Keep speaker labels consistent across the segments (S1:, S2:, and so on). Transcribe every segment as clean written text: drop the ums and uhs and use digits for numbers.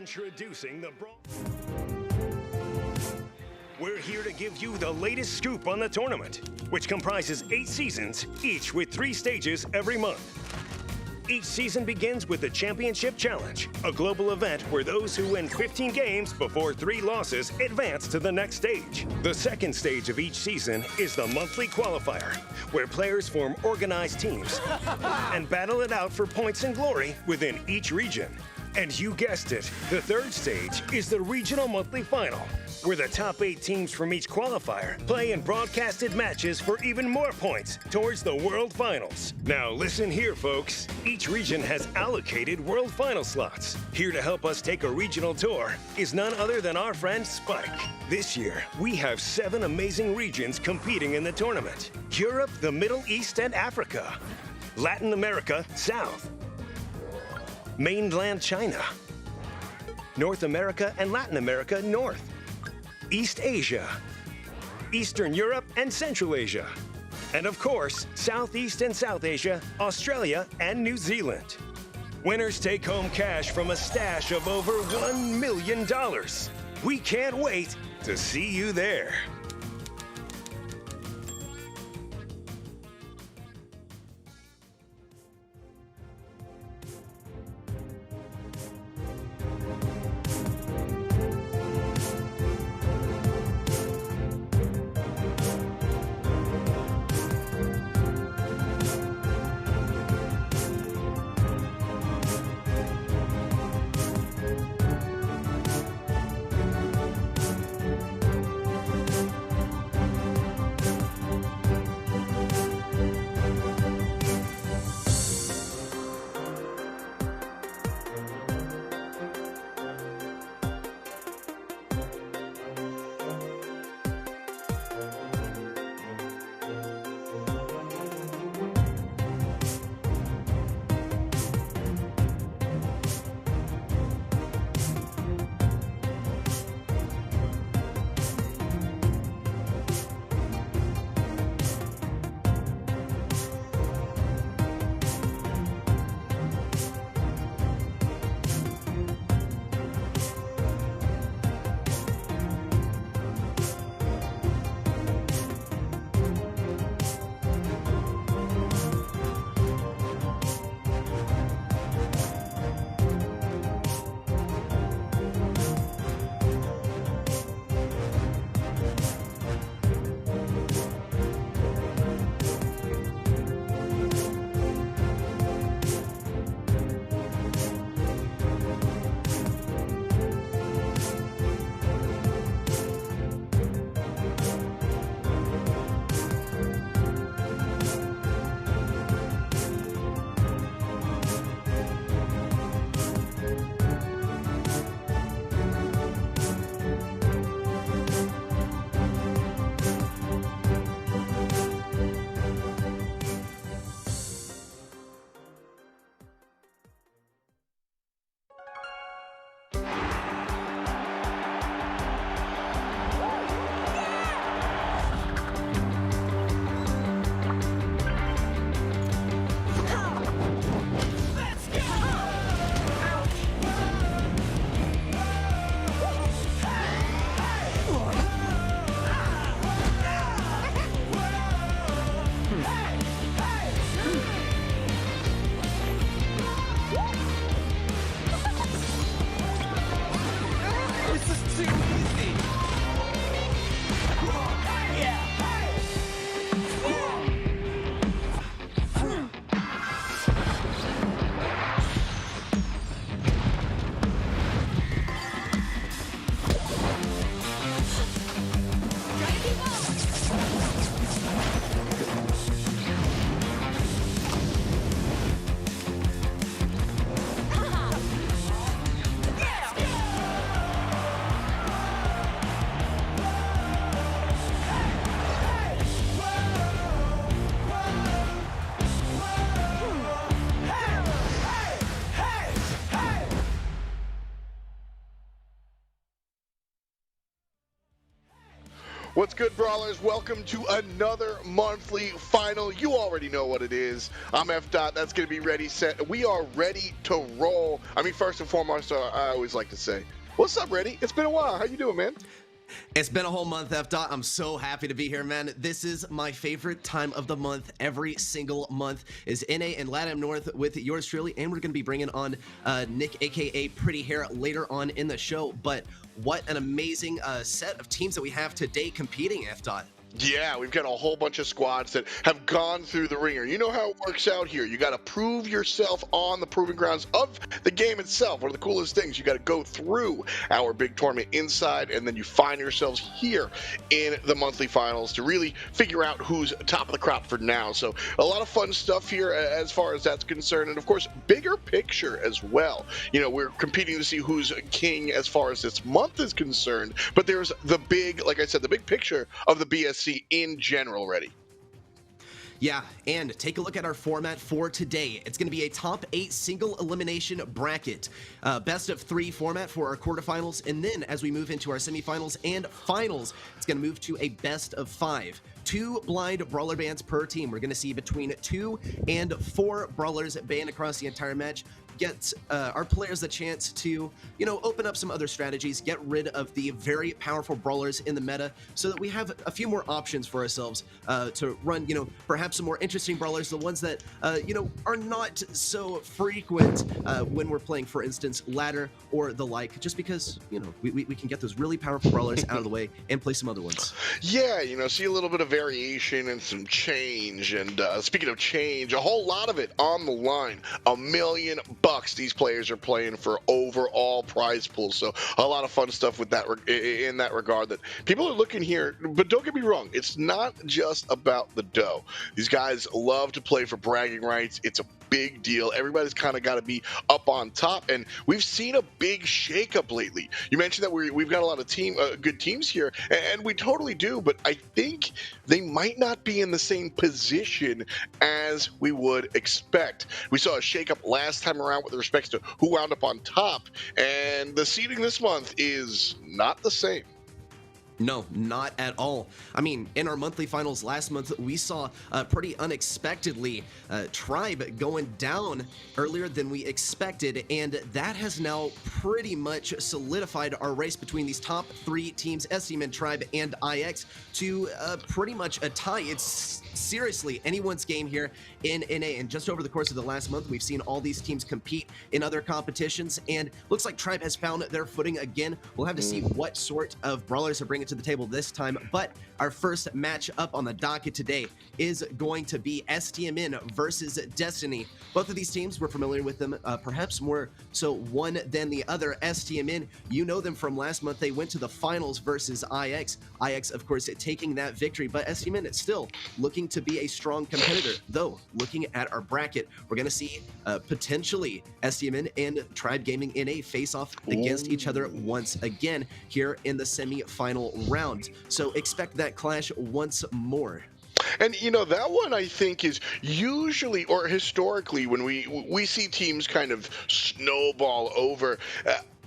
S1: Introducing the Brawl. We're here to give you the latest scoop on the tournament, which comprises 8 seasons, each with 3 stages every month. Each season begins with the Championship Challenge, a global event where those who win 15 games before 3 losses advance to the next stage. The second stage of each season is the monthly qualifier, where players form organized teams and battle it out for points and glory within each region. And you guessed it, the third stage is the regional monthly final, where the top 8 teams from each qualifier play in broadcasted matches for even more points towards the World Finals. Now listen here, folks. Each region has allocated World Final slots. Here to help us take a regional tour is none other than our friend Spike. This year, we have 7 amazing regions competing in the tournament. Europe, the Middle East, and Africa. Latin America, South. Mainland China, North America and Latin America, North, East Asia, Eastern Europe and Central Asia, and of course, Southeast and South Asia, Australia and New Zealand. Winners take home cash from a stash of over $1 million. We can't wait to see you there.
S2: What's good, Brawlers? Welcome to another monthly final. You already know what it is. I'm F. Dot. That's going to be ReddySet. We are ready to roll. I mean, first and foremost, I always like to say, what's up, Reddy? It's been a while. How you doing, man?
S3: It's been a whole month, F. Dot. I'm so happy to be here, man. This is my favorite time of the month. Every single month is NA and LATAM North with yours truly, and we're going to be bringing on Nick, aka PrettyHair, later on in the show. But what an amazing set of teams that we have today competing, F. Dot.
S2: Yeah, we've got a whole bunch of squads that have gone through the ringer. You know how it works out here. You got to prove yourself on the proving grounds of the game itself. One of the coolest things, you got to go through our big tournament inside, and then you find yourselves here in the monthly finals to really figure out who's top of the crop for now. So a lot of fun stuff here as far as that's concerned, and of course, bigger picture as well. You know, we're competing to see who's king as far as this month is concerned, but there's the big, like I said, the big picture of the BSC in general. Ready?
S3: Yeah, and take a look at our format for today. It's going to be a top 8 single elimination bracket, best of 3 format for our quarterfinals, and then as we move into our semifinals and finals, it's going to move to a best of 5. 2 blind brawler bans per team. We're going to see between 2 and 4 brawlers banned across the entire match. Get our players the chance to, you know, open up some other strategies, get rid of the very powerful brawlers in the meta so that we have a few more options for ourselves to run, you know, perhaps some more interesting brawlers, the ones that, you know, are not so frequent when we're playing, for instance, ladder or the like, just because, you know, we can get those really powerful brawlers out of the way and play some other ones.
S2: Yeah, you know, see a little bit of variation and some change. And speaking of change, a whole lot of it on the line. $1 million these players are playing for overall prize pool, so a lot of fun stuff with that in that regard that people are looking here. But don't get me wrong, it's not just about the dough. These guys love to play for bragging rights. It's a big deal. Everybody's kind of got to be up on top, and we've seen a big shakeup lately. You mentioned that we've got a lot of good teams here, and we totally do, but I think they might not be in the same position as we would expect. We saw a shakeup last time around with respect to who wound up on top, and the seeding this month is not the same.
S3: No, not at all. I mean, in our monthly finals last month, we saw pretty unexpectedly Tribe going down earlier than we expected, and that has now pretty much solidified our race between these top 3 teams, STMN, Tribe, and IX, to pretty much a tie. It's seriously anyone's game here in NA, and just over the course of the last month, we've seen all these teams compete in other competitions, and looks like Tribe has found their footing again. We'll have to see what sort of brawlers are bringing to the table this time, but our first match up on the docket today is going to be STMN versus Destiny. Both of these teams, we're familiar with them, perhaps more so one than the other. STMN, you know them from last month. They went to the finals versus IX. IX, of course, taking that victory, but STMN is still looking to be a strong competitor. Though, looking at our bracket, we're going to see potentially STMN and Tribe Gaming NA face off against each other once again here in the semi-final round. So expect that clash once more.
S2: And you know, that one I think is usually, or historically, when we see teams kind of snowball over,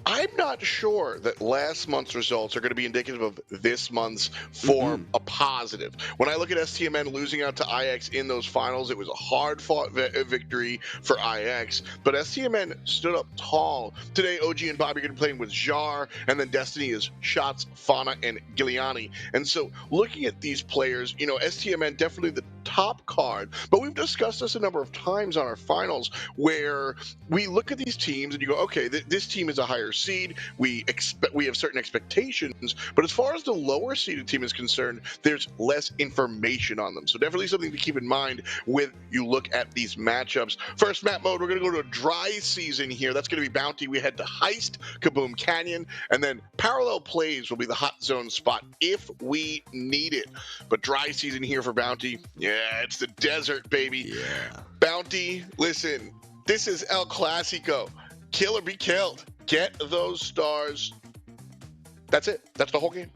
S2: I'm not sure that last month's results are going to be indicative of this month's for a positive. When I look at STMN losing out to IX in those finals, it was a hard-fought victory for IX, but STMN stood up tall. Today, OG and Bobby are going to be playing with Jar, and then Destiny is Shots, Fauna, and Giuliani. And so, looking at these players, you know, STMN definitely the top card, but we've discussed this a number of times on our finals where we look at these teams and you go, okay, this team is a higher seed. We have certain expectations, but as far as the lower seeded team is concerned, there's less information on them. So definitely something to keep in mind when you look at these matchups. First map mode, we're going to go to a dry season here. That's going to be Bounty. We head to Heist, Kaboom Canyon, and then Parallel Plays will be the hot zone spot if we need it. But dry season here for Bounty, yeah, it's the desert, baby.
S3: Yeah.
S2: Bounty, listen, this is El Clasico. Kill or be killed. Get those stars. That's it. That's the whole game.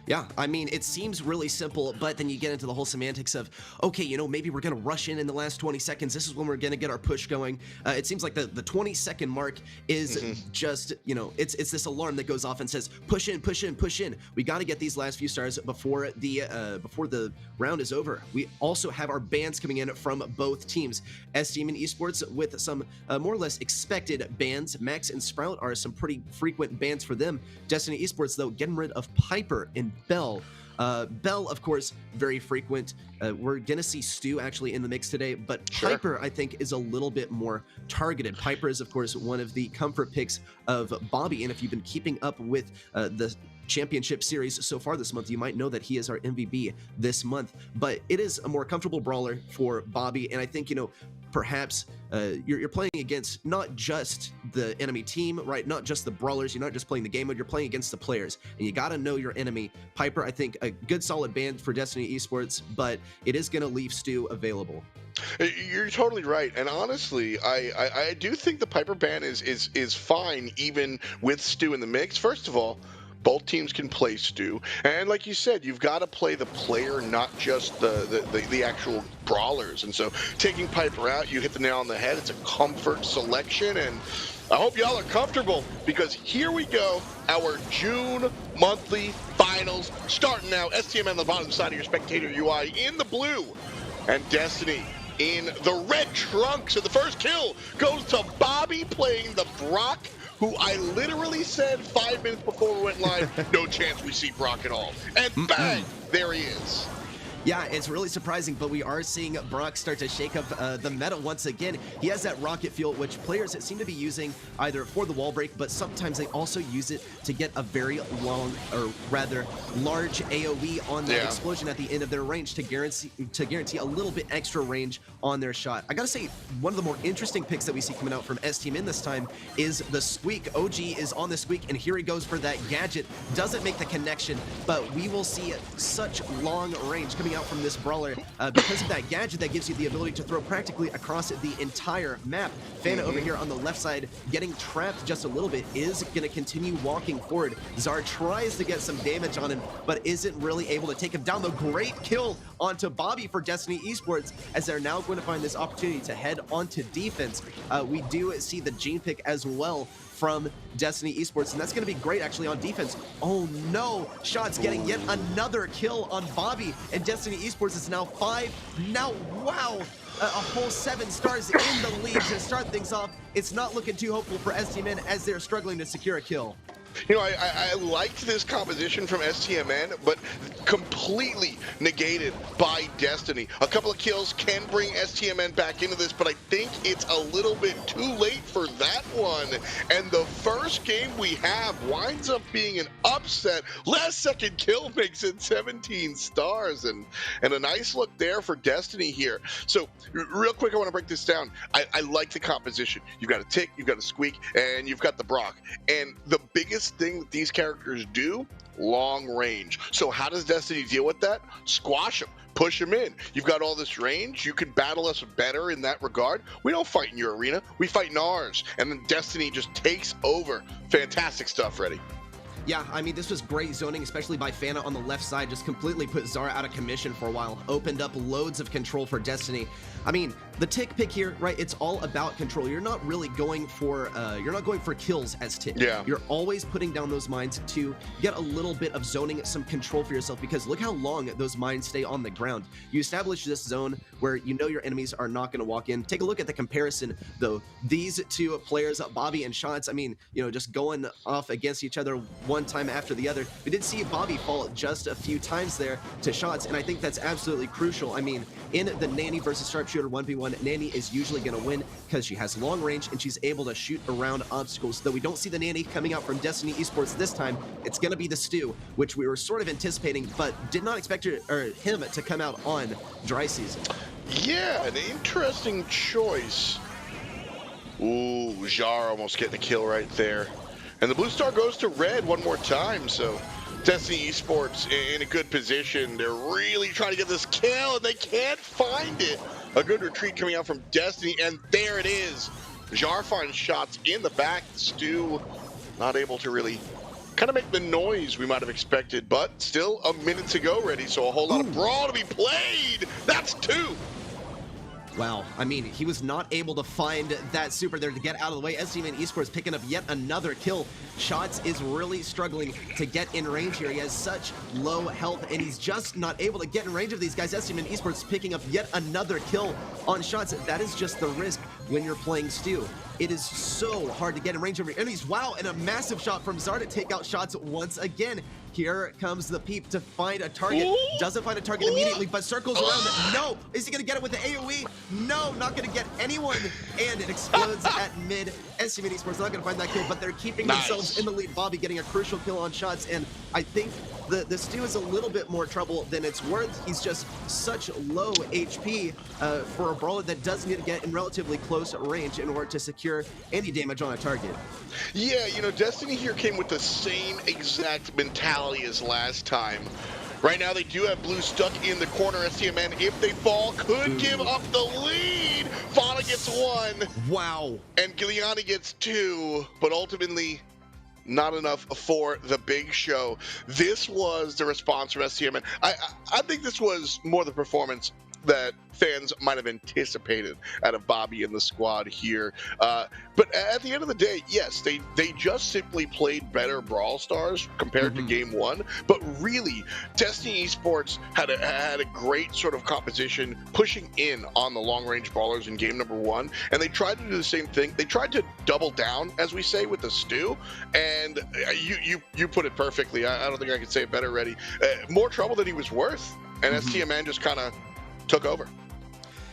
S3: Yeah, I mean, it seems really simple, but then you get into the whole semantics of, okay, you know, maybe we're going to rush in the last 20 seconds. This is when we're going to get our push going. It seems like the 20-second mark is just, you know, it's this alarm that goes off and says, push in, push in, push in. We got to get these last few stars before the round is over. We also have our bans coming in from both teams. STMN Esports with some more or less expected bans. Max and Sprout are some pretty frequent bans for them. Destiny Esports, though, getting rid of Piper and Bell. Bell, of course, very frequent. We're going to see Stu actually in the mix today, but Piper, I think, is a little bit more targeted. Piper is, of course, one of the comfort picks of Bobby, and if you've been keeping up with the championship series so far this month, you might know that he is our MVP this month, but it is a more comfortable brawler for Bobby, and I think, you know, perhaps you're playing against not just the enemy team, right? Not just the brawlers. You're not just playing the game mode. You're playing against the players, and you got to know your enemy. Piper, I think, a good solid ban for Destiny Esports, but it is going to leave Stu available.
S2: You're totally right, and honestly, I do think the Piper ban is fine, even with Stu in the mix. First of all, both teams can play Stu, and like you said, you've got to play the player, not just the actual brawlers. And so taking Piper out, you hit the nail on the head. It's a comfort selection, and I hope y'all are comfortable, because here we go, our June monthly finals starting now. STMN on the bottom side of your spectator UI in the blue, and Destiny in the red trunks. So the first kill goes to Bobby playing the Brock, who I literally said 5 minutes before we went live, no chance we see Brock at all. And bang, there he is.
S3: Yeah, it's really surprising, but we are seeing Brock start to shake up the meta once again. He has that rocket fuel, which players seem to be using either for the wall break, but sometimes they also use it to get a very long, or rather large AoE on that explosion at the end of their range to guarantee a little bit extra range on their shot. I gotta say, one of the more interesting picks that we see coming out from STMN this time is the Squeak. OG is on the Squeak, and here he goes for that gadget. Doesn't make the connection, but we will see such long range coming out from this brawler because of that gadget that gives you the ability to throw practically across the entire map. Fana over here on the left side getting trapped just a little bit, is going to continue walking forward. Zar tries to get some damage on him, but isn't really able to take him down. The great kill onto Bobby for Destiny Esports, as they're now going to find this opportunity to head onto defense. We do see the Gene pick as well from Destiny Esports, and that's going to be great actually on defense. Oh no, Shots getting yet another kill on Bobby, and Destiny Esports is now 5. Now, wow, a whole 7 stars in the lead to start things off. It's not looking too hopeful for STMN as they're struggling to secure a kill.
S2: You know, I liked this composition from STMN, but completely negated by Destiny. A couple of kills can bring STMN back into this, but I think it's a little bit too late for that one. And the first game we have winds up being an upset. Last second kill makes it 17 stars, and a nice look there for Destiny here. So real quick, I want to break this down. I like the composition. You've got a Tick, you've got a Squeak, and you've got the Brock. And the biggest thing that these characters do, long range. So how does Destiny deal with that? Squash them, push them in. You've got all this range, you can battle us better in that regard. We don't fight in your arena, we fight in ours, and then Destiny just takes over. Fantastic stuff, Reddy.
S3: Yeah, I mean, this was great zoning, especially by Fana on the left side. Just completely put Zara out of commission for a while. Opened up loads of control for Destiny. I mean, the Tick pick here, right? It's all about control. You're not really going for kills as Tick.
S2: Yeah.
S3: You're always putting down those mines to get a little bit of zoning, some control for yourself, because look how long those mines stay on the ground. You establish this zone where you know your enemies are not going to walk in. Take a look at the comparison, though. These two players, Bobby and Shots, I mean, you know, just going off against each other one time after the other. We did see Bobby fall just a few times there to Shots, and I think that's absolutely crucial. I mean, in the Nanny versus Sharpshooter 1v1, Nanny is usually going to win because she has long range and she's able to shoot around obstacles. Though we don't see the Nanny coming out from Destiny Esports this time, it's going to be the Stu, which we were sort of anticipating, but did not expect him to come out on Dry Season.
S2: Yeah, an interesting choice. Ooh, Jar almost getting a kill right there. And the blue star goes to red one more time, so Destiny Esports in a good position. They're really trying to get this kill, and they can't find it. A good retreat coming out from Destiny, and there it is. Jar finds Shots in the back. Stu not able to really kind of make the noise we might have expected, but still a minute to go, Reddy, so a whole lot of brawl to be played. That's 2.
S3: Wow, I mean, he was not able to find that super there to get out of the way. STMN Esports picking up yet another kill. Shots is really struggling to get in range here. He has such low health, and he's just not able to get in range of these guys. STMN Esports picking up yet another kill on Shots. That is just the risk when you're playing Stu. It is so hard to get in range of your enemies. Wow, and a massive shot from Zar to take out Shots once again. Here comes the Peep to find a target. Doesn't find a target immediately, but circles around. No! Is he gonna get it with the AoE? No, not gonna get anyone. And it explodes at mid. STMN Esports not gonna find that kill, but they're keeping themselves in the lead. Bobby getting a crucial kill on Shots, and I think the Stu is a little bit more trouble than it's worth. He's just such low HP for a brawler that does need to get in relatively close range in order to secure any damage on a target.
S2: Yeah, you know, Destiny here came with the same exact mentality as last time. Right now, they do have Blue stuck in the corner. STMN, if they fall, could give up the lead. Fauna gets 1.
S3: Wow.
S2: And Giuliani gets 2, but ultimately, not enough for the big show. This was the response from STMN. I think this was more the performance that fans might have anticipated out of Bobby and the squad here. But at the end of the day, yes, they just simply played better Brawl Stars compared to Game 1. But really, Destiny Esports had a great sort of composition pushing in on the long-range brawlers in Game number 1. And they tried to do the same thing. They tried to double down, as we say, with the Stu. And you put it perfectly. I don't think I could say it better, Reddy. More trouble than he was worth. And STMN just kind of took over.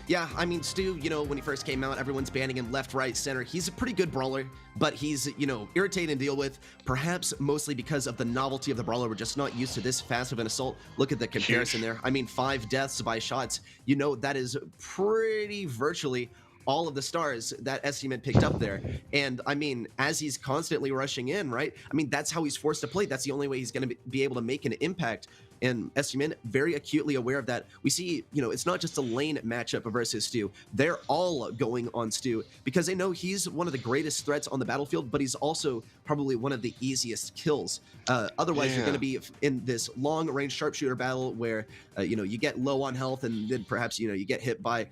S3: Yeah, I mean, Stu, you know, when he first came out, everyone's banning him left, right, center. He's a pretty good brawler, but he's, you know, irritating to deal with, perhaps mostly because of the novelty of the brawler. We're just not used to this fast of an assault. Look at the comparison there. I mean, 5 deaths by Shots. You know, that is pretty virtually all of the stars that STMN picked up there. And I mean, as he's constantly rushing in, right? I mean, that's how he's forced to play. That's the only way he's going to be able to make an impact. And STMN very acutely aware of that. We see, you know, it's not just a lane matchup versus Stu. They're all going on Stu because they know he's one of the greatest threats on the battlefield, but he's also probably one of the easiest kills. Otherwise, you're going to be in this long-range sharpshooter battle where, you know, you get low on health and then perhaps, you know, you get hit by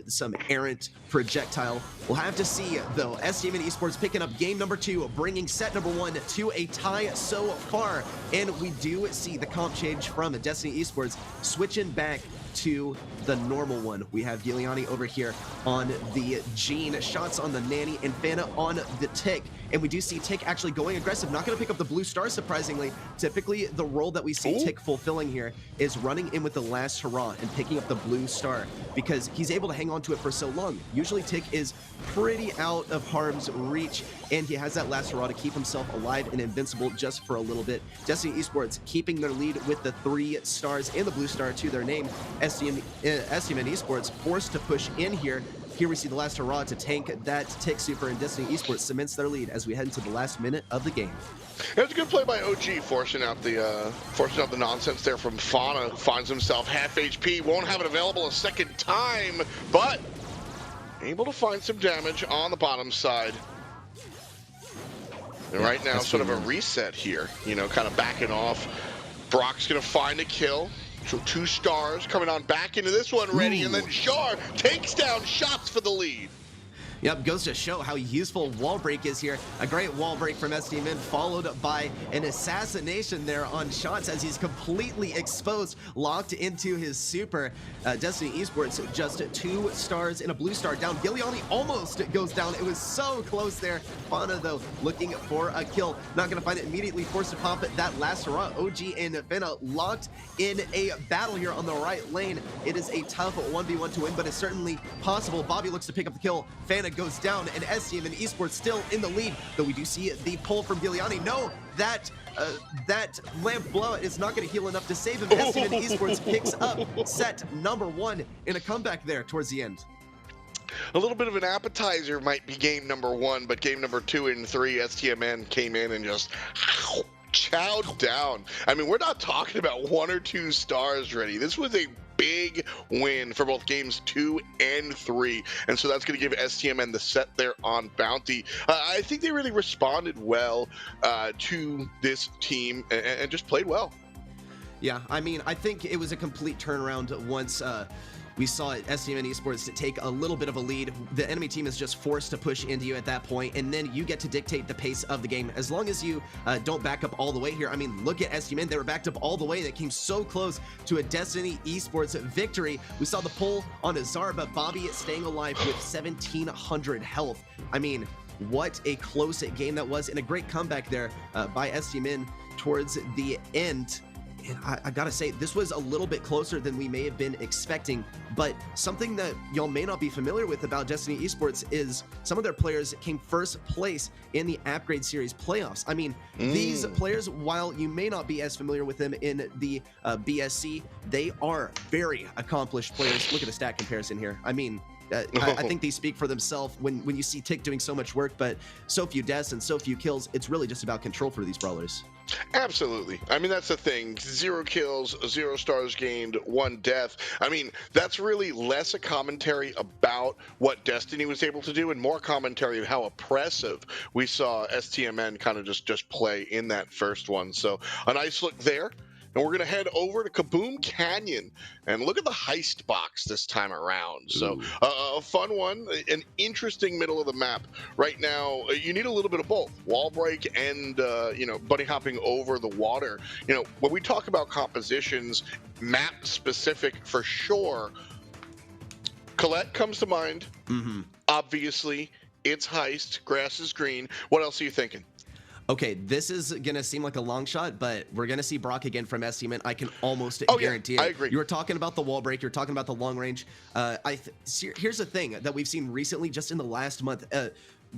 S3: some errant projectile. We'll have to see, though. STMN Esports picking up game number 2, bringing set number 1 to a tie so far. And we do see the comp change from Destiny Esports switching back to the normal one. We have Giuliani over here on the Gene, Shots on the Nanny, and Fana on the Tick. And we do see Tick actually going aggressive, not going to pick up the blue star, surprisingly. Typically, the role that we see Tick fulfilling here is running in with the last hurrah and picking up the blue star because he's able to hang on to it for so long. Usually, Tick is pretty out of harm's reach, and he has that last hurrah to keep himself alive and invincible just for a little bit. Destiny Esports keeping their lead with the 3 stars and the blue star to their name. STMN Esports forced to push in here. Here we see the last hurrah to tank that Tick super, and Destiny Esports cements their lead as we head into the last minute of the game.
S2: It was a good play by OG, forcing out the nonsense there from Fauna, who finds himself half HP, won't have it available a second time, but able to find some damage on the bottom side. And right now, sort of a reset here, you know, kind of backing off. Brock's gonna find a kill. So 2 stars coming on back into this one, Reddy, and then Char takes down Shots for the lead.
S3: Yep, goes to show how useful wall break is here. A great wall break from STMN, followed by an assassination there on Shots as he's completely exposed, locked into his super. Destiny Esports just 2 stars and a blue star down. Giuliani almost goes down. It was so close there. Fauna, though, looking for a kill. Not going to find it immediately, forced to pop it. That last hurrah. OG and Fena locked in a battle here on the right lane. It is a tough 1v1 to win, but it's certainly possible. Bobby looks to pick up the kill. Fana goes down, and STMN Esports still in the lead, though we do see the pull from Giuliani. No, that lamp blowout is not going to heal enough to save him. STMN Esports picks up set number 1 in a comeback there towards the end.
S2: A little bit of an appetizer might be game number 1, but game number 2 and 3, STMN came in and just chowed down. I mean, we're not talking about 1 or 2 stars, Reddy. This was a big win for both games 2 and 3, and so that's going to give STMN the set there on Bounty. I think they really responded well to this team and just played well.
S3: Yeah, I mean, I think it was a complete turnaround once we saw STMN Esports to take a little bit of a lead. The enemy team is just forced to push into you at that point, and then you get to dictate the pace of the game. As long as you don't back up all the way here. I mean, look at STMN. They were backed up all the way. They came so close to a Destiny Esports victory. We saw the pull on Azar, but Bobby staying alive with 1,700 health. I mean, what a close game that was, and a great comeback there by STMN towards the end. And I gotta say, this was a little bit closer than we may have been expecting, but something that y'all may not be familiar with about Destiny Esports is some of their players came first place in the Upgrade Series playoffs. I mean, these players, while you may not be as familiar with them in the BSC, they are very accomplished players. Look at the stat comparison here. I mean, I think they speak for themselves when you see Tick doing so much work, but so few deaths and so few kills. It's really just about control for these brawlers.
S2: Absolutely. I mean, that's the thing. 0 kills, 0 stars gained, 1 death. I mean, that's really less a commentary about what Destiny was able to do and more commentary of how oppressive we saw STMN kind of just play in that first one. So a nice look there. And we're going to head over to Kaboom Canyon and look at the heist box this time around. So a fun one, an interesting middle of the map. Right now, you need a little bit of both, wall break and, bunny hopping over the water. You know, when we talk about compositions, map specific for sure, Colette comes to mind. Obviously, it's heist, grass is green. What else are you thinking?
S3: Okay, this is going to seem like a long shot, but we're going to see Brock again from STMN. I can almost guarantee it.
S2: I agree.
S3: You were talking about the wall break. You're talking about the long range. Here's the thing that we've seen recently, just in the last month.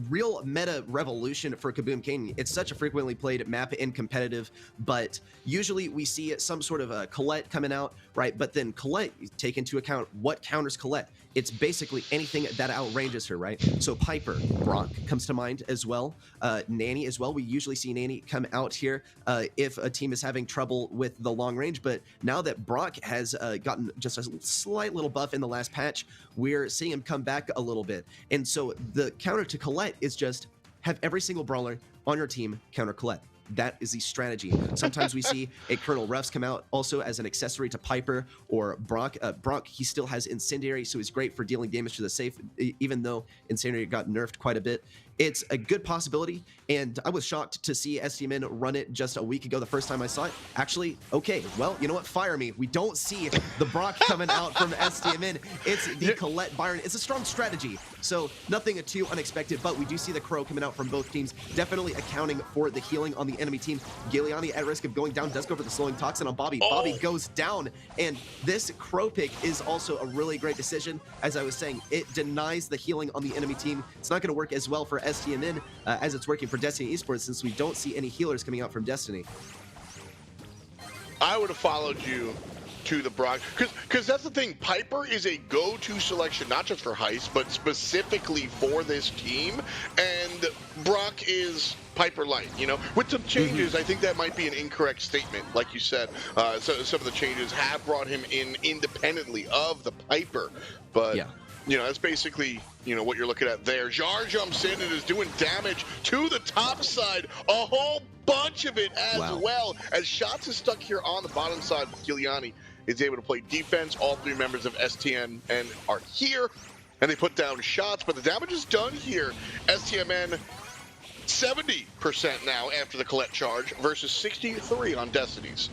S3: Real meta revolution for Kaboom Canyon. It's such a frequently played map in competitive, but usually we see some sort of a Colette coming out, right? But then Colette, take into account what counters Colette. It's basically anything that outranges her, right? So Piper, Brock comes to mind as well. Nanny as well. We usually see Nanny come out here if a team is having trouble with the long range, but now that Brock has gotten just a slight little buff in the last patch, we're seeing him come back a little bit. And so the counter to Colette is just have every single brawler on your team counter Colette. That is the strategy. Sometimes we see a Colonel Ruffs come out also as an accessory to Piper or Brock. Brock, he still has Incendiary, so he's great for dealing damage to the safe, even though Incendiary got nerfed quite a bit. It's a good possibility, and I was shocked to see STMN run it just a week ago the first time I saw it. Actually, okay, well, you know what? Fire me. We don't see the Brock coming out from STMN. It's the Colette Byron. It's a strong strategy, so nothing too unexpected, but we do see the Crow coming out from both teams, definitely accounting for the healing on the enemy team. Giuliani at risk of going down, does go for the slowing toxin on Bobby. Bobby goes down, and this Crow pick is also a really great decision. As I was saying, it denies the healing on the enemy team. It's not going to work as well for STMN as it's working for Destiny Esports, since we don't see any healers coming out from Destiny.
S2: I would have followed you to the Brock, because that's the thing. Piper is a go-to selection, not just for heist, but specifically for this team. And Brock is Piper light, you know. With some changes, I think that might be an incorrect statement. Like you said, so some of the changes have brought him in independently of the Piper, but. Yeah. You know, that's basically, you know, what you're looking at there. Jar jumps in and is doing damage to the top side. A whole bunch of it as well. As Shots is stuck here on the bottom side, Giuliani is able to play defense. All 3 members of STMN are here, and they put down Shots, but the damage is done here. STMN 70% now after the Colette charge versus 63 on Destiny's.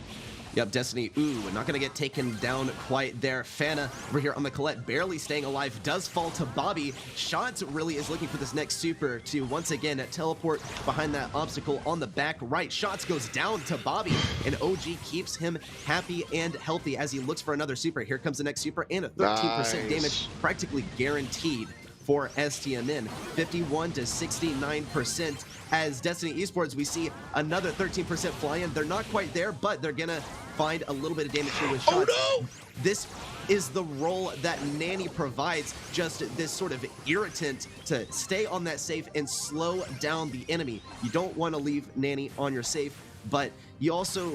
S3: Yep, Destiny, not going to get taken down quite there. Fana over here on the Colette, barely staying alive, does fall to Bobby. Shots really is looking for this next super to once again teleport behind that obstacle on the back right. Shots goes down to Bobby, and OG keeps him happy and healthy as he looks for another super. Here comes the next super, and a 13% damage, practically guaranteed for STMN, 51 to 69%. As Destiny Esports, we see another 13% fly in. They're not quite there, but they're gonna find a little bit of damage here with Shots.
S2: Oh no!
S3: This is the role that Nanny provides, just this sort of irritant to stay on that safe and slow down the enemy. You don't want to leave Nanny on your safe, but you also,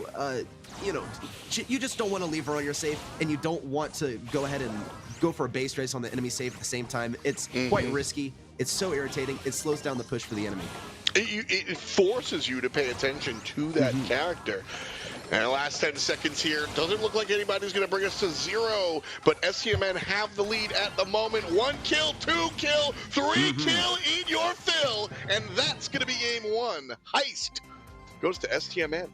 S3: you know, you just don't want to leave her on your safe, and you don't want to go ahead and go for a base race on the enemy safe at the same time. It's quite risky. It's so irritating. It slows down the push for the enemy.
S2: It forces you to pay attention to that character. And the last 10 seconds here, doesn't look like anybody's going to bring us to 0, but STMN have the lead at the moment. 1 kill, 2 kill, 3 kill, eat your fill, and that's going to be game 1. Heist goes to STMN.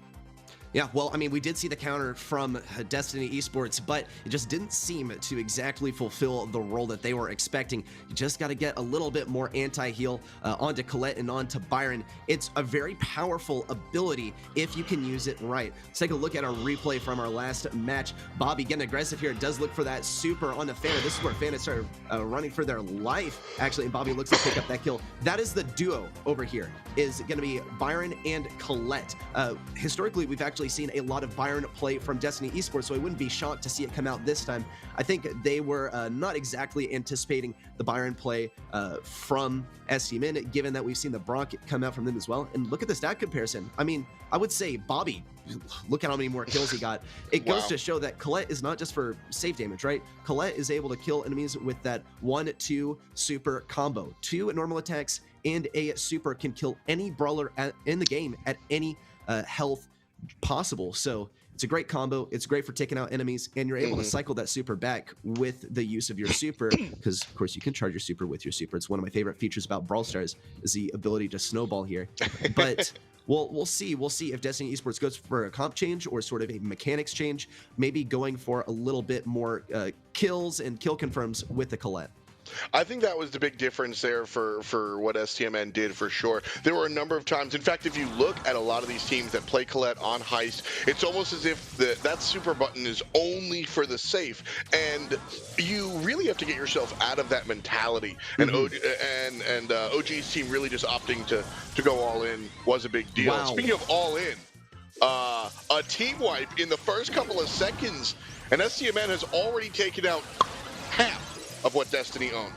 S3: Yeah, well, I mean, we did see the counter from Destiny Esports, but it just didn't seem to exactly fulfill the role that they were expecting. You just got to get a little bit more anti-heal onto Colette and onto Byron. It's a very powerful ability if you can use it right. Let's take a look at our replay from our last match. Bobby getting aggressive here. Does look for that super on the Fana. This is where Fana started running for their life, actually, and Bobby looks to pick up that kill. That is the duo over here, is going to be Byron and Colette. Historically, we've actually seen a lot of Byron play from Destiny Esports, so I wouldn't be shocked to see it come out this time. I think they were not exactly anticipating the Byron play from STMN, given that we've seen the Bronc come out from them as well. And look at the stat comparison. I mean, I would say Bobby, look at how many more kills he got. It goes to show that Colette is not just for safe damage, right? Colette is able to kill enemies with that 1-2 super combo. 2 normal attacks and a super can kill any brawler in the game at any health possible. So it's a great combo. It's great for taking out enemies, and you're able to cycle that super back with the use of your super, because of course you can charge your super with your super. It's one of my favorite features about Brawl Stars, is the ability to snowball here. But we'll see if Destiny Esports goes for a comp change or sort of a mechanics change, maybe going for a little bit more kills and kill confirms with the Colette.
S2: I think that was the big difference there for what STMN did, for sure. There were a number of times, in fact, if you look at a lot of these teams that play Colette on Heist, it's almost as if that super button is only for the safe, and you really have to get yourself out of that mentality. And OG's team really just opting to go all in was a big deal. Speaking of all in, a team wipe in the first couple of seconds, and STMN has already taken out half of what Destiny owned.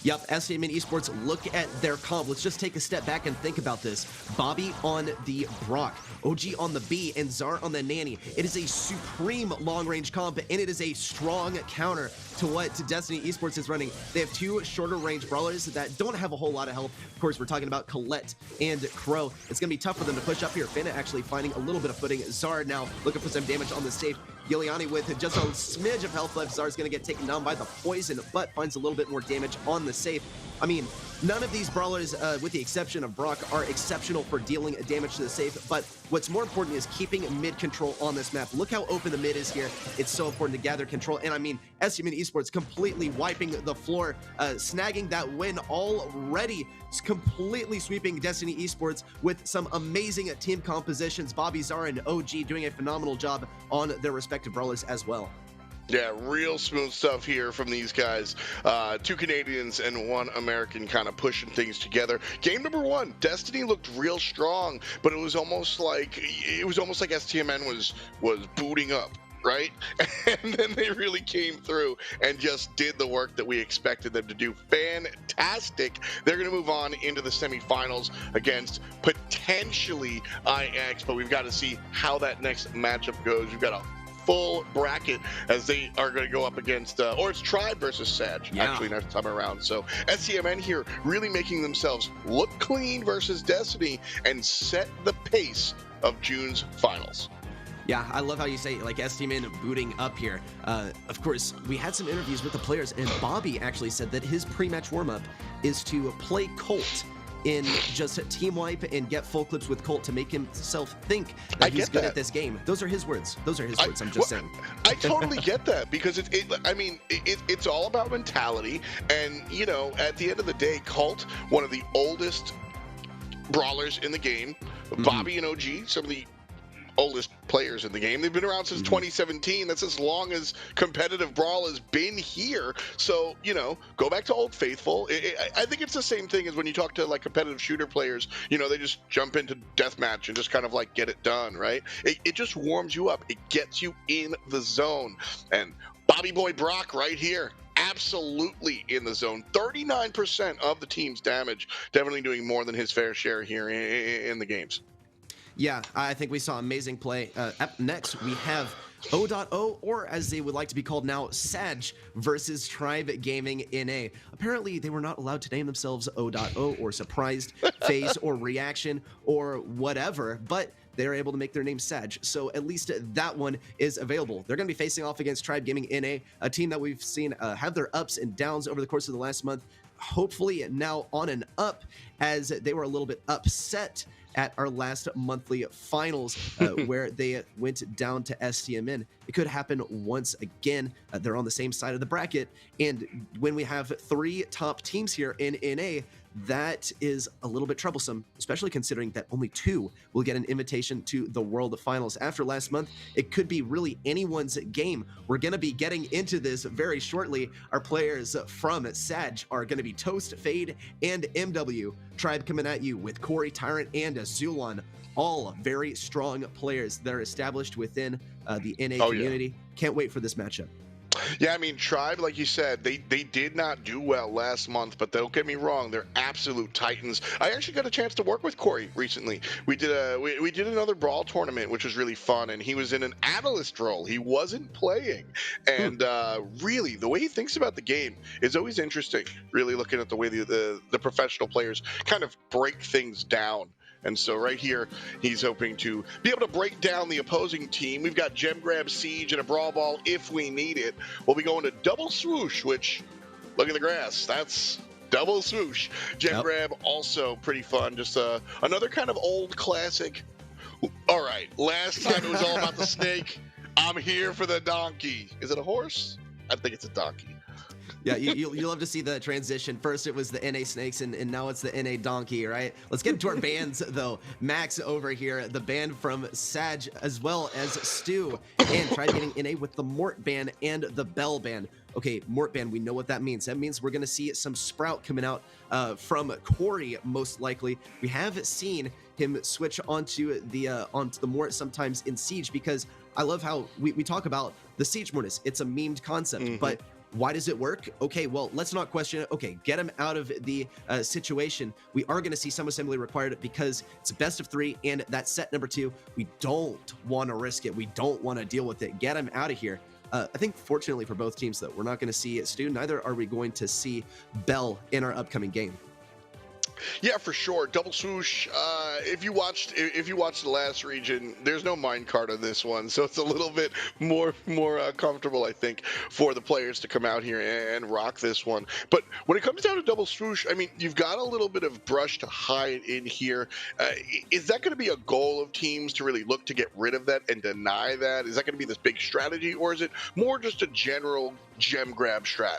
S3: Yep, STMN Esports, look at their comp. Let's just take a step back and think about this. Bobby on the Brock, OG on the B, and Zar on the Nanny. It is a supreme long-range comp, and it is a strong counter to what Destiny Esports is running. They have 2 shorter-range brawlers that don't have a whole lot of health. Of course, we're talking about Colette and Crow. It's going to be tough for them to push up here. Fana actually finding a little bit of footing. Zar now looking for some damage on the safe. Giuliani with just a smidge of health left. Zar's going to get taken down by the poison, but finds a little bit more damage on the safe. I mean, none of these brawlers, with the exception of Brock, are exceptional for dealing damage to the safe, but what's more important is keeping mid control on this map. Look how open the mid is here. It's so important to gather control, and I mean, STMN Esports completely wiping the floor, snagging that win already, completely sweeping Destiny Esports with some amazing team compositions. Bobby, Zara, and OG doing a phenomenal job on their respective brawlers as well.
S2: Yeah, real smooth stuff here from these guys. 2 Canadians and 1 American kind of pushing things together. Game number 1, Destiny looked real strong, but it was almost like STMN was booting up, right? And then they really came through and just did the work that we expected them to do. Fantastic. They're going to move on into the semifinals against potentially IX, but we've got to see how that next matchup goes. We've got a full bracket as they are going to go up against, or it's Tribe versus Sadge, actually, next time around. So STMN here really making themselves look clean versus Destiny and set the pace of June's finals.
S3: Yeah, I love how you say, like, STMN booting up here. Of course, we had some interviews with the players, and Bobby actually said that his pre-match warm-up is to play Colt in just a team wipe and get full clips with Colt to make himself think that he's good at this game. Those are his words. Those are his words. I'm just saying.
S2: I totally get that, because it's all about mentality. And, you know, at the end of the day, Colt, one of the oldest brawlers in the game, Bobby and OG, some of the oldest players in the game. They've been around since 2017. That's as long as competitive Brawl has been here. So, you know, go back to Old Faithful. I think it's the same thing as when you talk to, like, competitive shooter players. You know, they just jump into deathmatch and just kind of, like, get it done, right? It just warms you up. It gets you in the zone. And Bobby Boy Brock right here, absolutely in the zone. 39% of the team's damage. Definitely doing more than his fair share here in the games.
S3: Yeah, I think we saw amazing play. Up next, we have O.O, or as they would like to be called now, Sadge versus Tribe Gaming NA. Apparently, they were not allowed to name themselves O.O or Surprised Phase or Reaction or whatever, but they're able to make their name Sadge. So at least that one is available. They're going to be facing off against Tribe Gaming NA, a team that we've seen have their ups and downs over the course of the last month. Hopefully now on an up, as they were a little bit upset at our last monthly finals where they went down to STMN. It could happen once again. They're on the same side of the bracket. And when we have 3 top teams here in NA, that is a little bit troublesome, especially considering that only 2 will get an invitation to the World Finals. After last month, it could be really anyone's game. We're going to be getting into this very shortly. Our players from Sadge are going to be Toast, Fade, and MW. Tribe coming at you with Corey, Tyrant, and Zulon. All very strong players that are established within the NA community. Yeah. Can't wait for this matchup.
S2: Yeah, I mean, Tribe, like you said, they did not do well last month, but don't get me wrong, they're absolute titans. I actually got a chance to work with Corey recently. We did another Brawl tournament, which was really fun, and he was in an analyst role. He wasn't playing, and really, the way he thinks about the game is always interesting. Really looking at the way the professional players kind of break things down. And so right here, he's hoping to be able to break down the opposing team. We've got Gem Grab, Siege, and a Brawl Ball if we need it. We'll be going to Double Swoosh, which, look at the grass. That's Double Swoosh. Gem Grab, also pretty fun. Just another kind of old classic. All right, last time it was all about the snake. I'm here for the donkey. Is it a horse? I think it's a donkey.
S3: Yeah, you love to see the transition. First it was the NA Snakes, and now it's the NA Donkey, right? Let's get into our bands, though. Max over here, the band from Sadge, as well as Stu, and Tribe Gaming NA with the Mort band and the Bell band. Okay, Mort band, we know what that means. That means we're going to see some Sprout coming out from Corey, most likely. We have seen him switch onto the Mort sometimes in Siege, because I love how we talk about the Siege Mortis. It's a memed concept, but why does it work? Okay, well, let's not question it. Okay, get him out of the situation. We are going to see some assembly required because it's best of 3, and that set number 2, we don't want to risk it. We don't want to deal with it. Get him out of here. I think fortunately for both teams, though, we're not going to see Stu. Neither are we going to see Bell in our upcoming game.
S2: Yeah, for sure. Double Swoosh. If you watched the last region, there's no minecart on this one, so it's a little bit more comfortable, I think, for the players to come out here and rock this one. But when it comes down to Double Swoosh, I mean, you've got a little bit of brush to hide in here. Is that going to be a goal of teams to really look to get rid of that and deny that? Is that going to be this big strategy, or is it more just a general gem grab strat?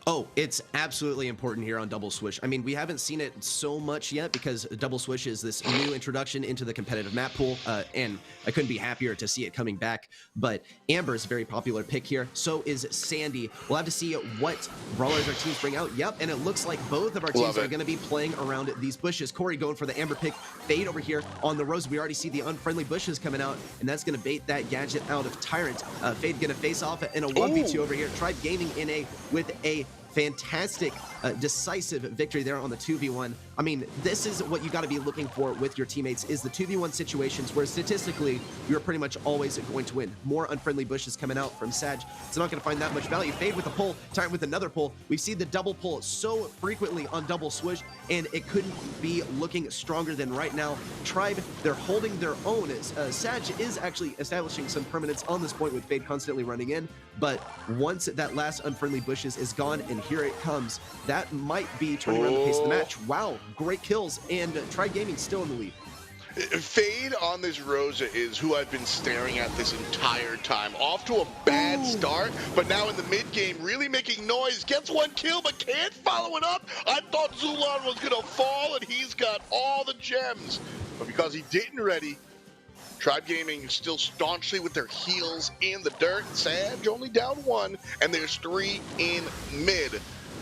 S3: Oh, it's absolutely important here on Double Swoosh. I mean, we haven't seen it so much yet because Double Swoosh is this new introduction into the competitive map pool, and I couldn't be happier to see it coming back. But Amber's a very popular pick here. So is Sandy. We'll have to see what brawlers our teams bring out. Yep, and it looks like both of our teams are going to be playing around these bushes. Corey going for the Amber pick. Fade over here on the Rose. We already see the unfriendly bushes coming out, and that's going to bait that gadget out of Tyrant. Fade going to face off in a 1v2 over here. Tribe Gaming NA with a fantastic, decisive victory there on the 2v1. I mean, this is what you got to be looking for with your teammates, is the 2v1 situations where statistically you're pretty much always going to win. More unfriendly bushes coming out from Sadge. It's not going to find that much value. Fade with a pull, Tyrant with another pull. We've seen the double pull so frequently on Double Swoosh, and it couldn't be looking stronger than right now. Tribe, they're holding their own. Sadge is actually establishing some permanence on this point with Fade constantly running in, but once that last unfriendly bushes is gone and here it comes, that might be turning around the pace of the match. Wow, great kills, and Tribe Gaming still in the lead.
S2: Fade on this Rosa is who I've been staring at this entire time. Off to a bad start, but now in the mid-game, really making noise. Gets one kill, but can't follow it up. I thought Zulon was going to fall, and he's got all the gems. But because he didn't ready, Tribe Gaming still staunchly with their heels in the dirt. Sadge only down 1, and there's 3 in mid.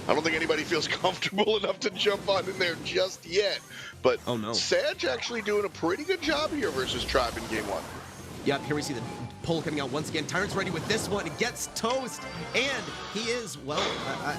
S2: I don't think anybody feels comfortable enough to jump on in there just yet. But Sadge actually doing a pretty good job here versus Tribe in game 1.
S3: Yep, here we see the pull coming out once again. Tyrant's ready with this one. Gets toast. And he is, well,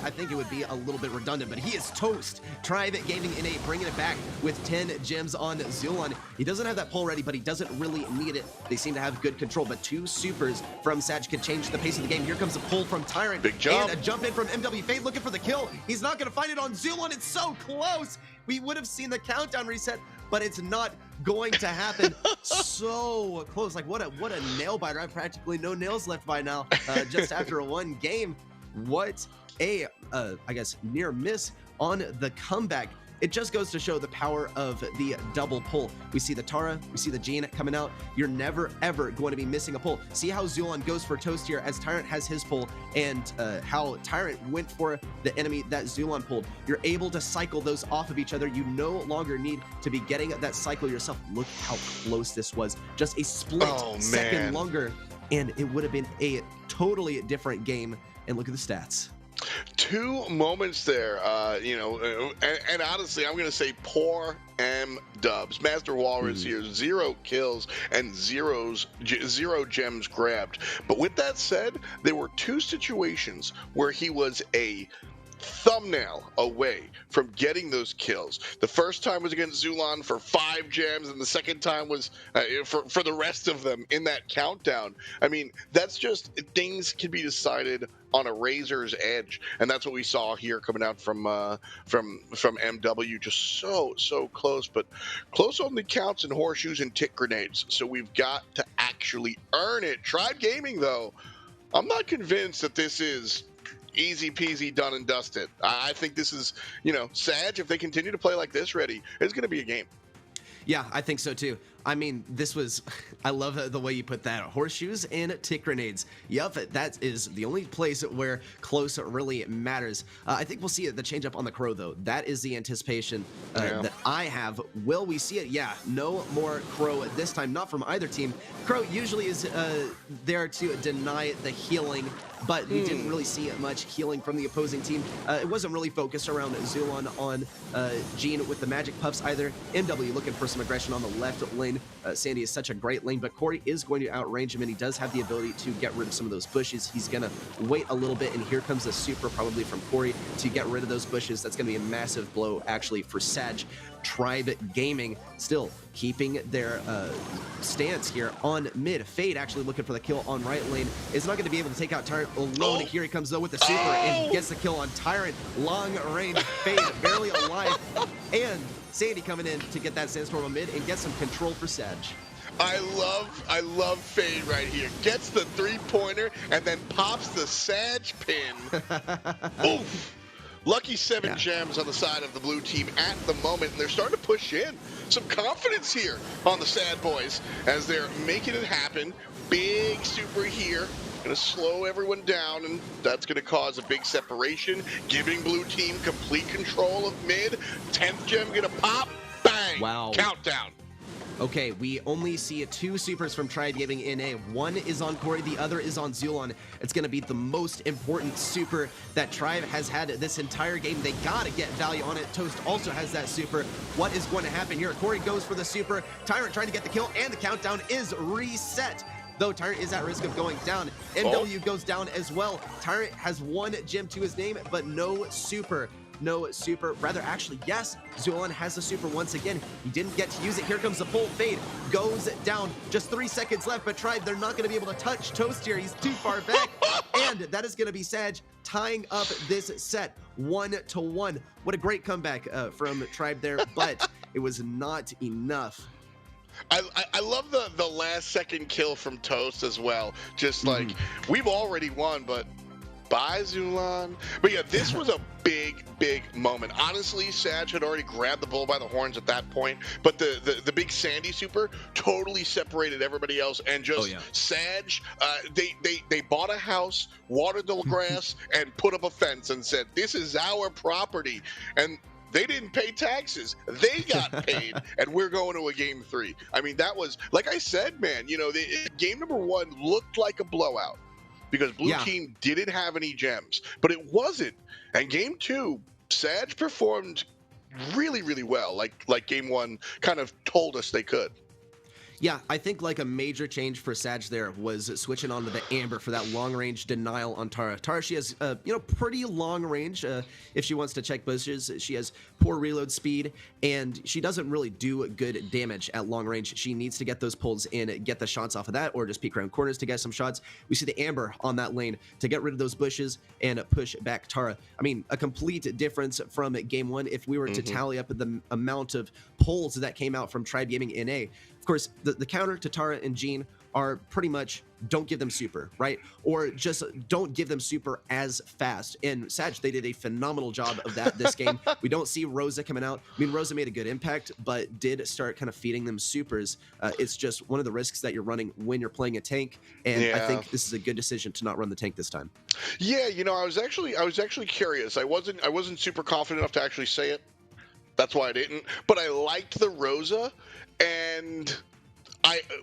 S3: I think it would be a little bit redundant, but he is toast. Tribe Gaming NA bringing it back with 10 gems on Zulon. He doesn't have that pull ready, but he doesn't really need it. They seem to have good control, but 2 supers from Sadge could change the pace of the game. Here comes a pull from Tyrant.
S2: Big jump.
S3: And a jump in from MW Fade looking for the kill. He's not going to find it on Zulon. It's so close. We would have seen the countdown reset, but it's not going to happen. So close. Like what a nail biter. I have practically no nails left by now, just after one game. What a I guess near miss on the comeback. It just goes to show the power of the double pull. We see the Tara, we see the Jean coming out. You're never, ever going to be missing a pull. See how Zulon goes for toast here as Tyrant has his pull, and how Tyrant went for the enemy that Zulon pulled. You're able to cycle those off of each other. You no longer need to be getting that cycle yourself. Look how close this was. Just a split second longer, and it would have been a totally different game. And look at the stats.
S2: 2 moments there, you know, and honestly, I'm going to say poor M-dubs. Master Walrus here, 0 kills and 0 gems grabbed. But with that said, there were 2 situations where he was a thumbnail away from getting those kills. The first time was against Zulon for 5 gems, and the second time was for the rest of them in that countdown. I mean, that's just, things can be decided on a razor's edge, and that's what we saw here coming out from MW. Just so close, but close only counts in horseshoes and tick grenades. So we've got to actually earn it. Tribe Gaming, though, I'm not convinced that this is easy peasy, done and dusted. I think this is, you know, Sadge, if they continue to play like this, Reddy, it's going to be a game.
S3: Yeah, I think so too. I mean, this was, I love the way you put that. Horseshoes and tick grenades. Yup, that is the only place where close really matters. I think we'll see the change up on the Crow, though. That is the anticipation that I have. Will we see it? Yeah, no more Crow this time, not from either team. Crow usually is there to deny the healing, but we didn't really see much healing from the opposing team. It wasn't really focused around Zulon on Jean with the magic puffs either. MW looking for some aggression on the left lane. Sandy is such a great lane, but Corey is going to outrange him, and he does have the ability to get rid of some of those bushes. He's going to wait a little bit, and here comes a super probably from Corey to get rid of those bushes. That's going to be a massive blow, actually, for Sadge. Tribe Gaming still keeping their stance here on mid. Fade actually looking for the kill on right lane. Is not going to be able to take out Tyrant alone. Here he comes, though, with the super, and gets the kill on Tyrant. Long range. Fade barely alive. And Sandy coming in to get that sandstorm on mid and get some control for Sadge.
S2: I love Fade right here. Gets the 3-pointer and then pops the Sadge pin. Oof. Lucky 7 gems on the side of the blue team at the moment, and they're starting to push in. Some confidence here on the Sad Boys as they're making it happen. Big super here. Going to slow everyone down, and that's going to cause a big separation, giving blue team complete control of mid. 10th gem going to pop. Bang.
S3: Wow.
S2: Countdown.
S3: Okay, we only see 2 supers from Tribe Gaming NA. One is on Corey, the other is on Zulon. It's going to be the most important super that Tribe has had this entire game. They got to get value on it. Toast also has that super. What is going to happen here? Corey goes for the super. Tyrant trying to get the kill, and the countdown is reset. Though Tyrant is at risk of going down. MW goes down as well. Tyrant has 1 gem to his name, but no super. No super. Rather, actually, yes, Zulon has the super once again. He didn't get to use it. Here comes the pull. Fade goes down. Just 3 seconds left, but Tribe, they're not going to be able to touch Toast here. He's too far back. And that is going to be Sadge tying up this set 1-1. What a great comeback from Tribe there, but it was not enough.
S2: I love the last second kill from Toast as well. Just like, we've already won, but bye, Zulon. But yeah, this was a big moment. Honestly, Sadge had already grabbed the bull by the horns at that point, but the big Sandy super totally separated everybody else, and just Sadge, they bought a house, watered the grass, and put up a fence and said, this is our property. And they didn't pay taxes. They got paid, and we're going to a game 3. I mean, that was, like I said, man, you know, game number 1 looked like a blowout because blue team didn't have any gems, but it wasn't. And game 2, Sadge performed really well, like game 1 kind of told us they could.
S3: Yeah, I think like a major change for Sadge there was switching on to the Amber for that long-range denial on Tara. Tara, she has, pretty long range if she wants to check bushes. She has poor reload speed, and she doesn't really do good damage at long range. She needs to get those pulls in, get the shots off of that, or just peek around corners to get some shots. We see the Amber on that lane to get rid of those bushes and push back Tara. I mean, a complete difference from game one. If we were to tally up the amount of pulls that came out from Tribe Gaming NA, of course, the counter to Tara and Jean are pretty much don't give them super, right? Or just don't give them super as fast. And Sadge, they did a phenomenal job of that this game. We don't see Rosa coming out. I mean, Rosa made a good impact, but did start kind of feeding them supers. It's just one of the risks that you're running when you're playing a tank. And I think this is a good decision to not run the tank this time.
S2: Yeah, I was actually curious. I wasn't super confident enough to actually say it. That's why I didn't. But I liked the Rosa, and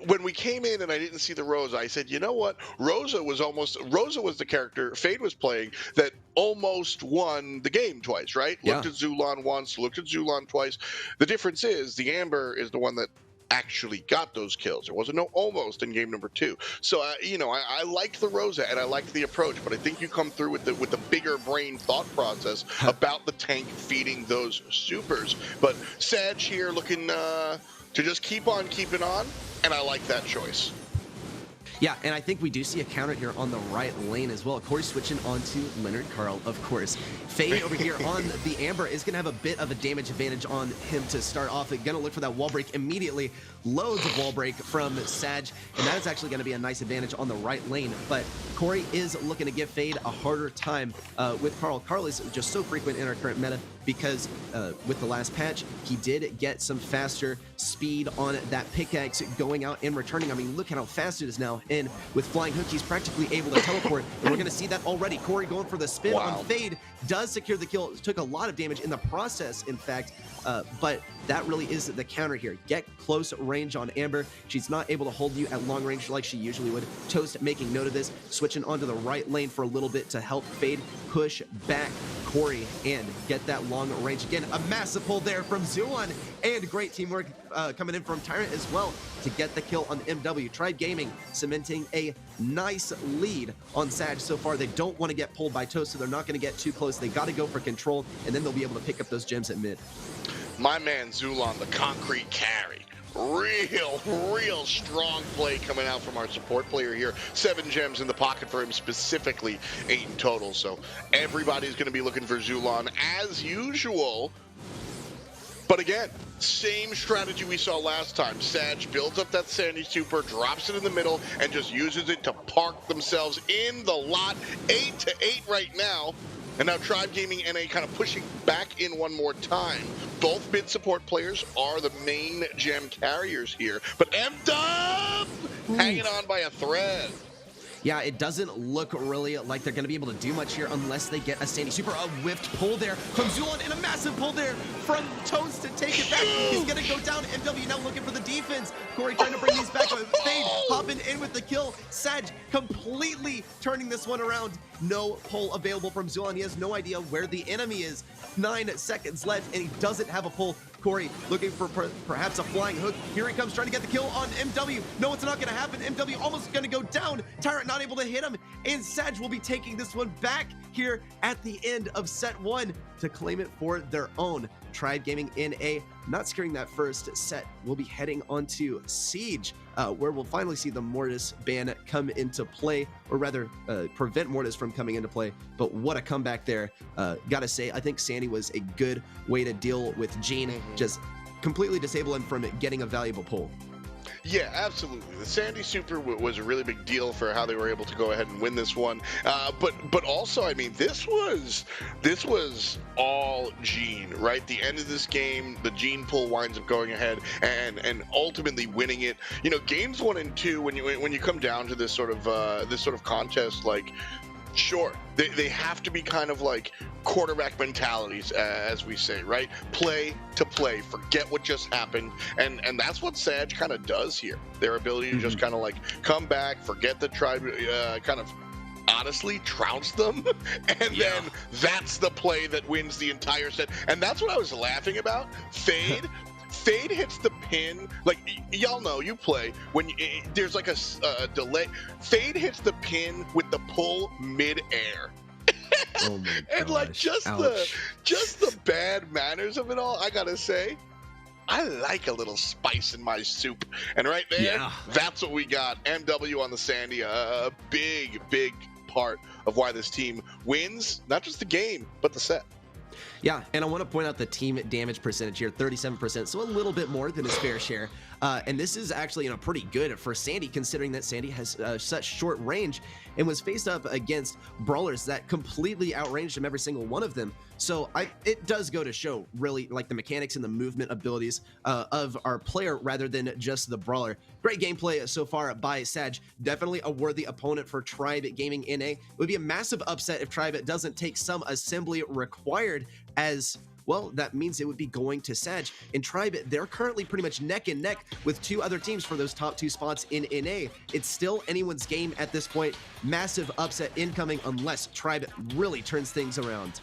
S2: when we came in and I didn't see the Rosa, I said, you know what? Rosa was the character Fade was playing that almost won the game twice, right?
S3: Yeah.
S2: Looked at Zulon once, looked at Zulon twice. The difference is the Amber is the one that actually got those kills. There wasn't no almost in game number 2. So I liked the Rosa and I liked the approach, but I think you come through with the bigger brain thought process about the tank feeding those supers. But Sadge here looking to just keep on keeping on, and I like that choice.
S3: Yeah, and I think we do see a counter here on the right lane as well. Of course, switching on to Leonard Carl, of course. Fade over here on the Amber is going to have a bit of a damage advantage on him to start off. Going to look for that wall break immediately. Loads of wall break from Sadge, and that is actually going to be a nice advantage on the right lane. But Corey is looking to give Fade a harder time with Carl. Carl is just so frequent in our current meta because with the last patch, he did get some faster speed on that pickaxe going out and returning. I mean, look at how fast it is now. And with Flying Hook, he's practically able to teleport, and we're going to see that already. Corey going for the spin on Fade does secure the kill. Took a lot of damage in the process, in fact, but that really is the counter here. Get close range on Amber. She's not able to hold you at long range like she usually would. Toast making note of this, switching onto the right lane for a little bit to help Fade push back Corey and get that long range. Again, a massive pull there from Zulon, and great teamwork coming in from Tyrant as well to get the kill on MW. Tribe Gaming cementing a nice lead on Sadge so far. They don't want to get pulled by Toast, so they're not going to get too close. They got to go for control, and then they'll be able to pick up those gems at mid.
S2: My man Zulon, the concrete carry. Real strong play coming out from our support player here. 7 gems in the pocket for him specifically, 8 in total. So everybody's going to be looking for Zulon as usual. But again, same strategy we saw last time. Sadge builds up that Sandy Super, drops it in the middle, and just uses it to park themselves in the lot. 8-8 right now. And now Tribe Gaming NA kind of pushing back in one more time. Both mid support players are the main gem carriers here. But M-Dub hanging on by a thread.
S3: Yeah, it doesn't look really like they're going to be able to do much here unless they get a Sandy Super. A whiffed pull there from Zulon and a massive pull there from Toast to take it back. He's going to go down. MW now looking for the defense. Corey trying to bring these back. Fade hopping in with the kill. Sadge completely turning this one around. No pull available from Zulon. He has no idea where the enemy is. 9 seconds left, and he doesn't have a pull. Corey looking for perhaps a flying hook. Here he comes trying to get the kill on MW. No, it's not going to happen. MW almost going to go down. Tyrant not able to hit him, and Sadge will be taking this one back here at the end of set 1 to claim it for their own. Tribe Gaming NA not securing that first set. We'll be heading on to Siege, where we'll finally see the Mortis ban come into play, or rather prevent Mortis from coming into play. But what a comeback there. Gotta say, I think Sandy was a good way to deal with Jean, just completely disable him from getting a valuable pull.
S2: Yeah, absolutely. The Sandy Super was a really big deal for how they were able to go ahead and win this one. But also, I mean, this was all Jean, right? The end of this game, the Jean pull winds up going ahead and ultimately winning it. You know, games 1 and 2, when you come down to this sort of contest, like, sure, they have to be kind of like quarterback mentalities, as we say, right? Play to play, forget what just happened, and that's what Sadge kind of does here. Their ability to just kind of like come back, forget the tribe, kind of honestly trounce them, and then that's the play that wins the entire set. And that's what I was laughing about. Fade Fade hits the pin, like y'all know, you play when there's like a delay. Fade hits the pin with the pull mid-air.
S3: Oh my
S2: And like
S3: gosh.
S2: just
S3: Ouch.
S2: the bad manners of it all, I gotta say, I like a little spice in my soup. And right there,
S3: Yeah.
S2: that's what we got. MW on the Sandy, a big part of why this team wins, not just the game, but the set.
S3: Yeah, and I want to point out the team damage percentage here, 37%, so a little bit more than his fair share. And this is actually pretty good for Sandy, considering that Sandy has such short range and was faced up against brawlers that completely outranged him, every single one of them. So it does go to show, really, like the mechanics and the movement abilities of our player rather than just the brawler. Great gameplay so far by Sadge. Definitely a worthy opponent for Tribe Gaming NA. It would be a massive upset if Tribe doesn't take some assembly required, as well, that means it would be going to Sadge. And Tribe, they're currently pretty much neck and neck with two other teams for those top 2 spots in NA. It's still anyone's game at this point. Massive upset incoming unless Tribe really turns things around.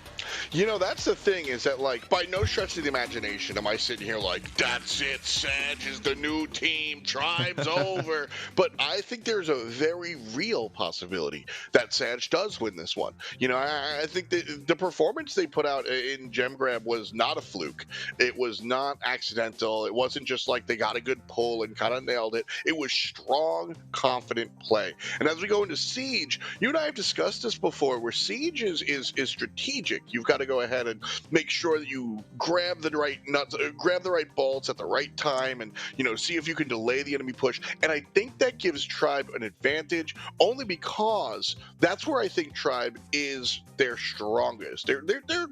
S2: You know, that's the thing, is that, like, by no stretch of the imagination am I sitting here like, that's it, Sadge is the new team, Tribe's over. But I think there's a very real possibility that Sadge does win this one. You know, I think the performance they put out in Gem Grab was not a fluke. It was not accidental. It wasn't just like they got a good pull and kind of nailed it. It was strong, confident play. And as we go into Siege, you and I have discussed this before, where Siege is strategic. You've got to go ahead and make sure that you grab the right nuts, grab the right bolts at the right time, and, you know, see if you can delay the enemy push. And I think that gives Tribe an advantage, only because that's where I think Tribe is their strongest. They're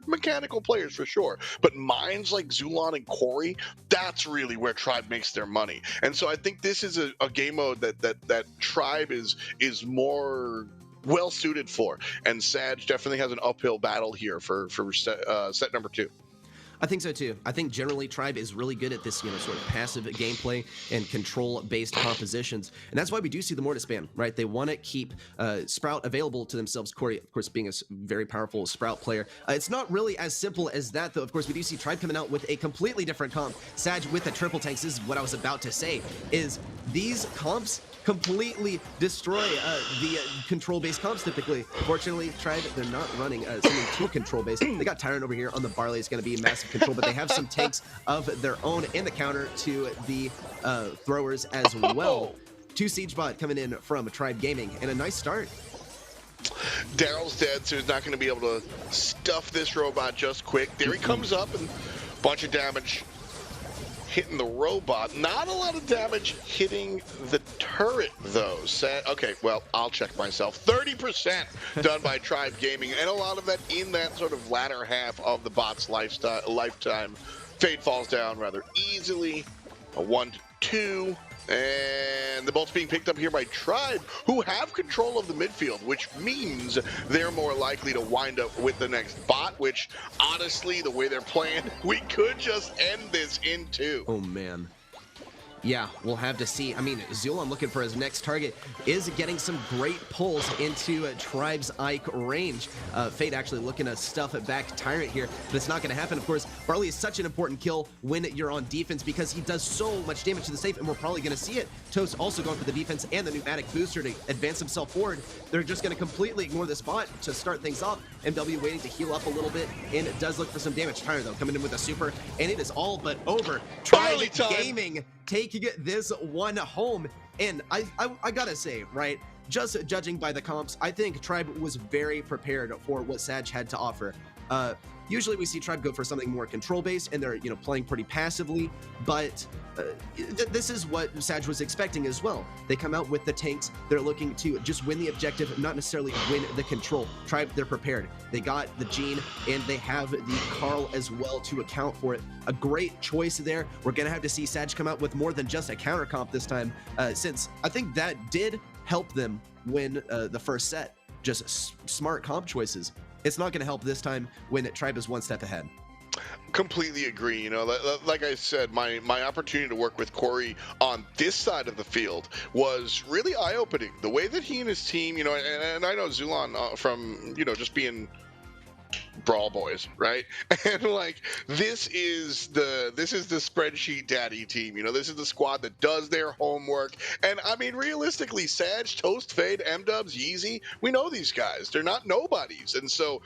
S2: mechanical players for sure, but minds like Zulon and Corey, that's really where Tribe makes their money. And so I think this is a game mode that Tribe is more well suited for, and Sadge definitely has an uphill battle here for set number 2.
S3: I think so too. I think generally Tribe is really good at this, sort of passive gameplay and control-based compositions, and that's why we do see the Mortis ban, right? They want to keep Sprout available to themselves. Corey, of course, being a very powerful Sprout player. It's not really as simple as that, though. Of course, we do see Tribe coming out with a completely different comp. Sadge with the triple tanks. This is what I was about to say, is these comps completely destroy the control-based comps typically. Fortunately, Tribe, they're not running something too control-based. They got Tyrant over here on the Barley. It's going to be massive control, but they have some tanks of their own in the counter to the throwers as well. 2 Siege bot coming in from Tribe Gaming, and a nice start.
S2: Daryl's dead, so he's not going to be able to stuff this robot just quick. There he comes up, and a bunch of damage hitting the robot. Not a lot of damage hitting the turret, though. Okay, well, I'll check myself. 30% done by Tribe Gaming, and a lot of that in that sort of latter half of the bot's lifetime. Fade falls down rather easily. A 1-2. And the bolt's being picked up here by Tribe, who have control of the midfield, which means they're more likely to wind up with the next bot, which, honestly, the way they're playing, we could just end this in 2.
S3: Oh, man. Yeah, we'll have to see. I mean, Zulon looking for his next target is getting some great pulls into Tribe's Ike range. Fate actually looking to stuff it back Tyrant here, but it's not going to happen. Of course, Barley is such an important kill when you're on defense because he does so much damage to the safe, and we're probably going to see it. Toast also going for the defense and the pneumatic booster to advance himself forward. They're just going to completely ignore this bot to start things off. MW waiting to heal up a little bit, and it does look for some damage. Tyrant, though, coming in with a super, and it is all but over. Tribe Gaming taking this one home, and I gotta say, right, just judging by the comps, I think Tribe was very prepared for what Sadge had to offer. Usually we see Tribe go for something more control-based, and they're, playing pretty passively, but this is what Sadge was expecting as well. They come out with the tanks. They're looking to just win the objective, not necessarily win the control. Tribe, they're prepared. They got the Gene, and they have the Carl as well to account for it. A great choice there. We're going to have to see Sadge come out with more than just a counter comp this time, since I think that did help them win the first set. Just smart comp choices. It's not going to help this time when Tribe is one step ahead.
S2: Completely agree. Like I said, my opportunity to work with Corey on this side of the field was really eye-opening. The way that he and his team, and I know Zulon from, just being Brawl Boys, right? And like this is the spreadsheet daddy team. You know, this is the squad that does their homework. And I mean, realistically, Sadge, Toast, Fade, M-Dubs, Yeezy, we know these guys. They're not nobodies. And so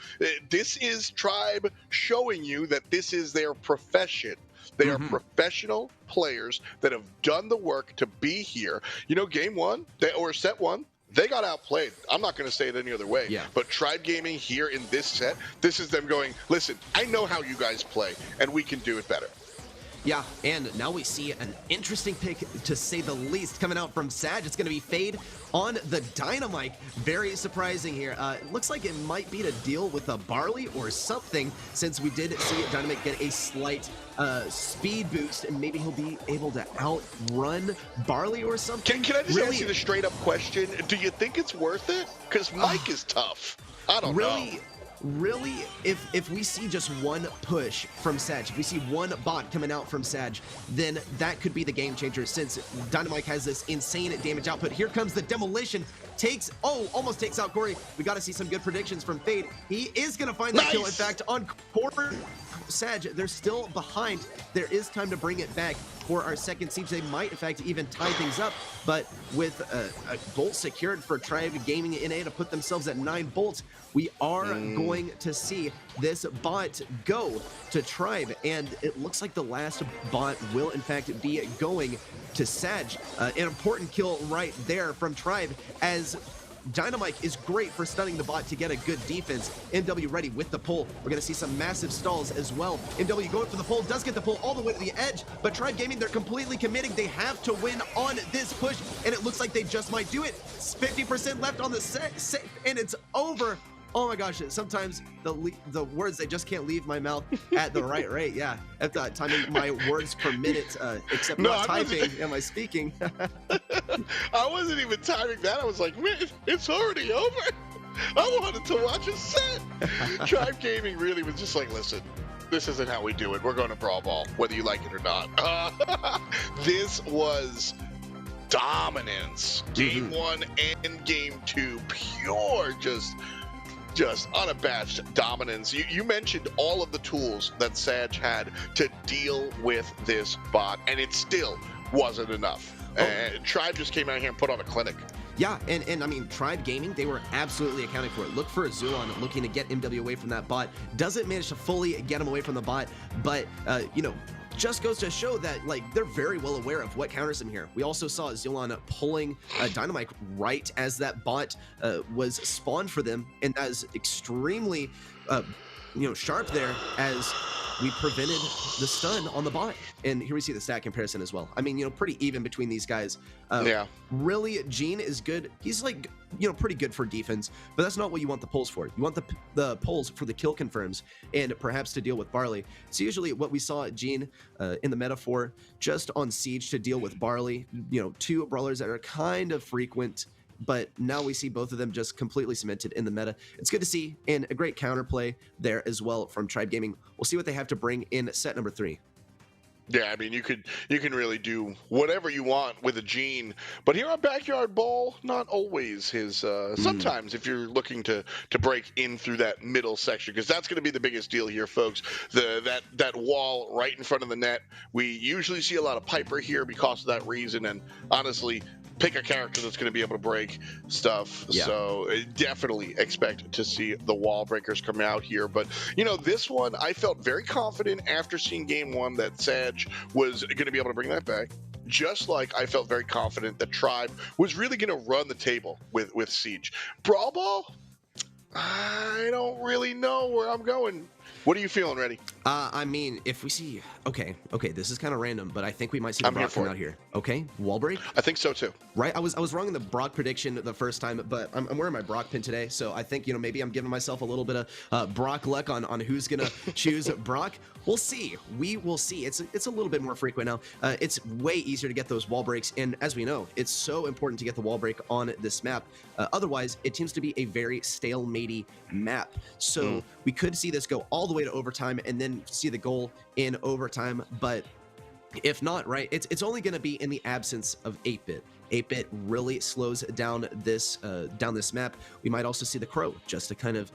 S2: this is Tribe showing you that this is their profession. They are professional players that have done the work to be here. You know, game one, or set one, they got outplayed. I'm not going to say it any other way.
S3: Yeah.
S2: But Tribe Gaming here in this set, this is them going, listen, I know how you guys play, and we can do it better.
S3: Yeah, and now we see an interesting pick, to say the least, coming out from Sadge. It's going to be Fade on the Dynamite. Very surprising here. It looks like it might be to deal with a Barley or something, since we did see Dynamite get a slight speed boost, and maybe he'll be able to outrun Barley or something.
S2: Can I just ask you the straight up question? Do you think it's worth it? Because Mike is tough. I don't know.
S3: Really, if we see just one push from Sadge, if we see one bot coming out from Sadge, then that could be the game changer, since Dynamite has this insane damage output. Here comes the demolition. Almost takes out Corey. We got to see some good predictions from Fade. He is going to find that kill. In fact, on Corey, Sadge, they're still behind. There is time to bring it back for our second siege. They might, in fact, even tie things up. But with a bolt secured for Tribe Gaming NA to put themselves at 9 bolts, we are going to see this bot go to Tribe. And it looks like the last bot will, in fact, be going to Sadge. An important kill right there from Tribe, as Dynamite is great for stunning the bot to get a good defense. MW ready with the pull. We're going to see some massive stalls as well. MW going for the pull, does get the pull all the way to the edge, but Tribe Gaming, they're completely committing. They have to win on this push, and it looks like they just might do it. 50% left on the set, and it's over. Oh my gosh, sometimes the words, they just can't leave my mouth at the right rate. Yeah, at that timing my words per minute, except not typing. Am I speaking?
S2: I wasn't even timing that. I was like, man, it's already over. I wanted to watch a set. Tribe Gaming really was just like, listen, this isn't how we do it. We're going to Brawl Ball, whether you like it or not. This was dominance. Game 1 and Game 2, pure just unabashed dominance. You mentioned all of the tools that Sadge had to deal with this bot, and it still wasn't enough. Tribe just came out here and put on a clinic.
S3: Yeah, and I mean, Tribe Gaming, they were absolutely accounting for it. Look for Zulon looking to get MW away from that bot. Doesn't manage to fully get him away from the bot, but, you know, just goes to show that, like, they're very well aware of what counters him here. We also saw Zulon pulling Dynamite right as that bot was spawned for them, and that is extremely, you know, sharp there, as we prevented the stun on the bot. And here we see the stat comparison as well. I mean, you know, pretty even between these guys. Yeah. Really, Gene is good. He's like, you know, pretty good for defense, but that's not what you want the pulls for. You want the pulls for the kill confirms and perhaps to deal with Barley. So usually what we saw Gene in the metaphor, just on Siege to deal with Barley, you know, 2 brawlers that are kind of frequent, but now we see both of them just completely cemented in the meta. It's good to see, and a great counterplay there as well from Tribe Gaming. We'll see what they have to bring in set number 3.
S2: Yeah, I mean, you can really do whatever you want with a Gene, but here on Backyard Ball, not always his. Sometimes, if you're looking to break in through that middle section, because that's going to be the biggest deal here, folks. That wall right in front of the net. We usually see a lot of Piper here because of that reason, and honestly, pick a character that's going to be able to break stuff. Yeah. So definitely expect to see the wall breakers come out here. But, you know, this one, I felt very confident after seeing game 1 that Sadge was going to be able to bring that back. Just like I felt very confident that Tribe was really going to run the table with Siege. Brawl Ball? I don't really know where I'm going. What are you feeling, Reddy?
S3: I mean, if we see, okay, this is kind of random, but I think we might see the Brock come out here. Okay, wall break.
S2: I think so too.
S3: Right, I was wrong in the Brock prediction the first time, but I'm wearing my Brock pin today, so I think, you know, maybe I'm giving myself a little bit of Brock luck on who's gonna choose Brock. We'll see. We will see. It's a little bit more frequent now. It's way easier to get those wall breaks, and as we know, it's so important to get the wall break on this map. Otherwise, it seems to be a very stalematey map. So we could see this go all the way to overtime and then see the goal in overtime, but If not, right, it's only going to be in the absence of 8-bit. 8-bit really slows down this map. We might also see the Crow just to kind of,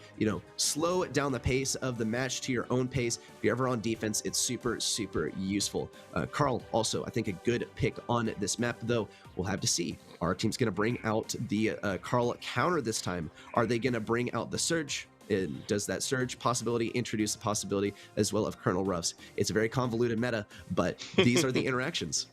S3: slow down the pace of the match to your own pace. If you're ever on defense, it's super, super useful. Carl, also, I think a good pick on this map, though. We'll have to see. Our team's going to bring out the Carl counter this time. Are they going to bring out the Surge? And does that Surge possibility introduce the possibility as well of Colonel Ruffs? It's a very convoluted meta, but these are the interactions.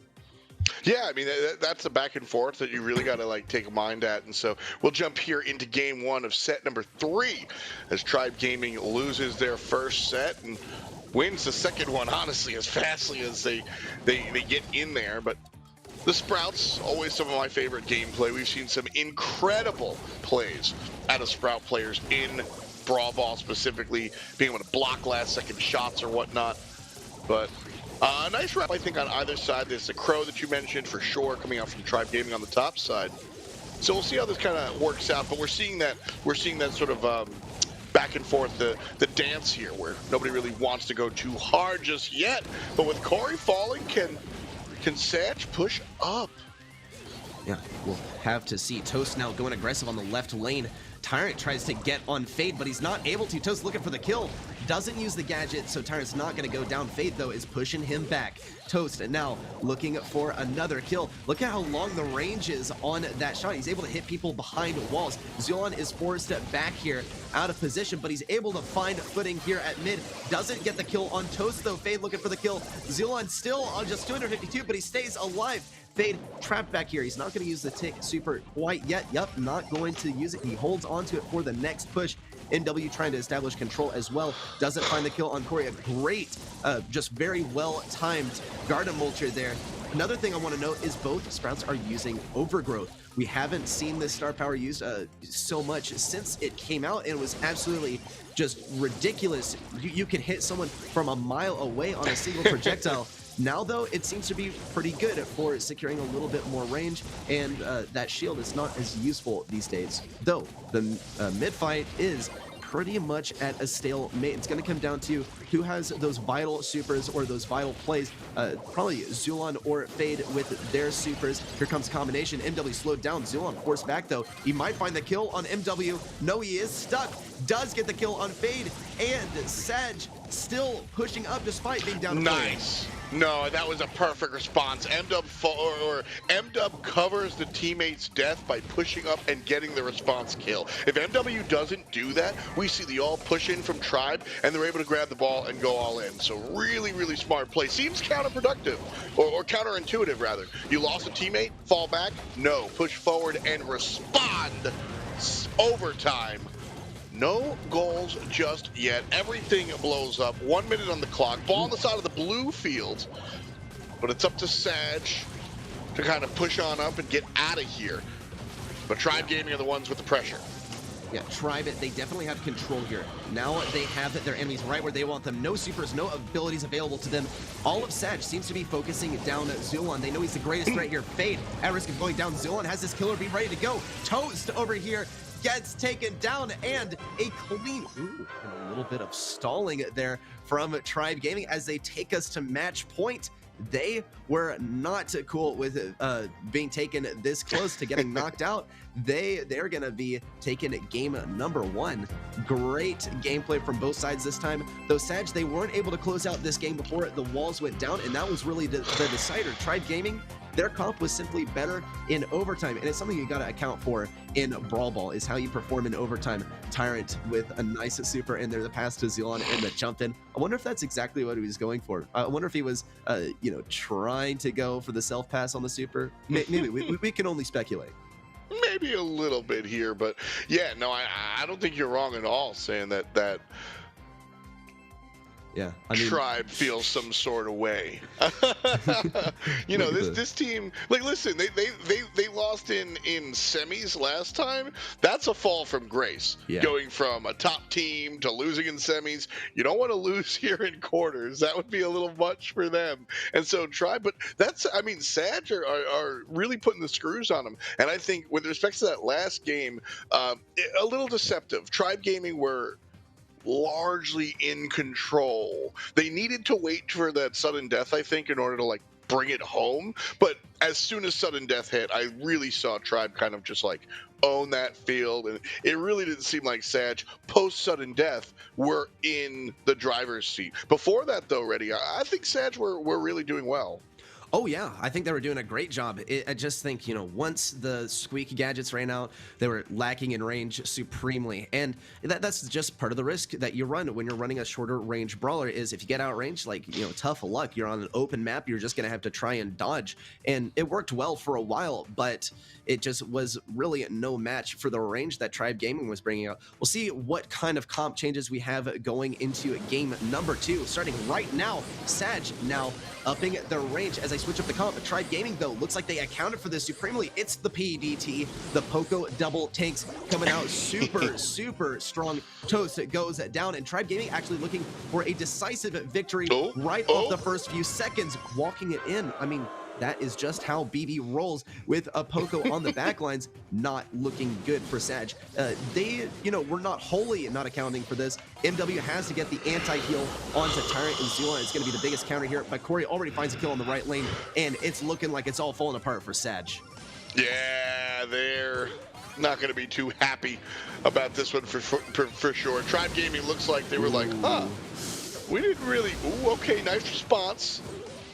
S2: Yeah, I mean, that's a back and forth that you really got to take a mind at. And so we'll jump here into game one of set number 3 as Tribe Gaming loses their first set and wins the second one, honestly, as fastly as they get in there. But the Sprouts, always some of my favorite gameplay. We've seen some incredible plays out of Sprout players in Brawl Ball, specifically being able to block last-second shots or whatnot. But a nice rep, I think, on either side. There's the Crow that you mentioned for sure, coming out from Tribe Gaming on the top side. So we'll see how this kind of works out. But we're seeing that sort of back and forth, the dance here, where nobody really wants to go too hard just yet. But with Corey falling, can Sadge push up?
S3: Yeah, we'll have to see. Toast now going aggressive on the left lane. Tyrant tries to get on Fade, but he's not able to. Toast looking for the kill. Doesn't use the gadget, so Tyrant's not going to go down. Fade, though, is pushing him back. Toast now looking for another kill. Look at how long the range is on that shot. He's able to hit people behind walls. Zulon is forced back here out of position, but he's able to find footing here at mid. Doesn't get the kill on Toast, though. Fade looking for the kill. Zulon still on just 252, but he stays alive. Fade trapped back here. He's not going to use the tick super quite yet. Yup, not going to use it. He holds onto it for the next push. NW trying to establish control as well. Doesn't find the kill on Corey. A great, just very well-timed Garden Mulcher there. Another thing I want to note is both Sprouts are using Overgrowth. We haven't seen this star power used so much since it came out, and it was absolutely just ridiculous. You can hit someone from a mile away on a single projectile. Now, though, it seems to be pretty good for securing a little bit more range, and that shield is not as useful these days. Though, the mid fight is pretty much at a stalemate. It's going to come down to who has those vital supers or those vital plays. Probably Zulon or Fade with their supers. Here comes combination. MW slowed down. Zulon forced back, though. He might find the kill on MW. No, he is stuck. Does get the kill on Fade, and Sadge still pushing up despite being down.
S2: Nice. No, that was a perfect response. MW covers the teammate's death by pushing up and getting the response kill. If MW doesn't do that, we see the all push in from Tribe, and they're able to grab the ball and go all in. So really, really smart play. Seems counterproductive, or counterintuitive, rather. You lost a teammate, fall back? No. Push forward and respond. Overtime. No goals just yet. Everything blows up. 1 minute on the clock. Ball on the side of the blue field. But it's up to Sadge to kind of push on up and get out of here. But Tribe Gaming are the ones with the pressure.
S3: Yeah, Tribe, they definitely have control here. Now they have their enemies right where they want them. No supers, no abilities available to them. All of Sadge seems to be focusing down Zulon. They know he's the greatest threat here. Fade, at risk of going down. Zulon has his killer be ready to go. Toast over here gets taken down, and a clean, and a little bit of stalling there from Tribe Gaming as they take us to match point. They were not cool with being taken this close to getting knocked out. They're going to be taking game number 1. Great gameplay from both sides this time. Though Sadge, they weren't able to close out this game before the walls went down, and that was really the decider. Tribe Gaming, their comp was simply better in overtime, and it's something you got to account for in Brawl Ball, is how you perform in overtime. Tyrant with a nice super in there, the pass to Zulon and the jump in. I wonder if that's exactly what he was going for. I wonder if he was, trying to go for the self pass on the super. Maybe we can only speculate.
S2: Maybe a little bit here, but yeah, no, I don't think you're wrong at all saying that.
S3: Yeah, I mean,
S2: Tribe feels some sort of way. This team, listen, they lost in semis last time. That's a fall from grace. Yeah. Going from a top team to losing in semis. You don't want to lose here in quarters. That would be a little much for them. And so Tribe, but Sadge are really putting the screws on them. And I think with respect to that last game, a little deceptive. Tribe Gaming were largely in control. They needed to wait for that sudden death, I think, in order to bring it home. But as soon as sudden death hit, I really saw Tribe kind of just like own that field, and it really didn't seem like Sadge post sudden death were in the driver's seat. Before that though, Reddy, I think Sadge were really doing well.
S3: Oh yeah, I think they were doing a great job. I just think, you know, once the squeak gadgets ran out, they were lacking in range supremely. And that's just part of the risk that you run when you're running a shorter range brawler is if you get outranged, like, you know, tough luck. You're on an open map, you're just going to have to try and dodge. And it worked well for a while, but it just was really no match for the range that Tribe Gaming was bringing out. We'll see what kind of comp changes we have going into game number 2. Starting right now, Sadge now upping their range as I switch up the comp. Tribe Gaming, though, looks like they accounted for this supremely. It's the PDT, the Poco double tanks coming out super, super strong. Toast goes down, and Tribe Gaming actually looking for a decisive victory right off the first few seconds, walking it in. I mean, that is just how BB rolls with a Poco on the backlines, not looking good for Sadge. They, you know, we're not wholly not accounting for this. MW has to get the anti-heal onto Tyrant and Zula. It's going to be the biggest counter here, but Corey already finds a kill on the right lane, and it's looking like it's all falling apart for Sadge.
S2: Yeah, they're not going to be too happy about this one for sure. Tribe Gaming looks like they were like, huh, we didn't really, okay, nice response.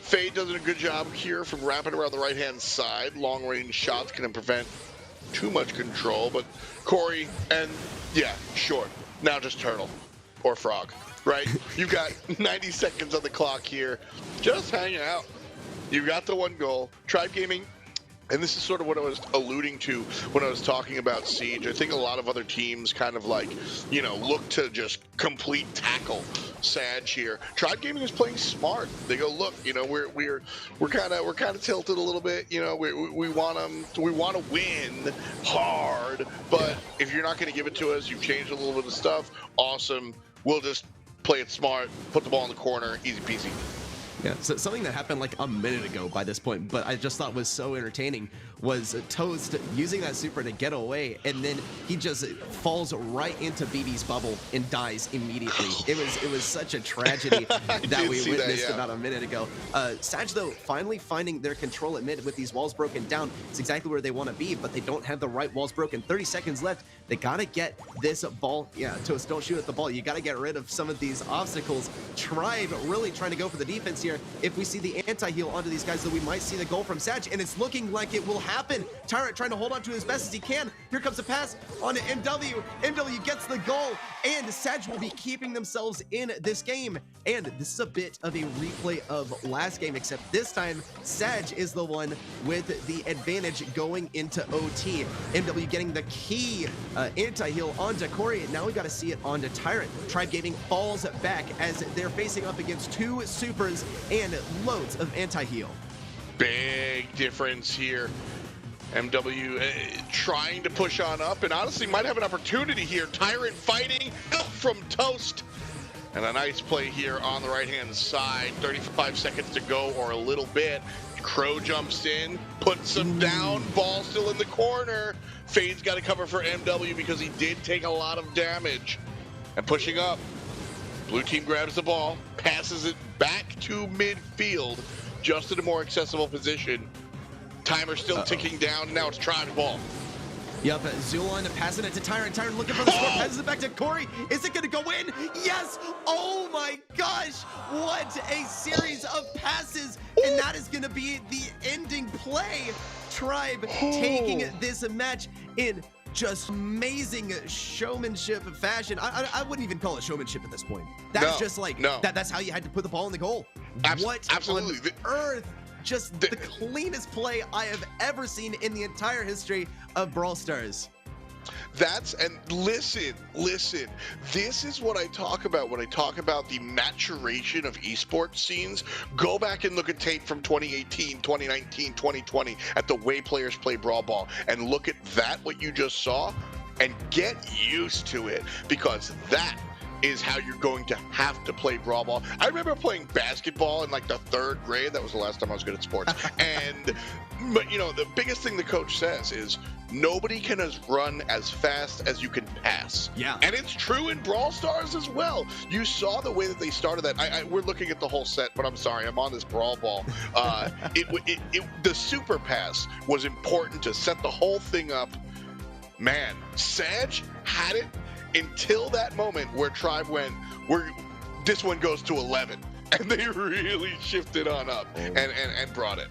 S2: Fade does a good job here from wrapping around the right-hand side. Long-range shots can prevent too much control, but Corey, and yeah, sure, now just Turtle or Frog, right? You've got 90 seconds on the clock here. Just hang out. You got the one goal. Tribe Gaming, and this is sort of what I was alluding to when I was talking about Siege. I think a lot of other teams kind of like, you know, look to just complete tackle Sadge here. Tribe Gaming is playing smart. They go, look, you know, we're kind of tilted a little bit. You know, we want to win hard, but if you're not going to give it to us, you've changed a little bit of stuff. Awesome. We'll just play it smart. Put the ball in the corner. Easy peasy.
S3: Yeah, so something that happened like a minute ago by this point, but I just thought was so entertaining was Toast using that super to get away, and then he just falls right into BB's bubble and dies immediately. It was such a tragedy that we witnessed about a minute ago. Sadge, though, finally finding their control at mid with these walls broken down. It's exactly where they want to be, but they don't have the right walls broken. 30 seconds left. They got to get this ball. Yeah, Toast, don't shoot at the ball. You got to get rid of some of these obstacles. Tribe really trying to go for the defense here. If we see the anti-heal onto these guys, though, we might see the goal from Sadge, and it's looking like it will happen. Tyrant trying to hold on to as best as he can. Here comes a pass on MW. MW gets the goal, and Sadge will be keeping themselves in this game. And this is a bit of a replay of last game, except this time, Sadge is the one with the advantage going into OT. MW getting the key anti-heal onto Corey. Now we got to see it onto Tyrant. Tribe Gaming falls back as they're facing up against 2 supers and loads of anti-heal.
S2: Big difference here. MW trying to push on up, and honestly might have an opportunity here. Tyrant fighting up from Toast. And a nice play here on the right-hand side. 35 seconds to go, or a little bit. Crow jumps in, puts him down. Ball still in the corner. Fade's got to cover for MW because he did take a lot of damage. And pushing up. Blue team grabs the ball, passes it back to midfield, just in a more accessible position. Timer still ticking down. Now it's Tribe's ball.
S3: Yep, Zulon passing it to Tyrant. Tyrant looking for the score, passes it back to Corey. Is it going to go in? Yes! Oh my gosh! What a series of passes! And that is going to be the ending play. Tribe taking this match in just amazing showmanship fashion. I wouldn't even call it showmanship at this point. That's just like, that's how you had to put the ball in the goal. What
S2: absolutely.
S3: on earth? Just the cleanest play I have ever seen in the entire history of Brawl Stars.
S2: And listen, this is what I talk about when I talk about the maturation of esports scenes. Go back and look at tape from 2018, 2019, 2020 at the way players play Brawl Ball, and look at that, what you just saw, and get used to it, because that is how you're going to have to play Brawl Ball. I remember playing basketball in like the 3rd grade. That was the last time I was good at sports. But you know, the biggest thing the coach says is nobody can run as fast as you can pass.
S3: Yeah.
S2: And it's true in Brawl Stars as well. You saw the way that they started that. We're looking at the whole set, but I'm sorry, I'm on this Brawl Ball. The super pass was important to set the whole thing up. Man, Sadge had it until that moment where Tribe went, this one goes to 11. And they really shifted on up and brought it.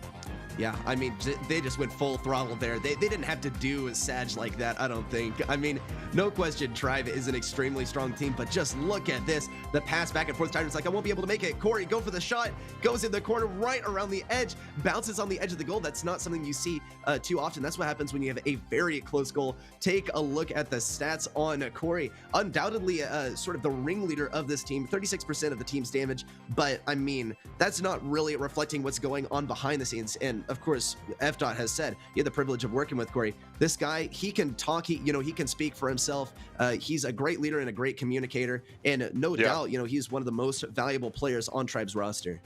S3: Yeah, I mean, they just went full throttle there. They didn't have to do Sadge like that, I don't think. I mean, no question, Tribe is an extremely strong team, but just look at this. The pass back and forth time, it's like, I won't be able to make it. Corey, go for the shot, goes in the corner right around the edge, bounces on the edge of the goal. That's not something you see too often. That's what happens when you have a very close goal. Take a look at the stats on Corey. Undoubtedly, sort of the ringleader of this team, 36% of the team's damage, but I mean, that's not really reflecting what's going on behind the scenes. And of course, FDOT has said he had the privilege of working with Corey. This guy, he can talk, he can speak for himself. He's a great leader and a great communicator, and no doubt, he's one of the most valuable players on Tribe's roster.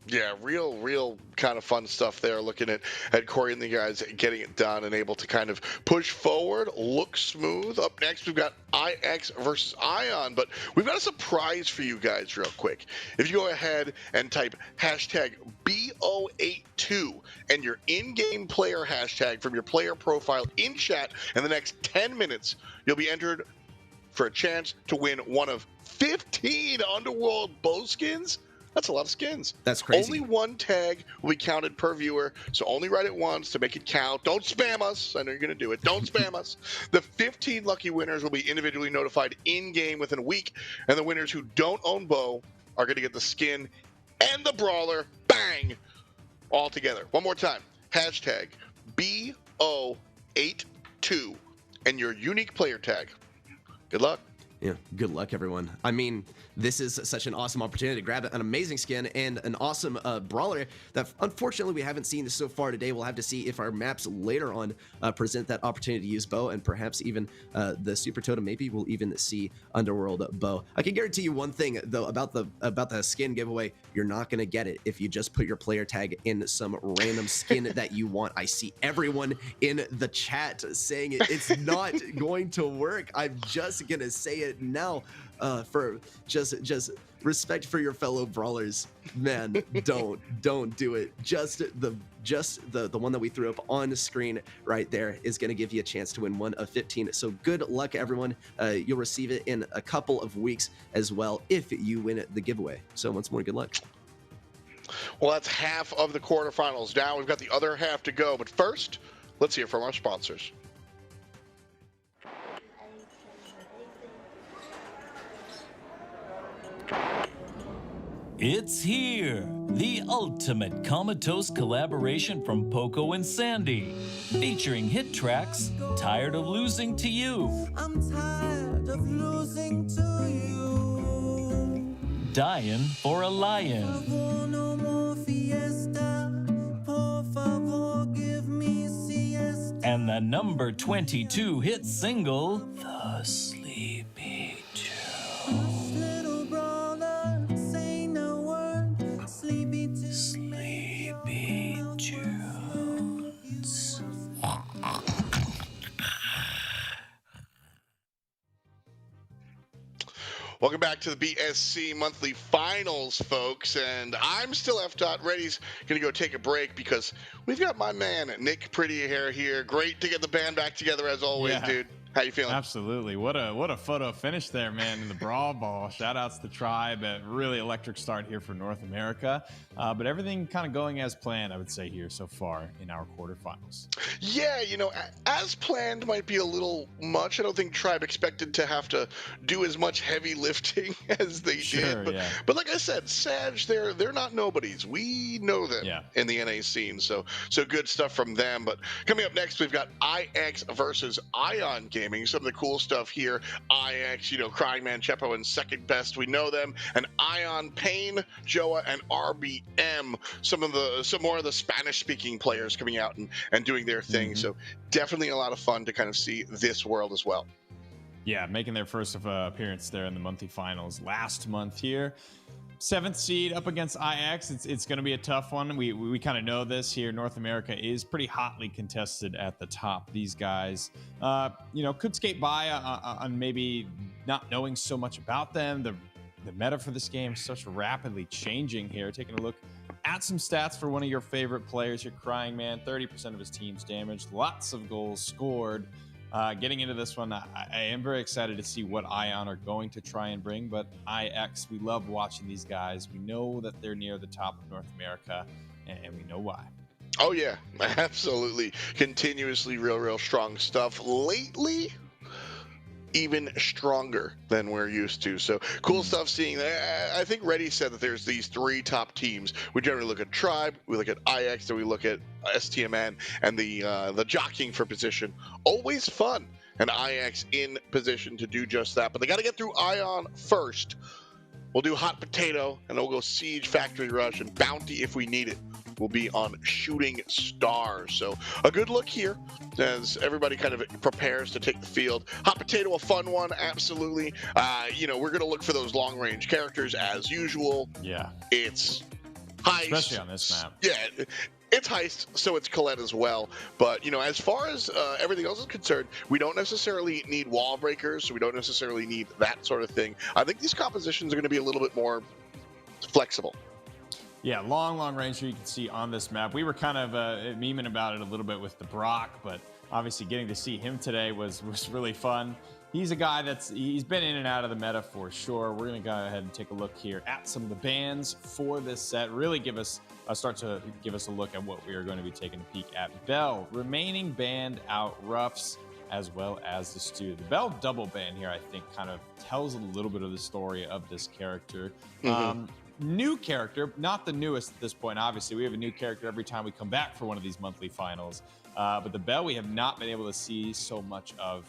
S2: Yeah, real kind of fun stuff there, looking at Corey and the guys getting it done and able to kind of push forward, look smooth. Up next, we've got IX versus Ion, but we've got a surprise for you guys real quick. If you go ahead and type hashtag BO82 and your in-game player hashtag from your player profile in chat in the next 10 minutes, you'll be entered for a chance to win one of 15 Underworld bow skins. That's a lot of skins.
S3: That's crazy.
S2: Only one tag will be counted per viewer, so only write it once to make it count. Don't spam us. I know you're going to do it. Don't spam us. The 15 lucky winners will be individually notified in-game within a week, and the winners who don't own bow are going to get the skin and the brawler, bang, all together. One more time. Hashtag BO82 and your unique player tag. Good luck.
S3: Yeah, good luck, everyone. I mean, this is such an awesome opportunity to grab an amazing skin and an awesome brawler that unfortunately we haven't seen so far today. We'll have to see if our maps later on present that opportunity to use bow, and perhaps even the super totem. Maybe we'll even see Underworld bow. I can guarantee you one thing though about the skin giveaway: you're not gonna get it if you just put your player tag in some random skin that you want. I see everyone in the chat saying it's not going to work. I'm just gonna say it now, for just respect for your fellow brawlers, man. don't do it. Just the one that we threw up on the screen right there is going to give you a chance to win one of 15. So good luck, everyone. You'll receive it in a couple of weeks as well if you win the giveaway. So once more, good luck.
S2: Well, that's half of the quarterfinals. Now we've got the other half to go, but first, let's hear from our sponsors.
S4: It's here, the ultimate comatose collaboration from Poco and Sandy, featuring hit tracks Tired of Losing to You,
S5: I'm tired of losing to you,
S4: Dying for a Lion,
S5: no more fiesta, por favor give me siesta,
S4: and the number 22 hit single, The Sleepy Joe.
S5: little brother, say no word, sleepy to
S4: Sleepy Jones.
S2: Welcome back to the BSC monthly finals, folks, and I'm still FDOT. Reddy's gonna go take a break because we've got my man Nick PrettyHair here. Great to get the band back together as always, dude. How you feeling?
S6: Absolutely. What a photo finish there, man, in the Brawl Ball. Shout outs to Tribe. A really electric start here for North America. But everything kind of going as planned, I would say, here so far in our quarterfinals.
S2: Yeah, as planned might be a little much. I don't think Tribe expected to have to do as much heavy lifting as they did. But like I said, Sadge, they're not nobodies. We know them in the NA scene. So good stuff from them. But coming up next, we've got IX versus Ion Gaming. Some of the cool stuff here. IX, Crying Man, Chepo, and Second Best. We know them. And Ion, Payne, Joa, and RBM. Some more of the Spanish-speaking players coming out and doing their thing. So definitely a lot of fun to kind of see this world as well.
S6: Yeah, making their first appearance there in the monthly finals last month here. 7th seed up against IX. It's going to be a tough one. We kind of know this here. North America is pretty hotly contested at the top. These guys, could skate by on maybe not knowing so much about them. The meta for this game is such rapidly changing here. Taking a look at some stats for one of your favorite players, your Crying Man, 30% of his team's damaged, lots of goals scored. Getting into this one, I am very excited to see what Ion are going to try and bring, but IX, we love watching these guys. We know that they're near the top of North America, and we know why.
S2: Oh, yeah, absolutely. Continuously real strong stuff. Lately, even stronger than we're used to. So cool stuff seeing that. I think Reddy said that there's these 3 top teams. We generally look at Tribe, we look at IX, and we look at STMN, and the jockeying for position. Always fun. And IX in position to do just that. But they got to get through Ion first. We'll do Hot Potato, and then we'll go Siege, Factory Rush, and Bounty if we need it. Will be on Shooting Stars. So a good look here as everybody kind of prepares to take the field. Hot Potato, a fun one, absolutely. We're going to look for those long-range characters as usual.
S6: Yeah.
S2: It's heist.
S6: Especially on this map.
S2: Yeah, it's heist, so it's Colette as well. But, as far as everything else is concerned, we don't necessarily need wall breakers, so we don't necessarily need that sort of thing. I think these compositions are going to be a little bit more flexible.
S6: Yeah, long range here you can see on this map. We were kind of memeing about it a little bit with the Brock, but obviously getting to see him today was really fun. He's a guy he's been in and out of the meta for sure. We're going to go ahead and take a look here at some of the bans for this set. Really start to give us a look at what we are going to be taking a peek at. Bell, remaining banned out roughs, as well as the Stu. The Bell double ban here, I think, kind of tells a little bit of the story of this character. New character, not the newest at this point, obviously. We have a new character every time we come back for one of these monthly finals. But the Bell we have not been able to see so much of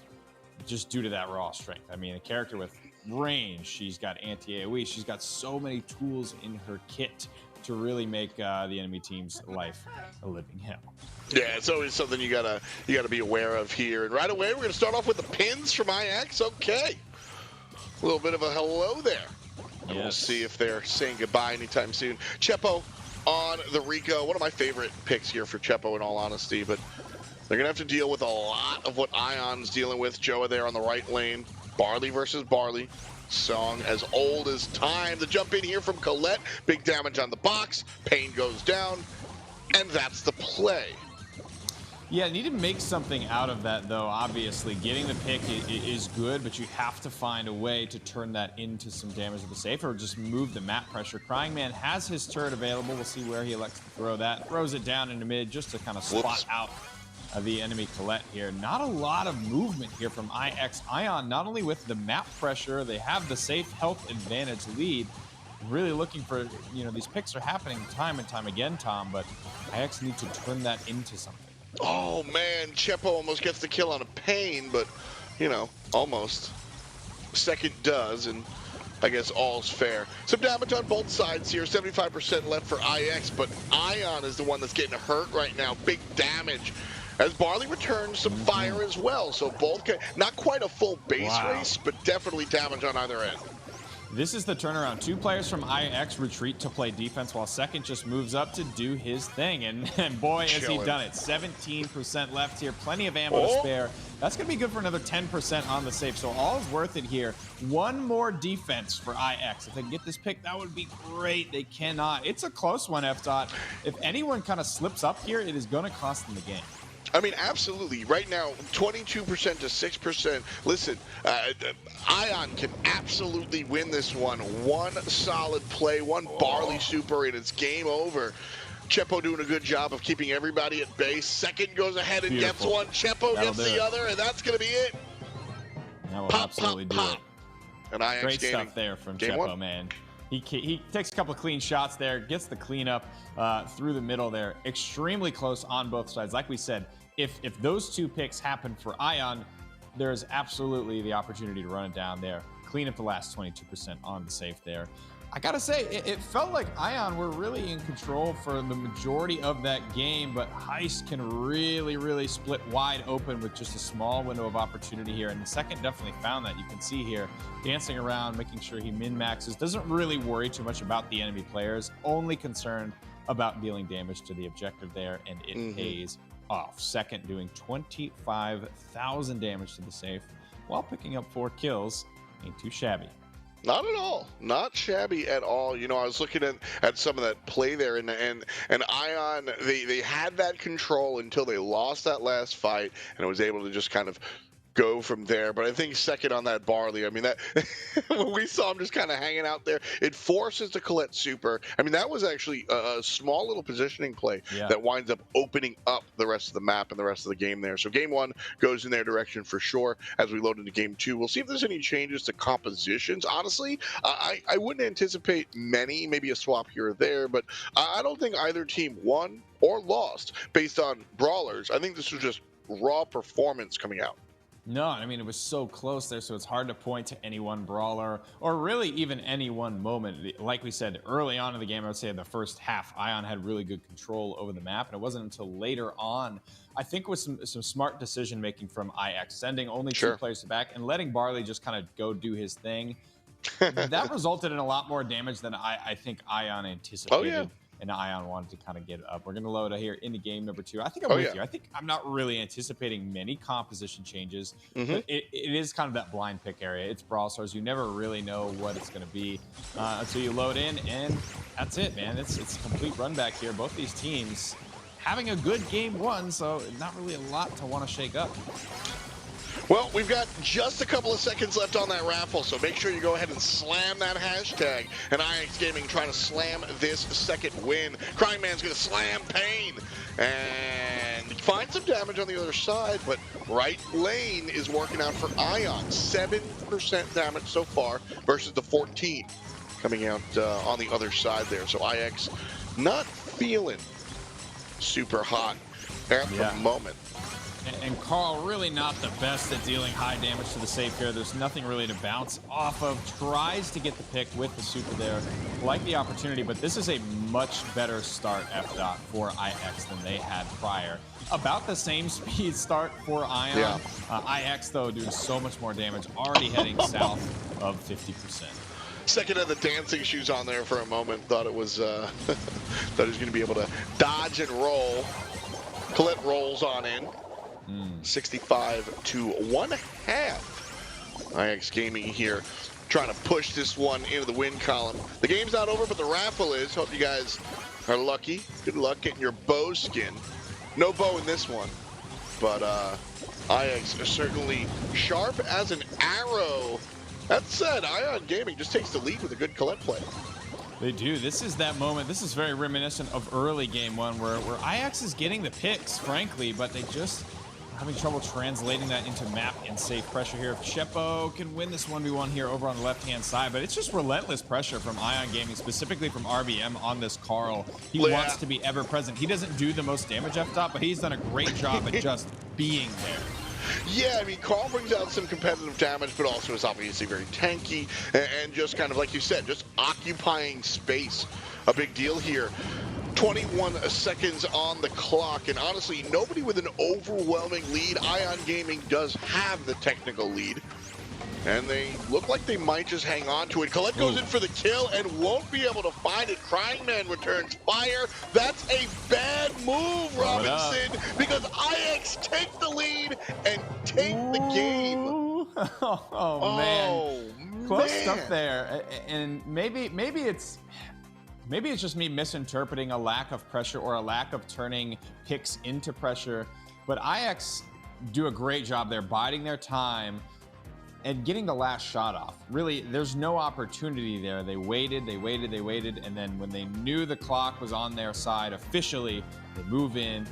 S6: just due to that raw strength. I mean, a character with range, she's got anti-AoE, she's got so many tools in her kit to really make the enemy team's life a living hell.
S2: Yeah, it's always something you gotta be aware of here. And right away, we're gonna start off with the pins from IX. Okay, a little bit of a hello there. And we'll see if they're saying goodbye anytime soon. Chepo on the Rico. One of my favorite picks here for Chepo, in all honesty. But they're going to have to deal with a lot of what Ion's dealing with. Joa there on the right lane. Barley versus Barley. Song as old as time. The jump in here from Colette. Big damage on the box. Pain goes down. And that's the play.
S6: Yeah, need to make something out of that, though. Obviously, getting the pick is good, but you have to find a way to turn that into some damage to the safe, or just move the map pressure. Crying Man has his turret available. We'll see where he elects to throw that. Throws it down into mid just to kind of spot out the enemy Colette here. Not a lot of movement here from IX. Ion, not only with the map pressure, they have the safe health advantage lead. Really looking for, these picks are happening time and time again, Tom, but IX need to turn that into something.
S2: Oh, man, Chepo almost gets the kill on a Pain, but, almost. Second does, and I guess all's fair. Some damage on both sides here, 75% left for IX, but Ion is the one that's getting hurt right now. Big damage. As Barley returns some fire as well, so both not quite a full base race, but definitely damage on either end.
S6: This is the turnaround. 2 players from IX retreat to play defense, while second just moves up to do his thing. And boy, has he done it. 17% left here. Plenty of ammo to spare. That's going to be good for another 10% on the safe. So all is worth it here. One more defense for IX. If they can get this pick, that would be great. They cannot. It's a close one, F-Dot. If anyone kind of slips up here, it is going to cost them the game.
S2: I mean, absolutely. Right now, 22% to 6%. Listen, Ion can absolutely win this one. One solid play, one Barley super, and it's game over. Chepo doing a good job of keeping everybody at base. Second goes ahead and gets one. Chepo gets the other, and that's going to be it.
S6: That will absolutely do it.
S2: And IX
S6: Great stuff there from Chepo, man. He takes a couple of clean shots there, gets the cleanup through the middle there. Extremely close on both sides. Like we said, if those 2 picks happen for Ion, there's absolutely the opportunity to run it down there. Clean up the last 22% on the safe there. I gotta say, it felt like Ion were really in control for the majority of that game, but Heist can really split wide open with just a small window of opportunity here. And the second definitely found that. You can see here, dancing around, making sure he min-maxes. Doesn't really worry too much about the enemy players, only concerned about dealing damage to the objective there, and it pays off. Second doing 25,000 damage to the safe while picking up 4 kills. Ain't too shabby.
S2: Not at all. Not shabby at all. You know, I was looking at some of that play there, and Ion, they had that control until they lost that last fight, and it was able to just kind of go from there. But I think second on that Barley, I mean, that when we saw him just kind of hanging out there, it forces the Colette super. I mean, that was actually a small little positioning play that winds up opening up the rest of the map and the rest of the game there. So game 1 goes in their direction for sure. As we load into game 2, we'll see if there's any changes to compositions. Honestly, I wouldn't anticipate many, maybe a swap here or there, but I don't think either team won or lost based on brawlers. I think this was just raw performance coming out.
S6: No, I mean, it was so close there, so it's hard to point to any one brawler or really even any one moment. Like we said, early on in the game, I would say the first half, Ion had really good control over the map, and it wasn't until later on, I think with some smart decision-making from IX, sending only 2 players back and letting Barley just kind of go do his thing. That resulted in a lot more damage than I think Ion anticipated.
S2: Oh, yeah.
S6: And Ion wanted to kind of get it up. We're going to load here into game number 2. I think I'm with you. I think I'm not really anticipating many composition changes. But it is kind of that blind pick area. It's Brawl Stars. You never really know what it's going to be until you load in, and that's it, man. It's a complete run back here. Both these teams having a good game 1, so not really a lot to want to shake up.
S2: Well, we've got just a couple of seconds left on that raffle, so make sure you go ahead and slam that hashtag. And IX Gaming trying to slam this second win. Crying Man's going to slam Pain and find some damage on the other side, but right lane is working out for Ion. 7% damage so far versus the 14 coming out on the other side there. So IX not feeling super hot at the moment.
S6: And Carl really not the best at dealing high damage to the safe here. There's nothing really to bounce off of. Tries to get the pick with the super there. Like the opportunity, but this is a much better start F-Dot for IX than they had prior. About the same speed start for Ion. IX, though, doing so much more damage. Already heading south of 50%.
S2: Second of the dancing shoes on there for a moment. Thought it was thought he was going to be able to dodge and roll. Colette rolls on in. 65 to 1/2. IX Gaming here trying to push this one into the win column. The game's not over, but the raffle is. Hope you guys are lucky. Good luck getting your bow skin. No bow in this one, but IX is certainly sharp as an arrow. That said, Ion Gaming just takes the lead with a good Colette play.
S6: They do. This is that moment. This is very reminiscent of early game 1 where IX is getting the picks, frankly, but they just having trouble translating that into map and safe pressure here. If Chepo can win this 1v1 here over on the left-hand side, but it's just relentless pressure from Ion Gaming, specifically from RBM on this Carl. He wants to be ever present. He doesn't do the most damage F-Dot, but he's done a great job at just being there.
S2: Yeah, I mean, Carl brings out some competitive damage, but also is obviously very tanky and just kind of, like you said, just occupying space. A big deal here. 21 seconds on the clock, and honestly, nobody with an overwhelming lead. Ion Gaming does have the technical lead, and they look like they might just hang on to it. Colette goes in for the kill and won't be able to find it. Crying Man returns fire. That's a bad move, Robinson, because IX take the lead and take the game.
S6: Oh, man. Close stuff there, and maybe it's just me misinterpreting a lack of pressure or a lack of turning picks into pressure, but IX do a great job there, biding their time and getting the last shot off. Really, there's no opportunity there. They waited, and then when they knew the clock was on their side officially, they move in,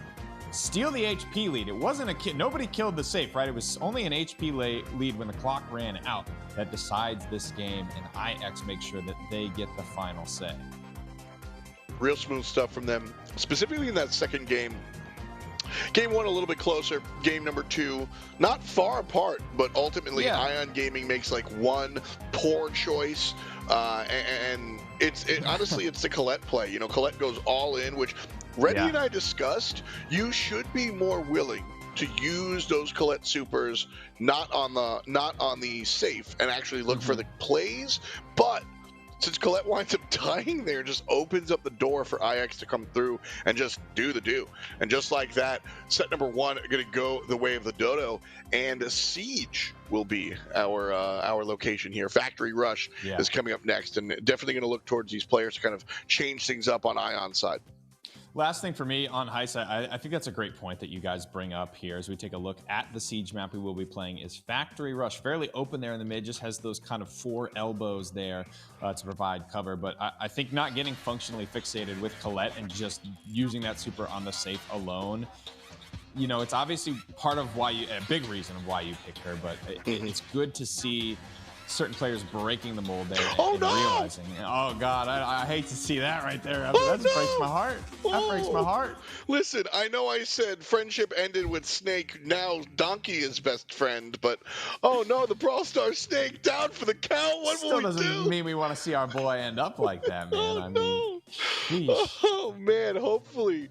S6: steal the HP lead. It wasn't a kill. Nobody killed the safe, right? It was only an HP lead when the clock ran out that decides this game, and IX makes sure that they get the final say.
S2: Real smooth stuff from them, specifically in that second game. Game 1 a little bit closer. Game number 2 not far apart, but ultimately Ion Gaming makes like one poor choice, and honestly it's the Colette play. You know, Colette goes all in, which Reddy and I discussed. You should be more willing to use those Colette supers not on the safe and actually look for the plays, but since Colette winds up dying there, just opens up the door for IX to come through and just do the do. And just like that, set number 1 going to go the way of the Dodo, and Siege will be our location here. Factory Rush is coming up next, and definitely going to look towards these players to kind of change things up on Ion's side.
S6: Last thing for me on Heist, I think that's a great point that you guys bring up here as we take a look at the Siege map we will be playing is Factory Rush. Fairly open there in the mid, just has those kind of 4 elbows there to provide cover. But I think not getting functionally fixated with Colette and just using that super on the safe alone, you know, it's obviously part of why a big reason of why you picked her, but it's good to see certain players breaking the mold there and realizing, oh God, I hate to see that right there. That breaks my heart. That breaks my heart.
S2: Listen, I know I said friendship ended with Snake. Now Donkey is best friend, but oh no, the Brawl Stars Snake down for the count. What will we do?
S6: Still doesn't mean we want to see our boy end up like that, man. I mean,
S2: oh man, hopefully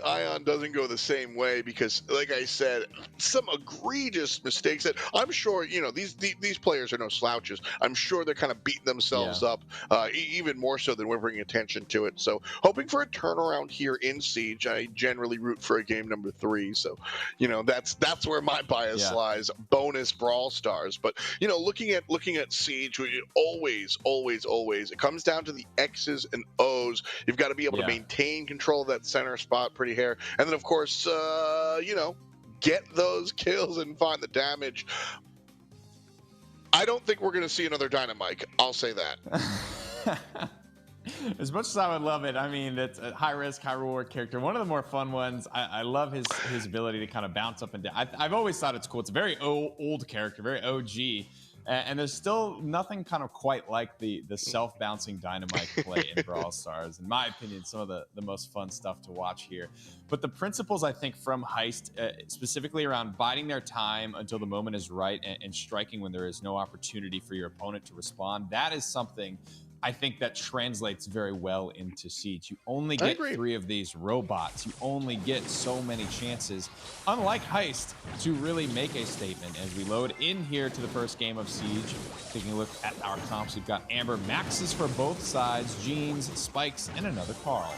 S2: Ion doesn't go the same way, because like I said, some egregious mistakes that I'm sure, you know, these players are no slouches. I'm sure they're kind of beating themselves up, even more so than we're bringing attention to it. So hoping for a turnaround here in Siege. I generally root for a game number 3, so you know that's where my bias lies. Bonus Brawl Stars, but you know, looking at Siege, always it comes down to the X's and O's. You've got to be able to maintain control of that center spot, PrettyHair, and then of course you know, get those kills and find the damage. I don't think we're going to see another Dynamite. I'll say that.
S6: As much as I would love it, I mean, it's a high risk, high reward character. One of the more fun ones. I love his ability to kind of bounce up and down. I've always thought it's cool. It's a very old character, very OG. And there's still nothing kind of quite like the self-bouncing Dynamite play in Brawl Stars. In my opinion, some of the most fun stuff to watch here. But the principles, I think, from Heist, specifically around biding their time until the moment is right and striking when there is no opportunity for your opponent to respond, that is something I think that translates very well into Siege. You only get 3 of these robots. You only get so many chances, unlike Heist, to really make a statement. As we load in here to the first game of Siege, taking a look at our comps, we've got Amber maxes for both sides, Jeans, Spikes, and another Carl.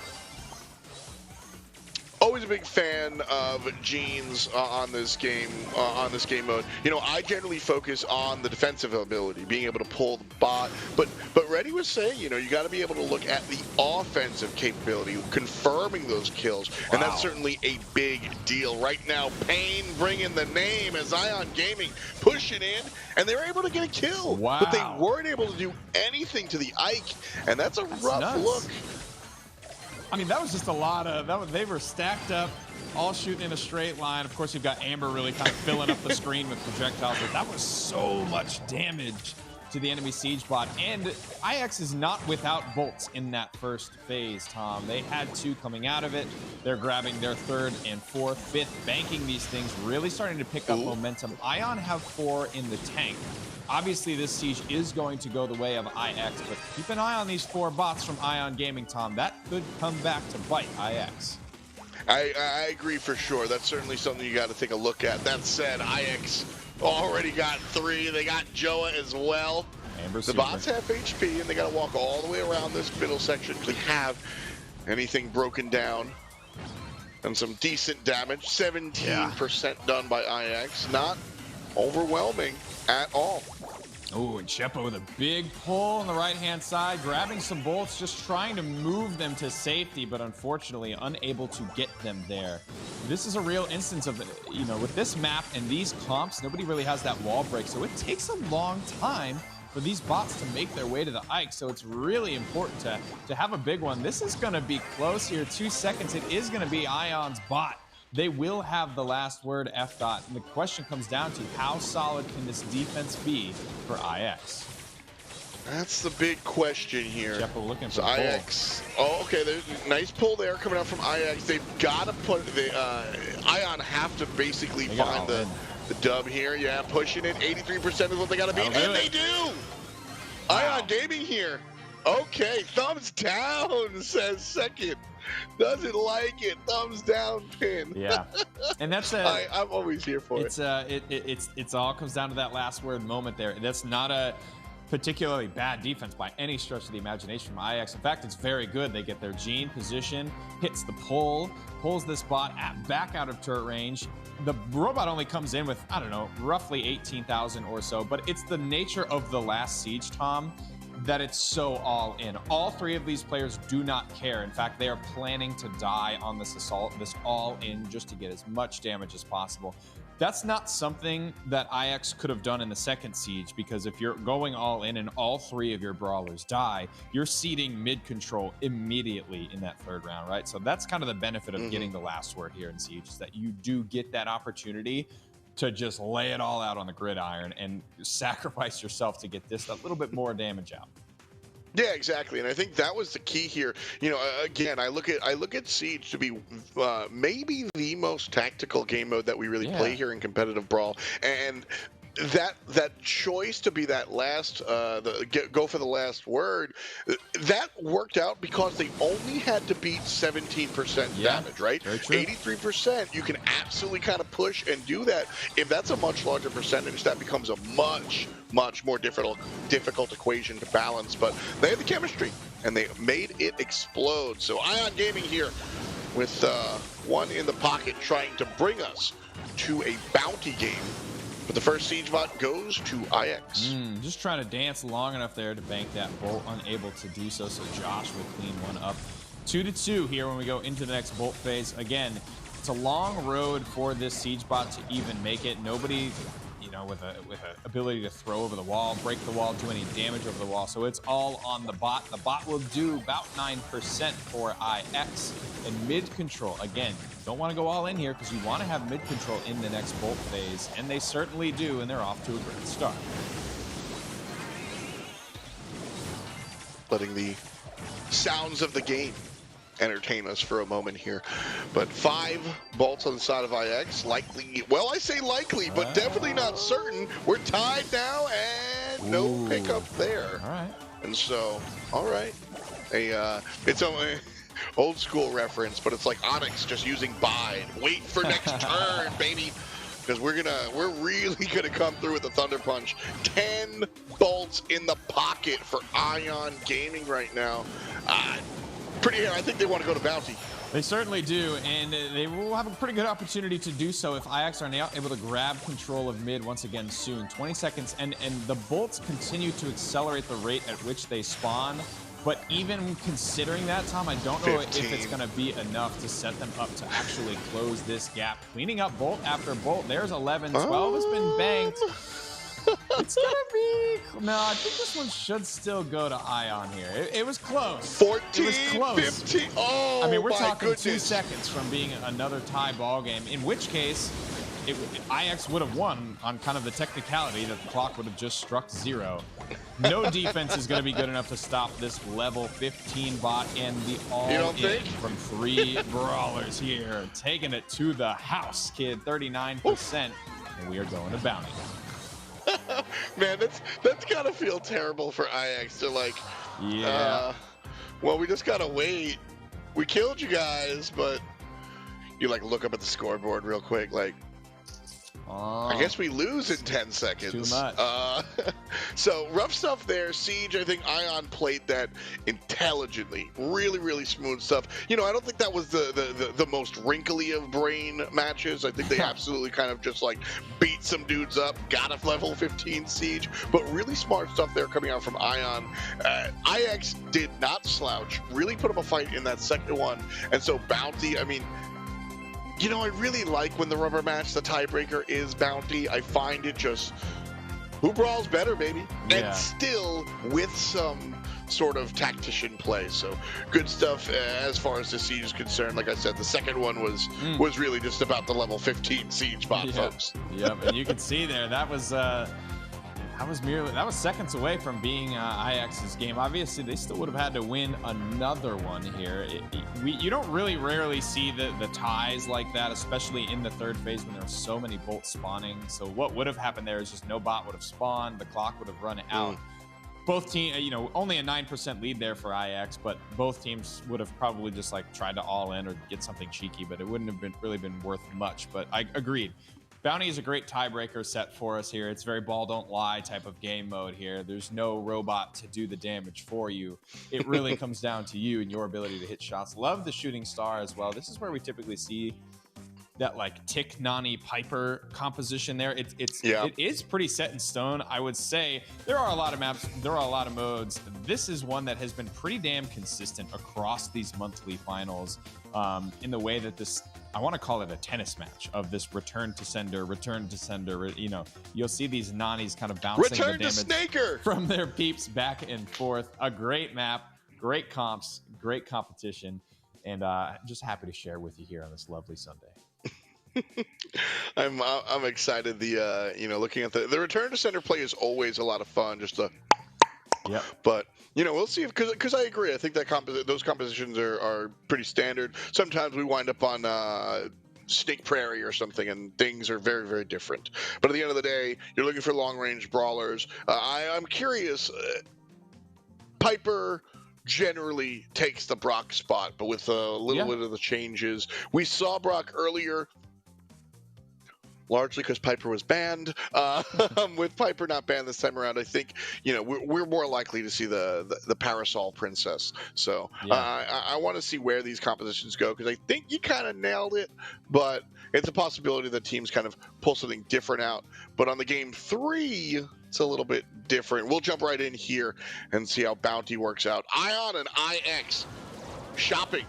S2: Always a big fan of Jeans on this game mode. You know, I generally focus on the defensive ability, being able to pull the bot. But Reddy was saying, you know, you got to be able to look at the offensive capability, confirming those kills, and that's certainly a big deal right now. Pain bringing the name as Ion Gaming pushing in, and they were able to get a kill, but they weren't able to do anything to the Ike, and that's a rough look.
S6: I mean, that was just a lot of, they were stacked up, all shooting in a straight line. Of course, you've got Amber really kind of filling up the screen with projectiles, but that was so much damage to the enemy Siege bot. And IX is not without bolts in that first phase, Tom. They had 2 coming out of it. They're grabbing their 3rd and 4th, 5th, banking these things, really starting to pick up momentum. Ion have 4 in the tank. Obviously, this Siege is going to go the way of IX, but keep an eye on these 4 bots from Ion Gaming, Tom. That could come back to bite IX.
S2: I agree for sure. That's certainly something you got to take a look at. That said, IX already got 3. They got Joa as well. The bots have HP, and they got to walk all the way around this middle section to have anything broken down. And some decent damage. 17% done by IX. Not overwhelming at all.
S6: Oh, and Chepo with a big pull on the right-hand side, grabbing some bolts, just trying to move them to safety, but unfortunately unable to get them there. This is a real instance of, you know, with this map and these comps, nobody really has that wall break, so it takes a long time for these bots to make their way to the Ike, so it's really important to have a big one. This is going to be close here, 2 seconds. It is going to be Ion's bot. They will have the last word, F-Dot. And the question comes down to how solid can this defense be for IX?
S2: That's the big question here.
S6: Jepo looking for
S2: So
S6: the
S2: IX. Oh, okay. There's a nice pull there coming out from IX. They've got to put the Ion have to basically find the dub here. Yeah, pushing it. 83% is what they got to beat, and they do. Ion Gaming here. Okay, thumbs down, says second. Doesn't like it. Thumbs down pin.
S6: Yeah, and that's
S2: I'm always here for it.
S6: It's all comes down to that last word moment there. That's not a particularly bad defense by any stretch of the imagination from IX. In fact, it's very good. They get their Gene position, hits the pull, pulls this bot back out of turret range. The robot only comes in with, I don't know, roughly 18,000 or so, but it's the nature of the last siege, Tom, that it's so all in. All three of these players do not care. In fact, they are planning to die on this assault, this all in, just to get as much damage as possible. That's not something that IX could have done in the second siege, because if you're going all in and all three of your brawlers die, you're ceding mid control immediately in that third round, right? So that's kind of the benefit of getting the last word here in siege, is that you do get that opportunity to just lay it all out on the gridiron and sacrifice yourself to get this a little bit more damage out.
S2: Yeah, exactly, and I think that was the key here. You know, again, I look at Siege to be maybe the most tactical game mode that we really play here in competitive Brawl, and that choice to be that last go for the last word, that worked out because they only had to beat 17% damage, right? 83%, you can absolutely kind of push and do that. If that's a much larger percentage, that becomes a much more difficult equation to balance. But they had the chemistry and they made it explode. So Ion Gaming here with one in the pocket, trying to bring us to a bounty game. But the first siege bot goes to IX.
S6: Just trying to dance long enough there to bank that bolt, unable to do so. So Josh will clean one up. 2-2 here when we go into the next bolt phase. Again, it's a long road for this siege bot to even make it. Nobody, you know, with a ability to throw over the wall, break the wall, do any damage over the wall. So it's all on the bot. The bot will do about 9% for IX. And mid control, again, don't want to go all in here because you want to have mid control in the next bolt phase, and they certainly do, and they're off to a great start.
S2: Letting the sounds of the game entertain us for a moment here. But 5 bolts on the side of IX, likely, well, I say likely, but definitely not certain. We're tied now, and no pickup there.
S6: All right.
S2: And so, all right, it's only old school reference, but it's like Onyx just using bide. Wait for next turn, baby, because we're really gonna come through with the Thunder Punch. 10 bolts in the pocket for Ion Gaming right now. PrettyHair, I think they want to go to bounty.
S6: They certainly do, and they will have a pretty good opportunity to do so if IX are now able to grab control of mid once again soon. 20 seconds, and the bolts continue to accelerate the rate at which they spawn. But even considering that, Tom, I don't know
S2: 15.
S6: if it's going to be enough to set them up to actually close this gap. Cleaning up bolt after bolt. There's 11. 12 has been banked. It's going to be... No, I think this one should still go to Ion here. It was close.
S2: 14,
S6: it was close.
S2: 15. Oh,
S6: I mean, we're
S2: my
S6: talking
S2: goodness.
S6: 2 seconds from being another tie ball game, in which case... IX would have won on kind of the technicality that the clock would have just struck 0. No defense is going to be good enough to stop this level 15 bot and the all-in from 3 brawlers here. Taking it to the house, kid. 39%. And we are going to bounty.
S2: Man, that's got to feel terrible for IX to like, well, we just got to wait. We killed you guys, but you like look up at the scoreboard real quick, like, I guess we lose in 10 seconds.
S6: Too much.
S2: So rough stuff there. Siege, I think Ion played that intelligently. Really smooth stuff. You know, I don't think that was the most wrinkly of brain matches. I think they absolutely kind of just like beat some dudes up, got a level 15 Siege, but really smart stuff there coming out from Ion. IX did not slouch, really put up a fight in that second one. And so Bounty, I mean, you know, I really like when the rubber match, the tiebreaker is bounty. I find it just, who brawls better, baby?
S6: Yeah.
S2: And still with some sort of tactician play. So good stuff as far as the siege is concerned. Like I said, the second one was really just about the level 15 siege bot, folks.
S6: Yep, and you can see there, that was That was seconds away from being IX's game. Obviously, they still would have had to win another one here. You don't really rarely see the ties like that, especially in the third phase when there are so many bolts spawning. So what would have happened there is just no bot would have spawned, the clock would have run out. Both teams, you know, only a 9% lead there for IX, but both teams would have probably just like tried to all in or get something cheeky, but it wouldn't have really been worth much. But I agreed. Bounty is a great tiebreaker set for us here. It's very ball don't lie type of game mode here. There's no robot to do the damage for you. It really comes down to you and your ability to hit shots. Love the shooting star as well. This is where we typically see that like Tick, Nani, Piper composition there. It is pretty set in stone. I would say there are a lot of maps, there are a lot of modes. This is one that has been pretty damn consistent across these monthly finals in the way that this, I want to call it a tennis match of this return to sender. You know, you'll see these Nanis kind of bouncing the damage from their peeps back and forth. A great map, great comps, great competition, and just happy to share with you here on this lovely Sunday.
S2: I'm excited. You know, looking at the return to center play is always a lot of fun. Just the but you know, we'll see because I agree. I think that those compositions are pretty standard. Sometimes we wind up on Snake Prairie or something, and things are very, very different. But at the end of the day, you're looking for long range brawlers. I'm curious. Piper generally takes the Brock spot, but with a little bit of the changes, we saw Brock earlier. Largely because Piper was banned. With Piper not banned this time around, I think, you know, we're more likely to see the Parasol Princess. So I want to see where these compositions go, because I think you kind of nailed it, but it's a possibility that teams kind of pull something different out. But on the game 3, it's a little bit different. We'll jump right in here and see how Bounty works out. Ion and IX shopping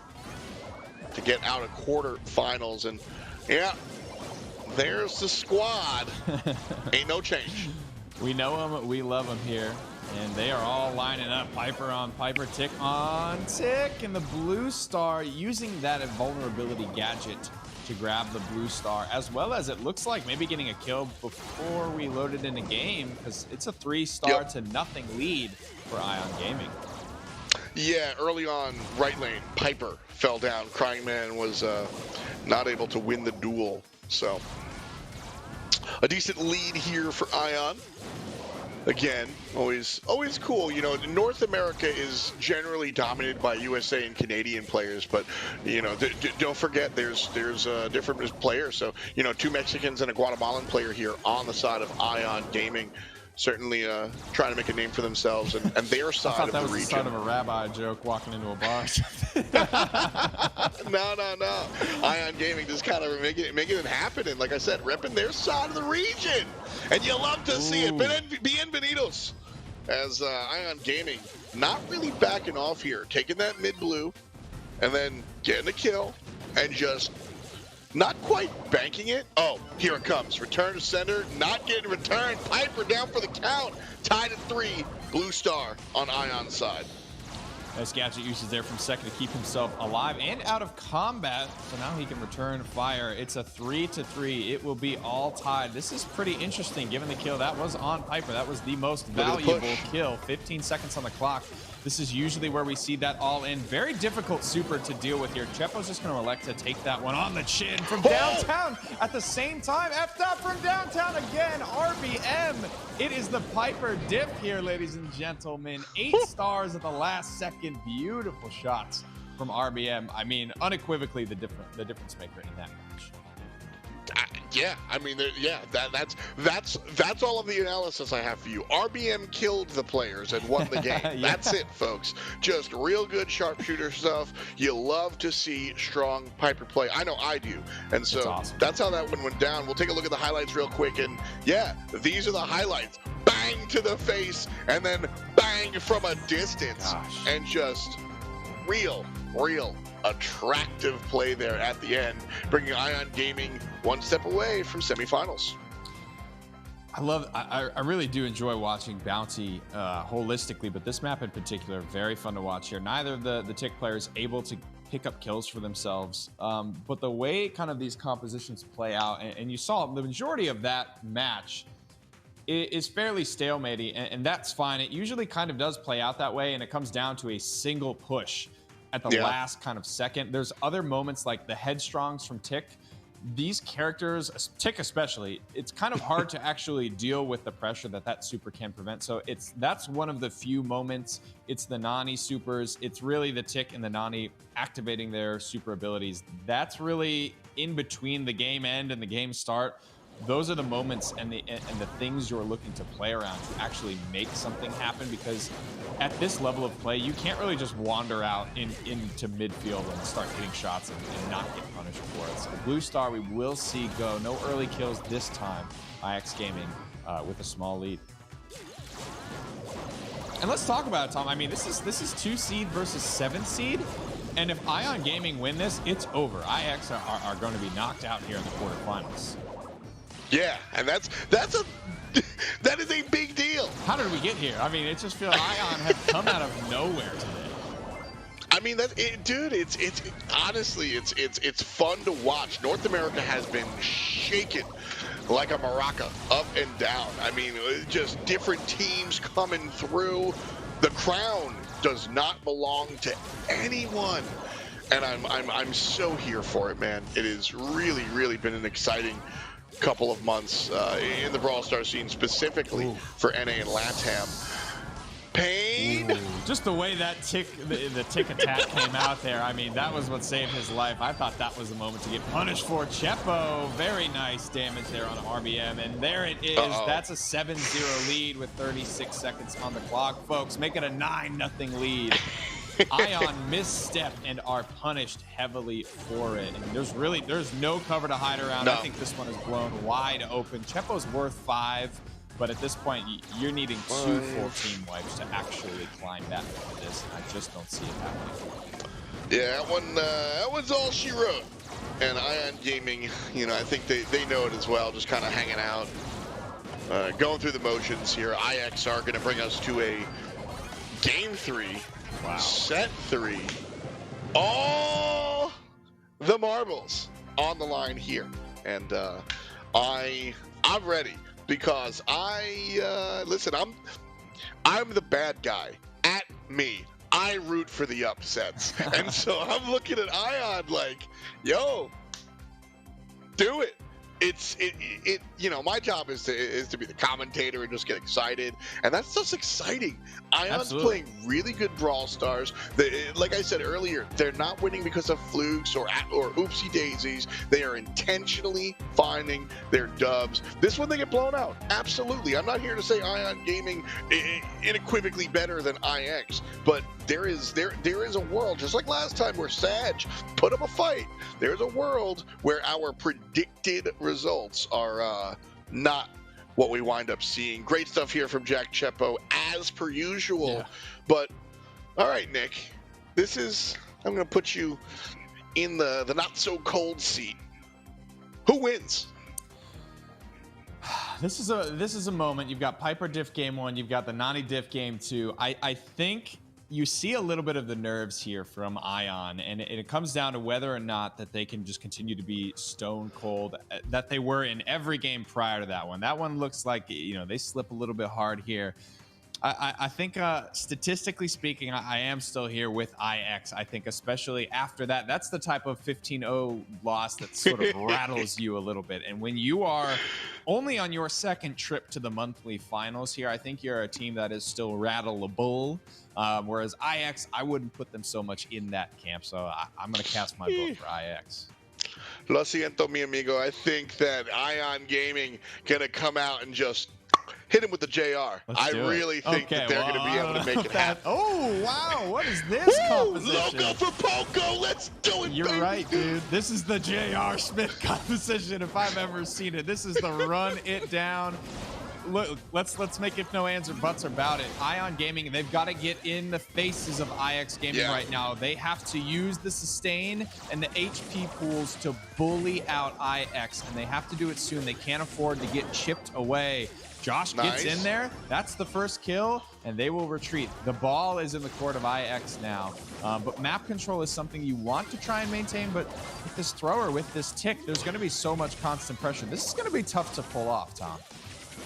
S2: to get out of quarterfinals, and there's the squad. Ain't no change.
S6: We know them, we love them here, and they are all lining up. Piper on Piper, Tick on Tick, and the blue star using that invulnerability gadget to grab the blue star, as well as it looks like maybe getting a kill before we load it in the game, because it's a 3-star to nothing lead for Ion Gaming.
S2: Yeah, early on, right lane, Piper fell down. Crying Man was not able to win the duel. So, a decent lead here for Ion. Again, always cool. You know, North America is generally dominated by USA and Canadian players, but you know, don't forget there's different players. So, you know, 2 Mexicans and a Guatemalan player here on the side of Ion Gaming. Certainly trying to make a name for themselves and their side of the region. I thought that was the start
S6: of a rabbi joke walking into a bar.
S2: No. Ion Gaming just kind of making it happen. And like I said, repping their side of the region. And you love to see it. Bienvenidos. As Ion Gaming not really backing off here. Taking that mid blue and then getting a kill and just not quite banking it. Oh, here it comes. Return to center. Not getting returned. Piper down for the count. Tied at 3. Blue star on Ion's side.
S6: Nice gadget usage there from second to keep himself alive and out of combat. So now he can return fire. It's a 3-3. It will be all tied. This is pretty interesting given the kill. That was on Piper. That was the most valuable kill. 15 seconds on the clock. This is usually where we see that all in. Very difficult super to deal with here. Chepo's just going to elect to take that one on the chin from downtown. At the same time, F'd up from downtown again. RBM. It is the Piper dip here, ladies and gentlemen. 8 stars at the last second. Beautiful shots from RBM. I mean, unequivocally the difference maker in that match.
S2: Yeah, I mean, that's all of the analysis I have for you. RBM killed the players and won the game. That's it, folks. Just real good sharpshooter stuff. You love to see strong Piper play. I know I do. And so that's how that one went down. We'll take a look at the highlights real quick. And yeah, these are the highlights. Bang to the face and then bang from a distance. And just real attractive play there at the end, bringing Ion Gaming one step away from semifinals.
S6: I really do enjoy watching Bounty holistically, but this map in particular, very fun to watch here. Neither of the Tick players able to pick up kills for themselves, but the way kind of these compositions play out, and you saw the majority of that match, is fairly stalematy, and that's fine. It usually kind of does play out that way, and it comes down to a single push at the last kind of second. There's other moments like the headstrongs from Tick. These characters, Tick especially, it's kind of hard to actually deal with the pressure that super can prevent. So that's one of the few moments. It's the Nani supers. It's really the Tick and the Nani activating their super abilities. That's really in between the game end and the game start. Those are the moments and the things you're looking to play around to actually make something happen, because at this level of play, you can't really just wander out into midfield and start hitting shots and not get punished for it. So Blue Star, we will see go. No early kills this time. IX Gaming with a small lead. And let's talk about it, Tom. I mean, this is 2 seed versus 7 seed. And if Ion Gaming win this, it's over. IX are going to be knocked out here in the quarterfinals.
S2: Yeah, and that is a big deal.
S6: How did we get here? I mean, it just feels Ion have come out of nowhere today.
S2: I mean, dude, it's honestly, it's fun to watch. North America has been shaken like a maraca, up and down. I mean, just different teams coming through. The crown does not belong to anyone, and I'm so here for it, man. It has really been an exciting couple of months in the Brawl Stars scene, specifically for NA and LATAM. Pain.
S6: Ooh. Just the way that the tick attack came out there. I mean, that was what saved his life. I thought that was the moment to get punished for. Chepo, very nice damage there on RBM, and there it is. That's a 7-0 lead with 36 seconds on the clock, folks. Make it a 9-0 lead. Ion misstepped and are punished heavily for it. And there's no cover to hide around. No. I think this one is blown wide open. Chepo's worth 5, but at this point, you're needing 2 full team wipes to actually climb back into this. And I just don't see it happening.
S2: Yeah, that one's all she wrote. And Ion Gaming, you know, I think they know it as well, just kind of hanging out, going through the motions here. IX are going to bring us to a game 3.
S6: Wow.
S2: Set 3. All the marbles on the line here. And I'm ready, because listen, I'm the bad guy. At me. I root for the upsets. And so I'm looking at Ion like, yo, do it. It's you know, my job is to be the commentator and just get excited, and that's just exciting. Ion's playing really good Brawl Stars. Like I said earlier, they're not winning because of flukes or oopsie daisies. They are intentionally finding their dubs. This one they get blown out. Absolutely. I'm not here to say Ion Gaming unequivocally better than IX, but there is a world, just like last time, where Sadge put up a fight. There's a world where our predicted results are not what we wind up seeing. Great stuff here from Jack Chepo, as per usual. Yeah. But all right, Nick, I'm going to put you in the not so cold seat. Who wins?
S6: This is a moment. You've got Piper diff game 1. You've got the Nani diff game 2. I think you see a little bit of the nerves here from Ion, and it comes down to whether or not that they can just continue to be stone cold that they were in every game prior to that one. That one looks like, you know, they slip a little bit hard here. I think statistically speaking, I am still here with IX. I think especially after that, that's the type of 15-0 loss that sort of rattles you a little bit. And when you are only on your second trip to the monthly finals here, I think you're a team that is still rattleable. Whereas IX, I wouldn't put them so much in that camp. So I'm going to cast my vote for IX.
S2: Lo siento, mi amigo. I think that Ion Gaming going to come out and just hit him with the JR. I really think that they're going to be able to make it happen.
S6: Oh, wow. What is this composition?
S2: Logo for Poco. Let's do it,
S6: You're
S2: baby.
S6: right, dude. This is the JR Smith composition if I've ever seen it. This is the run it down. Look, let's make if no ands or buts about it. Ion Gaming, they've got to get in the faces of IX Gaming right now. They have to use the sustain and the HP pools to bully out IX, and they have to do it soon. They can't afford to get chipped away. Josh gets in there. That's the first kill, and they will retreat. The ball is in the court of IX now. But map control is something you want to try and maintain, but with this thrower, with this tick, there's going to be so much constant pressure. This is going to be tough to pull off, Tom.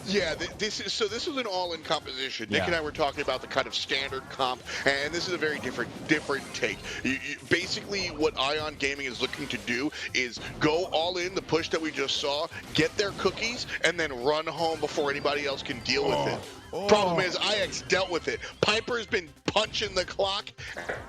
S2: Yeah, this is an all-in composition. Nick and I were talking about the kind of standard comp, and this is a very different take. Basically, what Ion Gaming is looking to do is go all in, the push that we just saw, get their cookies, and then run home before anybody else can deal with it. Problem is, IX dealt with it. Piper's been punching the clock.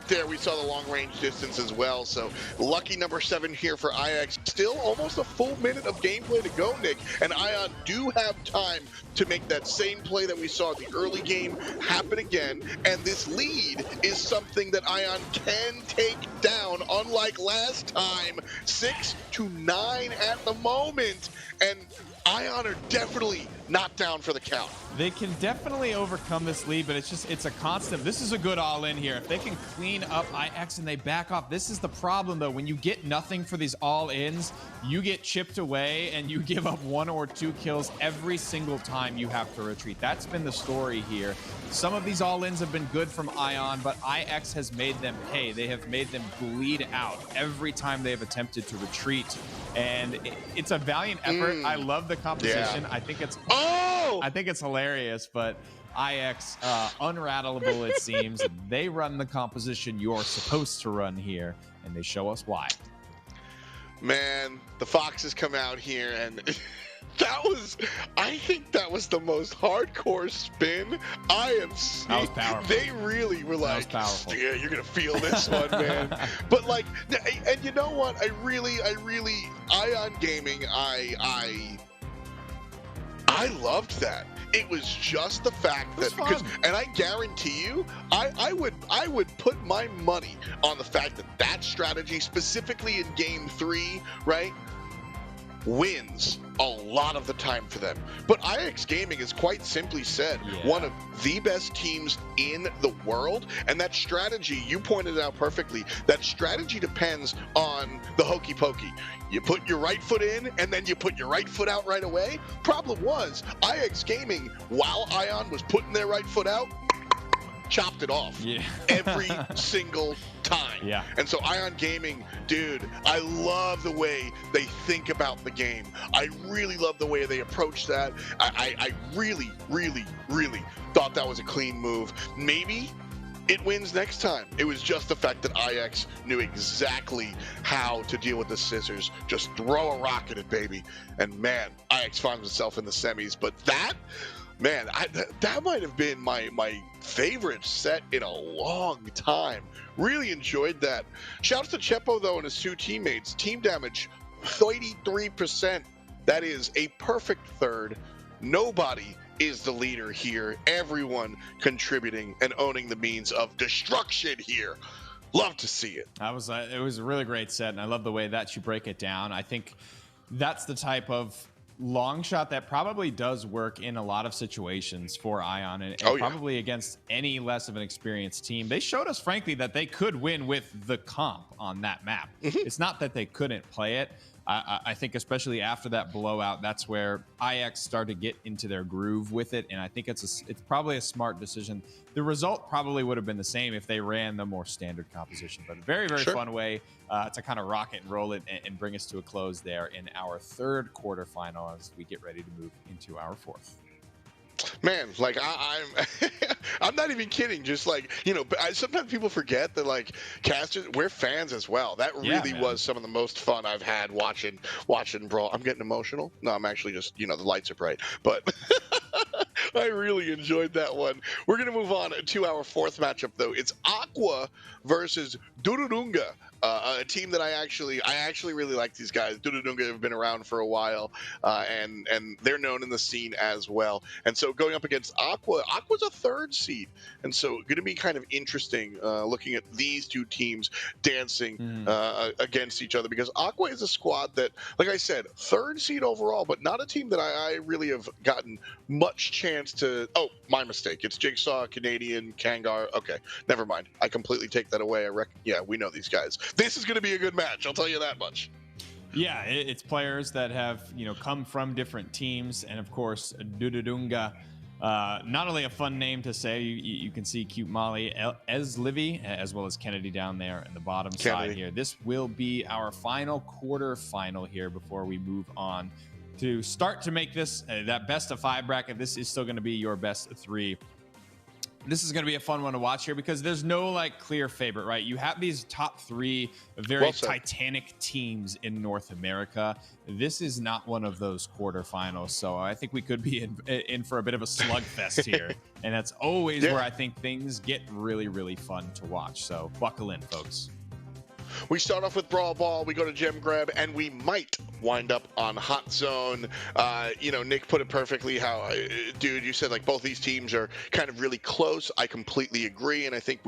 S2: There, we saw the long-range distance as well. So, lucky number 7 here for IX. Still almost a full minute of gameplay to go, Nick. And Ion do have time to make that same play that we saw in the early game happen again. And this lead is something that Ion can take down, unlike last time. 6-9 at the moment. And Ion are definitely not down for the count.
S6: They can definitely overcome this lead, but it's a constant. This is a good all-in here. If they can clean up IX and they back off, this is the problem, though. When you get nothing for these all-ins, you get chipped away and you give up 1 or 2 kills every single time you have to retreat. That's been the story here. Some of these all-ins have been good from Ion, but IX has made them pay. They have made them bleed out every time they have attempted to retreat. And it's a valiant effort. I love the composition. I think it's hilarious, but IX unrattleable, it seems. They run the composition you're supposed to run here, and they show us why.
S2: Man, the Foxes come out here, and I think that was the most hardcore spin I have seen.
S6: That was powerful.
S2: They really were like, yeah, you're gonna feel this one, man. But like, and you know what? I really, Ion Gaming, I loved that. It was just the fact that, and I guarantee you, I would put my money on the fact that that strategy, specifically in Game 3, right, wins a lot of the time for them. But IX Gaming is quite simply said one of the best teams in the world, and that strategy, you pointed it out perfectly, that strategy depends on the hokey pokey. You put your right foot in, and then you put your right foot out right away. Problem was, IX Gaming, while Ion was putting their right foot out, chopped it off every single time. And so Ion Gaming, dude, I love the way they think about the game. I really love the way they approach that. I really thought that was a clean move. Maybe it wins next time. It was just the fact that IX knew exactly how to deal with the scissors. Just throw a rock at it, baby. And man, IX finds himself in the semis. But that, man, that might have been my favorite set in a long time. Really enjoyed that. Shouts to Chepo, though, and his 2 teammates. Team damage, 33%. That is a perfect third. Nobody is the leader here. Everyone contributing and owning the means of destruction here. Love to see it.
S6: It was a really great set, and I love the way that you break it down. I think that's the type of long shot that probably does work in a lot of situations for Ion, and probably against any less of an experienced team. They showed us, frankly, that they could win with the comp on that map. It's not that they couldn't play it. I think especially after that blowout, that's where IX started to get into their groove with it, and I think it's probably a smart decision. The result probably would have been the same if they ran the more standard composition, but a very fun way to kind of rocket and roll it and bring us to a close there in our 3rd quarterfinal as we get ready to move into our 4th.
S2: Man, like I'm not even kidding. Just like, you know, sometimes people forget that like casters, we're fans as well. That really was some of the most fun I've had watching Brawl. I'm getting emotional. No, I'm actually just, you know, the lights are bright, but I really enjoyed that one. We're gonna move on to our 4th matchup, though. It's Aqua versus DUDUDUNGA. A team that I actually really like these guys. DUDUDUNGA have been around for a while, and they're known in the scene as well. And so going up against Aqua, Aqua's a 3rd seed, and so going to be kind of interesting looking at these 2 teams dancing against each other, because Aqua is a squad that, like I said, 3rd seed overall, but not a team that I really have gotten much chance to. Oh, my mistake. It's Jigsaw, Canadian, Kangar. Okay, never mind. I completely take that away. Yeah, we know these guys. This is going to be a good match, I'll tell you that much.
S6: Yeah, it's players that have, you know, come from different teams, and of course, DUDUDUNGA, not only a fun name to say, you can see Cute Molly Eslivy, as well as Kennedy down there in the bottom side here. This will be our final quarterfinal here before we move on to start to make this that best of 5 bracket. This is still going to be your best of 3. This is going to be a fun one to watch here because there's no like clear favorite, right? You have these top 3 very titanic teams in North America. This is not one of those quarterfinals, so I think we could be in for a bit of a slugfest here, and that's always where I think things get really, really fun to watch. So buckle in, folks.
S2: We start off with Brawl Ball, we go to Gem Grab, and we might wind up on Hot Zone. You know, Nick put it perfectly how, dude, you said like both these teams are kind of really close. I completely agree, and I think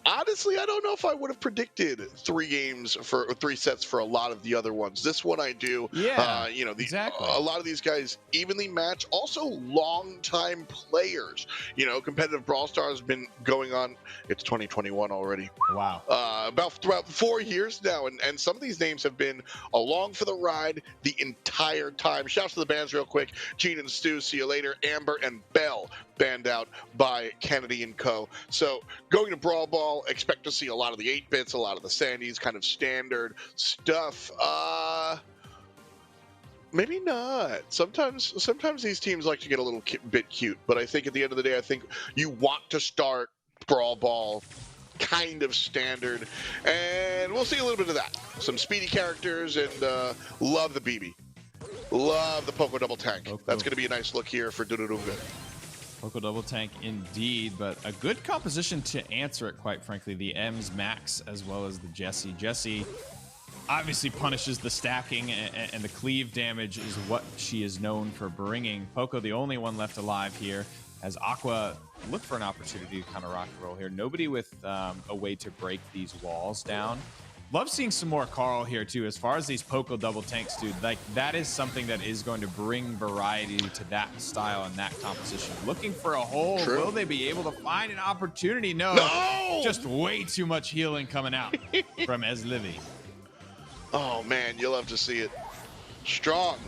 S2: honestly, I don't know if I would have predicted 3 sets for a lot of the other ones. This one I do.
S6: Yeah,
S2: you know,
S6: exactly.
S2: A lot of these guys evenly match. Also, long-time players. You know, competitive Brawl Stars has been going on. It's 2021 already.
S6: Wow.
S2: About 4 years now, and some of these names have been along for the ride the entire time. Shouts to the bands real quick. Gene and Stu, see you later. Amber and Bell, banned out by Kennedy and Co. So going to Brawl Ball, expect to see a lot of the 8-bits, a lot of the Sandys, kind of standard stuff. Maybe not. Sometimes these teams like to get a little bit cute, but I think at the end of the day, I think you want to start Brawl Ball kind of standard, and we'll see a little bit of that. Some speedy characters, and love the BB. Love the Poco Double Tank. That's going to be a nice look here for DUDUDUNGA.
S6: Poco Double Tank indeed, but a good composition to answer it, quite frankly. The M's Max as well as the Jessie. Jessie obviously punishes the stacking, and the cleave damage is what she is known for bringing. Poco, the only one left alive here, as Aqua look for an opportunity to kind of rock and roll here. Nobody with a way to break these walls down. Love seeing some more Carl here too. As far as these Poco double tanks, dude, like that is something that is going to bring variety to that style and that composition. Looking for a hole. True. Will they be able to find an opportunity? No. Just way too much healing coming out from Eslivy.
S2: Oh man, you'll have to see it. Strong.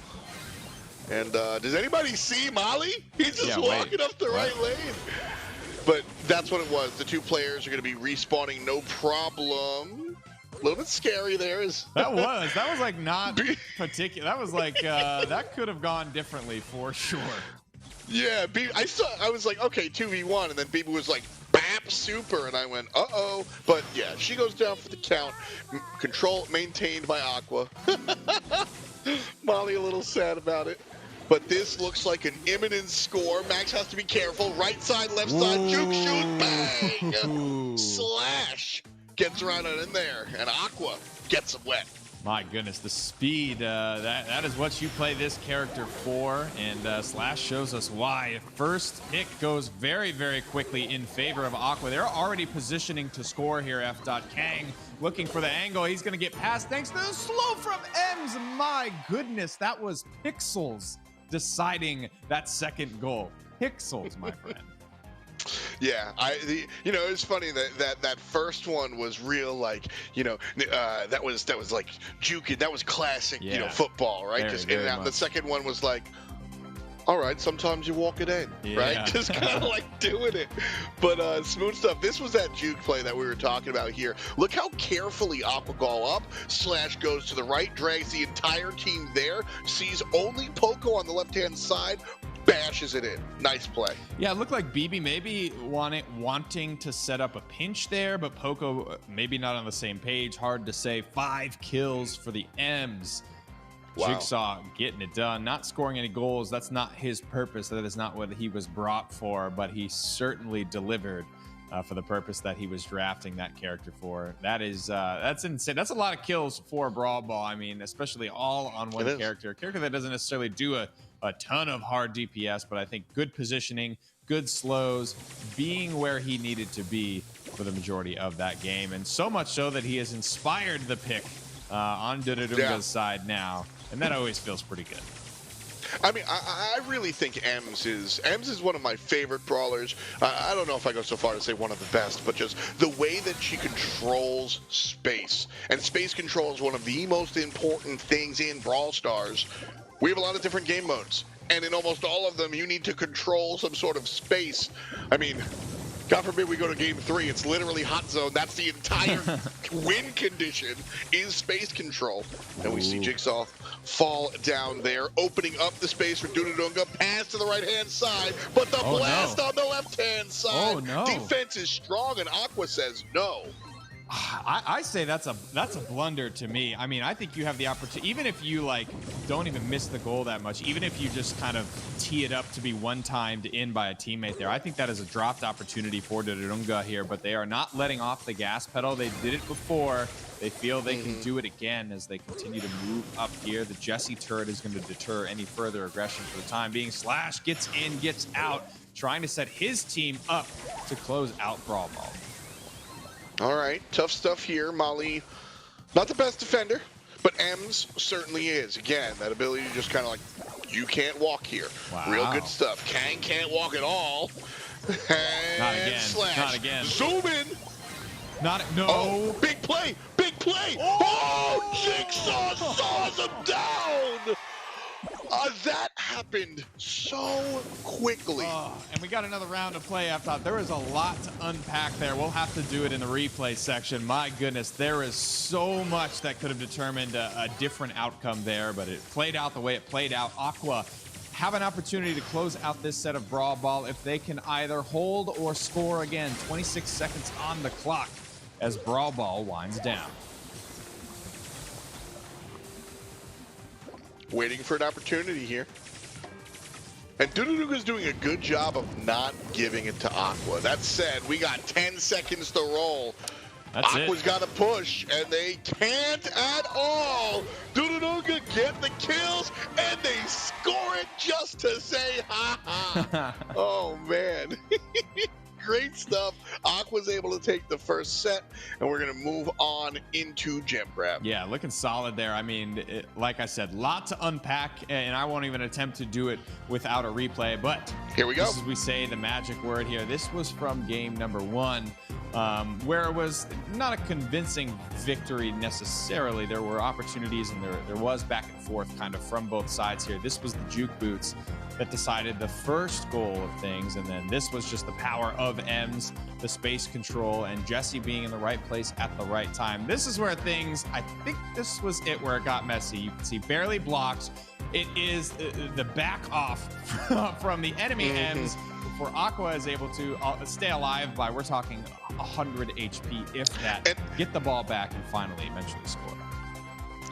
S2: And does anybody see Molly? He's just walking up the right lane. But that's what it was. The 2 players are going to be respawning, no problem. A little bit scary there.
S6: That was like not particular. That was like that could have gone differently for sure.
S2: Yeah, I was like, okay, 2v1, and then BB was like, bap, super, and I went, uh-oh. But yeah, she goes down for the count. Control maintained by Aqua. Molly a little sad about it. But this looks like an imminent score. Max has to be careful. Right side, left side, juke, shoot, bang! Slash gets right on in there, and Aqua gets him wet.
S6: My goodness, the speed, that is what you play this character for, and Slash shows us why. First pick goes very, very quickly in favor of Aqua. They're already positioning to score here, F. Kang looking for the angle. He's going to get past thanks to the slow from Ems. My goodness, that was Pixels deciding that second goal. Pixels, my friend.
S2: Yeah, you know, it's funny that first one was real, like, you know, that was like juking. That was classic, you know, football, right? Just in and out. The second one was like, all right, sometimes you walk it in, right? Just kind of like doing it. But smooth stuff. This was that juke play that we were talking about here. Look how carefully Aqua up. Slash goes to the right, drags the entire team there, sees only Poco on the left-hand side, bashes it in. Nice play.
S6: Yeah, it looked like BB maybe wanting to set up a pinch there, but Poco maybe not on the same page. Hard to say. 5 kills for the M's. Wow. Jigsaw getting it done, not scoring any goals. That's not his purpose. That is not what he was brought for, but he certainly delivered for the purpose that he was drafting that character for. That is, that's insane. That's a lot of kills for Brawl Ball. I mean, especially all on one character. A character that doesn't necessarily do a ton of hard DPS, but I think good positioning, good slows, being where he needed to be for the majority of that game. And so much so that he has inspired the pick on DUDUDUNGA's side now. And that always feels pretty good.
S2: I mean, I really think Ems is one of my favorite brawlers. I don't know if I go so far to say one of the best, but just the way that she controls space. And space control is one of the most important things in Brawl Stars. We have a lot of different game modes, and in almost all of them, you need to control some sort of space. I mean, God forbid we go to game 3. It's literally hot zone. That's the entire win condition is space control. And we see Jigsaw fall down there, opening up the space for DUDUDUNGA. Pass to the right-hand side, but the blast on the left-hand side.
S6: Oh, no.
S2: Defense is strong, and Aqua says no.
S6: I say that's a blunder to me. I mean, I think you have the opportunity, even if you like don't even miss the goal that much, even if you just kind of tee it up to be one-timed in by a teammate there. I think that is a dropped opportunity for DUDUDUNGA here, but they are not letting off the gas pedal. They did it before. They feel they can do it again as they continue to move up here. The Jesse turret is going to deter any further aggression for the time being. Slash gets in, gets out, trying to set his team up to close out Brawl Ball.
S2: All right, tough stuff here. Molly, not the best defender, but Ems certainly is. Again, that ability to just kind of like, you can't walk here.
S6: Wow.
S2: Real good stuff. Kang can't walk at all. And
S6: Not again.
S2: Slash.
S6: Not again.
S2: Zoom in.
S6: No.
S2: Oh, big play. Big play. Oh, Jigsaw saws him down. That happened so quickly.
S6: And we got another round to play. I thought there was a lot to unpack there. We'll have to do it in the replay section. My goodness, there is so much that could have determined a different outcome there, but it played out the way it played out. Aqua have an opportunity to close out this set of Brawl Ball if they can either hold or score again. 26 seconds on the clock as Brawl Ball winds down.
S2: Waiting for an opportunity here. And DUDUDUNGA is doing a good job of not giving it to Aqua. That said, we got 10 seconds to roll.
S6: That's
S2: Aqua's got to push, and they can't at all. DUDUDUNGA get the kills, and they score it just to say ha-ha. Oh, man. Great stuff. Aqua's able to take the first set, and we're going to move on into Gem Grab.
S6: Yeah, looking solid there. I mean, like I said, lot to unpack, and I won't even attempt to do it without a replay, but
S2: here we go.
S6: This is, we say the magic word here. This was from game number 1, where it was not a convincing victory necessarily. There were opportunities, and there was back and forth kind of from both sides here. This was the Juke Boots that decided the first goal of things, and then this was just the power of Ems, the space control, and Jesse being in the right place at the right time. This is where things, I think this was it where it got messy. You can see barely blocked. It is the back off from the enemy Ems before Aqua is able to stay alive by, we're talking 100 HP, if that, get the ball back and finally eventually score.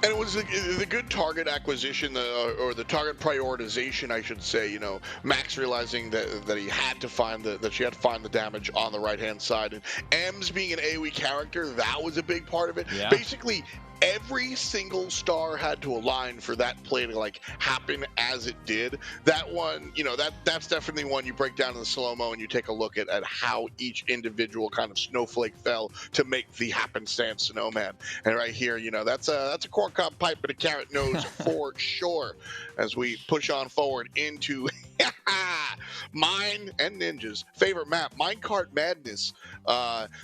S2: And it was the good target acquisition, or the target prioritization, I should say. You know, Max realizing that he had to find that she had to find the damage on the right-hand side, and Ems being an AoE character, that was a big part of it.
S6: Yeah.
S2: Basically, every single star had to align for that play to like happen as it did. That one, you know, that's definitely one you break down in the slow-mo and you take a look at how each individual kind of snowflake fell to make the happenstance snowman. And right here, you know, that's a corncob pipe and a carrot nose for sure. As we push on forward into mine and Ninja's favorite map, Minecart Madness.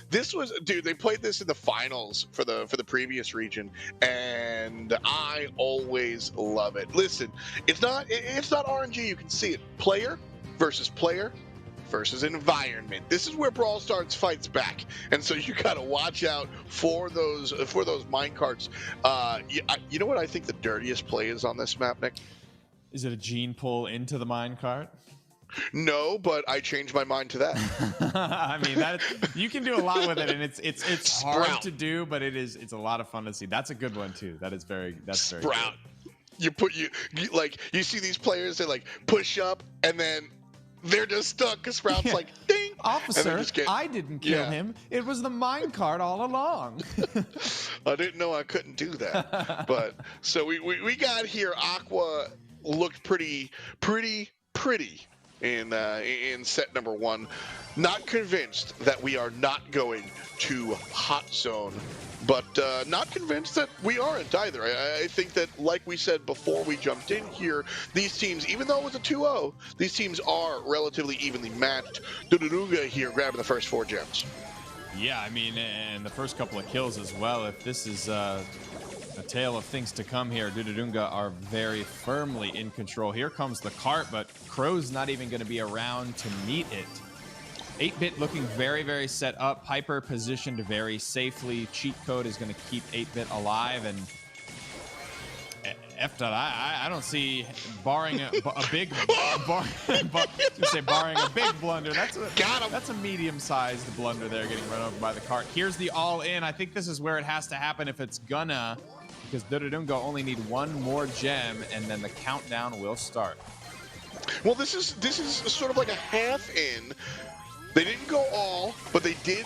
S2: This was, dude, they played this in the finals for the previous region, and I always love it. Listen, it's not RNG. You can see it. Player versus environment. This is where Brawl Stars fights back, and so you gotta watch out for those minecarts. You know what I think the dirtiest play is on this map, Nick?
S6: Is it a gene pull into the minecart?
S2: No, but I changed my mind to that.
S6: I mean, you can do a lot with it, and it's hard to do, but it's a lot of fun to see. That's a good one too. That's very
S2: Sprout.
S6: Good.
S2: You see these players that like push up and then they're just stuck because Sprout's like ding.
S6: Officer, I didn't kill him. It was the minecart all along.
S2: I didn't know I couldn't do that. But so we got here. Aqua looked pretty in set number 1. Not convinced that we are not going to hot zone, but not convinced that we aren't either. I think that, like we said before we jumped in here, these teams, even though it was a 2-0, these teams are relatively evenly matched. DUDUDUNGA here grabbing the first 4 gems.
S6: Yeah, I mean, and the first couple of kills as well. If this is a tale of things to come here, DUDUDUNGA are very firmly in control. Here comes the cart, but Crow's not even going to be around to meet it. 8-Bit looking very, very set up. Piper positioned very safely. Cheat code is going to keep 8-Bit alive, and I don't see, barring a big, barring a big blunder. That's a medium-sized blunder there, getting run over by the cart. Here's the all-in. I think this is where it has to happen if it's gonna, because DUDUDUNGA only need one more gem, and then the countdown will start.
S2: Well, this is sort of like a half in. They didn't go all, but they did,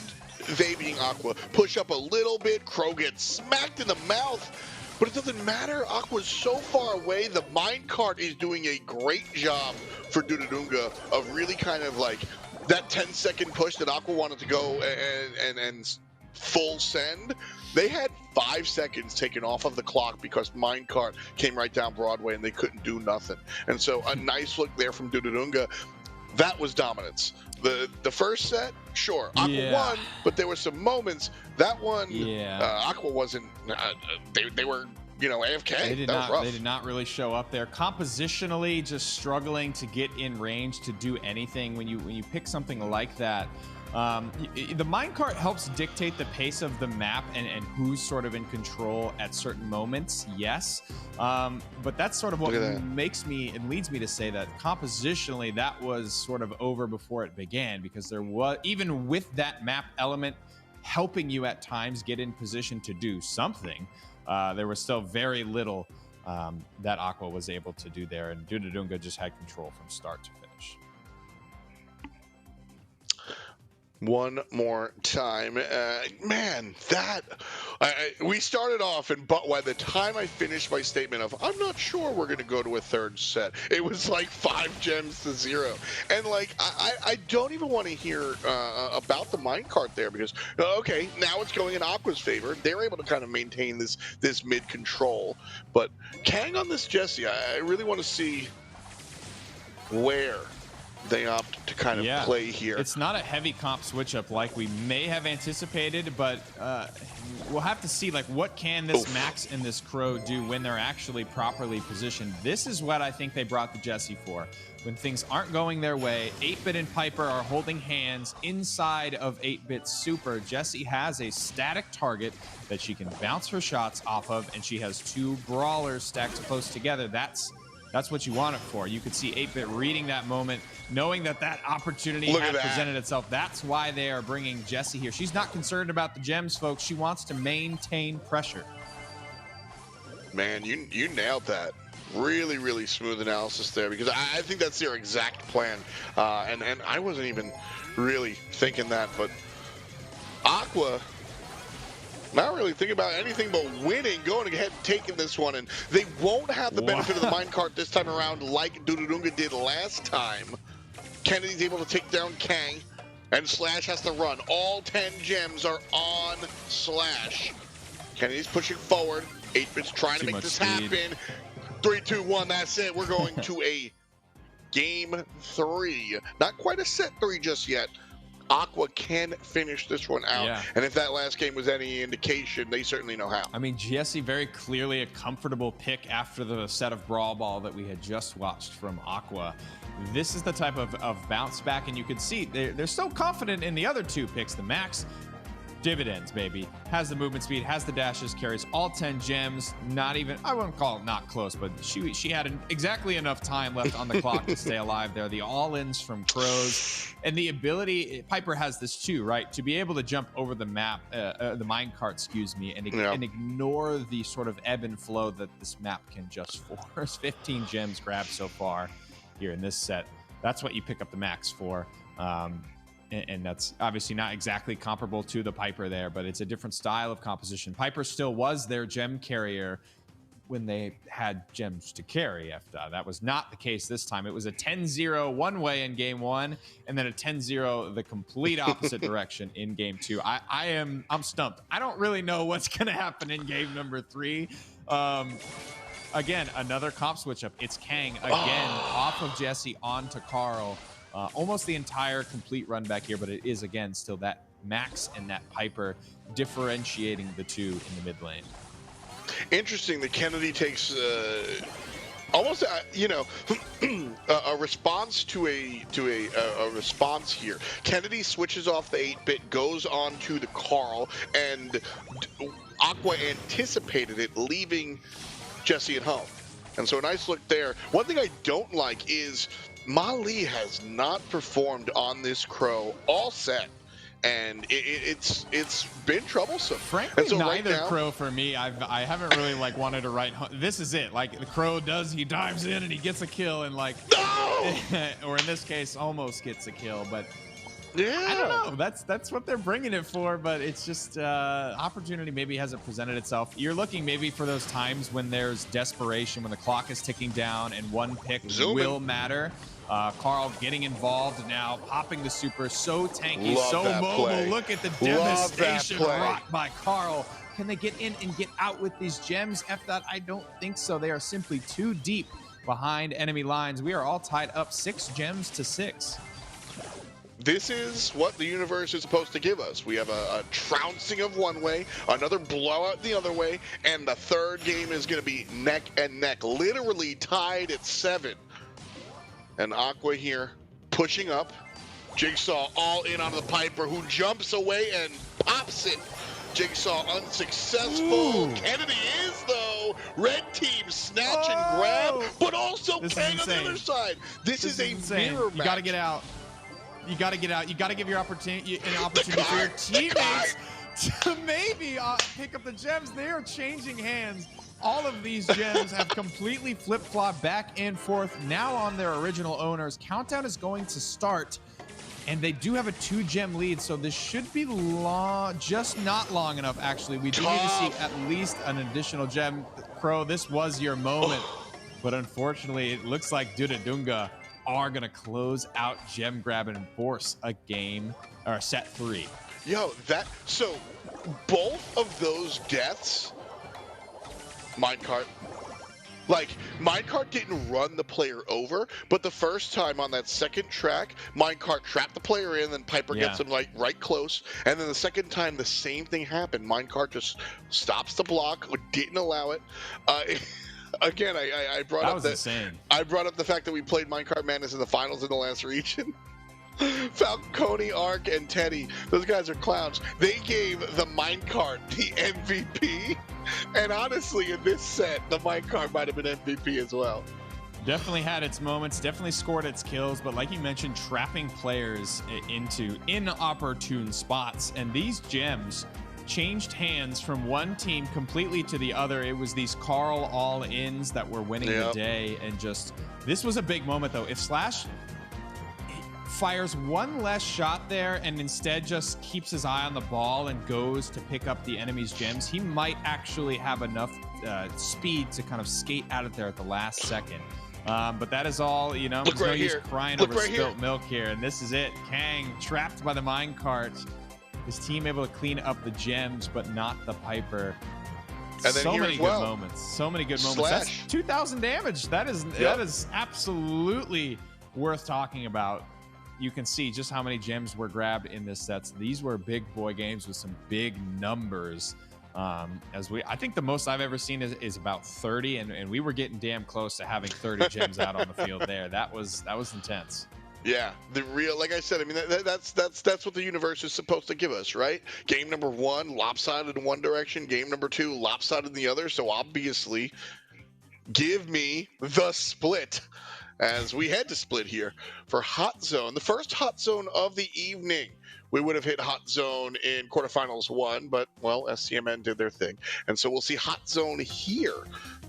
S2: they being Aqua, push up a little bit. Crow gets smacked in the mouth. But it doesn't matter. Aqua's so far away. The minecart is doing a great job for DUDUDUNGA of really kind of like that 10-second push that Aqua wanted to go and full send. They had 5 seconds taken off of the clock because minecart came right down Broadway and they couldn't do nothing. And so a nice look there from DUDUDUNGA. That was dominance. The first set, sure, Aqua won, but there were some moments. That one, Aqua wasn't. They were, you know, AFK.
S6: They did not really show up there. Compositionally, just struggling to get in range to do anything. When you pick something like that, the minecart helps dictate the pace of the map and who's sort of in control at certain moments, yes. But that's sort of what makes me and leads me to say that compositionally that was sort of over before it began, because there was, even with that map element helping you at times get in position to do something, there was still very little that Aqua was able to do there, and DUDUDUNGA just had control from start to finish.
S2: One more time, man. We started off, and but by the time I finished my statement of I'm not sure we're going to go to a third set, it was like 5 gems to 0, and like I don't even want to hear about the minecart there, because okay, now it's going in Aqua's favor. They're able to kind of maintain this mid control, but Kang on this Jessie, I really want to see where they opt to kind of play here.
S6: It's not a heavy comp switch up like we may have anticipated, but we'll have to see, like, what can this Max and this Crow do when they're actually properly positioned. This is what I think they brought the Jessie for. When things aren't going their way, 8-Bit and Piper are holding hands inside of 8-Bit's super. Jessie has a static target that she can bounce her shots off of, and she has 2 brawlers stacked close together. That's what you want it for. You could see 8-Bit reading that moment, knowing that opportunity had presented itself. That's why they are bringing Jessie here. She's not concerned about the gems, folks. She wants to maintain pressure.
S2: Man, you nailed that. Really, really smooth analysis there, because I think that's their exact plan. And I wasn't even really thinking that, but Aqua, not really thinking about anything but winning, going ahead and taking this one, and they won't have the benefit of the minecart this time around like DUDUDUNGA did last time. Kennedy's able to take down Kang, and Slash has to run. All 10 gems are on Slash. Kennedy's pushing forward. 8-Bit's trying to make this happen. 3, 2, 1, that's it. We're going to a game 3. Not quite a set 3 just yet. Aqua can finish this one out, and if that last game was any indication, they certainly know how.
S6: I mean, Jessie very clearly a comfortable pick after the set of Brawl Ball that we had just watched from Aqua. This is the type of bounce back, and you can see they're so confident in the other 2 picks. The Max, dividends, baby. Has the movement speed, has the dashes, carries all 10 gems. Not even, I wouldn't call it not close, but she had exactly enough time left on the clock to stay alive there. The all-ins from Crows, and the ability, Piper has this too, right? To be able to jump over the map, the minecart, excuse me, and ignore the sort of ebb and flow that this map can just force. 15 gems grabbed so far here in this set. That's what you pick up the Max for. And that's obviously not exactly comparable to the Piper there, but it's a different style of composition. Piper still was their gem carrier when they had gems to carry. That was not the case this time. It was a 10-0 one way in game 1, and then a 10-0 the complete opposite direction in game 2. I'm stumped. I don't really know what's going to happen in game number 3. Again, another comp switch up. It's Kang again off of Jessie onto Carl. Almost the entire complete run back here, but it is, again, still that Max and that Piper differentiating the 2 in the mid lane. Interesting that Kennedy takes almost, a
S2: response to a response here. Kennedy switches off the 8-bit, goes on to the Carl, and Aqua anticipated it, leaving Jesse at home. And so a nice look there. One thing I don't like is Mali has not performed on this Crow all set. And it's been troublesome.
S6: Frankly,
S2: so
S6: neither
S2: right now,
S6: Crow for me. I haven't really like wanted to write. This is it. Like the Crow does, he dives in and he gets a kill, and like,
S2: no!
S6: or in this case, almost gets a kill. But
S2: Yeah.
S6: I don't know. That's what they're bringing it for. But it's just opportunity maybe hasn't presented itself. You're looking maybe for those times when there's desperation, when the clock is ticking down, and one pick will matter. Carl getting involved now, popping the super, so tanky, so mobile.
S2: Play.
S6: Look at the devastation wrought by Carl. Can they get in and get out with these gems? F-Dot, I don't think so. They are simply too deep behind enemy lines. We are all tied up 6 gems to 6.
S2: This is what the universe is supposed to give us. We have a trouncing of one way, another blowout the other way, and the third game is going to be neck and neck, literally tied at 7. And Aqua here pushing up. Jigsaw all in onto the Piper, who jumps away and pops it. Jigsaw unsuccessful. Ooh. Kennedy is, though. Red team snatch and grab, but also Kang on the other side. This is a mirror match.
S6: You got to get out. You got to get out. You got to give your opportunity for your teammates to maybe pick up the gems. They are changing hands. All of these gems have completely flip-flopped back and forth, now on their original owners. Countdown is going to start, and they do have a 2-gem lead, so this should be long, just not long enough, actually. We do need to see at least an additional gem. Crow, this was your moment, but unfortunately, it looks like DUDUDUNGA are going to close out gem grab and force a game, or set 3.
S2: Yo, so both of those deaths, Minecart. Like, Minecart didn't run the player over, but the first time on that second track, Minecart trapped the player in, then Piper gets him like right close, and then the second time the same thing happened. Minecart just stops the block, didn't allow it. Again, I brought up that
S6: insane.
S2: I brought up the fact that we played Minecart Madness in the finals in the last region. Falcone, Ark, and Teddy, those guys are clowns. They gave the Minecart the MVP. And honestly, in this set, the Minecart might have been MVP as well.
S6: Definitely had its moments, definitely scored its kills, but like you mentioned, trapping players into inopportune spots. And these gems changed hands from one team completely to the other. It was these Carl all-ins that were winning the day. And just, this was a big moment, though. If Slash fires one less shot there and instead just keeps his eye on the ball and goes to pick up the enemy's gems, he might actually have enough speed to kind of skate out of there at the last second. But that is all, you know, there's no use crying over spilt milk here. And this is it. Kang trapped by the minecart. His team able to clean up the gems, but not the Piper.
S2: And then
S6: so many good moments. So many good moments.
S2: Slash.
S6: That's 2,000 damage. That is absolutely worth talking about. You can see just how many gems were grabbed in this set. These were big boy games with some big numbers. I think the most I've ever seen is about 30, and we were getting damn close to having 30 gems out on the field there. That was intense.
S2: Yeah, like I said, I mean, that's what the universe is supposed to give us, right? Game number 1, lopsided in one direction. Game number 2, lopsided in the other. So obviously, give me the split. As we head to split here for Hot Zone, the first Hot Zone of the evening. We would have hit Hot Zone in quarterfinals 1, but, well, STMN did their thing. And so we'll see Hot Zone here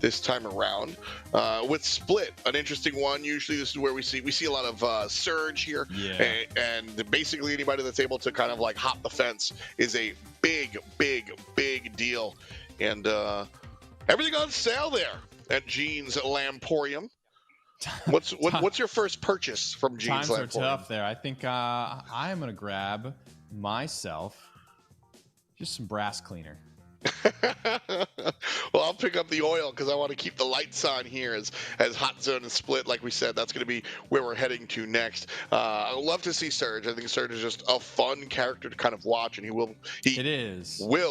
S2: this time around with Split, an interesting one. Usually this is where we see a lot of Surge here. Yeah. And basically anybody that's able to kind of like hop the fence is a big, big, big deal. And everything on sale there at Gene's Lamporium. What's your first purchase from Gene's Lamporium?
S6: Times are tough there. I think I am going to grab myself just some brass cleaner.
S2: Well, I'll pick up the oil because I want to keep the lights on here as Hot Zone is split. Like we said, that's going to be where we're heading to next. I would love to see Surge. I think Surge is just a fun character to kind of watch, and he will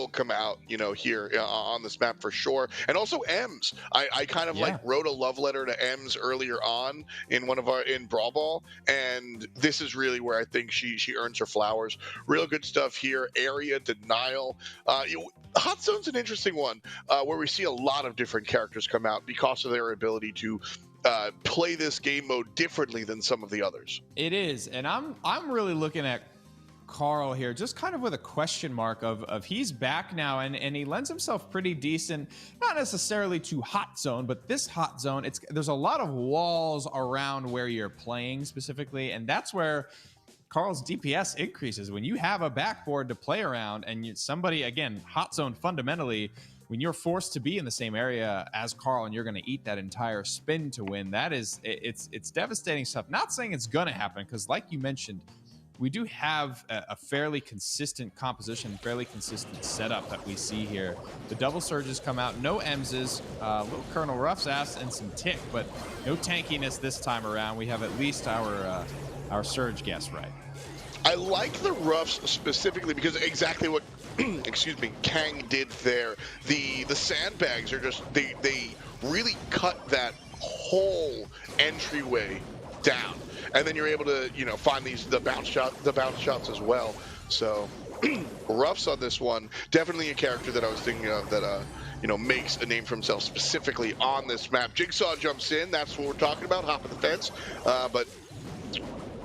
S2: come out, here on this map for sure. And also Ems. I kind of like wrote a love letter to Ems earlier on in in Brawl Ball, and this is really where I think she earns her flowers. Real good stuff here. Area denial. Hot Zone's an interesting one where we see a lot of different characters come out because of their ability to play this game mode differently than some of the others.
S6: It is, and I'm really looking at Carl here, just kind of with a question mark of he's back now, and he lends himself pretty decent, not necessarily to Hot Zone, but this Hot Zone, there's a lot of walls around where you're playing specifically, and that's where Carl's DPS increases. When you have a backboard to play around and somebody, again, Hot Zone fundamentally, when you're forced to be in the same area as Carl and you're going to eat that entire spin to win, it's devastating stuff. Not saying it's going to happen, because like you mentioned, we do have a fairly consistent composition, fairly consistent setup that we see here. The double surges come out, no Emses, little Colonel Ruff's ass and some tick, but no tankiness this time around. We have at least our surge guess right.
S2: I like the Ruffs specifically because exactly what excuse me, Kang did there. The sandbags are just they really cut that whole entryway down, and then you're able to find the bounce shots as well. So Ruffs on this one, definitely a character that I was thinking of that makes a name for himself specifically on this map. Jigsaw jumps in, that's what we're talking about, hopping the fence, but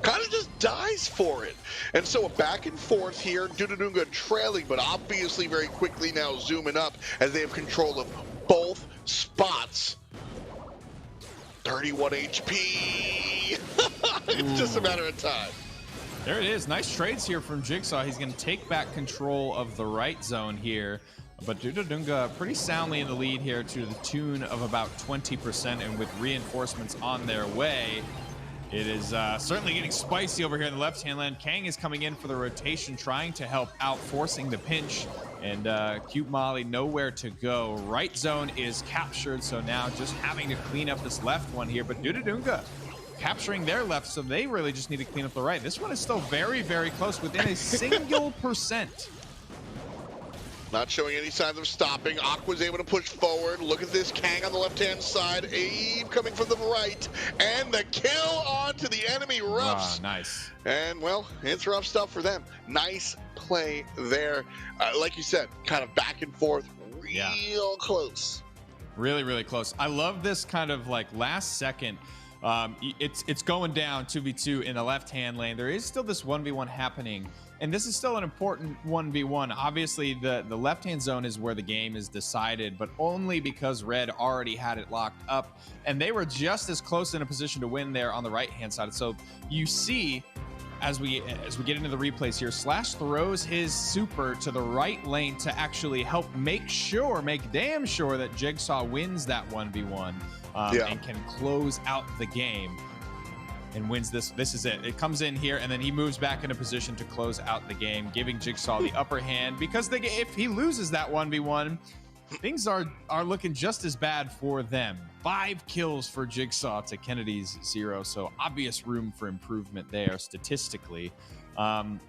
S2: kind of just dies for it. And so a back and forth here, DUDUDUNGA trailing, but obviously very quickly now zooming up as they have control of both spots. 31 HP. It's just a matter of time.
S6: There it is. Nice trades here from Jigsaw. He's going to take back control of the right zone here. But DUDUDUNGA pretty soundly in the lead here to the tune of about 20%, and with reinforcements on their way. It is certainly getting spicy over here in the left-hand lane. Kang is coming in for the rotation, trying to help out, forcing the pinch. And Cute Molly nowhere to go. Right zone is captured, so now just having to clean up this left one here. But DUDUDUNGA capturing their left, so they really just need to clean up the right. This one is still very, very close, within a single percent.
S2: Not showing any signs of stopping. Aqua's able to push forward. Look at this, Kang on the left-hand side. Abe coming from the right. And the kill onto the enemy Ruffs.
S6: Nice.
S2: And, well, it's rough stuff for them. Nice play there. Like you said, kind of back and forth, real close.
S6: Really, really close. I love this kind of like last second. It's going down 2v2 in the left-hand lane. There is still this 1v1 happening. And this is still an important 1v1. Obviously, the left-hand zone is where the game is decided, but only because Red already had it locked up, and they were just as close in a position to win there on the right-hand side. So you see, as we get into the replays here, Slash throws his super to the right lane to actually help make damn sure that Jigsaw wins that 1v1 and can close out the game. And wins this. This is it. It comes in here, and then he moves back into position to close out the game, giving Jigsaw the upper hand. Because if he loses that 1v1, things are looking just as bad for them. 5 kills for Jigsaw to Kennedy's 0. So obvious room for improvement there statistically. And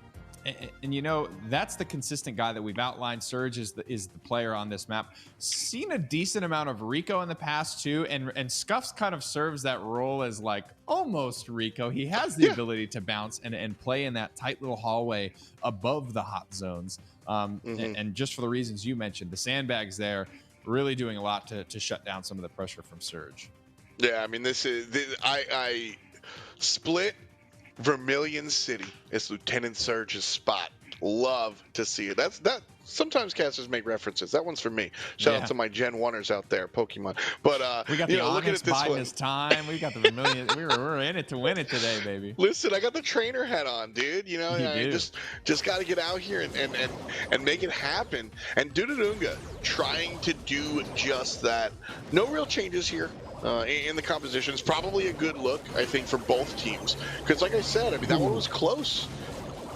S6: that's the consistent guy that we've outlined. Surge is the player on this map. Seen a decent amount of Rico in the past too, and Scuffs kind of serves that role as like almost Rico. He has the ability to bounce and play in that tight little hallway above the hot zones. And just for the reasons you mentioned, the sandbags there really doing a lot to shut down some of the pressure from Surge.
S2: Yeah, I mean, I split Vermilion City is Lieutenant Surge's spot. Love to see it. That sometimes casters make references. That one's for me. Shout out to my Gen 1ers out there, Pokemon. But
S6: we got the Onyx biding his time. We got the Vermilion. we're in it to win it today, baby.
S2: Listen, I got the trainer hat on, dude. I just got to get out here and make it happen. And DUDUDUNGA trying to do just that. No real changes here. In the composition. It's probably a good look, I think, for both teams. Because, like I said, that one was close.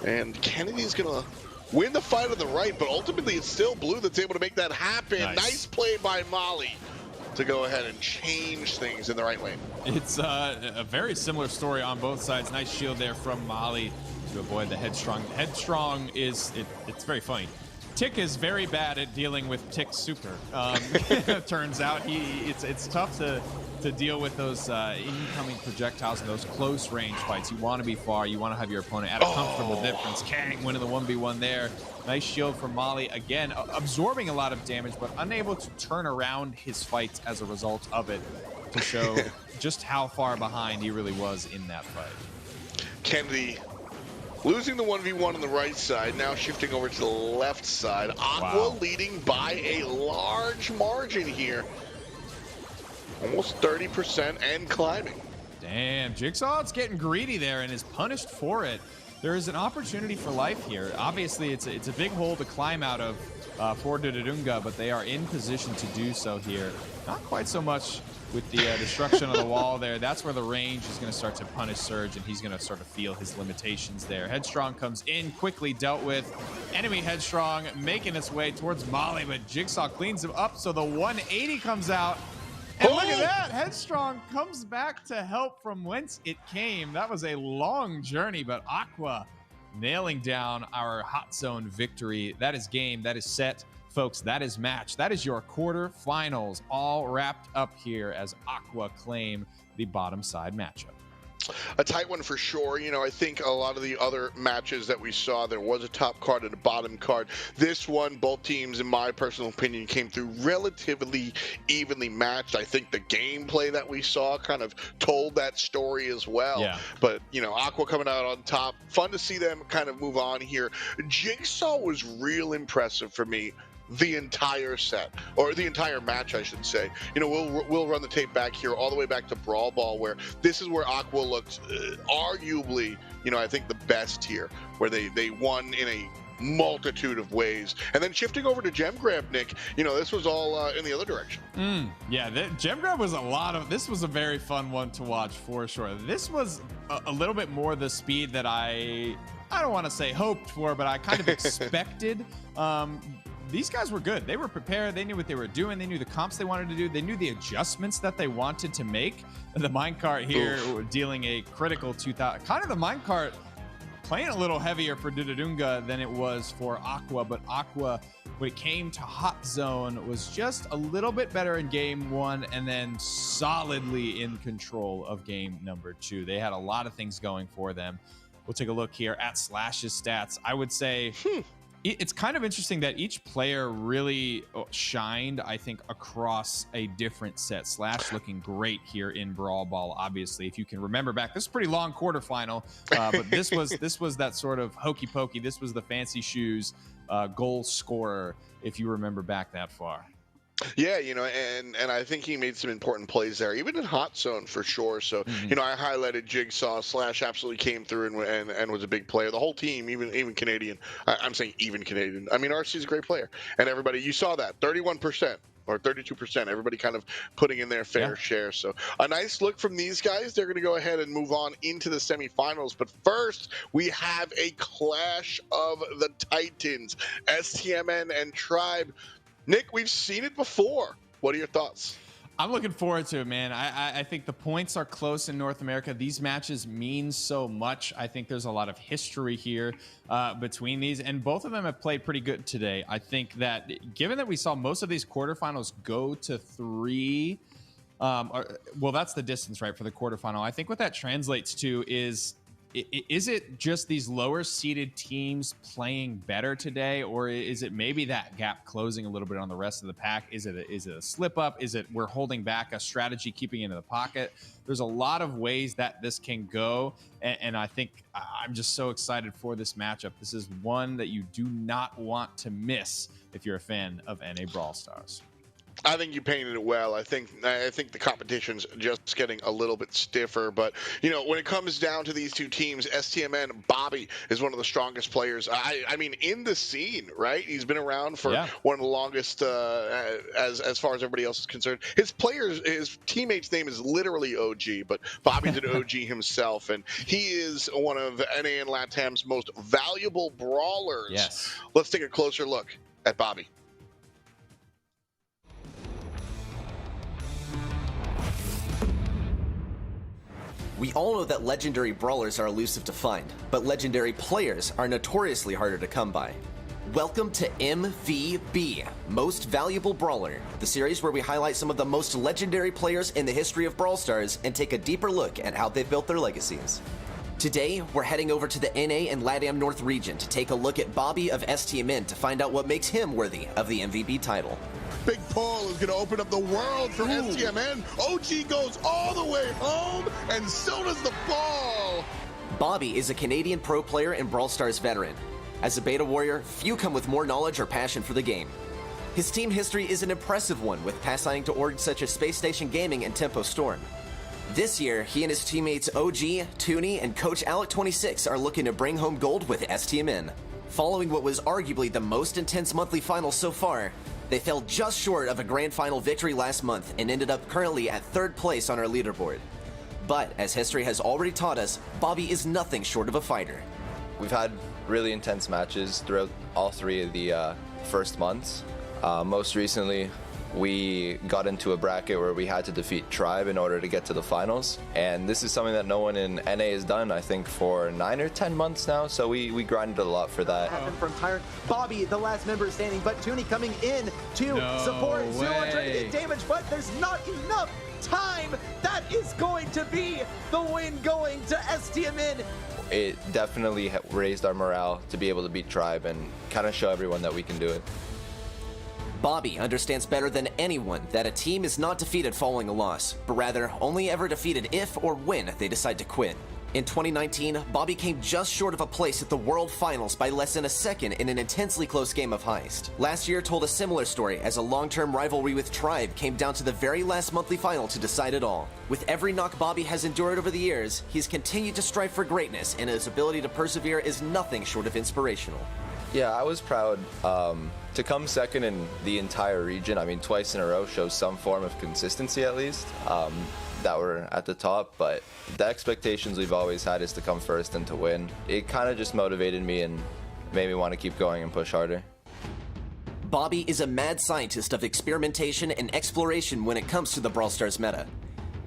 S2: And Kennedy's going to win the fight on the right, but ultimately it's still Blue that's able to make that happen. Nice play by Molly to go ahead and change things in the right lane.
S6: It's a very similar story on both sides. Nice shield there from Molly to avoid the Headstrong. Headstrong is, it's very funny. Tick is very bad at dealing with Tick Super. Turns out it's tough to deal with those incoming projectiles and those close range fights. You want to be far. You want to have your opponent at a comfortable difference. Kang winning the 1v1 there. Nice shield from Molly. Again, absorbing a lot of damage, but unable to turn around his fights as a result of it to show just how far behind he really was in that fight.
S2: Kennedy losing the 1v1 on the right side, now shifting over to the left side. Aqua leading by a large margin here. Almost 30% and climbing.
S6: Damn, Jigsaw's getting greedy there and is punished for it. There is an opportunity for life here. Obviously, it's a big hole to climb out of for DUDUDUNGA, but they are in position to do so here. Not quite so much with the destruction of the wall there. That's where the range is going to start to punish Surge, and he's going to sort of feel his limitations there. Headstrong comes in, quickly dealt with. Enemy Headstrong making its way towards Molly, but Jigsaw cleans him up, so the 180 comes out. And look at that, Headstrong comes back to help from whence it came. That was a long journey, but Aqua nailing down our hot zone victory. That is game, that is set. Folks, that is match. That is your quarterfinals all wrapped up here as Aqua claim the bottom side matchup.
S2: A tight one for sure. You know, I think a lot of the other matches that we saw, there was a top card and a bottom card. This one, both teams, in my personal opinion, came through relatively evenly matched. I think the gameplay that we saw kind of told that story as well.
S6: Yeah.
S2: But, you know, Aqua coming out on top. Fun to see them kind of move on here. Jigsaw was real impressive for me the entire set, or the entire match, I should say. You know, we'll run the tape back here all the way back to Brawl Ball, where this is where Aqua looked arguably, you know, I think the best here, where they won in a multitude of ways. And then shifting over to Gem Grab, Nick, you know, this was all in the other direction.
S6: Yeah, Gem Grab was this was a very fun one to watch for sure. This was a little bit more the speed that I don't want to say hoped for, but I kind of expected. These guys were good. They were prepared. They knew what they were doing. They knew the comps they wanted to do. They knew the adjustments that they wanted to make. The minecart here dealing a critical 2000. Kind of the minecart playing a little heavier for DUDUDUNGA than it was for Aqua, but Aqua, when it came to hot zone, was just a little bit better in game one and then solidly in control of game number two. They had a lot of things going for them. We'll take a look here at Slash's stats. I would say it's kind of interesting that each player really shined, I think, across a different set. Slash looking great here in Brawl Ball, obviously. If you can remember back, this is a pretty long quarterfinal, but this was that sort of hokey pokey. This was the fancy shoes goal scorer, if you remember back that far.
S2: Yeah, you know, and I think he made some important plays there, even in hot zone for sure. So, you know, I highlighted Jigsaw. Slash absolutely came through and was a big player. The whole team, even Canadian. I'm saying even Canadian. I mean, RC's a great player, and everybody, you saw that 31%. Or 32%, everybody kind of putting in their fair share. So a nice look from these guys. They're going to go ahead and move on into the semifinals. But first, we have a clash of the Titans, STMN and Tribe. Nick, we've seen it before. What are your thoughts?
S6: I'm looking forward to it, man. I think the points are close in North America. These matches mean so much. I think there's a lot of history here between these, and both of them have played pretty good today. I think that given that we saw most of these quarterfinals go to 3, well, that's the distance, right, for the quarterfinal. I think what that translates to is it just these lower seeded teams playing better today, or is it maybe that gap closing a little bit on the rest of the pack? Is it a slip up? Is it we're holding back a strategy, keeping it in the pocket? There's a lot of ways that this can go, and I think I'm just so excited for this matchup. This is one that you do not want to miss if you're a fan of NA Brawl Stars.
S2: I think you painted it well. I think the competition's just getting a little bit stiffer. But, you know, when it comes down to these two teams, STMN, Bobby is one of the strongest players. I mean, in the scene, right? He's been around for one of the longest as far as everybody else is concerned. His teammate's name is literally OG, but Bobby's an OG himself. And he is one of NA and LATAM's most valuable brawlers.
S6: Yes.
S2: Let's take a closer look at Bobby.
S3: We all know that legendary brawlers are elusive to find, but legendary players are notoriously harder to come by. Welcome to MVP, Most Valuable Brawler, the series where we highlight some of the most legendary players in the history of Brawl Stars and take a deeper look at how they've built their legacies. Today, we're heading over to the NA and LATAM North region to take a look at Bobby of STMN to find out what makes him worthy of the MVP title.
S2: Big Paul is going to open up the world for STMN. OG goes all the way home, and so does the ball.
S3: Bobby is a Canadian pro player and Brawl Stars veteran. As a beta warrior, few come with more knowledge or passion for the game. His team history is an impressive one, with past signing to orgs such as Space Station Gaming and Tempo Storm. This year, he and his teammates OG, Tooney, and Coach Alec26 are looking to bring home gold with STMN. Following what was arguably the most intense monthly final so far, they fell just short of a grand final victory last month and ended up currently at 3rd place on our leaderboard. But as history has already taught us, Bobby is nothing short of a fighter.
S7: We've had really intense matches throughout all 3 of the first months. Most recently, we got into a bracket where we had to defeat Tribe in order to get to the finals. And this is something that no one in NA has done, I think, for 9 or 10 months now. So we grinded a lot for that.
S8: From Tyrant. Bobby, the last member standing, but Tooney coming in to support. Zero trying to get damage, but there's not enough time. That is going to be the win going to STMN.
S7: It definitely raised our morale to be able to beat Tribe and kind of show everyone that we can do it.
S3: Bobby understands better than anyone that a team is not defeated following a loss, but rather only ever defeated if or when they decide to quit. In 2019, Bobby came just short of a place at the World Finals by less than a second in an intensely close game of Heist. Last year told a similar story as a long-term rivalry with Tribe came down to the very last monthly final to decide it all. With every knock Bobby has endured over the years, he's continued to strive for greatness, and his ability to persevere is nothing short of inspirational.
S7: Yeah, I was proud to come second in the entire region. I mean, twice in a row shows some form of consistency at least, that we're at the top, but the expectations we've always had is to come first and to win. It kind of just motivated me and made me want to keep going and push harder.
S3: Bobby is a mad scientist of experimentation and exploration when it comes to the Brawl Stars meta.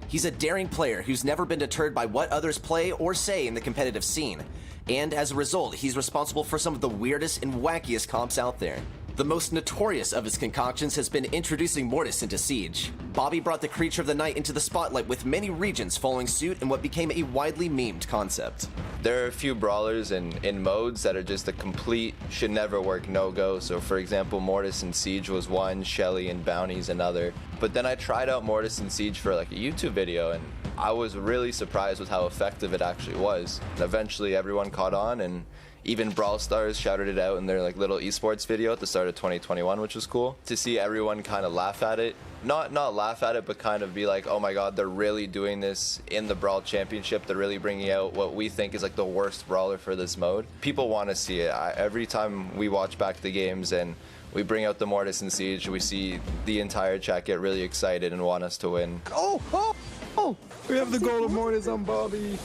S3: He's a daring player who's never been deterred by what others play or say in the competitive scene, and as a result, he's responsible for some of the weirdest and wackiest comps out there. The most notorious of his concoctions has been introducing Mortis into Siege. Bobby brought the creature of the night into the spotlight, with many regions following suit in what became a widely memed concept.
S7: There are a few brawlers in modes that are just a complete should never work no-go. So for example, Mortis in Siege was one, Shelly and Bounty's another. But then I tried out Mortis in Siege for like a YouTube video, and I was really surprised with how effective it actually was. And eventually everyone caught on, and even Brawl Stars shouted it out in their like little esports video at the start of 2021, which was cool to see everyone kind of laugh at it. Not laugh at it, but kind of be like, oh my god, they're really doing this in the Brawl Championship. They're really bringing out what we think is like the worst brawler for this mode. People want to see it. Every time we watch back the games and we bring out the Mortis and Siege, we see the entire chat get really excited and want us to win.
S8: Oh! We have the golden Mortis on Bobby.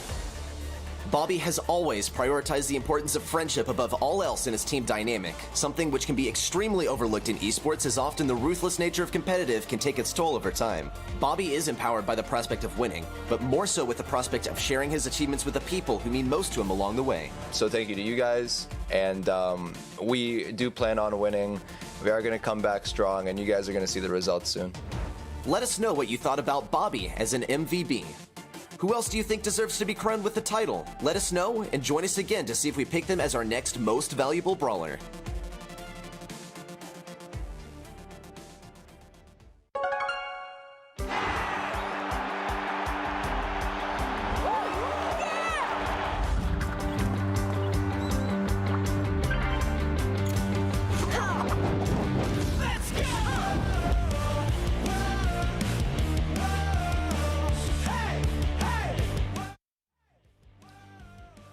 S3: Bobby has always prioritized the importance of friendship above all else in his team dynamic, something which can be extremely overlooked in esports as often the ruthless nature of competitive can take its toll over time. Bobby is empowered by the prospect of winning, but more so with the prospect of sharing his achievements with the people who mean most to him along the way.
S7: So thank you to you guys, and we do plan on winning. We are going to come back strong, and you guys are going to see the results soon.
S3: Let us know what you thought about Bobby as an MVP. Who else do you think deserves to be crowned with the title? Let us know and join us again to see if we pick them as our next most valuable brawler.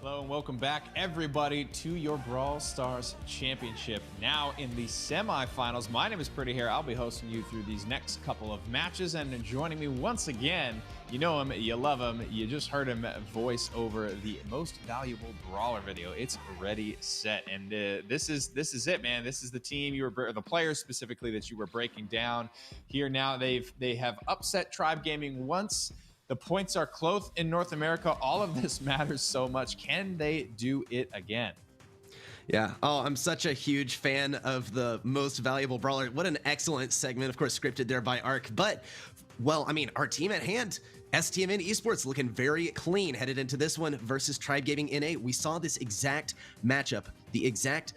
S6: Hello and welcome back, everybody, to your Brawl Stars Championship. Now in the semifinals, my name is PrettyHair. I'll be hosting you through these next couple of matches, and joining me once again, you know him, you love him, you just heard him voice over the most valuable brawler video. It's ReddySet, and this is it, man. This is the team you were, the players specifically that you were breaking down here. Now they have upset Tribe Gaming once. The points are close in North America. All of this matters so much. Can they do it again?
S3: Yeah. Oh, I'm such a huge fan of the most valuable brawler. What an excellent segment, of course, scripted there by Ark. But, well, I mean, our team at hand, STMN Esports, looking very clean headed into this one versus Tribe Gaming NA. We saw this exact matchup, the exact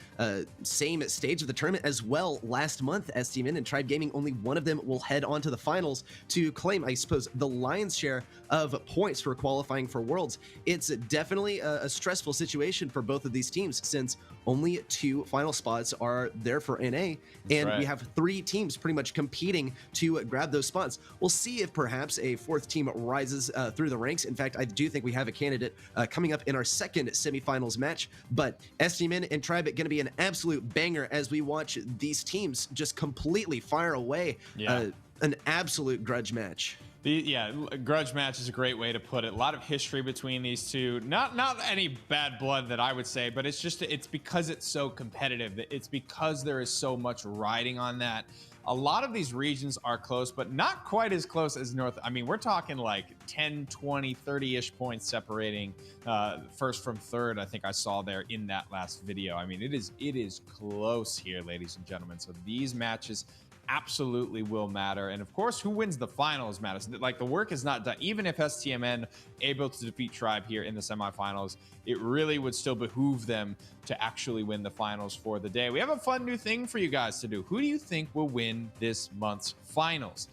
S3: same stage of the tournament as well last month. STMN and Tribe Gaming, only one of them will head on to the finals to claim, I suppose, the lion's share of points for qualifying for Worlds. It's definitely a stressful situation for both of these teams since only 2 final spots are there for NA, and we have 3 teams pretty much competing to grab those spots. We'll see if perhaps a 4th team rises through the ranks. In fact, I do think we have a candidate coming up in our second semifinals match, but STMN and Tribe going to be an absolute banger as we watch these teams just completely fire away an absolute grudge match.
S6: Grudge match is a great way to put it. A lot of history between these two. Not any bad blood that I would say, but it's because it's so competitive. It's because there is so much riding on that. A lot of these regions are close, but not quite as close as North. I mean, we're talking like 10, 20, 30-ish points separating first from third. I think I saw there in that last video. I mean, it is close here, ladies and gentlemen. So these matches absolutely will matter, and of course who wins the finals matters. Like, the work is not done. Even if STMN able to defeat Tribe here in the semifinals, it really would still behoove them to actually win the finals for the day. We have a fun new thing for you guys to do. Who do you think will win this month's finals?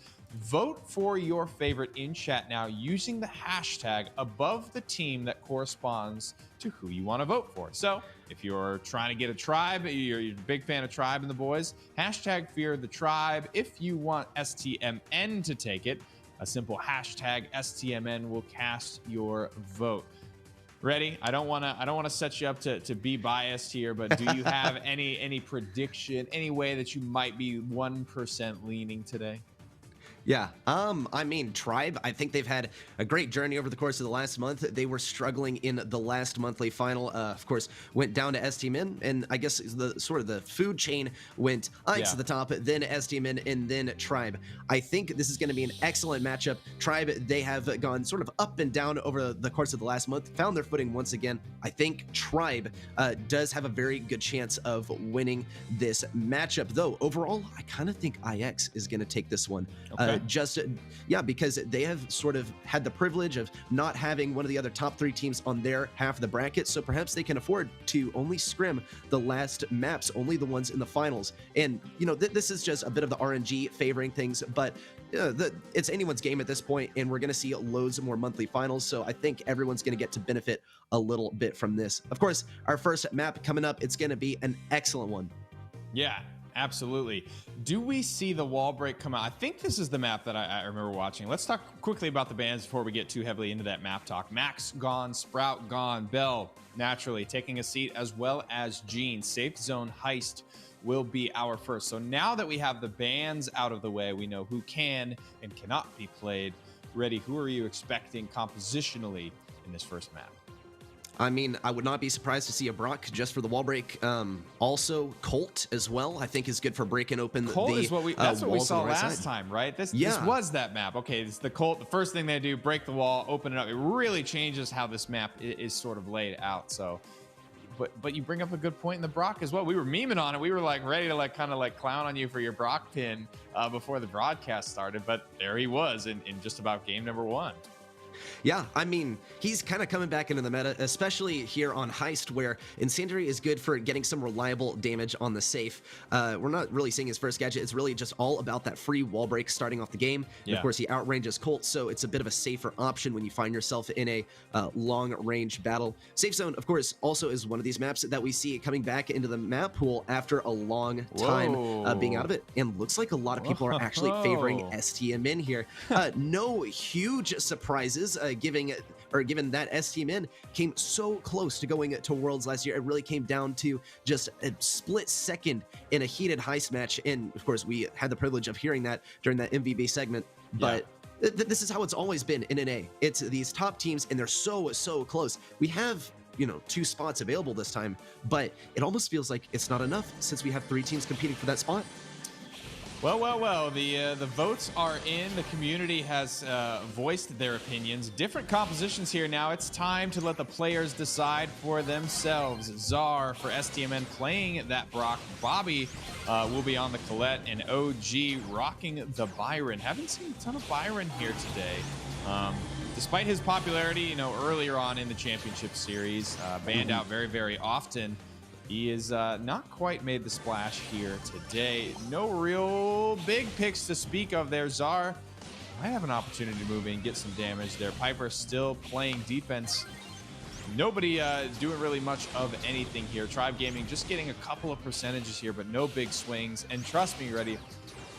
S6: Vote for your favorite in chat now using the hashtag above the team that corresponds to who you want to vote for. So if you're trying to get a Tribe, you're a big fan of Tribe and the boys, hashtag fear the Tribe. If you want STMN to take it, a simple hashtag STMN will cast your vote. Reddy, I don't want to set you up to be biased here, but do you have any prediction, any way that you might be 1% leaning today?
S3: Yeah, I mean, Tribe, I think they've had a great journey over the course of the last month. They were struggling in the last monthly final, of course, went down to STMN, and I guess the sort of the food chain went Ike's to the top, then STMN, and then Tribe. I think this is going to be an excellent matchup. Tribe, they have gone sort of up and down over the course of the last month, found their footing once again. I think Tribe does have a very good chance of winning this matchup, though overall, I kind of think IX is going to take this one. Okay. Because they have sort of had the privilege of not having one of the other top 3 teams on their half of the bracket, so perhaps they can afford to only scrim the last maps, only the ones in the finals. And, you know, this is just a bit of the RNG favoring things, but it's anyone's game at this point, and we're going to see loads more monthly finals, so I think everyone's going to get to benefit a little bit from this. Of course, our first map coming up, it's going to be an excellent one.
S6: Yeah. Absolutely. Do we see the wall break come out? I think this is the map that I remember watching. Let's talk quickly about the bans before we get too heavily into that map talk. Max gone, Sprout gone, Bell naturally taking a seat, as well as Gene. Safe Zone Heist will be our first. So now that we have the bans out of the way, we know who can and cannot be played. Reddy, who are you expecting compositionally in this first map?
S3: I mean, I would not be surprised to see a Brock just for the wall break. Also, Colt as well, I think is good for breaking open
S6: Colt
S3: the
S6: is that's what we saw last
S3: side.
S6: time, right? This was that map. Okay, it's the Colt. The first thing they do, break the wall, open it up. It really changes how this map is sort of laid out. So, but you bring up a good point in the Brock as well. We were memeing on it. We were like ready to kind of clown on you for your Brock pin before the broadcast started. But there he was in just about game number 1.
S3: Yeah, I mean, he's kind of coming back into the meta, especially here on Heist, where Incendiary is good for getting some reliable damage on the safe. We're not really seeing his first gadget. It's really just all about that free wall break starting off the game. And of course, he outranges Colt, so it's a bit of a safer option when you find yourself in a long-range battle. Safe Zone, of course, also is one of these maps that we see coming back into the map pool after a long time being out of it. And looks like a lot of people are actually favoring STMN here. No huge surprises, giving or given that STMN came so close to going to Worlds last year. It really came down to just a split second in a heated heist match. And of course, we had the privilege of hearing that during that MVB segment. But this is how it's always been in NA. It's these top teams, and they're so close. We have, you know, 2 spots available this time, but it almost feels like it's not enough since we have 3 teams competing for that spot.
S6: Well. The votes are in. The community has voiced their opinions. Different compositions here now. It's time to let the players decide for themselves. Czar for STMN playing that Brock. Bobby will be on the Colette, and OG rocking the Byron. Haven't seen a ton of Byron here today. Despite his popularity, you know, earlier on in the championship series, banned out very often. He is not quite made the splash here today. No real big picks to speak of there. Czar might have an opportunity to move in, get some damage there. Piper still playing defense. Nobody doing really much of anything here. Tribe Gaming just getting a couple of percentages here, but no big swings. And trust me, Reddy,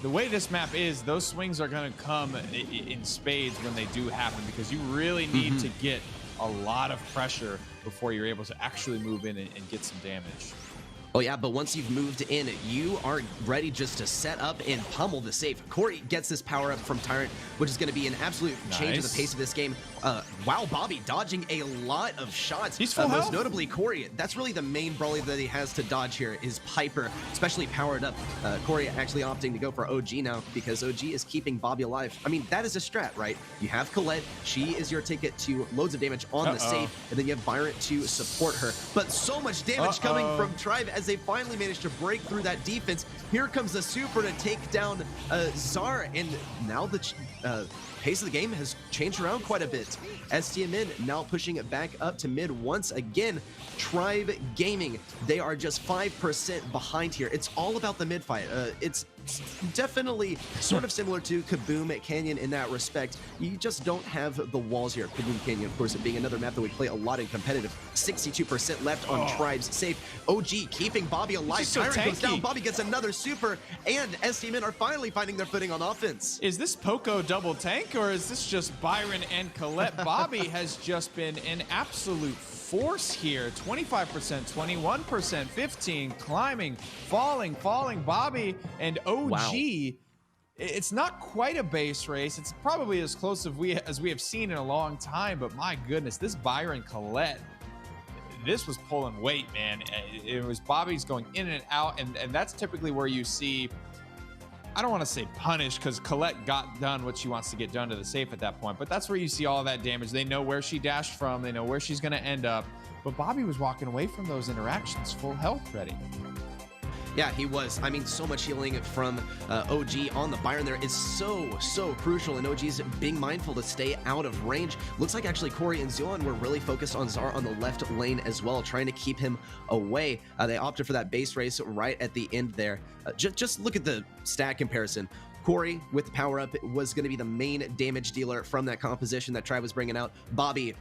S6: the way this map is, those swings are going to come in spades when they do happen, because you really need to get a lot of pressure before you're able to actually move in and get some damage.
S3: Oh yeah, but once you've moved in, you are ready just to set up and pummel the safe. Corey gets this power up from Tyrant, which is going to be an absolute change of the pace of this game. Wow, Bobby dodging a lot of shots.
S6: He's full health.
S3: Most notably, Corey. That's really the main brawler that he has to dodge here is Piper, especially powered up. Corey actually opting to go for OG now because OG is keeping Bobby alive. I mean, that is a strat, right? You have Colette. She is your ticket to loads of damage on the safe, and then you have Byron to support her. But so much damage coming from Tribe as they finally managed to break through that defense. Here comes the super to take down Czar, and now the pace of the game has changed around quite a bit. STMN now pushing it back up to mid once again. Tribe Gaming, they are just 5% behind here. It's all about the mid fight. It's definitely sort of similar to Kaboom Canyon in that respect. You just don't have the walls here. Kaboom Canyon, of course, it being another map that we play a lot in competitive. 62% left on Tribe's safe. OG keeping Bobby alive. Tyrant goes down. Bobby gets another super, and STMN are finally finding their footing on offense.
S6: Is this Poco double tank, or is this just Byron and Colette? Bobby has just been an absolute force here. 25%, 21%, 15, climbing, falling. Bobby and OG. Wow. It's not quite a base race. It's probably as close as we have seen in a long time, but my goodness, this Byron Colette, this was pulling weight, man. It was Bobby's going in and out, and that's typically where you see, I don't want to say punish, because Colette got done what she wants to get done to the safe at that point, but that's where you see all that damage. They know where she dashed from. They know where she's going to end up. But Bobby was walking away from those interactions full health, Reddy.
S3: Yeah, he was. I mean, so much healing from OG on the Byron there is so crucial, and OG's being mindful to stay out of range. Looks like actually Corey and Zeon were really focused on Czar on the left lane as well, trying to keep him away. They opted for that base race right at the end there. Just look at the stat comparison. Corey, with the power-up, was going to be the main damage dealer from that composition that Tribe was bringing out. Bobby,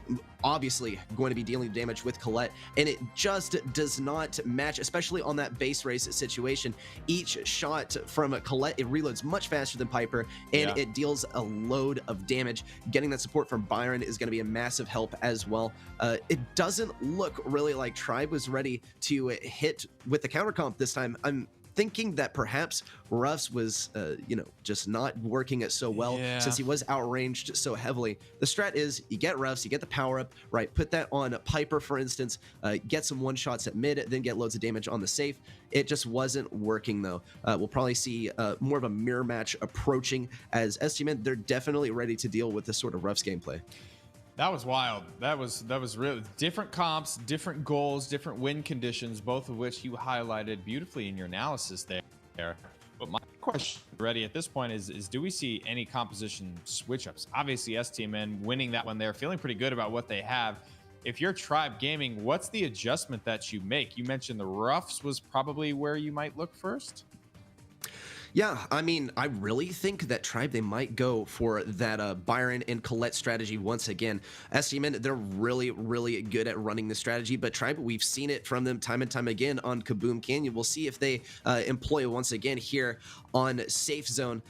S3: obviously, going to be dealing damage with Colette, and it just does not match, especially on that base race situation. Each shot from Colette, it reloads much faster than Piper, and it deals a load of damage. Getting that support from Byron is going to be a massive help as well. It doesn't look really like Tribe was ready to hit with the counter comp this time. I'm thinking that perhaps Ruffs was, just not working it so well since he was outranged so heavily. The strat is you get Ruffs, you get the power up, right? Put that on Piper, for instance, get some one shots at mid, then get loads of damage on the safe. It just wasn't working though. We'll probably see more of a mirror match approaching as STMN. They're definitely ready to deal with this sort of Ruffs gameplay.
S6: That was wild. That was really different comps, different goals, different win conditions, both of which you highlighted beautifully in your analysis there. But my question, Reddy, at this point is do we see any composition switch-ups? Obviously, STMN winning that one there, feeling pretty good about what they have. If you're Tribe Gaming, what's the adjustment that you make? You mentioned the Ruffs was probably where you might look first.
S3: Yeah, I mean, I really think that Tribe, they might go for that Byron and Colette strategy once again. STMN, they're really good at running the strategy, but Tribe, we've seen it from them time and time again on Kaboom Canyon. We'll see if they employ it once again here on Safe Zone.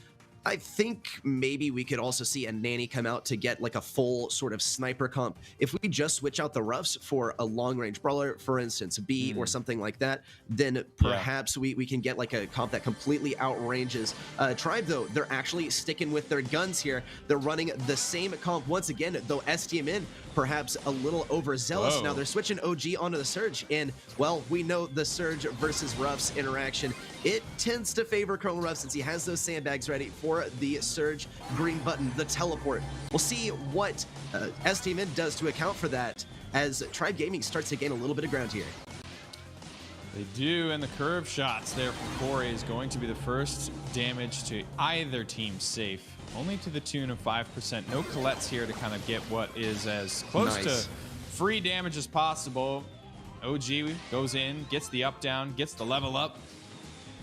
S3: I think maybe we could also see a Nanny come out to get like a full sort of sniper comp. If we just switch out the roughs for a long-range brawler, for instance, B or something like that, then perhaps we can get like a comp that completely outranges. Tribe, though, they're actually sticking with their guns here. They're running the same comp once again, though STMN perhaps a little overzealous. Now they're switching OG onto the Surge, and, well, we know the Surge versus Ruffs interaction. It tends to favor Colonel Ruff since he has those sandbags ready for the Surge green button, the teleport. We'll see what STMN does to account for that as Tribe Gaming starts to gain a little bit of ground here.
S6: They do, and the curve shots there from Corey is going to be the first damage to either team safe, only to the tune of 5%. No Colette's here to kind of get what is as close to free damage as possible. OG goes in, gets the up down, gets the level up.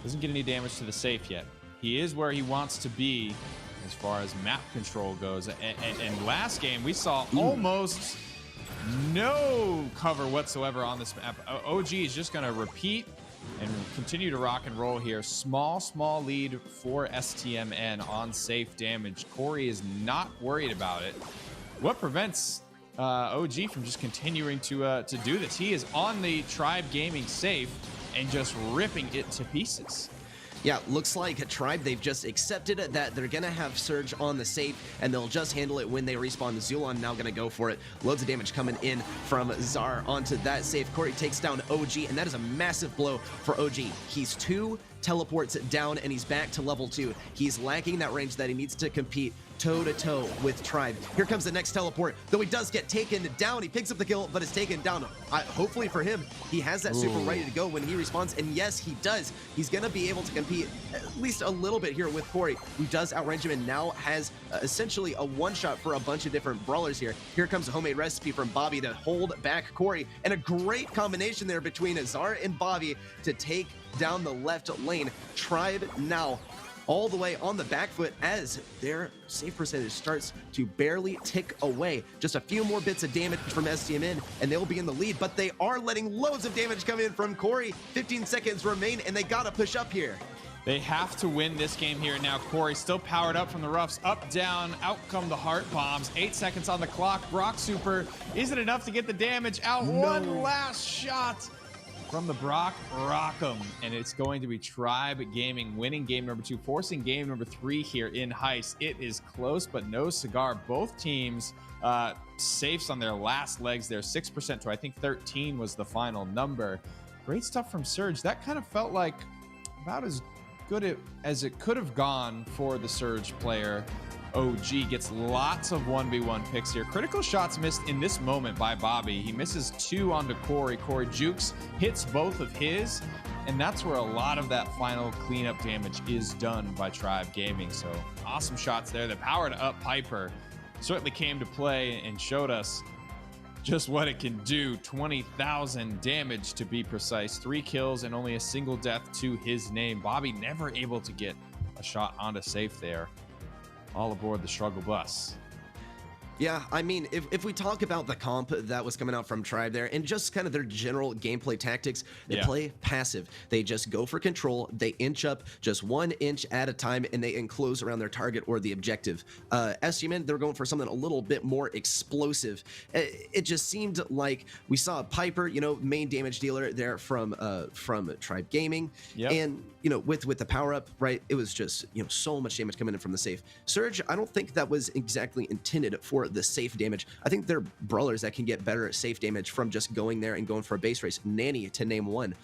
S6: Doesn't get any damage to the safe yet. He is where he wants to be as far as map control goes. And last game, we saw almost no cover whatsoever on this map. OG is just going to repeat and continue to rock and roll here. Small lead for STMN on safe damage. Corey is not worried about it. What prevents OG from just continuing to do this? He is on the Tribe Gaming safe and just ripping it to pieces.
S3: Yeah, looks like Tribe, they've just accepted that they're going to have Surge on the safe, and they'll just handle it when they respawn. Zulon now going to go for it. Loads of damage coming in from Zar onto that safe. Corey takes down OG, and that is a massive blow for OG. He's 2 teleports down, and he's back to level 2. He's lacking that range that he needs to compete toe-to-toe with Tribe. Here comes the next teleport, though he does get taken down. He picks up the kill, but is taken down. Hopefully for him, he has that super ready to go when he responds, and yes, he does. He's going to be able to compete at least a little bit here with Corey, who does outrange him and now has essentially a one-shot for a bunch of different brawlers here. Here comes a homemade recipe from Bobby to hold back Corey, and a great combination there between Azar and Bobby to take down the left lane. Tribe now all the way on the back foot as their save percentage starts to barely tick away. Just a few more bits of damage from STMN and they'll be in the lead, but they are letting loads of damage come in from Corey. 15 seconds remain and they gotta push up here.
S6: They have to win this game here now. Corey still powered up from the Ruffs. Up, down, out come the heart bombs. 8 seconds on the clock. Brock Super isn't enough to get the damage out. One last shot from the Brock Rock'em, and it's going to be Tribe Gaming winning game number 2, forcing game number 3 here in Heist. It is close, but no cigar. Both teams safes on their last legs there, 6% to I think 13 was the final number. Great stuff from Surge. That kind of felt like about as good as it could have gone for the Surge player. OG gets lots of 1v1 picks here. Critical shots missed in this moment by Bobby. He misses 2 onto Corey. Corey jukes, hits both of his, and that's where a lot of that final cleanup damage is done by Tribe Gaming. So awesome shots there. The powered up Piper certainly came to play and showed us just what it can do. 20,000 damage to be precise. 3 kills and only a single death to his name. Bobby never able to get a shot onto safe there. All aboard the struggle bus.
S3: Yeah, I mean, if we talk about the comp that was coming out from Tribe there and just kind of their general gameplay tactics, they play passive. They just go for control. They inch up just 1 inch at a time and they enclose around their target or the objective. STMN, they're going for something a little bit more explosive. It just seemed like we saw Piper, you know, main damage dealer there from Tribe Gaming. And, you know, with the power up, right, it was just, you know, so much damage coming in from the safe. Surge, I don't think that was exactly intended for the safe damage. I think they're brawlers that can get better at safe damage from just going there and going for a base race. Nanny, to name one.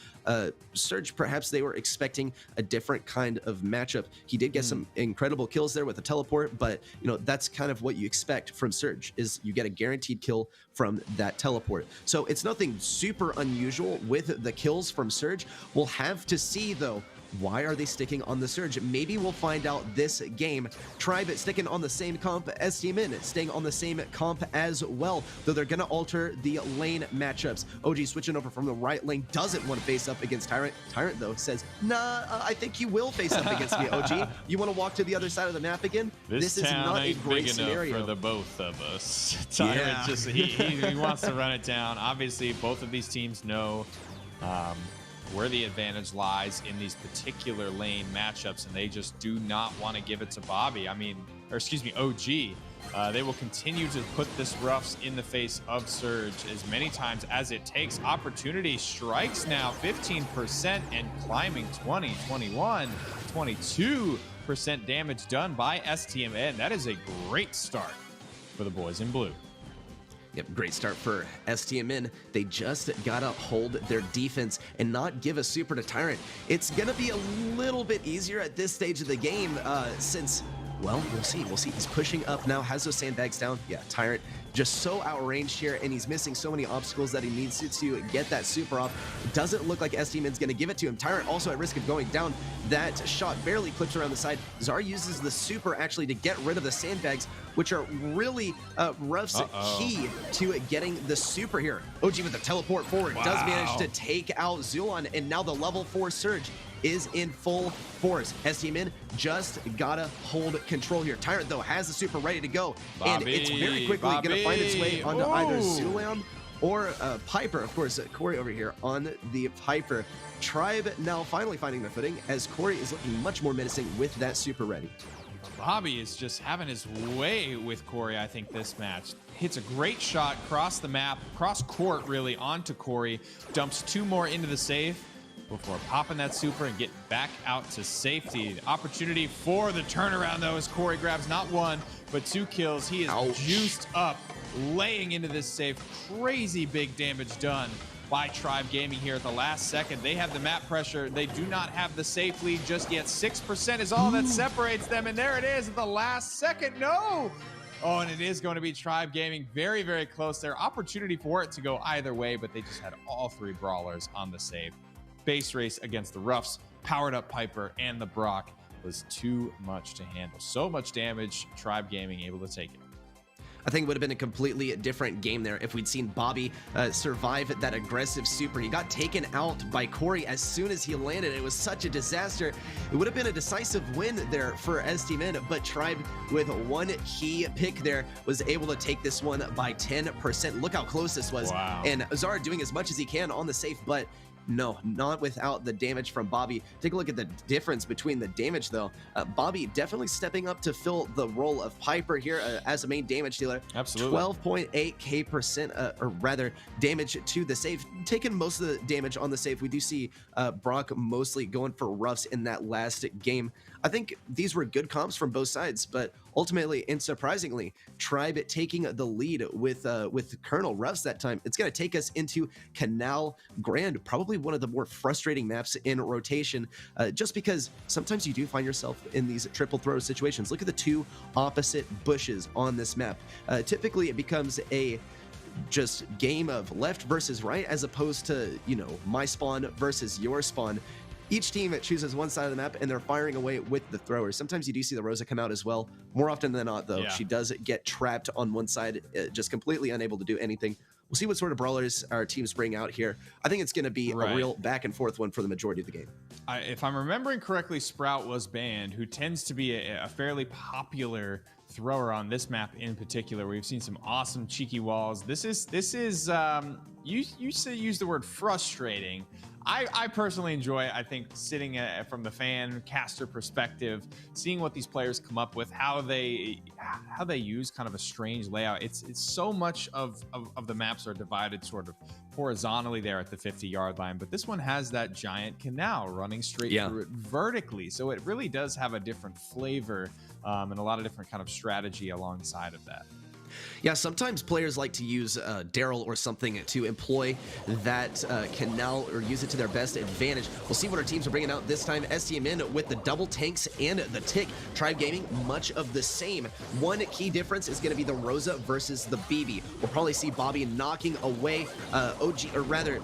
S3: Surge, perhaps they were expecting a different kind of matchup. He did get some incredible kills there with a teleport, but you know, that's kind of what you expect from Surge, is you get a guaranteed kill from that teleport. So it's nothing super unusual with the kills from Surge. We'll have to see though, why are they sticking on the Surge? Maybe we'll find out this game. Tribe sticking on the same comp as STMN, staying on the same comp as well, though they're going to alter the lane matchups. OG switching over from the right lane, doesn't want to face up against Tyrant. Tyrant, though, says, nah, I think you will face up against me, OG. You want to walk to the other side of the map again?
S6: This
S3: is not a great scenario
S6: for the both of us. Tyrant just, he wants to run it down. Obviously, both of these teams know where the advantage lies in these particular lane matchups, and they just do not want to give it to Bobby. I mean, or excuse me, OG. They will continue to put this Ruffs in the face of Surge as many times as it takes. Opportunity strikes now 15% and climbing 20, 21, 22% damage done by STMN. That is a great start for the boys in blue.
S3: Yep, great start for STMN. They just gotta hold their defense and not give a super to Tyrant. It's gonna be a little bit easier at this stage of the game since, well, we'll see. We'll see. He's pushing up now, has those sandbags down. Yeah, Tyrant just so outranged here, and he's missing so many obstacles that he needs to get that super off. It doesn't look like STMN's going to give it to him. Tyrant also at risk of going down. That shot barely clips around the side. Zar uses the super actually to get rid of the sandbags, which are really Ruff's key to getting the super here. OG with the teleport forward does manage to take out Zulon, and now the level 4 Surge is in full force. STMN just gotta hold control here. Tyrant, though, has the super ready to go, and it's very quickly gonna find its way onto either Zulon or Piper. Of course, Corey over here on the Piper. Tribe now finally finding their footing as Corey is looking much more menacing with that super ready.
S6: Bobby is just having his way with Corey, I think, this match. Hits a great shot across the map, cross court really, onto Corey. Dumps 2 more into the safe before popping that super and getting back out to safety. The opportunity for the turnaround, though, as Corey grabs not 1, but 2 kills. He is juiced up, laying into this safe. Crazy big damage done by Tribe Gaming here at the last second. They have the map pressure. They do not have the safe lead just yet. 6% is all that separates them, and there it is at the last second. No! Oh, and it is going to be Tribe Gaming. Very, very close there. Opportunity for it to go either way, but they just had all 3 brawlers on the save. Base race against the Ruffs, powered up Piper, and the Brock was too much to handle. So much damage, Tribe Gaming able to take it.
S3: I think it would have been a completely different game there if we'd seen Bobby survive that aggressive super. He got taken out by Corey as soon as he landed. It was such a disaster. It would have been a decisive win there for STMN, but Tribe with 1 key pick there was able to take this one by 10%. Look how close this was.
S6: Wow.
S3: And Zara doing as much as he can on the safe, but no, not without the damage from Bobby. Take a look at the difference between the damage, though. Bobby definitely stepping up to fill the role of Piper here as a main damage dealer.
S6: Absolutely.
S3: 12.8k%, or rather, damage to the save. Taking most of the damage on the save. We do see Brock mostly going for Ruffs in that last game. I think these were good comps from both sides, but ultimately and surprisingly, Tribe taking the lead with Colonel Ruffs that time. It's going to take us into Canal Grand, probably one of the more frustrating maps in rotation, just because sometimes you do find yourself in these triple throw situations. Look at the 2 opposite bushes on this map. Typically, it becomes a just game of left versus right, as opposed to, you know, my spawn versus your spawn. Each team chooses one side of the map and they're firing away with the throwers. Sometimes you do see the Rosa come out as well. More often than not, though, she does get trapped on one side, just completely unable to do anything. We'll see what sort of brawlers our teams bring out here. I think it's going to be a real back and forth one for the majority of the game.
S6: If I'm remembering correctly, Sprout was banned, who tends to be a fairly popular thrower on this map in particular. We've seen some awesome cheeky walls. This is you use the word frustrating. I personally enjoy, I think, sitting from the fan caster perspective, seeing what these players come up with, how they use kind of a strange layout. It's so much of the maps are divided sort of horizontally there at the 50-yard line, but this one has that giant canal running straight through it vertically. So it really does have a different flavor and a lot of different kind of strategy alongside of that.
S3: Yeah, sometimes players like to use Daryl or something to employ that canal or use it to their best advantage. We'll see what our teams are bringing out this time. STMN with the double tanks and the tick. Tribe Gaming, much of the same. One key difference is going to be the Rosa versus the BB. We'll probably see Bobby knocking away OG, or rather,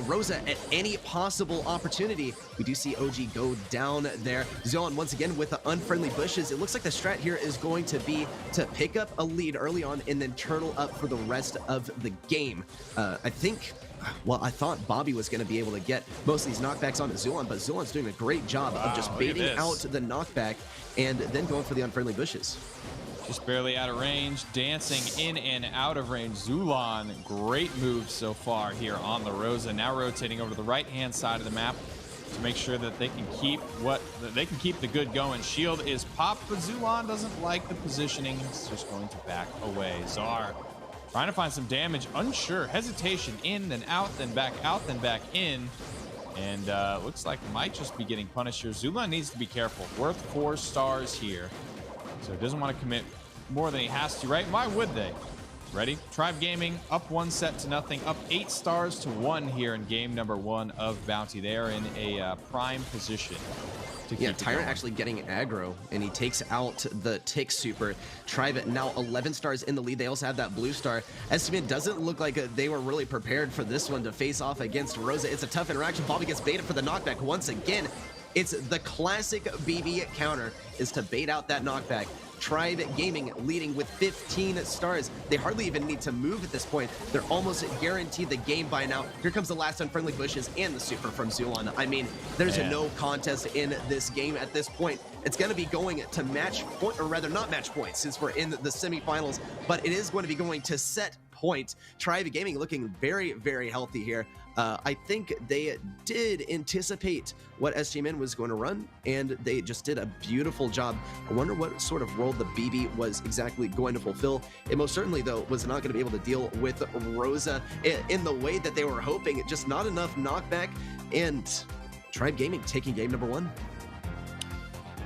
S3: Rosa at any possible opportunity. We do see OG go down there. Zion once again with the unfriendly bushes. It looks like the strat here is going to be to pick up a lead early on and then turtle up for the rest of the game. I thought Bobby was going to be able to get most of these knockbacks onto Zulon, but Zulon's doing a great job of just baiting out the knockback and then going for the unfriendly bushes.
S6: just barely out of range, dancing in and out of range. Zulon, great move so far here on the Rosa. Now rotating over to the right-hand side of the map to make sure that they can keep the good going. Shield is popped, but Zulon doesn't like the positioning. He's just going to back away. Zar trying to find some damage, unsure, hesitation, in, then out, then back out, then back in. And looks like might just be getting punished here. Zulon needs to be careful. Worth 4 stars here. So he doesn't want to commit more than he has to, right? Why would they? Ready? Tribe Gaming up 1 set to nothing, up 8 stars to 1 here in game number 1 of Bounty. They are in a prime position.
S3: Yeah, Tyrant actually getting aggro, and he takes out the Tick Super. Tribe now 11 stars in the lead. They also have that blue star. STMN doesn't look like they were really prepared for this one to face off against Rosa. It's a tough interaction. Bobby gets baited for the knockback once again. It's the classic BB counter, is to bait out that knockback. Tribe Gaming leading with 15 stars. They hardly even need to move at this point. They're almost guaranteed the game by now. Here comes the last unfriendly bushes and the super from Zulon. I mean, there's no contest in this game at this point. It's going to be going to match point, or rather not match point, since we're in the semifinals, but it is going to be going to set point. Tribe Gaming looking very, very healthy here. I think they did anticipate what STMN was going to run, and they just did a beautiful job. I wonder what sort of role the BB was exactly going to fulfill. It most certainly, though, was not going to be able to deal with Rosa in the way that they were hoping. Just not enough knockback, and Tribe Gaming taking game number 1.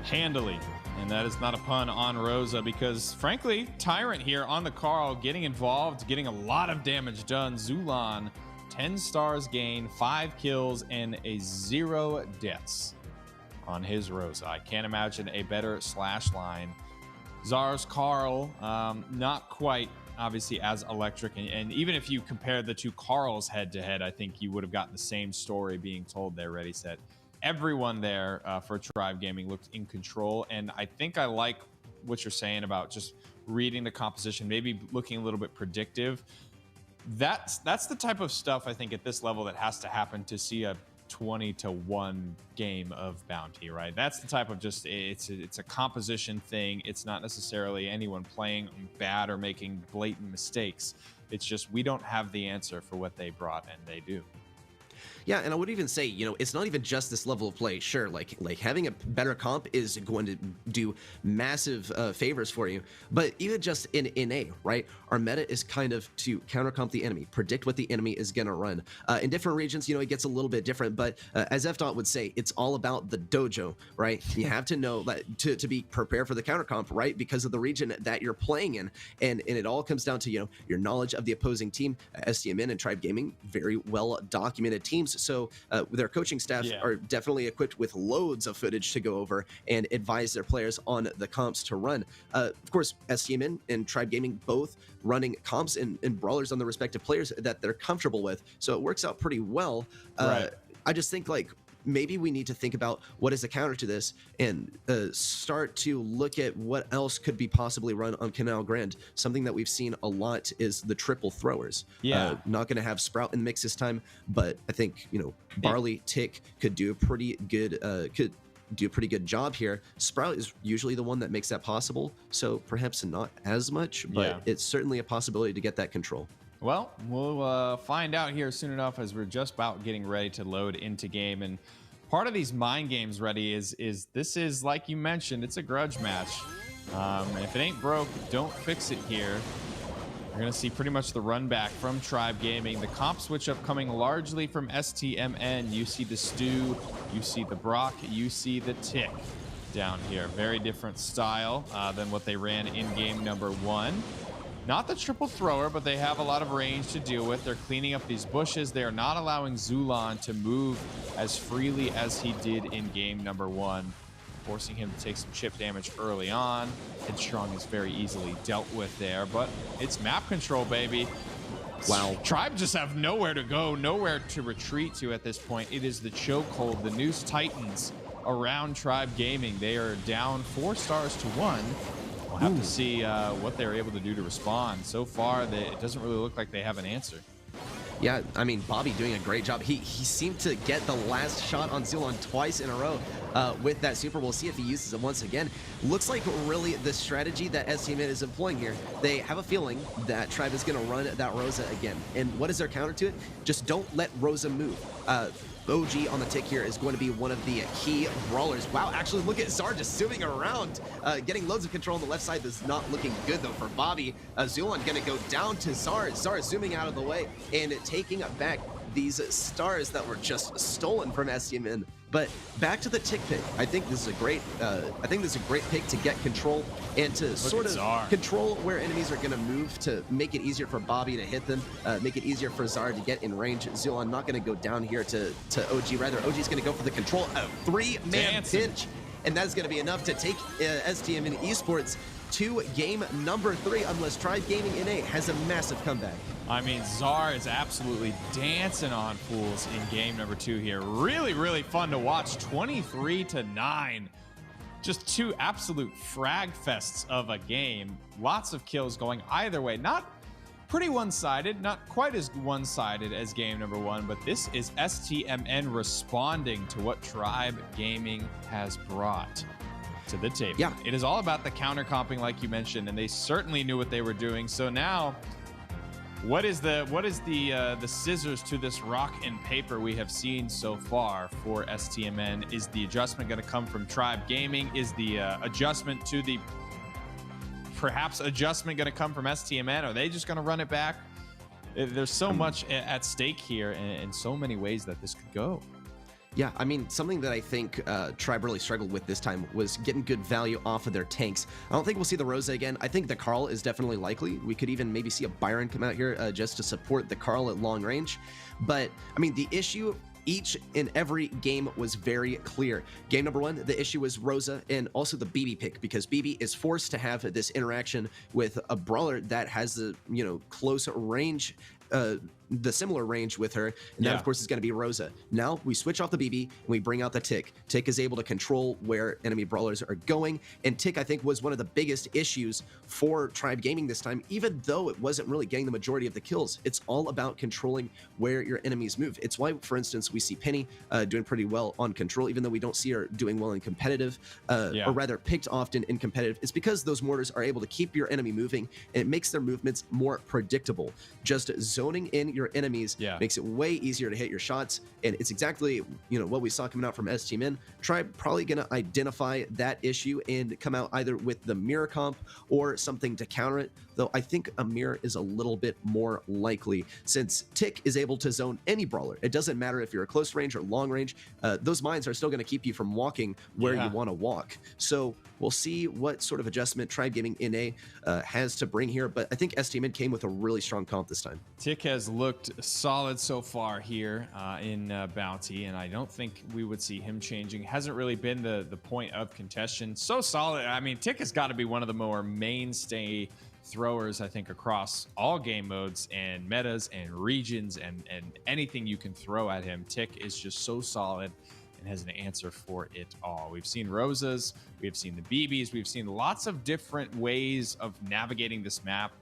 S6: Handily. And that is not a pun on Rosa, because frankly, Tyrant here on the Carl getting involved, getting a lot of damage done. Zulon, 10 stars gained, 5 kills, and a 0 deaths on his Rosa. I can't imagine a better slash line. Zar's Carl, not quite obviously as electric, and even if you compared the two Carls head to head, I think you would have gotten the same story being told there. ReddySet. Everyone there for Tribe Gaming looked in control, and I think I like what you're saying about just reading the composition, maybe looking a little bit predictive. That's the type of stuff I think at this level that has to happen to see a 20-1 game of Bounty, right? That's the type of just, it's a composition thing. It's not necessarily anyone playing bad or making blatant mistakes. It's just we don't have the answer for what they brought, and they do.
S3: Yeah, and I would even say, you know, it's not even just this level of play. Sure, like having a better comp is going to do massive favors for you. But even just in NA, right? Our meta is kind of to counter comp the enemy, predict what the enemy is going to run. In different regions, you know, it gets a little bit different. But as FDOT would say, it's all about the dojo, right? You have to know that to be prepared for the counter comp, right? Because of the region that you're playing in. And it all comes down to, you know, your knowledge of the opposing team. STMN and Tribe Gaming, very well documented teams. So their coaching staff are definitely equipped with loads of footage to go over and advise their players on the comps to run. Of course, STMN and Tribe Gaming both running comps and brawlers on the respective players that they're comfortable with. So it works out pretty well. Right. I just think, like, maybe we need to think about what is the counter to this and start to look at what else could be possibly run on Canal Grand. Something that we've seen a lot is the triple throwers. Not going to have Sprout in the mix this time, but I think, you know, Barley, Tick could do a pretty good job here. Sprout is usually the one that makes that possible, so perhaps not as much, but it's certainly a possibility to get that control.
S6: Well, we'll find out here soon enough, as we're just about getting ready to load into game. And part of these mind games, Reddy, is this is, like you mentioned, it's a grudge match. And if it ain't broke, don't fix it here. You're going to see pretty much the run back from Tribe Gaming. The comp switch up coming largely from STMN. You see the Stu, you see the Brock, you see the Tick down here. Very different style than what they ran in game number 1. Not the triple thrower, but they have a lot of range to deal with. They're cleaning up these bushes. They are not allowing Zulon to move as freely as he did in game number 1, forcing him to take some chip damage early on. Headstrong is very easily dealt with there, but it's map control, baby. Wow. Tribe just have nowhere to go, nowhere to retreat to at this point. It is the chokehold, the Noose Titans around Tribe Gaming. They are down 4 stars to 1. We'll have to see what they're able to do to respond. So far, it doesn't really look like they have an answer.
S3: Yeah, I mean, Bobby doing a great job. He seemed to get the last shot on Zulon twice in a row with that super. We'll see if he uses it once again. Looks like really the strategy that STMN is employing here. They have a feeling that Tribe is going to run that Rosa again. And what is their counter to it? Just don't let Rosa move. OG on the tick here is going to be one of the key brawlers. Wow, actually look at Zar just zooming around, getting loads of control on the left side. This is not looking good though for Bobby. Zulon gonna go down to Zar. Zar zooming out of the way and taking back these stars that were just stolen from STMN. But back to the tick pick. I think this is a great pick to get control and to sort of control where enemies are going to move to make it easier for Bobby to hit them, make it easier for Zara to get in range. Zulon not going to go down here to OG. Rather, OG is going to go for the control. A three-man pinch, and that's going to be enough to take STMN Esports to game number 3, unless Tribe Gaming NA has a massive comeback.
S6: I mean, Zar is absolutely dancing on fools in game number 2 here. Really, really fun to watch. 23-9. Just 2 absolute frag fests of a game. Lots of kills going either way. Not pretty one-sided, not quite as one-sided as game number 1, but this is STMN responding to what Tribe Gaming has brought to the table.
S3: Yeah.
S6: It is all about the counter-comping, like you mentioned, and they certainly knew what they were doing. So now, what is the scissors to this rock and paper we have seen so far for STMN? Is the adjustment going to come from Tribe Gaming? Is the adjustment to the perhaps adjustment going to come from STMN? Are they just going to run it back? There's so much at stake here, and so many ways that this could go.
S3: Yeah, I mean, something that I think Tribe really struggled with this time was getting good value off of their tanks. I don't think we'll see the Rosa again. I think the Carl is definitely likely. We could even maybe see a Byron come out here just to support the Carl at long range. But, I mean, the issue each and every game was very clear. Game number 1, the issue was Rosa and also the BB pick, because BB is forced to have this interaction with a brawler that has the, close range, the similar range with her, and that of course is going to be Rosa. Now we switch off the BB and we bring out the Tick. Tick is able to control where enemy brawlers are going, and Tick, I think, was one of the biggest issues for Tribe Gaming this time, even though it wasn't really getting the majority of the kills. It's all about controlling where your enemies move. It's why, for instance, we see Penny doing pretty well on control, even though we don't see her doing well in competitive, or rather picked often in competitive. It's because those mortars are able to keep your enemy moving, and it makes their movements more predictable. Just zoning in your enemies makes it way easier to hit your shots, and it's exactly what we saw coming out from STMN. Tribe probably going to identify that issue and come out either with the mirror comp or something to counter it, though I think a mirror is a little bit more likely, since Tick is able to zone any brawler. It doesn't matter if you're a close range or long range. Those mines are still going to keep you from walking where you want to walk. So we'll see what sort of adjustment Tribe Gaming NA has to bring here, but I think STMN came with a really strong comp this time.
S6: Tick has looked solid so far here in Bounty, and I don't think we would see him changing. Hasn't really been the point of contention. So solid. I mean, Tick has got to be one of the more mainstay throwers, I think, across all game modes and metas and regions and anything you can throw at him. Tick is just so solid and has an answer for it all. We've seen Rosas, we've seen the BBs, we've seen lots of different ways of navigating this map.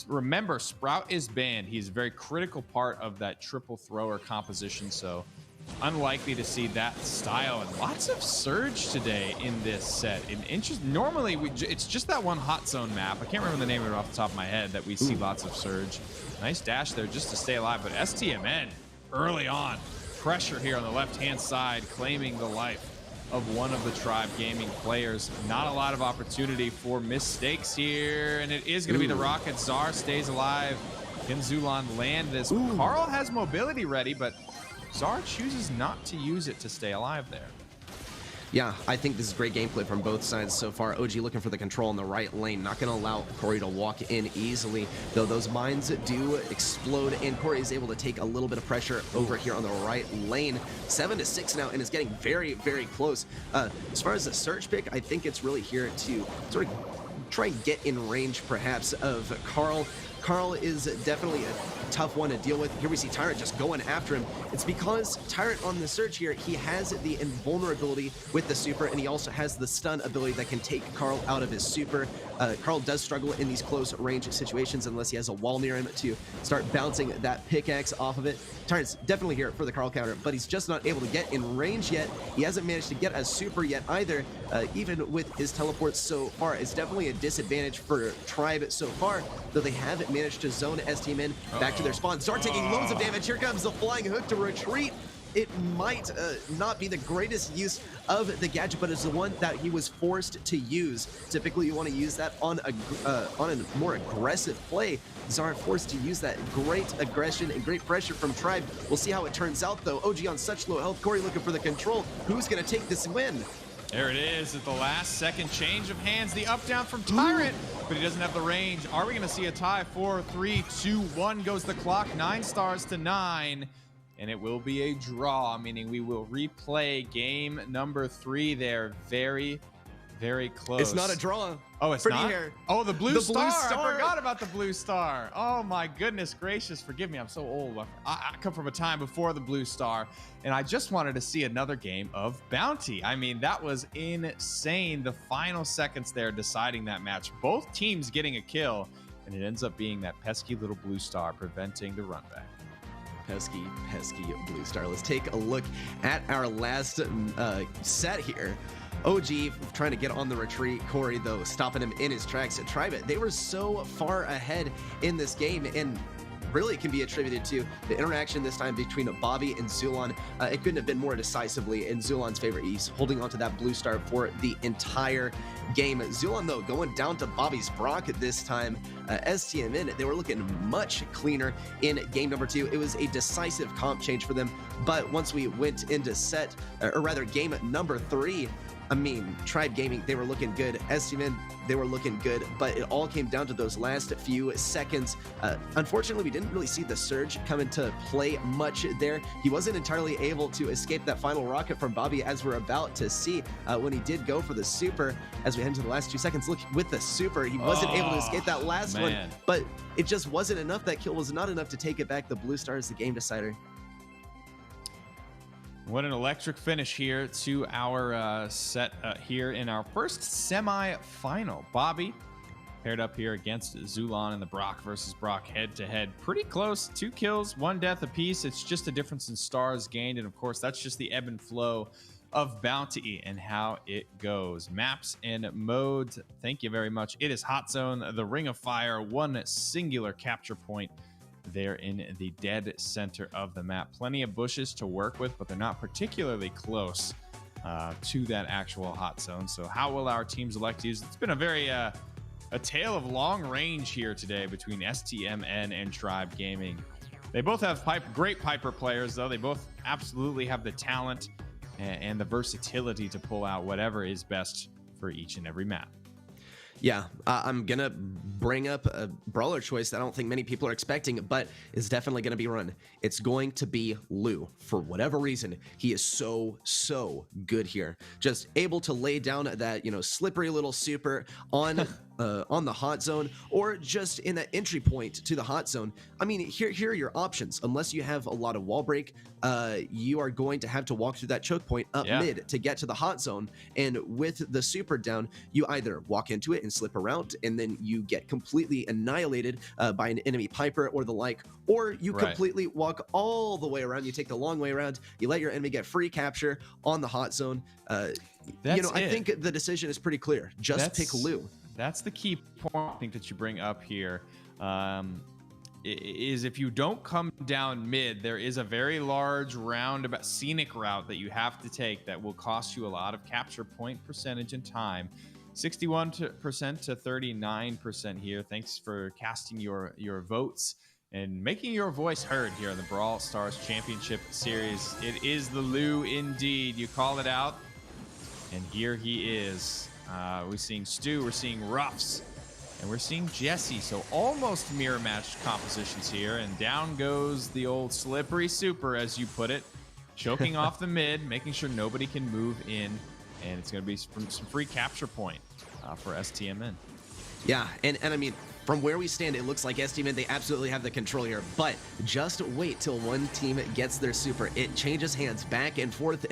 S6: Remember, Sprout is banned. He's a very critical part of that triple thrower composition, so unlikely to see that style. And lots of Surge today in this set. Normally, it's just that one hot zone map. I can't remember the name of it off the top of my head that we see lots of Surge. Nice dash there just to stay alive, but STMN early on. Pressure here on the left-hand side, claiming the life of one of the Tribe Gaming players. Not a lot of opportunity for mistakes here, and it is going to be the rocket. Zar stays alive. Can Zulon land this? Carl has mobility ready, but Zar chooses not to use it to stay alive there.
S3: Yeah, I think this is great gameplay from both sides so far. OG looking for the control in the right lane, not going to allow Corey to walk in easily, though those mines do explode, and Corey is able to take a little bit of pressure over here on the right lane. 7-6 now, and is getting very, very close. As far as the Surge pick, I think it's really here to sort of try and get in range, perhaps, of Carl. Carl is definitely a tough one to deal with. Here we see Tyrant just going after him. It's because Tyrant on the surge here, he has the invulnerability with the super, and he also has the stun ability that can take Carl out of his super. Carl does struggle in these close range situations unless he has a wall near him to start bouncing that pickaxe off of it. Tyrant's definitely here for the Carl counter, but he's just not able to get in range yet. He hasn't managed to get a super yet either, even with his teleports so far. It's definitely a disadvantage for Tribe so far, though they haven't managed to zone STMN back to their spawn. Start taking loads of damage. Here comes the flying hook to retreat. It might not be the greatest use of the gadget, but it's the one that he was forced to use. Typically, you want to use that on a more aggressive play. Zara forced to use that. Great aggression and great pressure from Tribe. We'll see how it turns out, though. OG on such low health. Corey looking for the control. Who's going to take this win?
S6: There it is at the last second. Change of hands. The up down from Tyrant, but he doesn't have the range. Are we going to see a tie? 4, 3, 2, 1 goes the clock. 9 stars to 9. And it will be a draw, meaning we will replay game number 3 there. Very, very close.
S3: It's not a draw.
S6: Oh, it's not?
S3: PrettyHair.
S6: Oh, the blue star. I forgot about the blue star. Oh, my goodness gracious. Forgive me. I'm so old. I come from a time before the blue star, and I just wanted to see another game of Bounty. I mean, that was insane. The final seconds there deciding that match. Both teams getting a kill, and it ends up being that pesky little blue star preventing the run back.
S3: Pesky blue star. Let's take a look at our last set here. OG trying to get on the retreat. Corey, though, stopping him in his tracks. At Tribe, they were so far ahead in this game, and really can be attributed to the interaction this time between Bobby and Zulon. It couldn't have been more decisively in Zulon's favor. He's holding onto that blue star for the entire game. Zulon, though, going down to Bobby's Brock this time. STMN, they were looking much cleaner in game number 2. It was a decisive comp change for them, but once we went into set, or rather game number 3, I mean, Tribe Gaming, they were looking good. STMN, they were looking good, but it all came down to those last few seconds. Unfortunately, we didn't really see the surge come into play much there. He wasn't entirely able to escape that final rocket from Bobby, as we're about to see when he did go for the super. As we head into the last 2 seconds, look, with the super, he wasn't able to escape that last one, but it just wasn't enough. That kill was not enough to take it back. The blue star is the game decider.
S6: What an electric finish here to our set here in our first semi-final. Bobby paired up here against Zulon and the Brock versus Brock head-to-head. Pretty close, 2 kills, 1 death apiece. It's just a difference in stars gained, and of course, that's just the ebb and flow of Bounty and how it goes. Maps and modes, thank you very much. It is Hot Zone, the Ring of Fire, 1 singular capture point there in the dead center of the map. Plenty of bushes to work with, but they're not particularly close to that actual hot zone. So how will our teams elect to use it? It's been a very a tale of long range here today between STMN and Tribe Gaming. They both have great Piper players, though. They both absolutely have the talent and the versatility to pull out whatever is best for each and every map.
S3: Yeah, I'm going to bring up a brawler choice that I don't think many people are expecting, but is definitely going to be run. It's going to be Lou. For whatever reason, he is so good here. Just able to lay down that, slippery little super on the hot zone, or just in that entry point to the hot zone. I mean, here are your options. Unless you have a lot of wall break, you are going to have to walk through that choke point up mid to get to the hot zone. And with the super down, you either walk into it and slip around, and then you get completely annihilated by an enemy Piper or the like, or you completely walk all the way around. You take the long way around. You let your enemy get free capture on the hot zone. I think the decision is pretty clear. Just pick Lou.
S6: That's the key point I think that you bring up here. Is if you don't come down mid, there is a very large roundabout scenic route that you have to take that will cost you a lot of capture point percentage and time. 61% to 39% here. Thanks for casting your votes and making your voice heard here in the Brawl Stars Championship Series. It is the Lou indeed. You call it out, and here he is. We're seeing Stu, we're seeing Ruffs, and we're seeing Jesse. So almost mirror matched compositions here. And down goes the old slippery super, as you put it, choking off the mid, making sure nobody can move in. And it's going to be some free capture point for STMN.
S3: Yeah, and I mean, from where we stand, it looks like STMN, they absolutely have the control here, but just wait till one team gets their super. It changes hands back and forth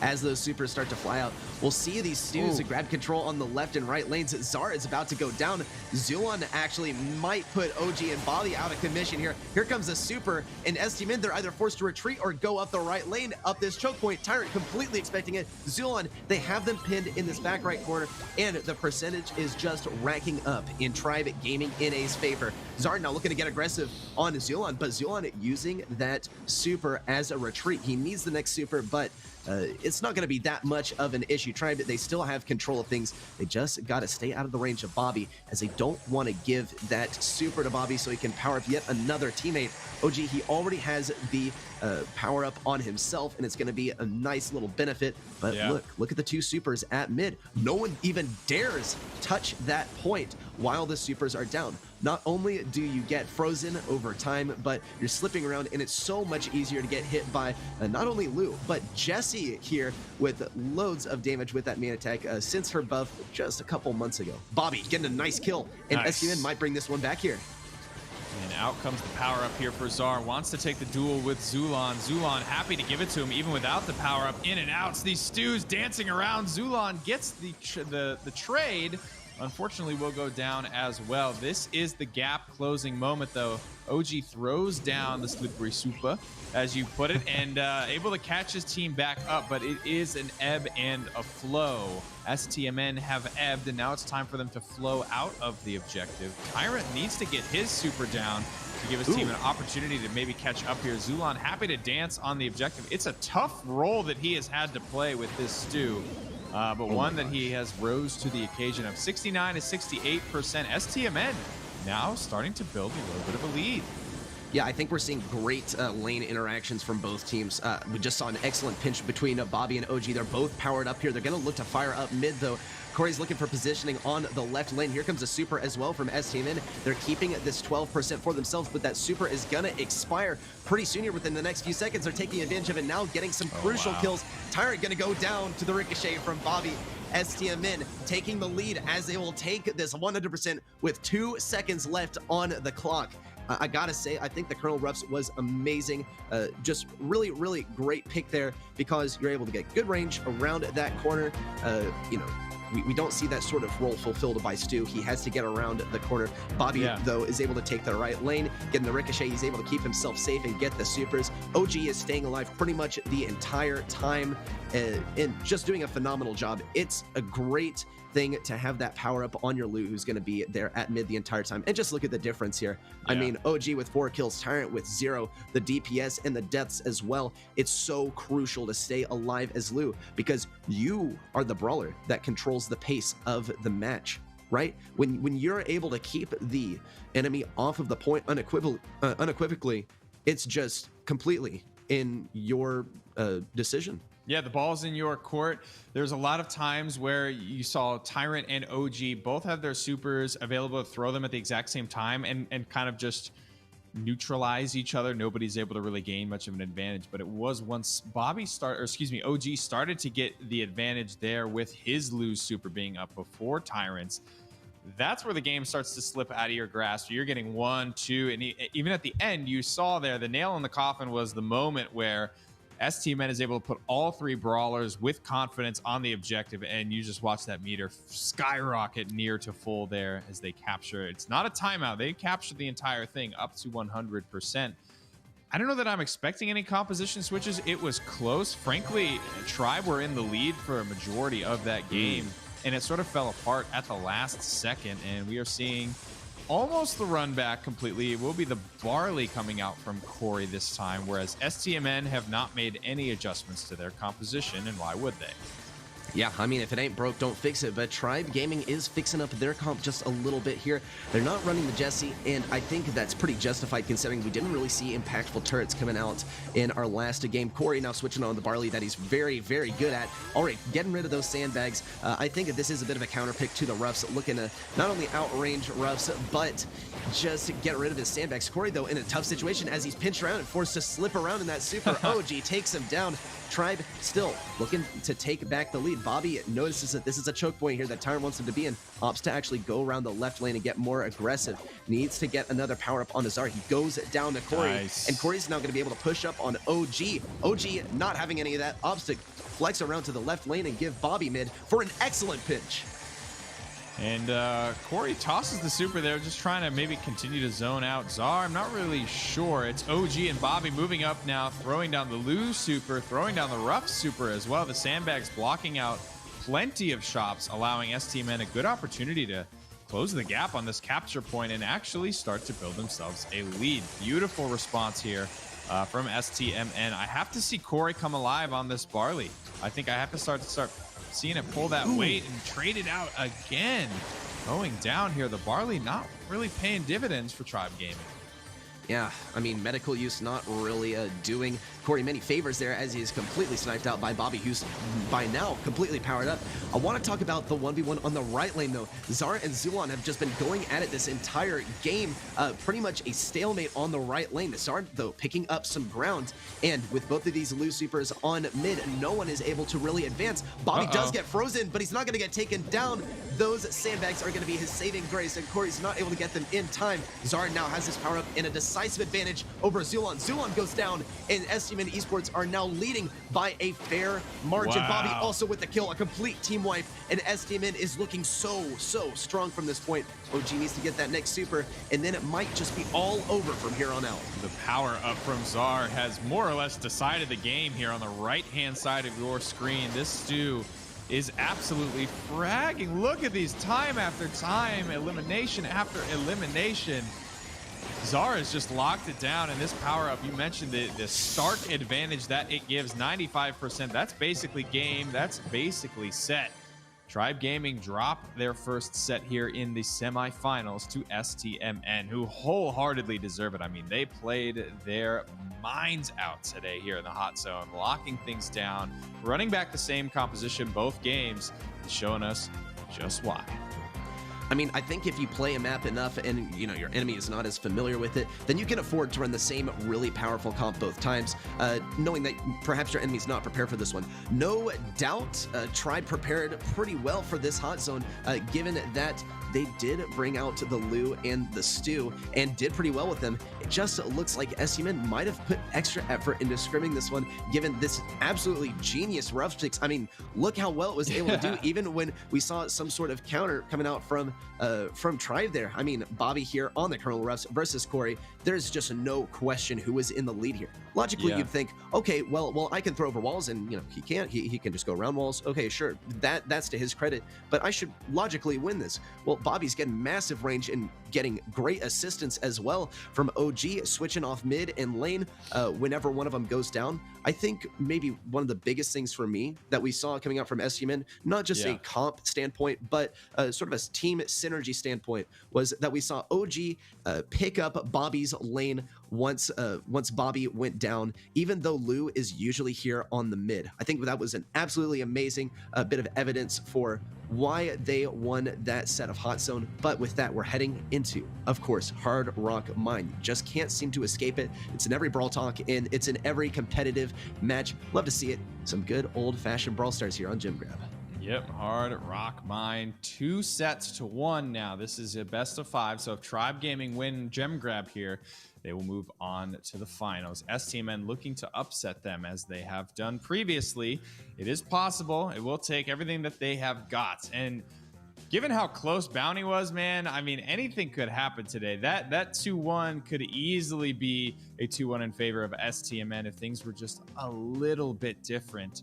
S3: as those supers start to fly out. We'll see these Stews grab control on the left and right lanes. Zara is about to go down. Zulon actually might put OG and Bobby out of commission here. Here comes a super, and STMN, they're either forced to retreat or go up the right lane, up this choke point. Tyrant completely expecting it. Zulon, they have them pinned in this back right corner, and the percentage is just racking up in Tribe Gaming NA's favor. Zard now looking to get aggressive on Zulon, but Zulon using that super as a retreat. He needs the next super, but it's not going to be that much of an issue. Tribe, they still have control of things. They just got to stay out of the range of Bobby, as they don't want to give that super to Bobby so he can power up yet another teammate. OG, he already has the power up on himself, and it's going to be a nice little benefit. But look at the two supers at mid. No one even dares touch that point while the supers are down. Not only do you get frozen over time, but you're slipping around, and it's so much easier to get hit by not only Lou, but Jessie here with loads of damage with that main attack since her buff just a couple months ago. Bobby getting a nice kill, and STMN might bring this one back here.
S6: And out comes the power up here for Zar. Wants to take the duel with Zulon. Zulon happy to give it to him even without the power up. In and outs, these Stews dancing around. Zulon gets the trade. Unfortunately, will go down as well. This is the gap closing moment, though. OG throws down the slippery super, as you put it, and able to catch his team back up, but it is an ebb and a flow. STMN have ebbed, and now it's time for them to flow out of the objective. Tyrant needs to get his super down to give his team an opportunity to maybe catch up here. Zulon happy to dance on the objective. It's a tough role that he has had to play with this Stew. But one that he has rose to the occasion of. 69 to 68%. STMN now starting to build a little bit of a lead.
S3: Yeah, I think we're seeing great lane interactions from both teams. We just saw an excellent pinch between Bobby and OG. They're both powered up here. They're going to look to fire up mid, though. Corey's looking for positioning on the left lane. Here comes a super as well from STMN. They're keeping this 12% for themselves, but that super is going to expire pretty soon here within the next few seconds. They're taking advantage of it now, getting some crucial kills. Tyrant going to go down to the ricochet from Bobby. STMN taking the lead as they will take this 100% with 2 seconds left on the clock. I gotta say, I think the Colonel Ruffs was amazing. Just really, really great pick there, because you're able to get good range around that corner. You know, we don't see that sort of role fulfilled by Stu. He has to get around the corner. Bobby, though, is able to take the right lane, getting the ricochet. He's able to keep himself safe and get the supers. OG is staying alive pretty much the entire time and just doing a phenomenal job. It's a great thing to have that power up on your Lou, who's going to be there at mid the entire time. And just look at the difference here. I mean, OG with 4 kills, Tyrant with 0, the DPS and the deaths as well. It's so crucial to stay alive as Lou, because you are the brawler that controls the pace of the match, right? When you're able to keep the enemy off of the point unequivocally, it's just completely in your decision.
S6: Yeah, the ball's in your court. There's a lot of times where you saw Tyrant and OG both have their supers available to throw them at the exact same time and kind of just neutralize each other. Nobody's able to really gain much of an advantage, but it was once OG started to get the advantage there with his Lose super being up before Tyrant's. That's where the game starts to slip out of your grasp. You're getting 1, 2, and even at the end, you saw there, the nail in the coffin was the moment where STMN is able to put all 3 brawlers with confidence on the objective, and you just watch that meter skyrocket near to full there as they capture. It's not a timeout. They captured the entire thing up to 100%. I don't know that I'm expecting any composition switches. It was close. Frankly, Tribe were in the lead for a majority of that game, and it sort of fell apart at the last second, and we are seeing almost the run back completely. It will be the Barley coming out from Corey this time, whereas STMN have not made any adjustments to their composition, and why would they?
S3: Yeah, I mean, if it ain't broke, don't fix it. But Tribe Gaming is fixing up their comp just a little bit here. They're not running the Jessie, and I think that's pretty justified considering we didn't really see impactful turrets coming out in our last game. Corey now switching on the Barley that he's very, very good at. All right, getting rid of those sandbags. I think that this is a bit of a counter pick to the Ruffs, looking to not only outrange Ruffs, but just get rid of his sandbags. Corey, though, in a tough situation as he's pinched around and forced to slip around in that super. OG takes him down. Tribe still looking to take back the lead. Bobby notices that this is a choke point here that Tyrant wants him to be in. Opts to actually go around the left lane and get more aggressive. Needs to get another power up on Azar. He goes down to Corey, and Corey's now going to be able to push up on OG. OG not having any of that. Opts to flex around to the left lane and give Bobby mid for an excellent pinch.
S6: And Corey tosses the super there, just trying to maybe continue to zone out Czar. I'm not really sure. It's OG and Bobby moving up now, throwing down the Lou super, throwing down the Rough super as well. The sandbags blocking out plenty of shops, allowing STMN a good opportunity to close the gap on this capture point and actually start to build themselves a lead. Beautiful response here from STMN. I have to see Corey come alive on this Barley. I think I have to start seeing it pull that weight and trade it out again. Going down here, the Barley not really paying dividends for Tribe Gaming.
S3: Yeah, I mean, medical use not really doing Corey many favors there as he is completely sniped out by Bobby, who's by now completely powered up. I want to talk about the 1v1 on the right lane, though. Zara and Zulon have just been going at it this entire game. Pretty much a stalemate on the right lane. Zara, though, picking up some ground. And with both of these Lou supers on mid, no one is able to really advance. Bobby does get frozen, but he's not going to get taken down. Those sandbags are going to be his saving grace, and Corey's not able to get them in time. Zara now has his power up in a decisive advantage over Zulon. Zulon goes down, and STMN Esports are now leading by a fair margin. Bobby also with the kill, a complete team wipe, and STMN is looking so strong from this point. OG needs to get that next super, and then it might just be all over from here on out.
S6: The power up from Czar has more or less decided the game here on the right-hand side of your screen. This Stu is absolutely fragging. Look at these time after time, elimination after elimination. Czar has just locked it down, and this power-up, you mentioned the stark advantage that it gives, 95%. That's basically game. That's basically set. Tribe Gaming dropped their first set here in the semifinals to STMN, who wholeheartedly deserve it. I mean, they played their minds out today here in the hot zone, locking things down, running back the same composition both games, and showing us just why.
S3: I mean, I think if you play a map enough and, you know, your enemy is not as familiar with it, then you can afford to run the same really powerful comp both times, knowing that perhaps your enemy's not prepared for this one. No doubt, Tribe prepared pretty well for this hot zone, given that they did bring out the Lou and the Stu and did pretty well with them. It just looks like STMN might have put extra effort into scrimming this one, given this absolutely genius rough sticks. I mean, look how well it was able to do, even when we saw some sort of counter coming out from Tribe there. I mean, Bobby here on the Colonel Roughs versus Corey, there's just no question who was in the lead here. Logically, you'd think, okay, well, I can throw over walls, and you know he can't. He can just go around walls. Okay, sure, that's to his credit, but I should logically win this. Well, Bobby's getting massive range and getting great assistance as well from OG, switching off mid and lane whenever one of them goes down. I think maybe one of the biggest things for me that we saw coming out from STMN, not just a comp standpoint, but sort of a team synergy standpoint, was that we saw OG pick up Bobby's lane once Bobby went down, even though Lou is usually here on the mid. I think that was an absolutely amazing bit of evidence for why they won that set of hot zone. But with that, we're heading into, of course, Hard Rock Mine. You just can't seem to escape it. It's in every Brawl Talk, and it's in every competitive match. Love to see it. Some good old-fashioned Brawl Stars here on Gym Grab.
S6: Yep, Hard Rock Mine, 2-1 now. This is a best of 5, so if Tribe Gaming win Gem Grab here, they will move on to the finals. STMN looking to upset them as they have done previously. It is possible. It will take everything that they have got. And given how close Bounty was, man, I mean, anything could happen today. That 2-1 could easily be a 2-1 in favor of STMN if things were just a little bit different.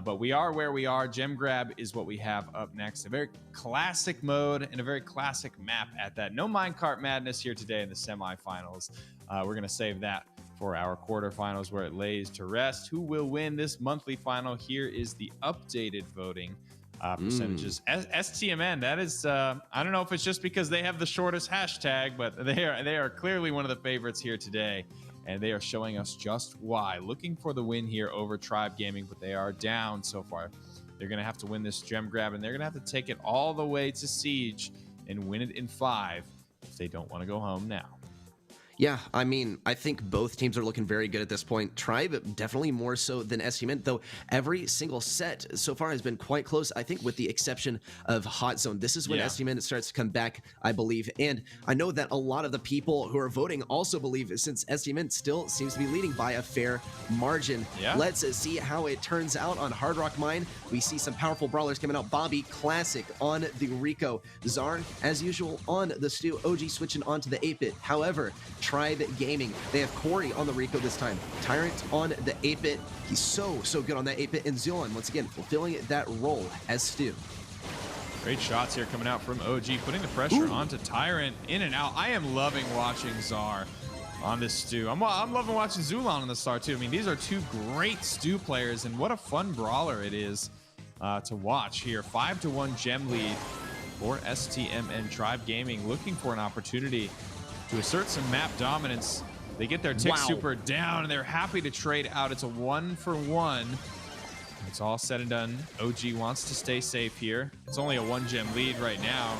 S6: But we are where we are. Gem Grab is what we have up next. A very classic mode and a very classic map at that. No minecart madness here today in the semifinals. We're going to save that for our quarterfinals where it lays to rest. Who will win this monthly final? Here is the updated voting percentages. STMN, that is, I don't know if it's just because they have the shortest hashtag, but they are clearly one of the favorites here today. And they are showing us just why. Looking for the win here over Tribe Gaming, but they are down so far. They're going to have to win this Gem Grab, and they're going to have to take it all the way to Siege and win it in 5 if they don't want to go home now.
S3: Yeah, I mean, I think both teams are looking very good at this point. Tribe definitely more so than STMN, though every single set so far has been quite close, I think with the exception of Hot Zone. This is when STMN starts to come back, I believe. And I know that a lot of the people who are voting also believe, since STMN still seems to be leading by a fair margin. Let's see how it turns out on Hard Rock Mine. We see some powerful brawlers coming out. Bobby, classic on the Rico. Czar, as usual, on the Stu. OG switching onto the 8-bit. However, Tribe Gaming, they have Corey on the Rico this time. Tyrant on the 8-bit. He's so good on that 8-bit. And Zulon, once again, fulfilling that role as Stu.
S6: Great shots here coming out from OG, putting the pressure onto Tyrant, in and out. I am loving watching Czar on this Stu. I'm loving watching Zulon on the Star too. I mean, these are two great Stu players, and what a fun brawler it is to watch here. 5-1 gem lead for STMN. Tribe Gaming looking for an opportunity to assert some map dominance. They get their tick super down, and they're happy to trade out. It's a 1-for-1. It's all said and done. OG wants to stay safe here. It's only a 1 gem lead right now.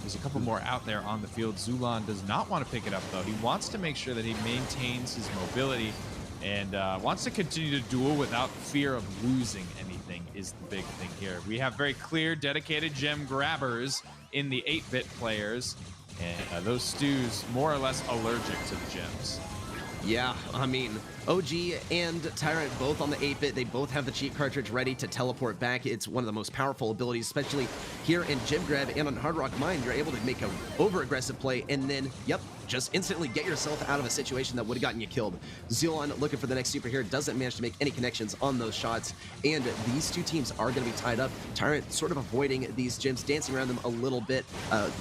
S6: There's a couple more out there on the field. Zulon does not want to pick it up, though. He wants to make sure that he maintains his mobility and wants to continue to duel without fear of losing anything is the big thing here. We have very clear, dedicated gem grabbers in the 8-bit players. And those Stews more or less allergic to the gems.
S3: Yeah, I mean, OG and Tyrant both on the 8-bit. They both have the cheat cartridge ready to teleport back. It's one of the most powerful abilities, especially here in Gem Grab and on Hard Rock Mine. You're able to make an over-aggressive play and then, just instantly get yourself out of a situation that would have gotten you killed. Zulon looking for the next super here, doesn't manage to make any connections on those shots, and these two teams are going to be tied up. Tyrant sort of avoiding these gems, dancing around them a little bit.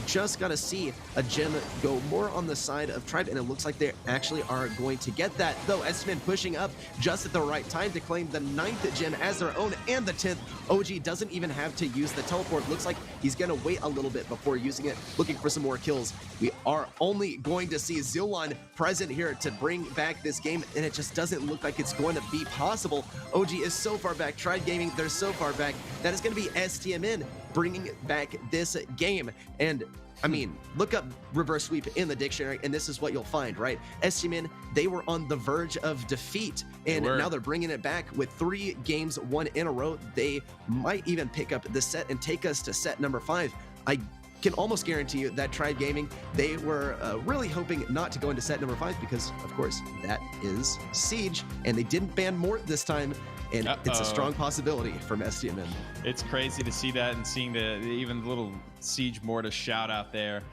S3: Just got to see a gem go more on the side of Tribe, and it looks like they actually are going to get that, though. STMN pushing up just at the right time to claim the 9th gem as their own and the 10th. OG doesn't even have to use the teleport. Looks like he's going to wait a little bit before using it, looking for some more kills. We are only going to see Zulon present here to bring back this game, and it just doesn't look like it's going to be possible. OG is so far back. Tribe Gaming, they're so far back. That is going to be STMN bringing back this game. And I mean, look up reverse sweep in the dictionary, and this is what you'll find, right? STMN, they were on the verge of defeat, and now they're bringing it back with 3 games won in a row. They might even pick up the set and take us to set number 5. I can almost guarantee you that Tribe Gaming, they were really hoping not to go into set number 5 because, of course, that is Siege, and they didn't ban Mort this time, and it's a strong possibility from STMN.
S6: It's crazy to see that, and seeing even the little Siege Morta shout out there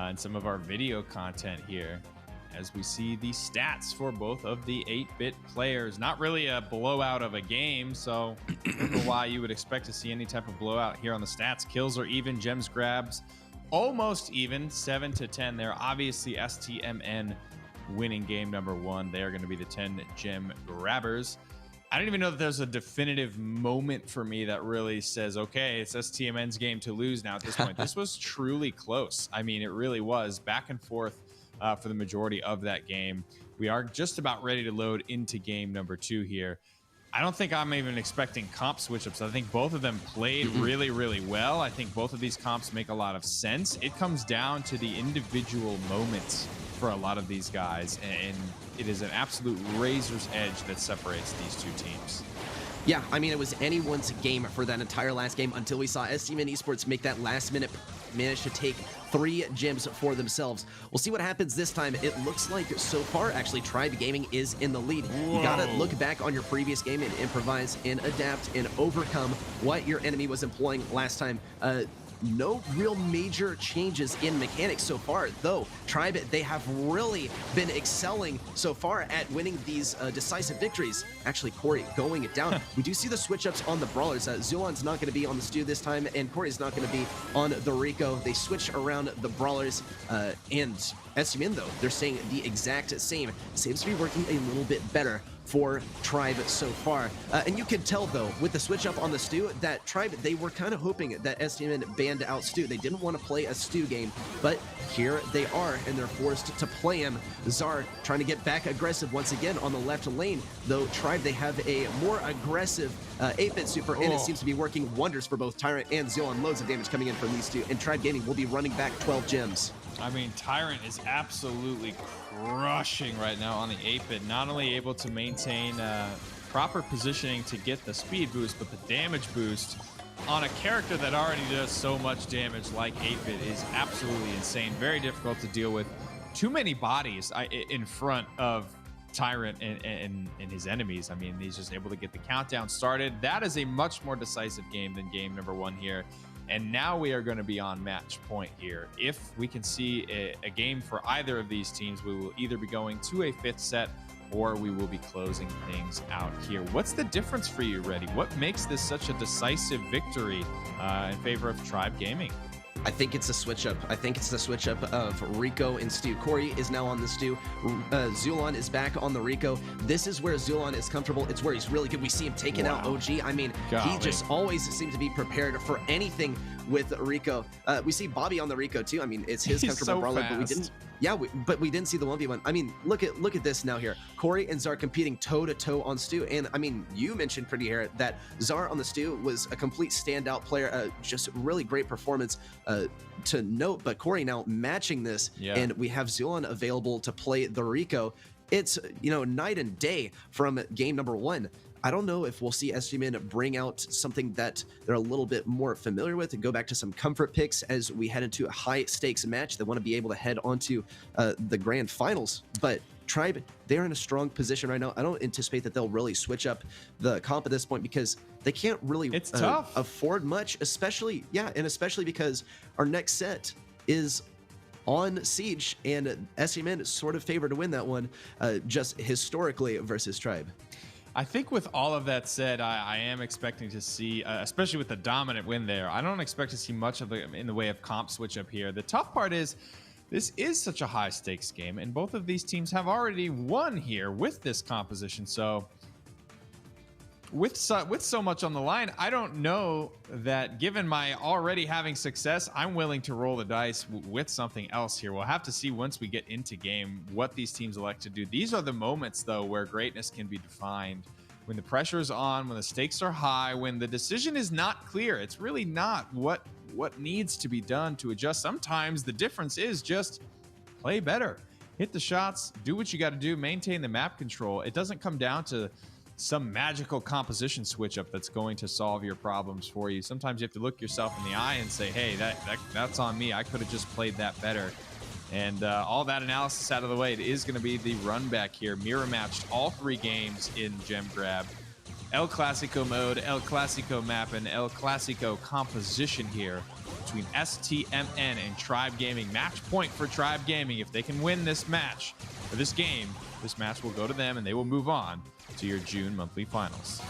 S6: in some of our video content here as we see the stats for both of the 8-bit players. Not really a blowout of a game, so I don't know why you would expect to see any type of blowout here on the stats. Kills are even, gems grabs almost even, 7-10 there. Obviously, STMN winning game number 1. They are going to be the 10 gem grabbers. I don't even know that there's a definitive moment for me that really says, okay, it's STMN's game to lose now at this point. This was truly close. I mean, it really was back and forth for the majority of that game. We are just about ready to load into game number 2 here. I don't think I'm even expecting comp switch-ups. I think both of them played really, really well. I think both of these comps make a lot of sense. It comes down to the individual moments for a lot of these guys, and it is an absolute razor's edge that separates these two teams.
S3: Yeah, I mean, it was anyone's game for that entire last game until we saw STMN Esports make that last-minute manage to take 3 gems for themselves. We'll see what happens this time. It looks like so far, actually, Tribe Gaming is in the lead. You gotta look back on your previous game and improvise and adapt and overcome what your enemy was employing last time. No real major changes in mechanics so far, though. Tribe, they have really been excelling so far at winning these decisive victories. Actually, Corey going it down. We do see the switch-ups on the brawlers. Zulon's not going to be on the Stu this time, and Corey's not going to be on the Rico. They switch around the brawlers, and STMN, though, they're saying the exact same. Seems to be working a little bit better for Tribe so far. And you can tell, though, with the switch up on the Stu, that Tribe, they were kind of hoping that STMN banned out Stu. They didn't want to play a Stu game, but here they are, and they're forced to play him. Czar trying to get back aggressive once again on the left lane, though Tribe, they have a more aggressive 8-bit super, and it seems to be working wonders for both Tyrant and Zulon. Loads of damage coming in from these two, and Tribe Gaming will be running back 12 gems.
S6: I mean, Tyrant is absolutely crushing right now on the 8-bit. Not only able to maintain proper positioning to get the speed boost, but the damage boost on a character that already does so much damage like 8-bit is absolutely insane. Very difficult to deal with. Too many bodies in front of Tyrant and his enemies. I mean, he's just able to get the countdown started. That is a much more decisive game than game number 1 here. And now we are going to be on match point here. If we can see a game for either of these teams, we will either be going to a 5th set or we will be closing things out here. What's the difference for you, Reddy? What makes this such a decisive victory in favor of Tribe Gaming?
S3: I think it's a switch up. I think it's the switch up of Rico and Stu. Corey is now on the Stu. Zulon is back on the Rico. This is where Zulon is comfortable. It's where he's really good. We see him taking out OG. I mean, he just always seems to be prepared for anything with Rico. We see Bobby on the Rico too. I mean, it's his comfortable brawler, but we didn't. Yeah, but we didn't see the 1v1. I mean, look at this now here. Corey and Zar competing toe-to-toe on Stu. And I mean, you mentioned PrettyHair that Zar on the Stu was a complete standout player. Just really great performance to note. But Corey now matching this, and we have Zulon available to play the Rico. It's, night and day from game number 1. I don't know if we'll see STMN bring out something that they're a little bit more familiar with and go back to some comfort picks as we head into a high stakes match. They want to be able to head onto the grand finals. But Tribe, they're in a strong position right now. I don't anticipate that they'll really switch up the comp at this point because they can't really afford much, especially because our next set is on Siege, and STMN is sort of favored to win that one just historically versus Tribe.
S6: I think with all of that said, I am expecting to see, especially with the dominant win there, I don't expect to see much of in the way of comp switch up here. The tough part is this is such a high stakes game, and both of these teams have already won here with this composition. So with so much on the line, I don't know that given my already having success, I'm willing to roll the dice with something else here. We'll have to see once we get into game what these teams elect to do. These are the moments, though, where greatness can be defined. When the pressure is on, when the stakes are high, when the decision is not clear. It's really not what needs to be done to adjust. Sometimes the difference is just play better. Hit the shots, do what you got to do, maintain the map control. It doesn't come down to some magical composition switch up that's going to solve your problems for you. Sometimes you have to look yourself in the eye and say, hey, that's on me. I could have just played that better. And all that analysis out of the way, it is going to be the run back here. Mirror matched all 3 games in Gem Grab. El Clasico mode, El Clasico map, and El Clasico composition here between STMN and Tribe Gaming. Match point for Tribe Gaming. If they can win this match, or this game, this match will go to them and they will move on to your June monthly finals.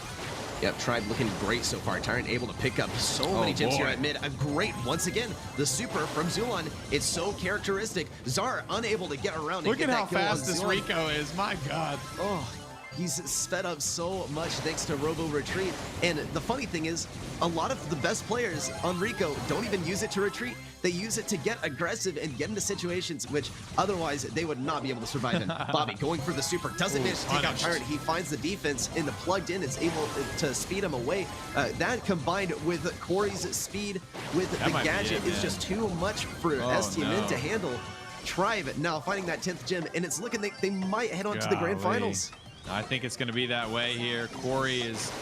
S3: Yep, Tribe looking great so far. Tyrant able to pick up so many gems here at mid. Great, once again, the super from Zulon. It's so characteristic. Zar unable to get around.
S6: Look at how fast this Rico is. My God.
S3: Oh, he's sped up so much thanks to Robo Retreat. And the funny thing is, a lot of the best players on Rico don't even use it to retreat. They use it to get aggressive and get into situations which otherwise they would not be able to survive in. Bobby going for the super, doesn't manage to take out Tyrant. He finds the defense and the plugged in is able to speed him away. That combined with Corey's speed with the gadget is just too much for STMN to handle. Tribe now finding that 10th gem, and it's looking they might head on to the grand finals.
S6: I think it's going to be that way here. Corey is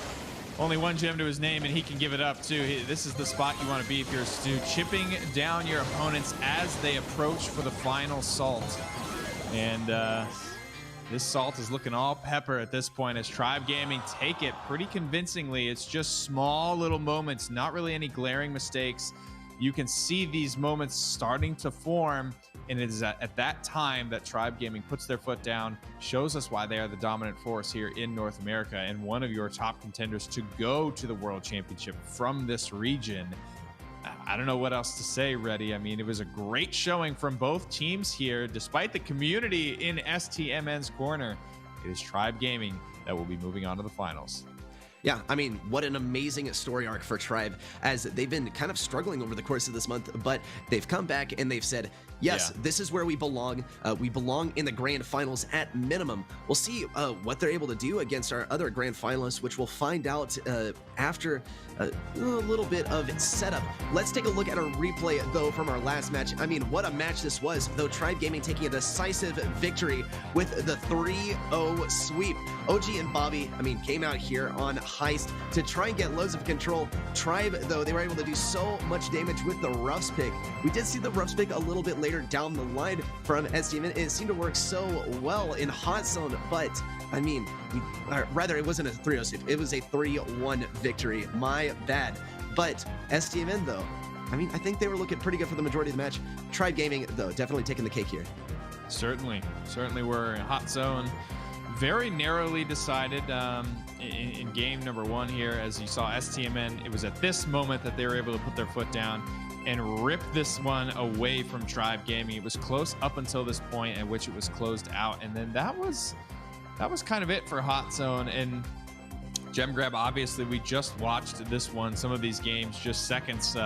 S6: only 1 gem to his name, and he can give it up too. This is the spot you want to be if you're Stu, chipping down your opponents as they approach for the final salt. And this salt is looking all pepper at this point as Tribe Gaming take it pretty convincingly. It's just small little moments, not really any glaring mistakes. You can see these moments starting to form, and it is at that time that Tribe Gaming puts their foot down, shows us why they are the dominant force here in North America and one of your top contenders to go to the World Championship from this region. I don't know what else to say, Reddy. I mean, it was a great showing from both teams here, despite the community in STMN's corner. It is Tribe Gaming that will be moving on to the finals.
S3: Yeah, I mean, what an amazing story arc for Tribe, as they've been kind of struggling over the course of this month, but they've come back and they've said, yes, this is where we belong. We belong in the grand finals at minimum. We'll see what they're able to do against our other grand finalists, which we'll find out after a little bit of setup. Let's take a look at a replay, though, from our last match. I mean, what a match this was, though. Tribe Gaming taking a decisive victory with the 3-0 sweep. OG and Bobby, I mean, came out here on Heist to try and get loads of control. Tribe, though, they were able to do so much damage with the Ruffs pick. We did see the Ruffs pick a little bit later down the line from STMN. It seemed to work so well in Hot Zone, but I mean, rather, it wasn't a 3-0 sweep. It was a 3-1 victory. My bad. But STMN, though, I mean, I think they were looking pretty good for the majority of the match. Tribe Gaming, though, definitely taking the cake here.
S6: Certainly were in Hot Zone. Very narrowly decided in game number 1 here. As you saw, STMN, it was at this moment that they were able to put their foot down and rip this one away from Tribe Gaming. It was close up until this point at which it was closed out, and then that was kind of it for Hot Zone. And Gem Grab, obviously, we just watched this one. Some of these games just seconds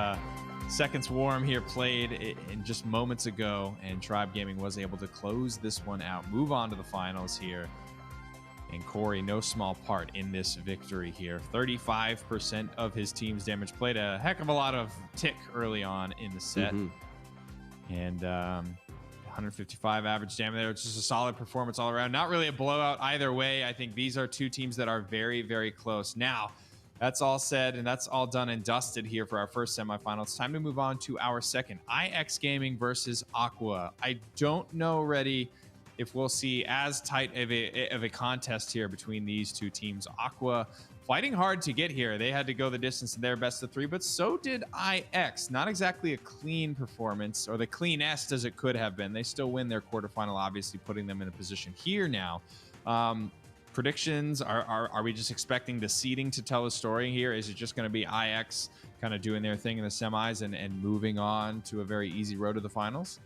S6: warm here, played in just moments ago, and Tribe Gaming was able to close this one out, move on to the finals here. And Corey, no small part in this victory here. 35% of his team's damage, played a heck of a lot of tick early on in the set. And 155 average damage there. It's just a solid performance all around. Not really a blowout either way. I think these are two teams that are very, very close. Now, that's all said and that's all done and dusted here for our first semifinal. It's time to move on to our second. IX Gaming versus Aqua. I don't know, Reddy, if we'll see as tight of a contest here between these two teams. Aqua fighting hard to get here. They had to go the distance in their best of 3, but so did IX. Not exactly a clean performance, or the cleanest as it could have been. They still win their quarterfinal, obviously putting them in a position here now. Predictions, are we just expecting the seeding to tell a story here? Is it just going to be IX kind of doing their thing in the semis and moving on to a very easy road to the finals?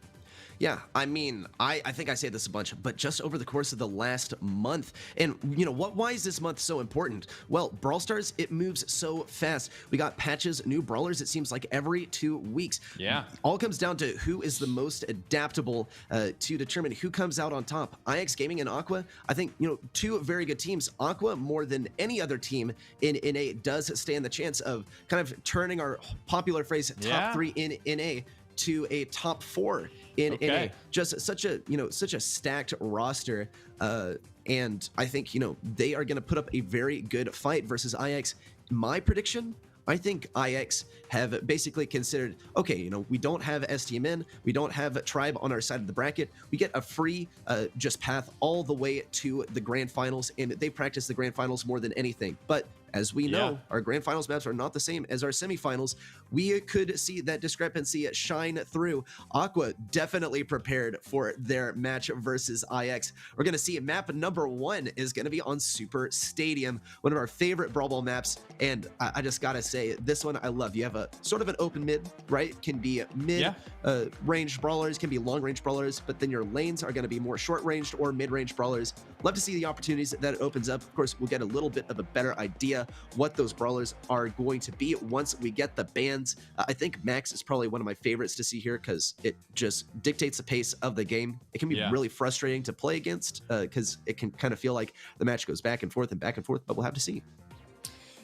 S3: Yeah, I mean, I think I say this a bunch, but just over the course of the last month, and you know what? Why is this month so important? Well, Brawl Stars, it moves so fast. We got patches, new brawlers, it seems like every 2 weeks.
S6: Yeah.
S3: All comes down to who is the most adaptable to determine who comes out on top. IX Gaming and Aqua, I think, you know, two very good teams. Aqua, more than any other team in NA, does stand the chance of kind of turning our popular phrase top 3 in NA to a top 4 in NA. Just such a stacked roster, and I think, you know, they are going to put up a very good fight versus IX. My prediction, I think IX have basically considered, okay, you know, we don't have STMN, we don't have Tribe on our side of the bracket, we get a free just path all the way to the grand finals, and they practice the grand finals more than anything. But as we know, our grand finals maps are not the same as our semifinals. We could see that discrepancy shine through. Aqua definitely prepared for their match versus IX. We're going to see map number 1 is going to be on Super Stadium, one of our favorite Brawl Ball maps. And I just got to say, this one I love. You have a sort of an open mid, right? Can be mid range brawlers, can be long range brawlers, but then your lanes are going to be more short ranged or mid range brawlers. Love to see the opportunities that it opens up. Of course, we'll get a little bit of a better idea what those brawlers are going to be once we get the bans. I think Max is probably one of my favorites to see here because it just dictates the pace of the game. It can be really frustrating to play against because it can kind of feel like the match goes back and forth, but we'll have to see.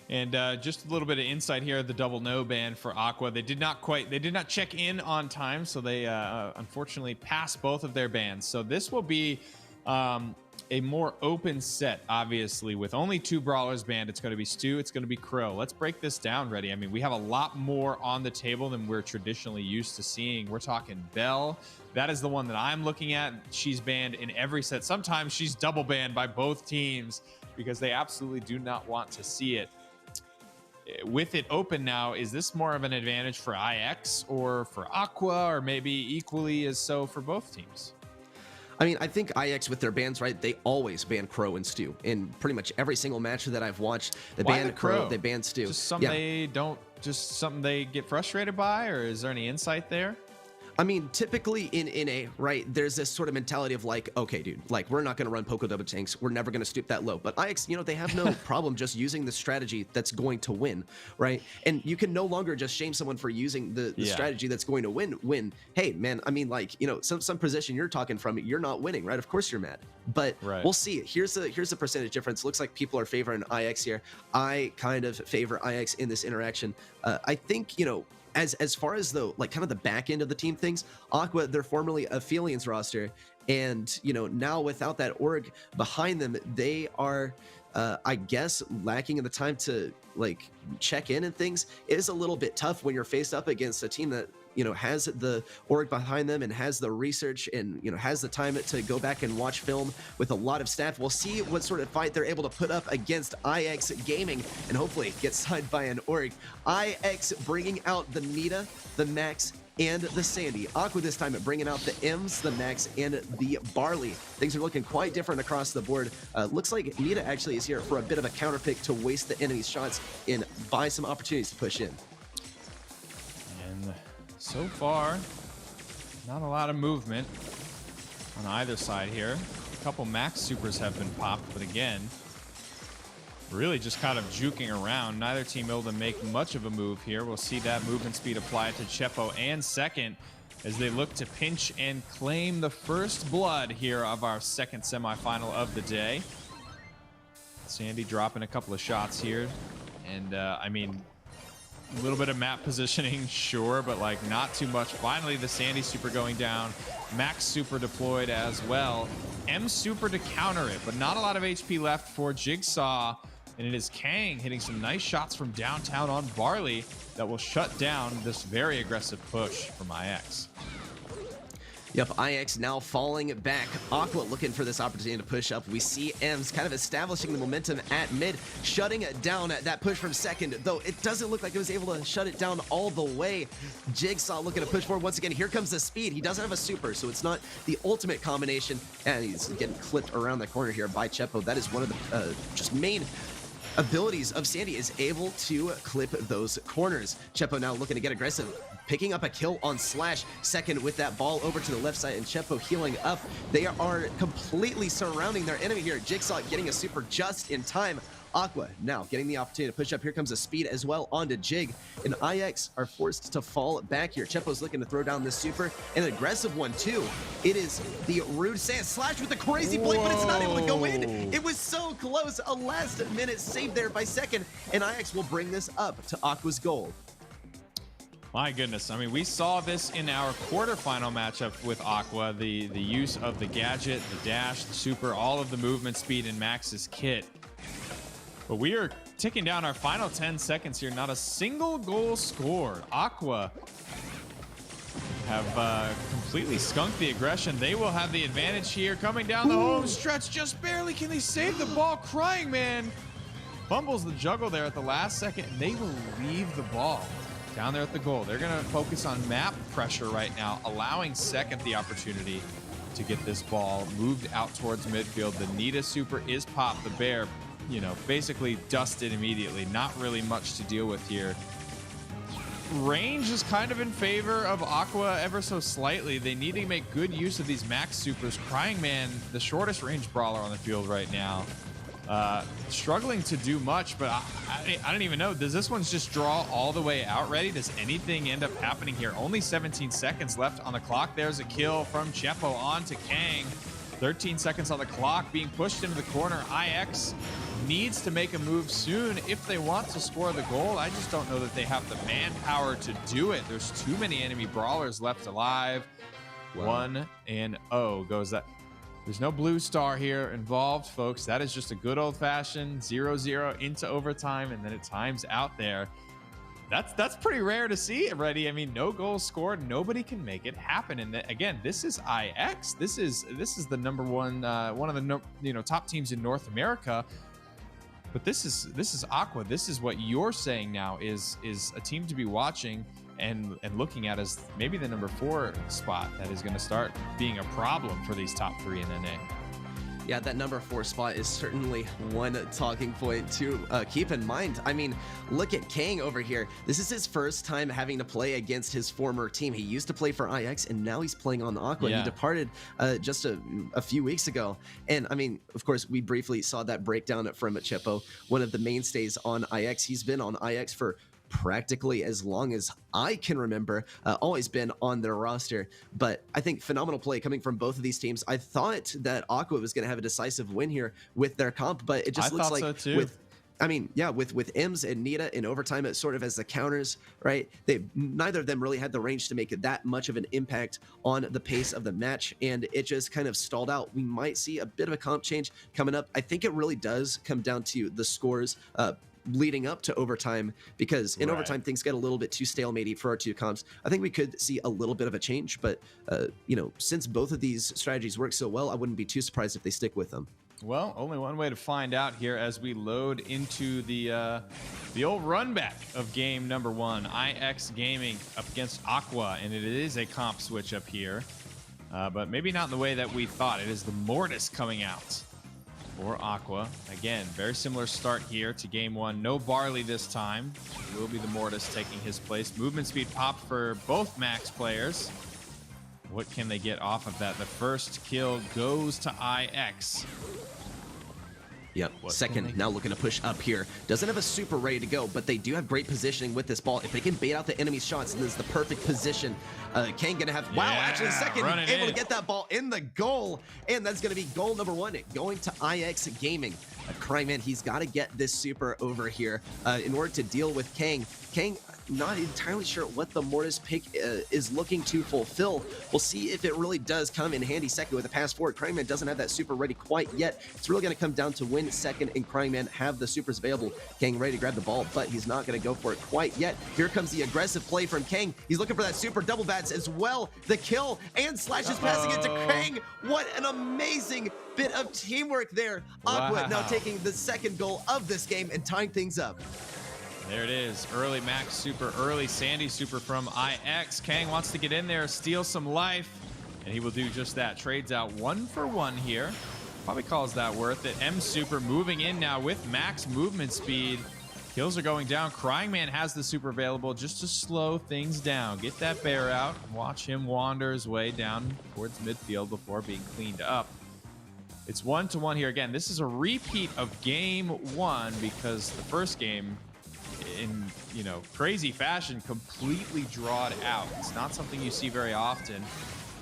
S6: And just a little bit of insight here, the double no ban for Aqua. They did not check in on time, so they unfortunately passed both of their bans. So this will be a more open set, obviously, with only 2 brawlers banned. It's going to be Stu, it's going to be Crow. Let's break this down, Reddy. I mean, we have a lot more on the table than we're traditionally used to seeing. We're talking Belle. That is the one that I'm looking at. She's banned in every set. Sometimes she's double banned by both teams because they absolutely do not want to see it. With it open now, is this more of an advantage for IX or for Aqua, or maybe equally as so for both teams?
S3: I mean, I think IX with their bans, right, they always ban Crow and Stu. In pretty much every single match that I've watched, they ban Crow, they ban Stu.
S6: Just something they get frustrated by, or is there any insight there?
S3: I mean, typically in NA, right, there's this sort of mentality of like, okay, dude, like, we're not going to run Poco double tanks. We're never going to stoop that low. But IX, you know, they have no problem just using the strategy that's going to win, right? And you can no longer just shame someone for using the strategy that's going to win. Hey, man, I mean, like, you know, some position you're talking from, you're not winning, right? Of course you're mad. But we'll see. Here's the percentage difference. Looks like people are favoring IX here. I kind of favor IX in this interaction. I think, you know, as far as the like kind of the back end of the team things, Aqua, they're formerly a Philians roster, and you know, now without that org behind them, they are I guess lacking in the time to like check in and things. It is a little bit tough when you're faced up against a team that, you know, has the org behind them and has the research and, you know, has the time to go back and watch film with a lot of staff. We'll see what sort of fight they're able to put up against IX Gaming and hopefully get signed by an org. IX bringing out the Nita, the Max, and the Sandy. Aqua this time at bringing out the M's, the Max, and the Barley. Things are looking quite different across the board. Looks like Nita actually is here for a bit of a counter pick to waste the enemy's shots and buy some opportunities to push in.
S6: And so far, not a lot of movement on either side here. A couple Max Supers have been popped, but again, really just kind of juking around. Neither team able to make much of a move here. We'll see that movement speed applied to Chepo and Second as they look to pinch and claim the first blood here of our second semifinal of the day. Sandy dropping a couple of shots here. And I mean, a little bit of map positioning, sure, but like not too much. Finally, the Sandy super going down. Max super deployed as well. M super to counter it, but not a lot of HP left for Jigsaw. And it is Kang hitting some nice shots from downtown on Barley that will shut down this very aggressive push from IX.
S3: Yep, IX now falling back. Aqua looking for this opportunity to push up. We see Ems kind of establishing the momentum at mid, shutting down that push from Second, though it doesn't look like it was able to shut it down all the way. Jigsaw looking to push forward once again. Here comes the speed. He doesn't have a super, so it's not the ultimate combination. And he's getting clipped around the corner here by Chepo. That is one of the just main abilities of Sandy, is able to clip those corners. Chepo now looking to get aggressive, picking up a kill on Slash. Second with that ball over to the left side, and Chepo healing up. They are completely surrounding their enemy here. Jigsaw getting a super just in time. Aqua now getting the opportunity to push up. Here comes the speed as well onto Jig, and IX are forced to fall back here. Chepo's looking to throw down this super, an aggressive one too. It is the rude sand Slash with the crazy blade, but it's not able to go in. It was so close. A last minute save there by Second, and IX will bring this up to Aqua's goal.
S6: My goodness, I mean, we saw this in our quarterfinal matchup with Aqua, the use of the gadget, the dash, the super, all of the movement speed in Max's kit. But we are ticking down our final 10 seconds here. Not a single goal scored. Aqua have completely skunked the aggression. They will have the advantage here. Coming down the home stretch, just barely. Can they save the ball? Crying Man fumbles the juggle there at the last second, and they will leave the ball down there at the goal. They're going to focus on map pressure right now, allowing Second the opportunity to get this ball moved out towards midfield. The Nita super is popped. The Bear, you know, basically dusted immediately. Not really much to deal with here. Range is kind of in favor of Aqua ever so slightly. They need to make good use of these Max supers. Crying Man, the shortest range brawler on the field right now, struggling to do much, but I don't even know. Does this one's just draw all the way out ready? Does anything end up happening here? Only 17 seconds left on the clock. There's a kill from Chepo on to Kang. 13 seconds on the clock, being pushed into the corner. IX needs to make a move soon if they want to score the goal. I just don't know that they have the manpower to do it. There's too many enemy brawlers left alive. Wow. 1-0 goes that. There's no blue star here involved, folks. That is just a good old-fashioned 0-0 into overtime, and then it times out there. That's pretty rare to see, Reddy. I mean, no goals scored. Nobody can make it happen. And again, this is IX. This is the number one of the top teams in North America. But this is Aqua. This is what you're saying now is a team to be watching and looking at as maybe the number 4 spot that is going to start being a problem for these top 3 in NA.
S3: Yeah, that number 4 spot is certainly one talking point to keep in mind. I mean, look at Kang over here. This is his first time having to play against his former team. He used to play for IX, and now he's playing on Aqua.
S6: Yeah.
S3: He departed just a few weeks ago. And I mean, of course, we briefly saw that breakdown from Chippo, one of the mainstays on IX. He's been on IX for practically as long as I can remember, always been on their roster. But I think phenomenal play coming from both of these teams. I thought that Aqua was going to have a decisive win here with their comp, but it just looks like with Ems and Nita in overtime, it's sort of as the counters, right? Neither of them really had the range to make it that much of an impact on the pace of the match, and it just kind of stalled out. We might see a bit of a comp change coming up. I think it really does come down to the scores leading up to overtime, because in overtime things get a little bit too stalematey for our two comps. I think we could see a little bit of a change, but you know, since both of these strategies work so well, I wouldn't be too surprised if they stick with them.
S6: Well, only one way to find out here as we load into the old run back of game number 1. IX Gaming up against Aqua, and it is a comp switch up here, but maybe not in the way that we thought. It is the Mortis coming out for Aqua. Again, very similar start here to game 1. No Barley this time. It will be the Mortis taking his place. Movement speed pop for both Max players. What can they get off of that? The first kill goes to IX.
S3: Yep, second now looking to push up here. Doesn't have a super ready to go, but they do have great positioning with this ball. If they can bait out the enemy's shots, this is the perfect position. Kang gonna have, wow, actually second, able to get that ball in the goal. And that's gonna be goal number 1, going to IX Gaming. Cryman, he's gotta get this super over here in order to deal with Kang. Kang, not entirely sure what the Mortis pick is looking to fulfill. We'll see if it really does come in handy second with a pass forward. Cryman doesn't have that super ready quite yet. It's really going to come down to win second and Cryman have the supers available. Kang ready to grab the ball, but he's not going to go for it quite yet. Here comes the aggressive play from Kang. He's looking for that super double bats as well. The kill, and Slash is passing it to Kang. What an amazing bit of teamwork there. Aqua now taking the second goal of this game and tying things up.
S6: There it is. Early Max super, early Sandy super from IX. Kang wants to get in there, steal some life, and he will do just that. Trades out 1 for 1 here. Probably calls that worth it. M super moving in now with max movement speed. Kills are going down. Crying Man has the super available just to slow things down. Get that bear out. Watch him wander his way down towards midfield before being cleaned up. It's 1-1 here. Again, this is a repeat of game 1 because the first game, in crazy fashion, completely drawed out. It's not something you see very often.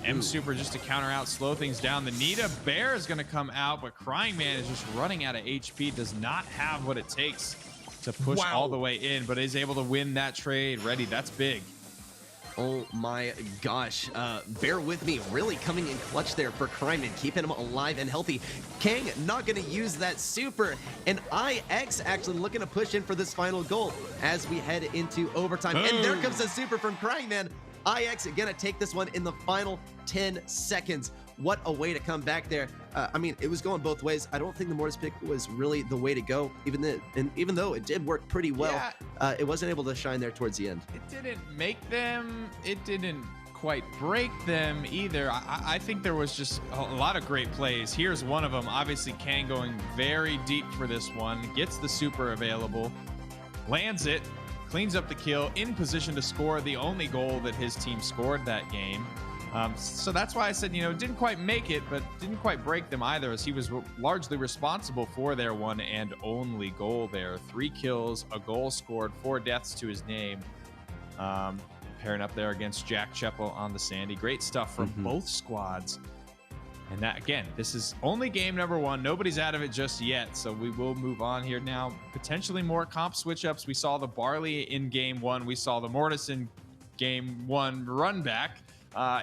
S6: M super just to counter out, slow things down. The Nita Bear is going to come out, but Crying Man is just running out of HP, does not have what it takes to push all the way in, but is able to win that trade. Reddy, that's big.
S3: Oh my gosh. Bear with me. Really coming in clutch there for Cryman, keeping him alive and healthy. Kang not going to use that super. And IX actually looking to push in for this final goal as we head into overtime. Boom. And there comes the super from Cryman. IX going to take this one in the final 10 seconds. What a way to come back there. I mean, it was going both ways. I don't think the Mortis pick was really the way to go, even though it did work pretty well. Yeah. It wasn't able to shine there towards the end.
S6: It didn't make them. It didn't quite break them either. I think there was just a lot of great plays. Here's one of them. Obviously, Kang going very deep for this one. Gets the super available. Lands it. Cleans up the kill. In position to score the only goal that his team scored that game. So that's why I said, didn't quite make it, but didn't quite break them either, as he was largely responsible for their one and only goal there. 3 kills, a goal scored, 4 deaths to his name. Pairing up there against Jack Cheppel on the Sandy. Great stuff from both squads. And that, again, this is only game number 1. Nobody's out of it just yet, so we will move on here now. Potentially more comp switch-ups. We saw the Barley in game 1. We saw the Mortis in game 1 run back.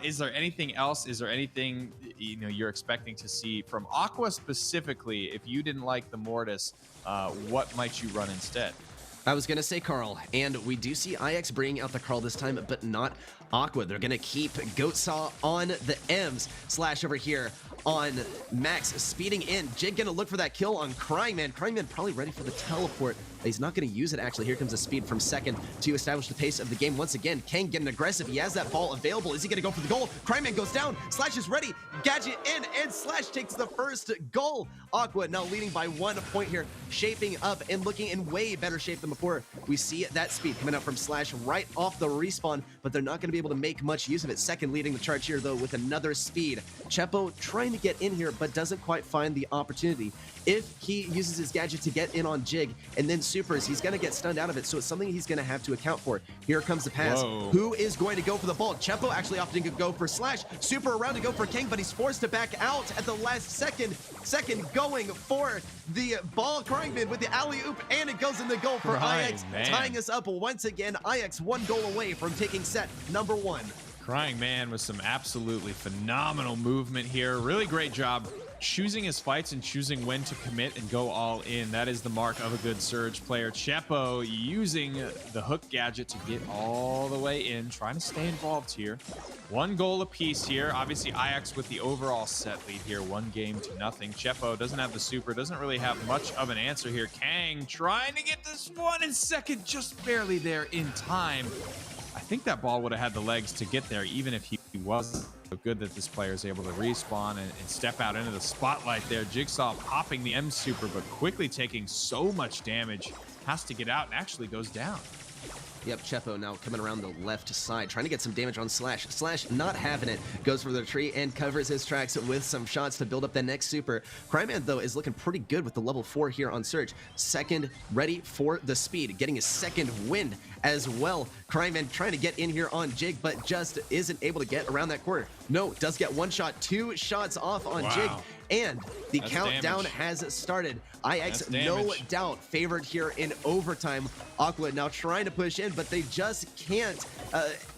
S6: Is there anything else? Is there anything you're expecting to see from Aqua specifically? If you didn't like the Mortis, what might you run instead?
S3: I was going to say Carl, and we do see IX bringing out the Carl this time, but not Aqua. They're going to keep Goat Saw on the M's. Slash over here on Max, speeding in. Jig gonna look for that kill on Crying Man. Crying Man probably ready for the teleport. He's not gonna use it, actually. Here comes the speed from Second to establish the pace of the game once again. Kang getting aggressive. He has that ball available. Is he gonna go for the goal? Crying Man goes down. Slash is ready. Gadget in, and Slash takes the first goal. Aqua now leading by 1 point here, shaping up and looking in way better shape than before. We see that speed coming out from Slash right off the respawn, but they're not gonna be able to make much use of it. Second leading the charge here, though, with another speed. Chepo trying to get in here, but doesn't quite find the opportunity. If he uses his gadget to get in on Jig and then supers, he's going to get stunned out of it, so it's something he's going to have to account for. Here comes the pass.
S6: Whoa.
S3: Who is going to go for the ball? Chepo actually opting to go for Slash. Super around to go for King, but he's forced to back out at the last second. Second going for the ball. Crying Man with the alley-oop, and it goes in the goal for IX, tying us up once again. IX 1 goal away from taking set number 1.
S6: Crying Man with some absolutely phenomenal movement here. Really great job choosing his fights and choosing when to commit and go all in. That is the mark of a good Surge player. Chepo using the hook gadget to get all the way in, trying to stay involved here. 1 goal apiece here. Obviously, IX with the overall set lead here, 1 game to nothing. Chepo doesn't have the super, doesn't really have much of an answer here. Kang trying to get this one in second, just barely there in time. I think that ball would have had the legs to get there, even if he wasn't. So good that this player is able to respawn and step out into the spotlight there. Jigsaw popping the M super, but quickly taking so much damage. Has to get out and actually goes down.
S3: Yep, Chepo now coming around the left side, trying to get some damage on Slash. Slash not having it, goes for the tree and covers his tracks with some shots to build up the next super. Cryman, though, is looking pretty good with the level 4 here on Surge. Second, ready for the speed, getting his second win as well. Cryman trying to get in here on Jig, but just isn't able to get around that corner. No, does get 1 shot, 2 shots off on Jig. And the countdown has started. IX, no doubt, favored here in overtime. Aqua now trying to push in, but they just can't,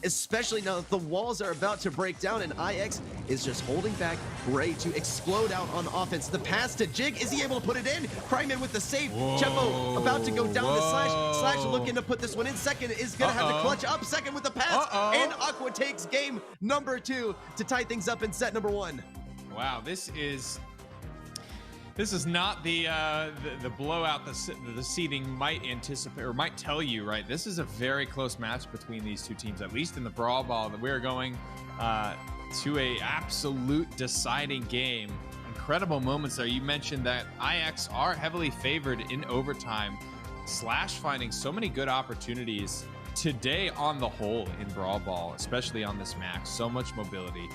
S3: especially now that the walls are about to break down, and IX is just holding back, ready to explode out on offense. The pass to Jig, is he able to put it in? Cryman with the save. Chepo about to go down to Slash. Slash looking to put this one in. Second is going to have to clutch up. Second with the pass, and Aqua takes game number 2 to tie things up in set number 1.
S6: Wow, this is not the blowout the seeding might anticipate or might tell you, right? This is a very close match between these two teams, at least in the Brawl Ball. That we're going to a absolute deciding game. Incredible moments there. You mentioned that IX are heavily favored in overtime. Slash finding so many good opportunities today on the whole in Brawl Ball, especially on this max. So much mobility.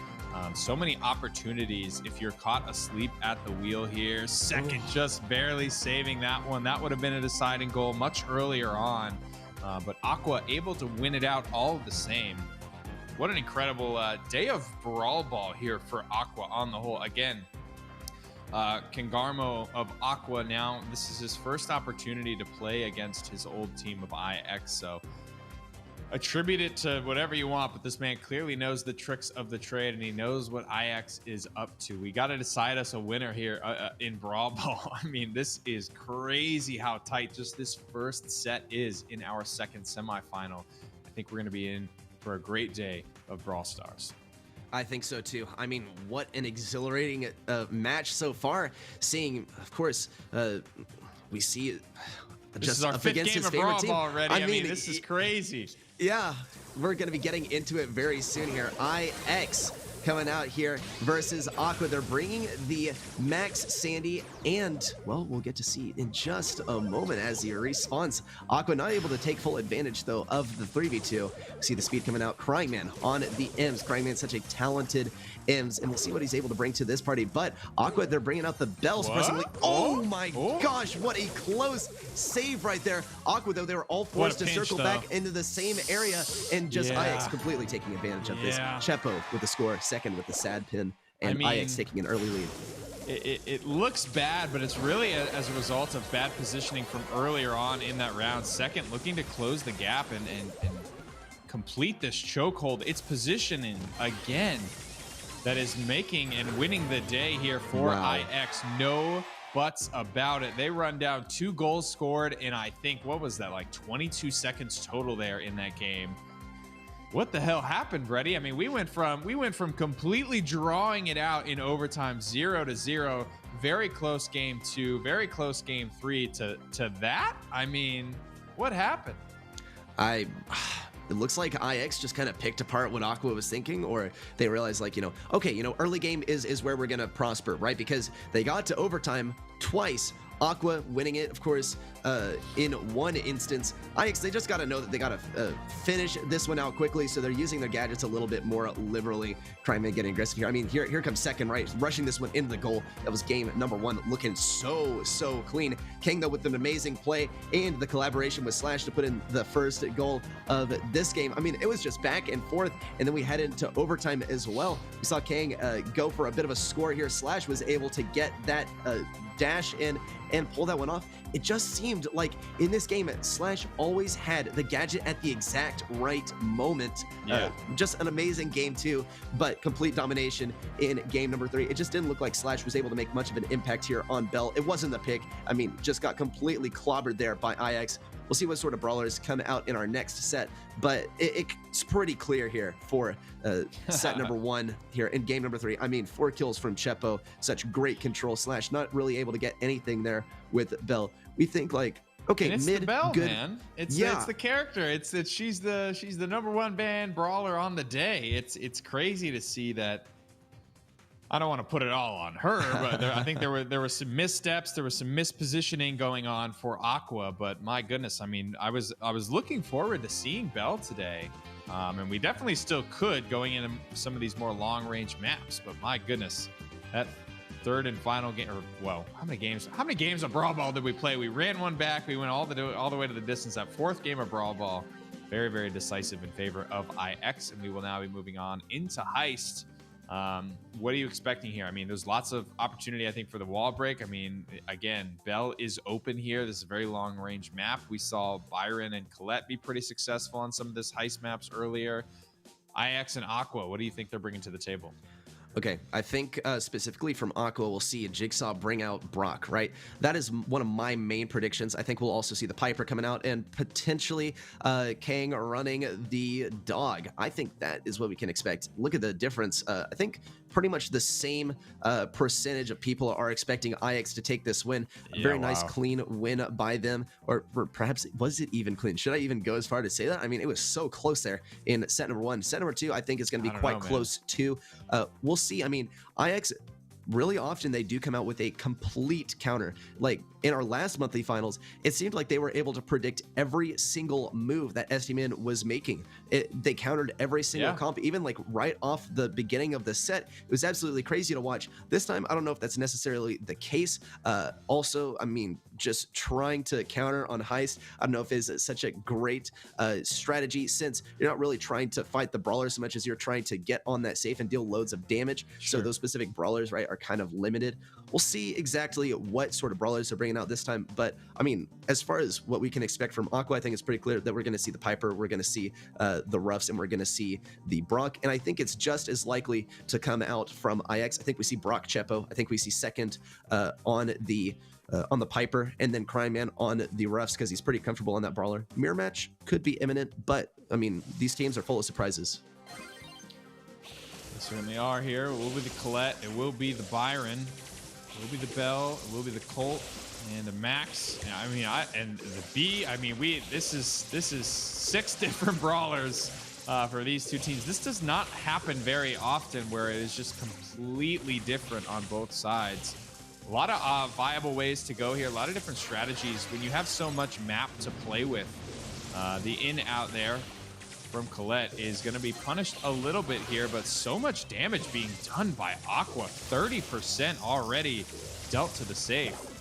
S6: So many opportunities if you're caught asleep at the wheel here. Second, just barely saving that one. That would have been a deciding goal much earlier on. But Aqua able to win it out all the same. What an incredible day of Brawl Ball here for Aqua on the whole. Again, Kangarmo of Aqua now, this is his first opportunity to play against his old team of IX. So attribute it to whatever you want, but this man clearly knows the tricks of the trade, and he knows what IX is up to. We got to decide us a winner here in Brawl Ball. I mean, this is crazy how tight just this first set is in our second semifinal. I think we're going to be in for a great day of Brawl Stars.
S3: I think so too. I mean, what an exhilarating match so far. Seeing, of course, we see
S6: this is our 5th game of Brawl Ball already. I mean, this is crazy.
S3: Yeah, we're going to be getting into it very soon here. IX coming out here versus Aqua. They're bringing the Max, Sandy, and, well, we'll get to see in just a moment as he respawns. Aqua not able to take full advantage, though, of the 3v2. See the speed coming out. Crying Man on the M's. Crying Man, such a talented M's, and we'll see what he's able to bring to this party. But Aqua, they're bringing out the Bell, surprisingly. Oh my gosh, what a close save right there. Aqua, though, they were all forced to circle back into the same area, and just IX completely taking advantage of this. Chepo with the score, second with the sad pin, and IX taking an early lead.
S6: It looks bad, but it's really as a result of bad positioning from earlier on in that round. Second, looking to close the gap and complete this chokehold. It's positioning again that is making and winning the day here for IX. No buts about it. They run down 2 goals scored in, I think, what was that, like 22 seconds total there in that game. What the hell happened, Brady? I mean, we went from completely drawing it out in overtime 0-0, very close game 2, very close game 3 to that. I mean, what happened?
S3: It looks like IX just kind of picked apart what Aqua was thinking, or they realized, like, okay, early game is where we're gonna prosper, right? Because they got to overtime twice. Aqua winning it, of course, in one instance. IX, they just got to know that they got to finish this one out quickly, so they're using their gadgets a little bit more liberally. Crime getting aggressive here. I mean, here comes second, right? Rushing this one into the goal. That was game number 1, looking so clean. Kang, though, with an amazing play and the collaboration with Slash to put in the first goal of this game. I mean, it was just back and forth, and then we head into overtime as well. We saw Kang go for a bit of a score here. Slash was able to get that dash in and pull that one off. It just seemed like in this game, Slash always had the gadget at the exact right moment.
S6: Yeah.
S3: Just an amazing game 2, but complete domination in game number 3. It just didn't look like Slash was able to make much of an impact here on Bell. It wasn't the pick. I mean, just got completely clobbered there by IX. We'll see what sort of brawlers come out in our next set, but it's pretty clear here for set number 1 here in game number 3. I mean, 4 kills from Chepo, such great control. Slash not really able to get anything there with Bell. We think, like, okay,
S6: and it's
S3: mid,
S6: the Bell,
S3: good.
S6: man. It's
S3: Yeah.
S6: the character. She's the number 1 ban brawler on the day. It's crazy to see that. I don't want to put it all on her, but I think there were some missteps, there was some mispositioning going on for Aqua. But my goodness, I mean, I was looking forward to seeing Bell today, and we definitely still could going into some of these more long range maps. But my goodness, that third and final game, or well, how many games of Brawl Ball did we play? We ran one back, we went all the way to the distance. That 4th game of Brawl Ball, very, very decisive in favor of IX, and we will now be moving on into Heist. What are you expecting here? I mean, there's lots of opportunity, I think, for the wall break. I mean, again, Bell is open here. This is a very long range map. We saw Byron and Colette be pretty successful on some of this Heist maps earlier. IX and Aqua, what do you think they're bringing to the table?
S3: Okay, I think specifically from Aqua, we'll see Jigsaw bring out Brock, right? That is one of my main predictions. I think we'll also see the Piper coming out and potentially Kang running the dog. I think that is what we can expect. Look at the difference. I think pretty much the same percentage of people are expecting IX to take this win. A very nice, clean win by them. Or perhaps, was it even clean? Should I even go as far to say that? I mean, it was so close there in set number 1. Set number 2, I think, is going to be quite close too. We'll see. I mean, IX, really often they do come out with a complete counter. Like in our last monthly finals, it seemed like they were able to predict every single move that STMN was making. They countered every single comp, even like right off the beginning of the set. It was absolutely crazy to watch. This time, I don't know if that's necessarily the case. Also, I mean, just trying to counter on Heist, I don't know if it's such a great strategy, since you're not really trying to fight the brawler so much as you're trying to get on that safe and deal loads of damage. So those specific brawlers, right, are kind of limited. We'll see exactly what sort of brawlers they're bringing out this time. But I mean, as far as what we can expect from Aqua, I think it's pretty clear that we're going to see the Piper, we're going to see the Ruffs, and we're going to see the Brock. And I think it's just as likely to come out from IX. I think we see Brock Chepo. I think we see second on the Piper, and then Crime Man on the Ruffs, because he's pretty comfortable on that brawler. Mirror match could be imminent, but I mean, these teams are full of surprises.
S6: They certainly are here. It will be the Colette, it will be the Byron, it will be the Bell, it will be the Colt, and the Max. Yeah, I mean, and the B. I mean, this is 6 different brawlers for these two teams. This does not happen very often, where it is just completely different on both sides. A lot of viable ways to go here, a lot of different strategies. When you have so much map to play with, the in-out there from Colette is going to be punished a little bit here, but so much damage being done by Aqua. 30% already dealt to the safe.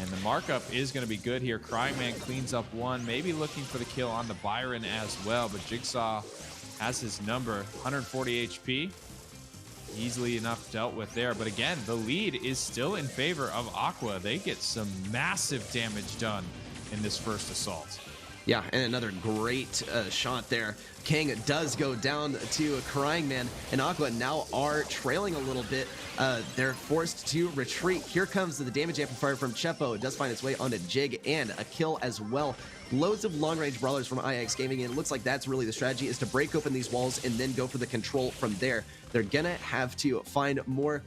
S6: And the markup is going to be good here. Cryman cleans up 1, maybe looking for the kill on the Byron as well, but Jigsaw has his number, 140 HP. Easily enough dealt with there. But again, the lead is still in favor of Aqua. They get some massive damage done in this first assault.
S3: Yeah, and another great shot there. Kang does go down to Crying Man, and Aqua now are trailing a little bit. They're forced to retreat. Here comes the damage amplifier from Chepo. It does find its way onto Jig, and a kill as well. loads of long-range brawlers from IX Gaming, and it looks like that's really the strategy, is to break open these walls and then go for the control from there. They're gonna have to find more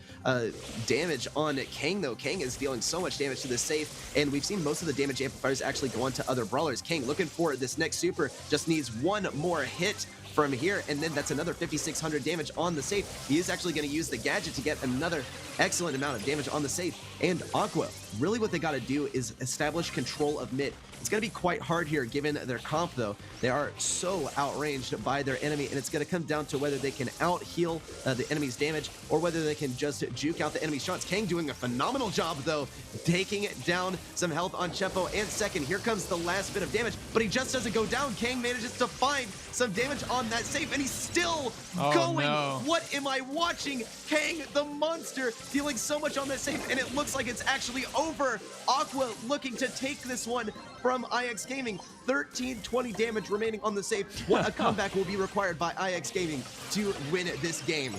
S3: damage on Kang, though. Kang is dealing so much damage to the safe, and we've seen most of the damage amplifiers actually go on to other brawlers. Kang looking for this next super, just needs one more hit from here, and then that's another 5,600 damage on the safe. He is actually going to use the gadget to get another excellent amount of damage on the safe. And Aqua, really what they got to do is establish control of mid. It's going to be quite hard here given their comp, though. They are so outranged by their enemy, and it's going to come down to whether they can out-heal the enemy's damage or whether they can just juke out the enemy's shots. Kang doing a phenomenal job, though, taking down some health on Chepo. And second, here comes the last bit of damage, but he just doesn't go down. Kang manages to find some damage on that safe, and he's still going.
S6: No.
S3: What am I watching? Kang, the monster, dealing so much on that safe, and it looks like it's actually over. Aqua looking to take this one from IX Gaming. 1320 damage remaining on the safe. What a comeback will be required by IX Gaming to win this game.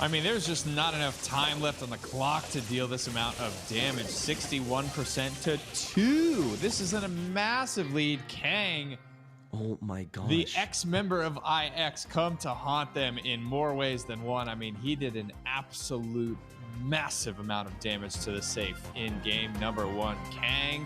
S6: I mean, there's just not enough time left on the clock to deal this amount of damage. 61% to 2. This is a massive lead. Kang,
S3: oh my gosh,
S6: the ex-member of IX, come to haunt them in more ways than one. I mean, he did an absolute massive amount of damage to the safe in game number 1. Kang.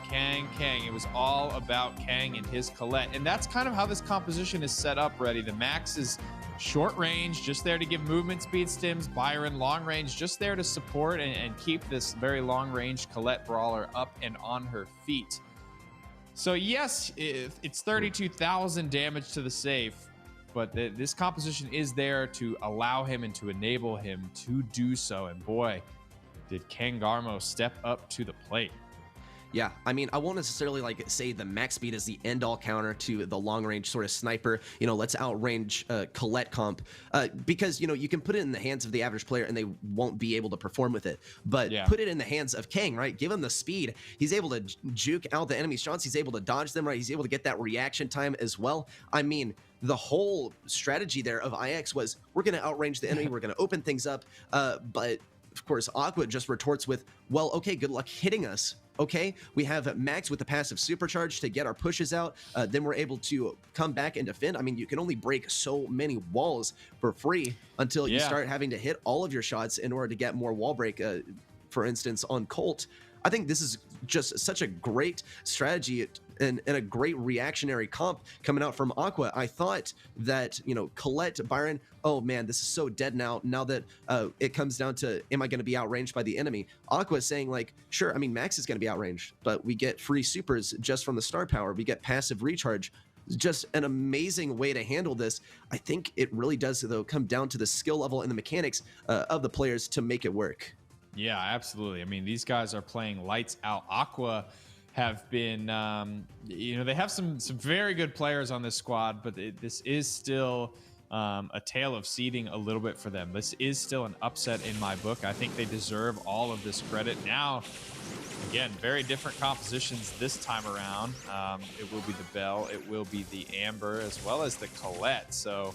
S6: It was all about Kang and his Colette. And that's kind of how this composition is set up, Reddy. The Max is short range, just there to give movement speed stims. Byron, long range, just there to support and keep this very long range Colette brawler up and on her feet. So yes, it's 32,000 damage to the safe, but this composition is there to allow him and to enable him to do so. And boy, did Kangarmo step up to the plate.
S3: Yeah, I mean, I won't necessarily like say the max speed is the end-all counter to the long-range sort of sniper, you know, let's outrange Colette comp, because, you know, you can put it in the hands of the average player and they won't be able to perform with it. But put it in the hands of Kang, right? Give him the speed. He's able to juke out the enemy's shots. He's able to dodge them, right? He's able to get that reaction time as well. I mean, the whole strategy there of IX was, we're going to outrange the enemy, we're going to open things up, but of course, Aqua just retorts with, well, okay, good luck hitting us. Okay, we have Max with the passive supercharge to get our pushes out. Then we're able to come back and defend. I mean, you can only break so many walls for free until you start having to hit all of your shots in order to get more wall break, for instance, on Colt. I think this is just such a great strategy and a great reactionary comp coming out from Aqua. I thought that, you know, Colette, Byron, oh man, this is so dead now that it comes down to, am I going to be outranged by the enemy? Aqua saying like, sure, I mean, Max is going to be outranged, but we get free supers just from the star power. We get passive recharge. Just an amazing way to handle this. I think it really does, though, come down to the skill level and the mechanics of the players to make it work.
S6: Yeah, absolutely. I mean, these guys are playing lights out. Aqua have been, you know, they have some very good players on this squad, but this is still a tale of seeding a little bit for them. This is still an upset in my book. I think they deserve all of this credit. Now, again, very different compositions this time around. It will be the Belle, it will be the Amber, as well as the Colette. So,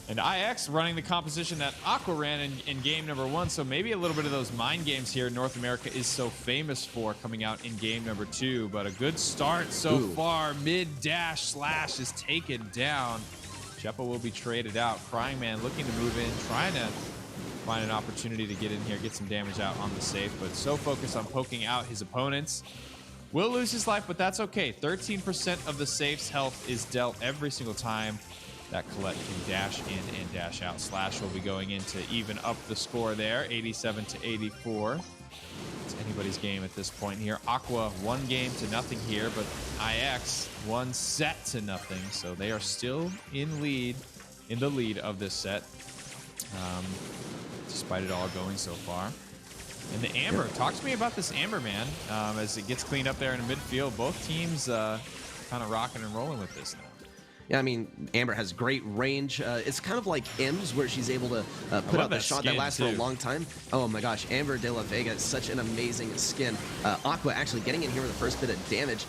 S6: and IX running the composition that Aqua ran in game number 1, so maybe a little bit of those mind games here North America is so famous for coming out in game number 2, but a good start so far. Mid-dash slash is taken down. Chepo will be traded out. Crying Man looking to move in, trying to find an opportunity to get in here, get some damage out on the safe, but so focused on poking out his opponents. Will lose his life, but that's okay. 13% of the safe's health is dealt every single time that Colette can dash in and dash out. Slash will be going in to even up the score there, 87 to 84. It's anybody's game at this point here. Aqua 1 game to nothing here, but IX 1 set to nothing. So they are still in the lead of this set, despite it all going so far. And the Amber, talk to me about this Amber, man. As it gets cleaned up there in the midfield, both teams kind of rocking and rolling with this now.
S3: Yeah, I mean, Amber has great range. It's kind of like M's, where she's able to put out the shot that lasts for a long time. Oh my gosh, Amber de la Vega is such an amazing skin. Aqua actually getting in here with the first bit of damage.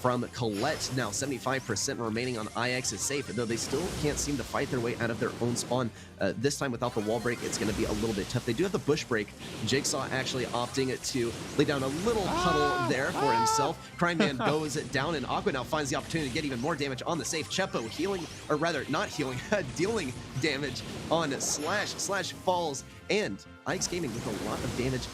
S3: from Colette. Now 75% remaining on IX is safe, though they still can't seem to fight their way out of their own spawn. This time without the wall break, it's going to be a little bit tough. They do have the bush break. Jigsaw actually opting to lay down a little puddle there for himself. Crying Man goes down, and Aqua now finds the opportunity to get even more damage on the safe. Chepo healing, or rather not healing, dealing damage on Slash. Slash falls, and IX Gaming with a lot of damage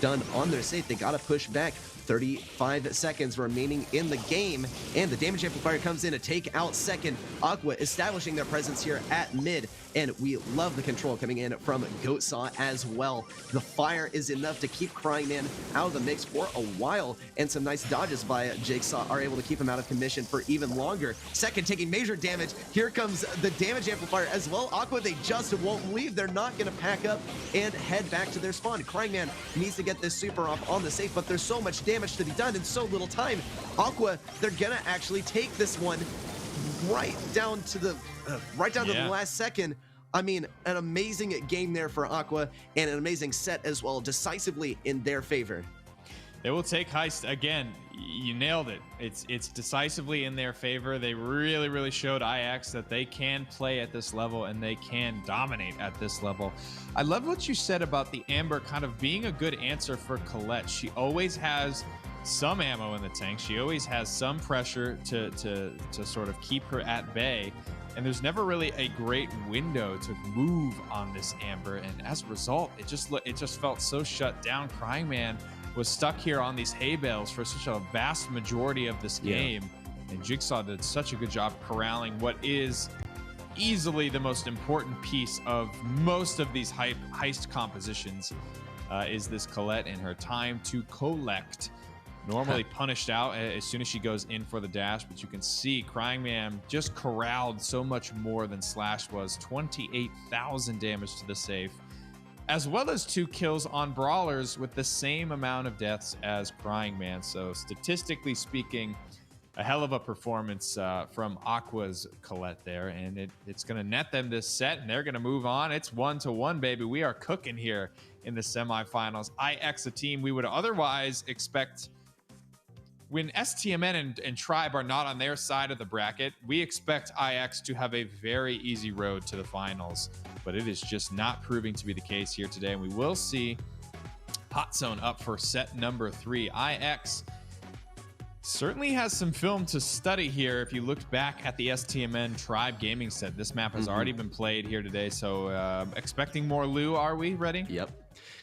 S3: done on their safe. They got to push back. 35 seconds remaining in the game, and the damage amplifier comes in to take out second. Aqua establishing their presence here at mid, and we love the control coming in from Goatsaw as well. The fire is enough to keep Crying Man out of the mix for a while, and some nice dodges by Jigsaw are able to keep him out of commission for even longer. Second taking major damage. Here comes the damage amplifier as well. Aqua, they just won't leave. They're not going to pack up and head back to their spawn. Crying Man needs to get this super off on the safe, but there's so much damage to be done in so little time. Aqua, they're gonna actually take this one right down to the the last second. I mean, an amazing game there for Aqua, and an amazing set as well, decisively in their favor.
S6: They will take Heist again. You nailed it. It's decisively in their favor. They really showed IX that they can play at this level and they can dominate at this level. I love what you said about the Amber kind of being a good answer for Colette. She always has some ammo in the tank. She always has some pressure to sort of keep her at bay. And there's never really a great window to move on this Amber. And as a result, it just felt so shut down. Crying Man was stuck here on these hay bales for such a vast majority of this game. And Jigsaw did such a good job corralling what is easily the most important piece of most of these heist compositions, is this Colette and her time to collect. Normally punished out as soon as she goes in for the dash, but you can see Crying Man just corralled so much more than Slash was. 28,000 damage to the safe, as well as 2 kills on brawlers with the same amount of deaths as Crying Man. So statistically speaking, a hell of a performance from Aqua's Colette there, and it's going to net them this set, and they're going to move on. It's 1-1, baby. We are cooking here in the semifinals. IX, a team we would otherwise expect. When STMN and Tribe are not on their side of the bracket, we expect IX to have a very easy road to the finals, but it is just not proving to be the case here today. And we will see Hot Zone up for set number 3. IX certainly has some film to study here. If you looked back at the STMN Tribe gaming set, this map has already been played here today. So expecting more Lou, are we ready?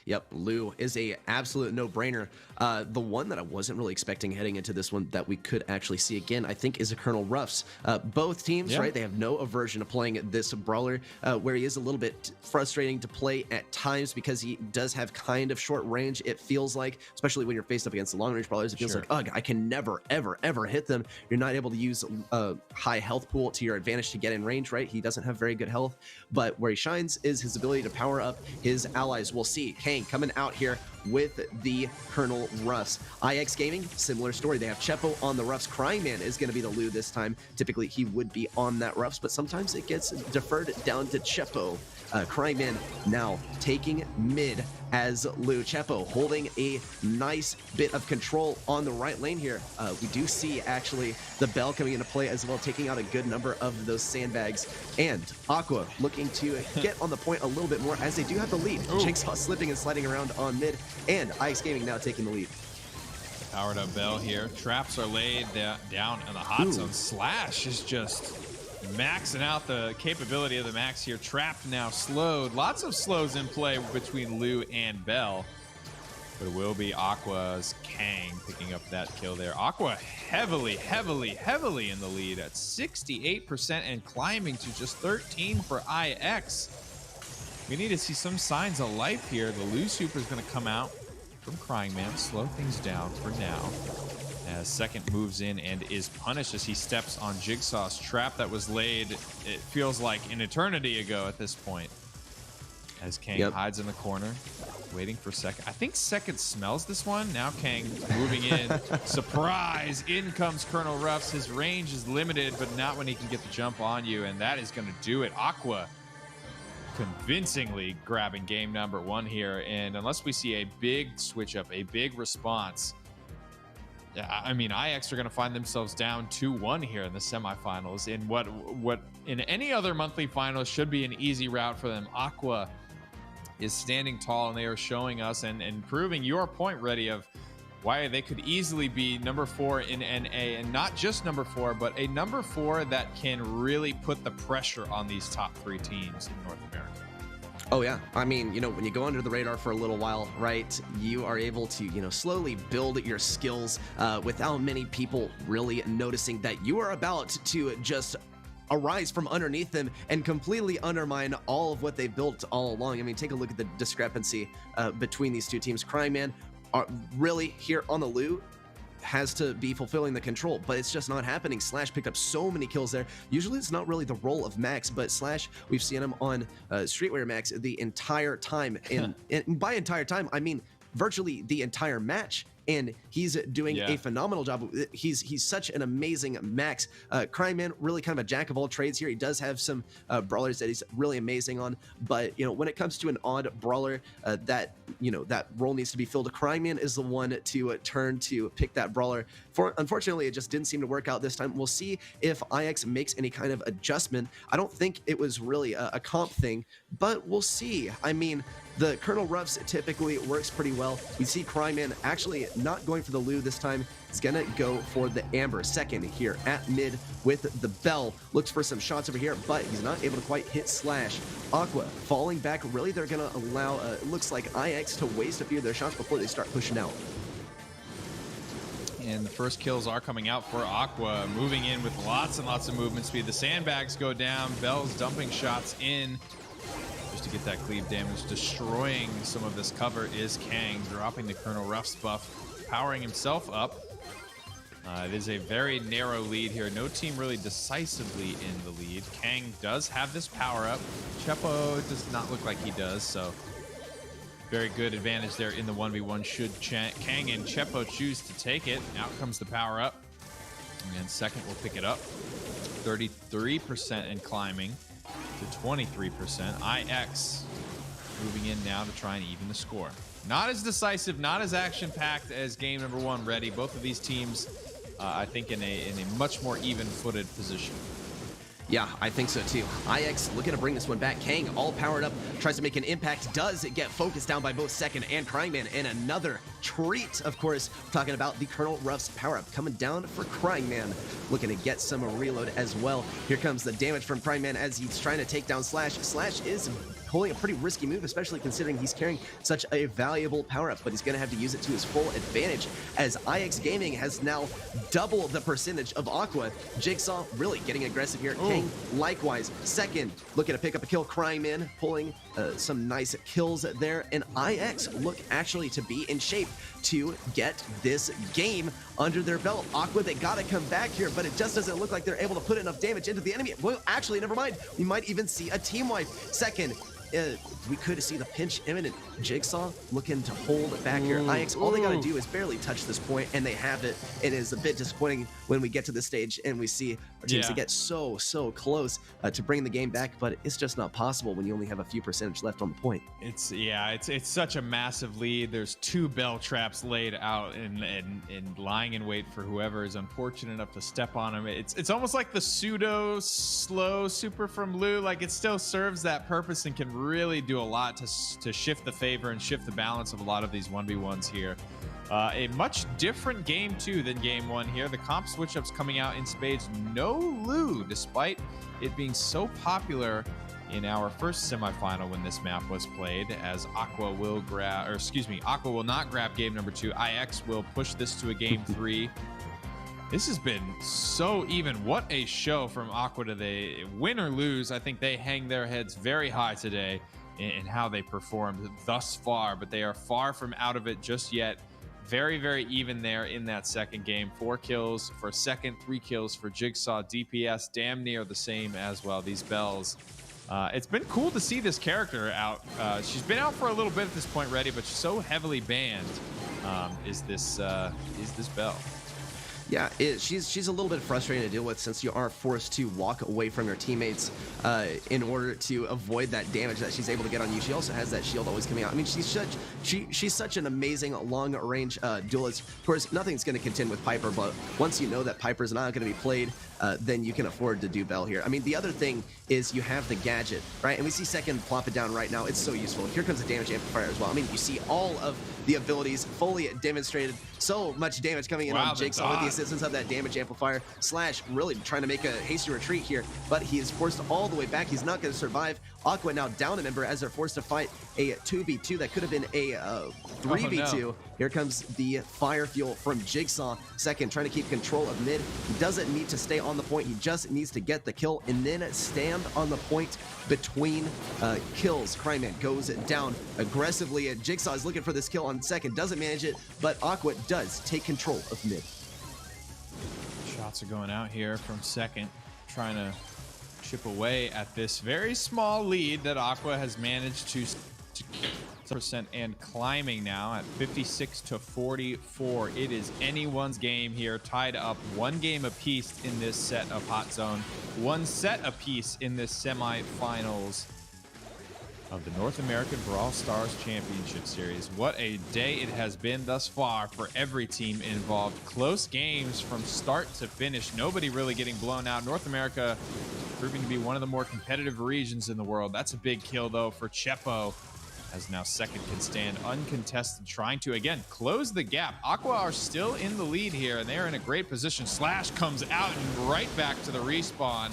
S3: Yep, Lou is a absolute no-brainer. The one that I wasn't really expecting heading into this one that we could actually see again, I think, is a Colonel Ruffs. Both teams, right, they have no aversion to playing this brawler, where he is a little bit frustrating to play at times because he does have kind of short range, it feels like, especially when you're faced up against the long-range brawlers. It feels like, ugh, I can never, ever hit them. You're not able to use a high health pool to your advantage to get in range, right? He doesn't have very good health, but where he shines is his ability to power up his allies. We'll see Kang coming out here with the Colonel Ruffs. IX Gaming, similar story. They have Chepo on the Ruffs. Crying Man is going to be the Lou this time. Typically, he would be on that Ruffs, but sometimes it gets deferred down to Chepo. Crying Man now taking mid as Lou. Chepo holding a nice bit of control on the right lane here. We do see actually the Bell coming into play as well, taking out a good number of those sandbags. And Aqua looking to get on the point a little bit more as they do have the lead. Jigsaw slipping and sliding around on mid, and IX Gaming now taking the lead.
S6: Powered up Bell here. Traps are laid down in the hot zone. Slash is just maxing out the capability of the max here. Trapped now, slowed. Lots of slows in play between Lou and Bell. But it will be Aqua's Kang picking up that kill there. Aqua heavily in the lead at 68% and climbing to just 13 for IX. We need to see some signs of life here. The Lou super is going to come out from Crying Man, slow things down for now. As second moves in and is punished as he steps on Jigsaw's trap that was laid, it feels like an eternity ago at this point. As Kang hides in the corner, waiting for second. I think second smells this one. Now Kang moving in. Surprise! In comes Colonel Ruffs. His range is limited, but not when he can get the jump on you, and that is going to do it. Aqua convincingly grabbing game number 1 here, and unless we see a big switch up, a big response, Yeah, I mean, IX are going to find themselves down 2-1 here in the semifinals in what in any other monthly finals should be an easy route for them. Aqua is standing tall, and they are showing us and proving your point, Reddy, of why they could easily be number 4 in NA, and not just number 4, but a number 4 that can really put the pressure on these top 3 teams in North America.
S3: Oh yeah, I mean, you know, when you go under the radar for a little while, right, you are able to, you know, slowly build your skills without many people really noticing that you are about to just arise from underneath them and completely undermine all of what they've built all along. I mean, take a look at the discrepancy between these two teams. Cryman are really here on the loot has to be fulfilling the control, but it's just not happening. Slash picked up so many kills there. Usually it's not really the role of Max, but Slash, we've seen him on Streetwear Max the entire time, and by entire time I mean virtually the entire match, and he's doing a phenomenal job. He's such an amazing Max. Cryman, really kind of a jack of all trades here. He does have some brawlers that he's really amazing on, but you know, when it comes to an odd brawler that, you know, that role needs to be filled, Cryman is the one to turn to pick that brawler for. Unfortunately, it just didn't seem to work out this time. We'll see if IX makes any kind of adjustment. I don't think it was really a comp thing, but we'll see. I mean, the Colonel Ruffs typically works pretty well. We see Cryman actually not going for the Lou this time. He's gonna go for the Amber. Second here at mid with the Bell. Looks for some shots over here, but he's not able to quite hit Slash. Aqua falling back. Really, they're gonna allow, it looks like IX to waste a few of their shots before they start pushing out.
S6: And the first kills are coming out for Aqua, moving in with lots and lots of movement speed. The sandbags go down. Bell's dumping shots in just to get that cleave damage. Destroying some of this cover is Kang, dropping the Colonel Ruffs buff, powering himself up. It is a very narrow lead here. No team really decisively in the lead. Kang does have this power up. Chepo does not look like he does, so very good advantage there in the 1v1 should Kang and Chepo choose to take it. Out comes the power up, and second will pick it up. 33% and climbing to 23%. IX moving in now to try and even the score. Not as decisive, not as action-packed as game number 1, Reddy. Both of these teams, I think, in a much more even-footed position.
S3: Yeah, I think so too. IX looking to bring this one back. Kang all powered up, tries to make an impact, does get focused down by both Second and Cryman, and another treat, of course. We're talking about the Colonel Ruffs power up coming down for Cryman, looking to get some reload as well. Here comes the damage from Cryman as he's trying to take down Slash. Slash is pulling a pretty risky move, especially considering he's carrying such a valuable power-up, but he's going to have to use it to his full advantage as IX Gaming has now double the percentage of Aqua. Jigsaw really getting aggressive here. King likewise. Second, looking to pick up a kill. Cryman pulling some nice kills there, and IX look actually to be in shape to get this game under their belt. Aqua, they gotta come back here, but it just doesn't look like they're able to put enough damage into the enemy. Well, actually, never mind. We might even see a team wipe. Second, we could see the pinch imminent. Jigsaw looking to hold back here. IX, all they gotta do is barely touch this point, and they have it. It is a bit disappointing when we get to this stage and we see our teams to get so close to bring the game back, but it's just not possible when you only have a few percentage left on the point.
S6: It's such a massive lead. There's 2 bell traps laid out and lying in wait for whoever is unfortunate enough to step on them. It's almost like the pseudo slow super from Lou. Like, it still serves that purpose and can really do a lot to shift the favor and shift the balance of a lot of these 1v1s here. A much different game too than game 1 here. The comp switch ups coming out in spades. No Lou, despite it being so popular in our first semifinal when this map was played, as Aqua will Aqua will not grab game number 2. IX will push this to a game 3. This has been so even. What a show from Aqua today. Win or lose, I think they hang their heads very high today in how they performed thus far, but they are far from out of it just yet. Very even there in that second game. 4 kills for Second, 3 kills for Jigsaw. DPS damn near the same as well. These bells. It's been cool to see this character out. She's been out for a little bit at this point, Reddy, but she's so heavily banned. Is this Bell?
S3: Yeah, she's a little bit frustrating to deal with since you are forced to walk away from your teammates in order to avoid that damage that she's able to get on you. She also has that shield always coming out. I mean, she's such an amazing long-range duelist. Of course, nothing's going to contend with Piper, but once you know that Piper's not going to be played, then you can afford to do Bell here. I mean, the other thing is you have the gadget, right? And we see Second plop it down right now. It's so useful. Here comes the damage amplifier as well. I mean, you see all of the abilities fully demonstrated. So much damage coming in on Jigsaw with the assistance of that damage amplifier. Slash really trying to make a hasty retreat here, but he is forced all the way back. He's not going to survive. Aqua now down a member as they're forced to fight a 2v2 that could have been a 3v2.
S6: no.
S3: Here comes the fire fuel from Jigsaw. Second, trying to keep control of mid. He doesn't need to stay on the point. He just needs to get the kill and then stand on the point between kills. Cryman goes down aggressively. Jigsaw is looking for this kill on Second. Doesn't manage it, but Aqua does take control of mid.
S6: Shots are going out here from Second, trying to chip away at this very small lead that Aqua has managed to percent and climbing now at 56 to 44. It is anyone's game here, tied up 1 game apiece in this set of Hot Zone, 1 set apiece in this semifinals of the North American Brawl Stars Championship Series. What a day it has been thus far for every team involved. Close games from start to finish. Nobody really getting blown out. North America proving to be one of the more competitive regions in the world. That's a big kill, though, for Chepo, as now Second can stand uncontested, trying to, again, close the gap. Aqua are still in the lead here, and they're in a great position. Slash comes out and right back to the respawn.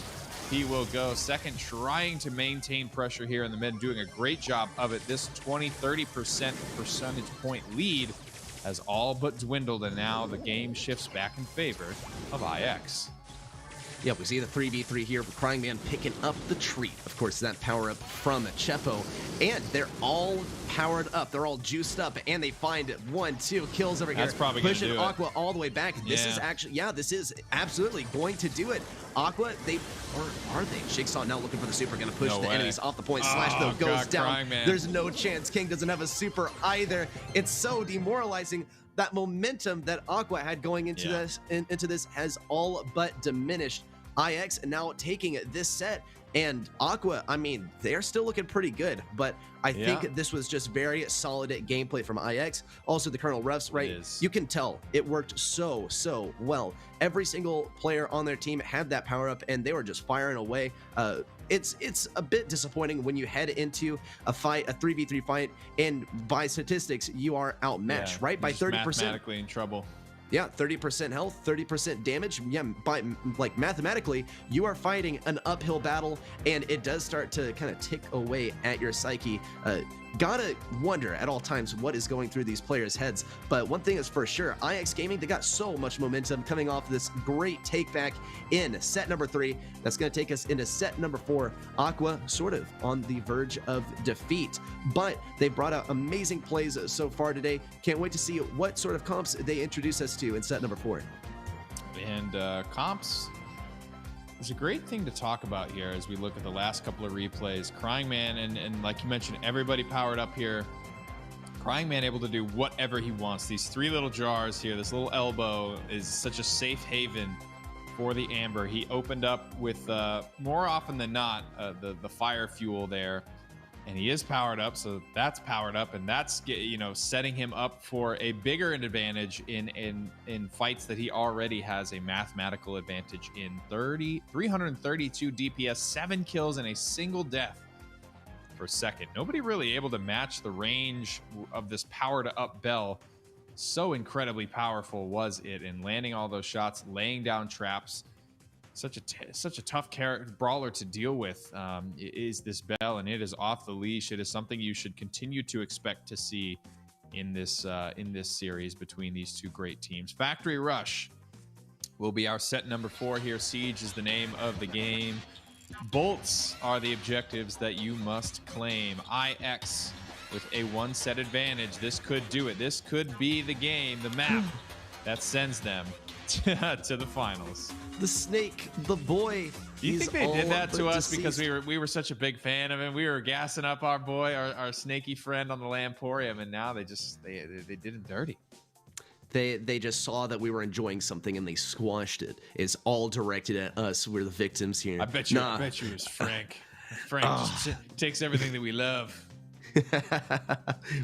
S6: He will go. Second trying to maintain pressure here in the mid, doing a great job of it. This 20-30% percentage point lead has all but dwindled, and now the game shifts back in favor of IX.
S3: Yeah, we see the 3v3 here with Crying Man picking up the treat. Of course, that power up from Chepo. And they're all powered up. They're all juiced up. And they find 1-2 kills over here.
S6: That's probably going to do
S3: pushing Aqua all the way back. This is actually, this is absolutely going to do it. Aqua, are they? Jigsaw now looking for the super. Going to push the enemies off the point. Slash, though, goes down. There's no chance. King doesn't have a super either. It's so demoralizing. That momentum that Aqua had going into this has all but diminished. IX now taking this set, and Aqua, I mean, they're still looking pretty good, but I think this was just very solid gameplay from IX. Also, the Colonel refs, right? You can tell it worked so well. Every single player on their team had that power up, and they were just firing away. It's a bit disappointing when you head into a fight, a 3v3 fight, and by statistics, you are outmatched, right? By 30%.
S6: Mathematically in trouble.
S3: Yeah, 30% health, 30% damage. Yeah, by like mathematically, you are fighting an uphill battle, and it does start to kind of tick away at your psyche. Gotta wonder at all times what is going through these players' heads. But one thing is for sure, IX Gaming, they got so much momentum coming off this great take back in set number 3. That's going to take us into set number 4. Aqua sort of on the verge of defeat, but they brought out amazing plays so far today. Can't wait to see what sort of comps they introduce us to in set number 4.
S6: And comps is a great thing to talk about here as we look at the last couple of replays. Crying Man, and like you mentioned, everybody powered up here. Crying Man able to do whatever he wants. These 3 little jars here, this little elbow is such a safe haven for the Amber. He opened up with, more often than not, the fire fuel there. And he is powered up, so that's powered up, and that's, you know, setting him up for a bigger advantage in fights that he already has a mathematical advantage in. 332 DPS, 7 kills, and a single death for Second. Nobody really able to match the range of this powered up Bell. So incredibly powerful was it in landing all those shots, laying down traps. Such a tough brawler to deal with is this Bell, and it is off the leash. It is something you should continue to expect to see in this series between these two great teams. Factory Rush will be our set number 4 here. Siege is the name of the game. Bolts are the objectives that you must claim. IX with a 1-set advantage. This could do it. This could be the game, the map that sends them to the finals.
S3: The snake, the boy.
S6: Do you think they did that to us because we were such a big fan of him? We were gassing up our boy, our snaky friend on the Lamporium, and now they did him dirty.
S3: They just saw that we were enjoying something and they squashed it. It's all directed at us. We're the victims here.
S6: I bet you it was Frank. Frank just takes everything that we love.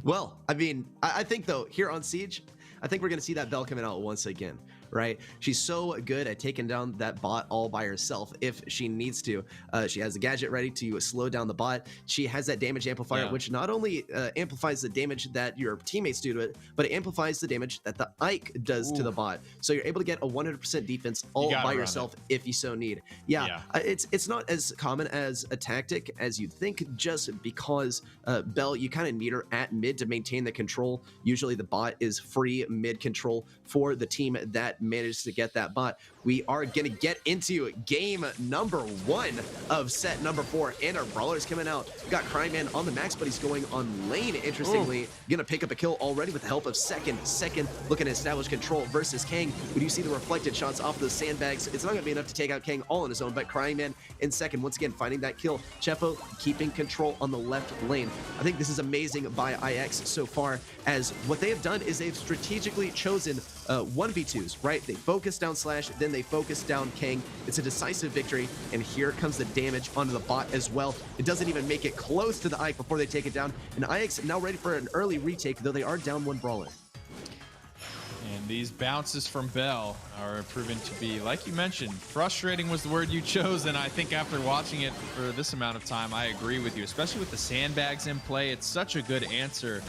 S3: Well, I mean, I think though here on Siege, I think we're gonna see that Belle coming out once again, right? She's so good at taking down that bot all by herself if she needs to. She has the gadget ready to slow down the bot. She has that damage amplifier, which not only amplifies the damage that your teammates do to it, but it amplifies the damage that the Ike does to the bot. So you're able to get a 100% defense all by yourself if you so need. It's not as common as a tactic as you'd think, just because Belle, you kind of need her at mid to maintain the control. Usually the bot is free mid control for the team that managed to get that bot. We are going to get into game number 1 of set number 4, and our brawlers coming out. We got Cryman on the max, but he's going on lane, interestingly. Going to pick up a kill already with the help of Second. Second looking to establish control versus Kang. We do see the reflected shots off the sandbags. It's not going to be enough to take out Kang all on his own, but Cryman in second, once again, finding that kill. Chepo keeping control on the left lane. I think this is amazing by IX so far, as what they have done is they've strategically chosen 1v2s, right? They focus down Slash, then they focus down Kang. It's a decisive victory, and here comes the damage onto the bot as well. It doesn't even make it close to the Ike before they take it down, and IX now ready for an early retake, though they are down 1 brawler.
S6: And these bounces from Belle are proven to be, like you mentioned, frustrating was the word you chose, and I think after watching it for this amount of time, I agree with you, especially with the sandbags in play. It's such a good answer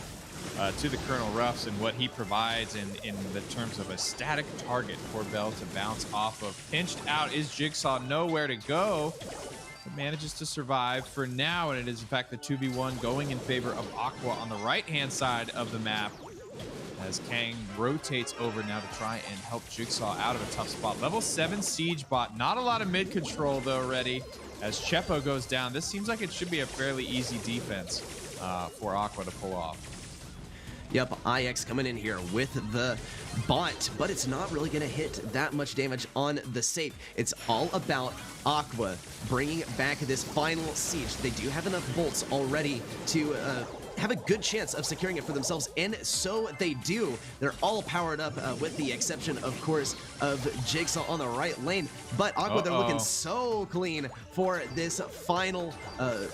S6: to the Colonel Ruffs and what he provides in the terms of a static target for Belle to bounce off of. Pinched out is Jigsaw, nowhere to go, but manages to survive for now, and it is in fact the 2v1 going in favor of Aqua on the right-hand side of the map, as Kang rotates over now to try and help Jigsaw out of a tough spot. Level 7 Siege bot, not a lot of mid control though, Reddy. As Chepo goes down, this seems like it should be a fairly easy defense for Aqua to pull off.
S3: Yep, IX coming in here with the bot, but it's not really going to hit that much damage on the safe. It's all about Aqua bringing back this final siege. They do have enough bolts already to have a good chance of securing it for themselves, and so they do. They're all powered up with the exception, of course, of Jigsaw on the right lane, but Aqua, they're looking so clean for this final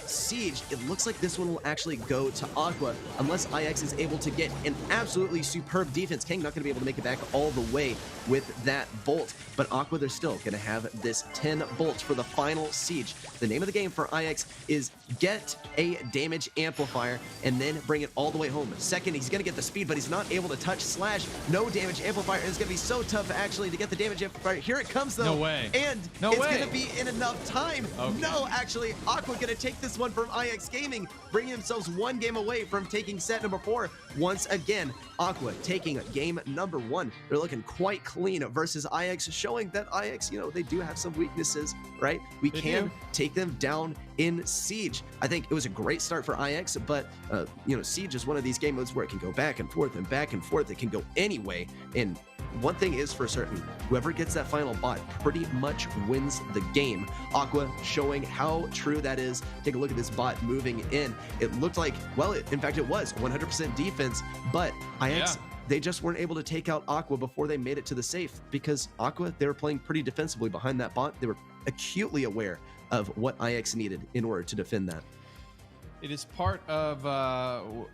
S3: siege. It looks like this one will actually go to Aqua unless IX is able to get an absolutely superb defense. Kang not going to be able to make it back all the way with that bolt, but Aqua, they're still going to have this 10 bolts for the final siege. The name of the game for IX is get a damage amplifier and then bring it all the way home. Second, he's going to get the speed, but he's not able to touch Slash. No damage amplifier, and it's going to be so tough actually to get the damage amplifier. Here it comes though.
S6: No way.
S3: And it's going to be in enough time.
S6: Okay.
S3: No, actually, Aqua going to take this one from IX Gaming, bringing themselves 1 game away from taking set number 4. Once again, Aqua taking game number 1. They're looking quite clean versus IX, showing that IX, they do have some weaknesses, right? We can take them down in Siege. I think it was a great start for IX, but Siege is one of these game modes where it can go back and forth and back and forth. It can go anyway, and one thing is for certain, whoever gets that final bot pretty much wins the game. Aqua showing how true that is. Take a look at this bot moving in. It looked like, well, in fact, it was 100% defense, but IX, they just weren't able to take out Aqua before they made it to the safe, because Aqua, they were playing pretty defensively behind that bot. They were acutely aware of what IX needed in order to defend that.
S6: It is part of,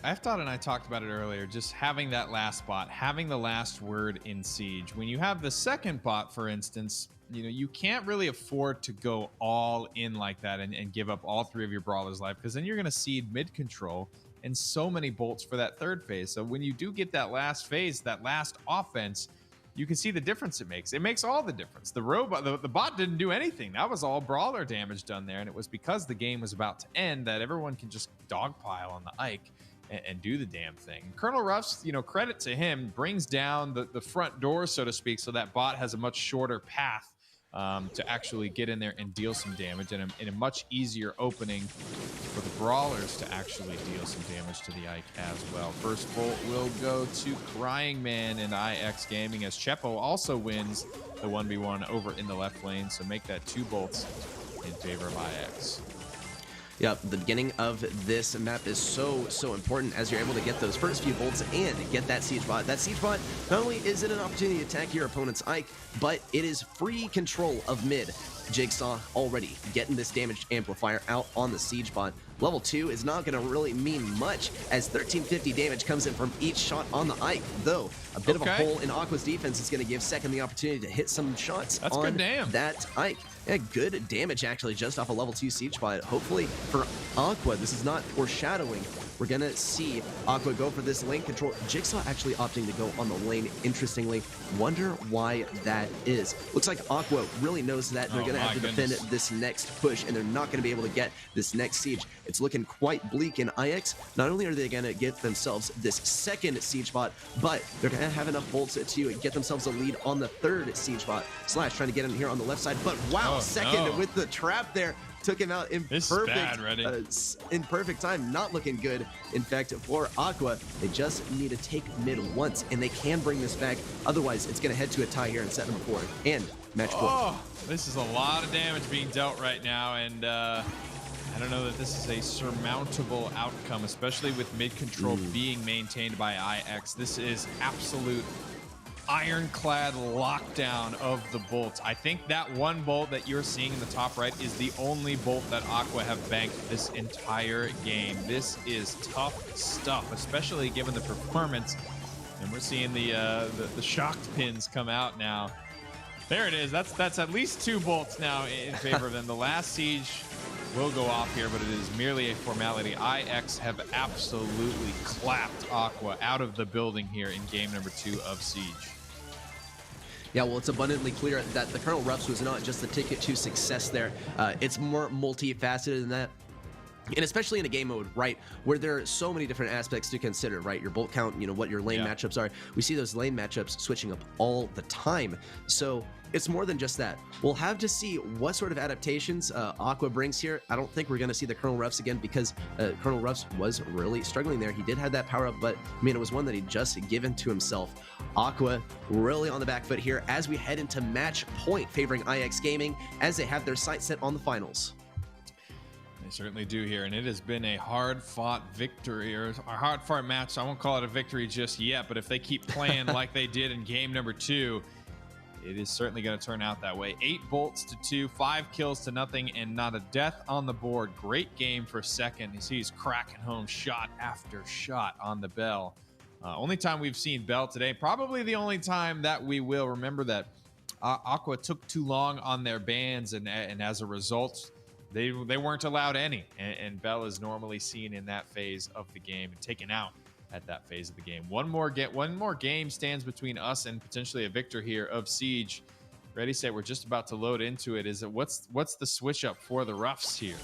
S6: F-Dot and I talked about it earlier, just having that last bot, having the last word in Siege. When you have the second bot, for instance, you can't really afford to go all in like that and give up all 3 of your brawlers' life, because then you're going to cede mid control and so many bolts for that third phase. So when you do get that last phase, that last offense, you can see the difference it makes. It makes all the difference. The bot didn't do anything. That was all brawler damage done there, and it was because the game was about to end that everyone can just dogpile on the Ike and do the damn thing. Colonel Ruffs, credit to him, brings down the front door, so to speak, so that bot has a much shorter path to actually get in there and deal some damage, and in a much easier opening for the brawlers to actually deal some damage to the Ike as well. First bolt will go to Crying Man and IX Gaming, as Chepo also wins the 1v1 over in the left lane, so make that 2 bolts in favor of IX.
S3: Yep, the beginning of this map is so important as you're able to get those first few bolts and get that siege bot. That siege bot not only is it an opportunity to attack your opponent's Ike, but it is free control of mid. Jigsaw already getting this damage amplifier out on the siege bot. Level 2 is not going to really mean much as 1350 damage comes in from each shot on the Ike, though a bit of a hole in Aqua's defense is going to give Second the opportunity to hit some shots on that Ike. Yeah, good damage actually just off a level 2 siege bot. Hopefully for Aqua, this is not foreshadowing. We're going to see Aqua go for this lane control. Jigsaw actually opting to go on the lane, interestingly. Wonder why that is. Looks like Aqua really knows that they're going to have to defend this next push, and they're not going to be able to get this next siege. It's looking quite bleak in IX. Not only are they going to get themselves this second siege bot, but they're going to have enough bolts to get themselves a lead on the third siege bot. Slash trying to get him here on the left side, but wow, second with the trap there. Took him out in perfect time. Not looking good. In fact, for Aqua, they just need to take mid once, and they can bring this back. Otherwise, it's going to head to a tie here and set number 4 and match point.
S6: Oh, this is a lot of damage being dealt right now, and I don't know that this is a surmountable outcome, especially with mid control being maintained by IX. This is absolute ironclad lockdown of the bolts. I think that one bolt that you're seeing in the top right is the only bolt that Aqua have banked this entire game. This is tough stuff, especially given the performance. And we're seeing the shocked pins come out now. There it is. That's at least 2 bolts now in favor of them. The last siege will go off here, but it is merely a formality. IX have absolutely clapped Aqua out of the building here in game number 2 of Siege.
S3: Yeah, well, it's abundantly clear that the Colonel Ruffs was not just the ticket to success there. It's more multifaceted than that. And especially in a game mode, right, where there are so many different aspects to consider, right? Your bolt count, you know, what your lane matchups are. We see those lane matchups switching up all the time. So it's more than just that. We'll have to see what sort of adaptations Aqua brings here. I don't think we're going to see the Colonel Ruffs again because Colonel Ruffs was really struggling there. He did have that power up, but I mean, it was one that he just given to himself. Aqua really on the back foot here as we head into match point favoring IX Gaming as they have their sights set on the finals.
S6: They certainly do here, and it has been a hard-fought victory, or a hard-fought match. I won't call it a victory just yet, but if they keep playing like they did in game number 2, it is certainly going to turn out that way. 8 bolts to 2, 5 kills to nothing, and not a death on the board. Great game for Second. He's cracking home shot after shot on the Bell. Only time we've seen Bell today, probably the only time that we will. Remember that Aqua took too long on their bans, and as a result, they weren't allowed any, and Bell is normally seen in that phase of the game and taken out at that phase of the game. One more game stands between us and potentially a victor here of Siege. ReddySet, we're just about to load into it. What's the switch up for the Ruffs here?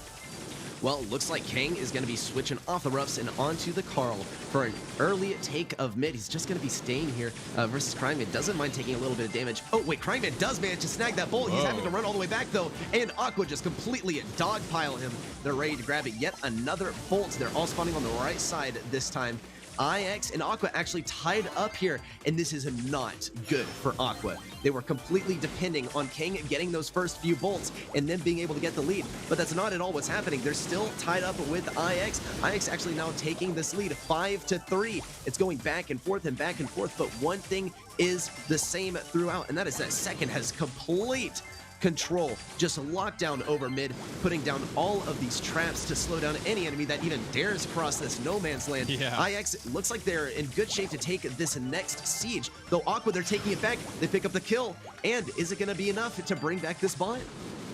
S3: Well, looks like Kang is going to be switching off the Ruffs and onto the Carl for an early take of mid. He's just going to be staying here versus Cryman. Doesn't mind taking a little bit of damage. Oh, wait, Cryman does manage to snag that bolt. He's having to run all the way back, though, and Aqua just completely dogpile him. They're ready to grab it. Yet another bolt. They're all spawning on the right side this time. IX and Aqua actually tied up here, and this is not good for Aqua. They were completely depending on King getting those first few bolts and then being able to get the lead, but that's not at all what's happening. They're still tied up with IX. IX actually now taking this lead 5-3. It's going back and forth, but one thing is the same throughout, and that is that Second has complete control, just locked down over mid, putting down all of these traps to slow down any enemy that even dares cross this no man's land. IX looks like they're in good shape to take this next siege, though Aqua, they're taking it back. They pick up the kill, and is it going to be enough to bring back this bot?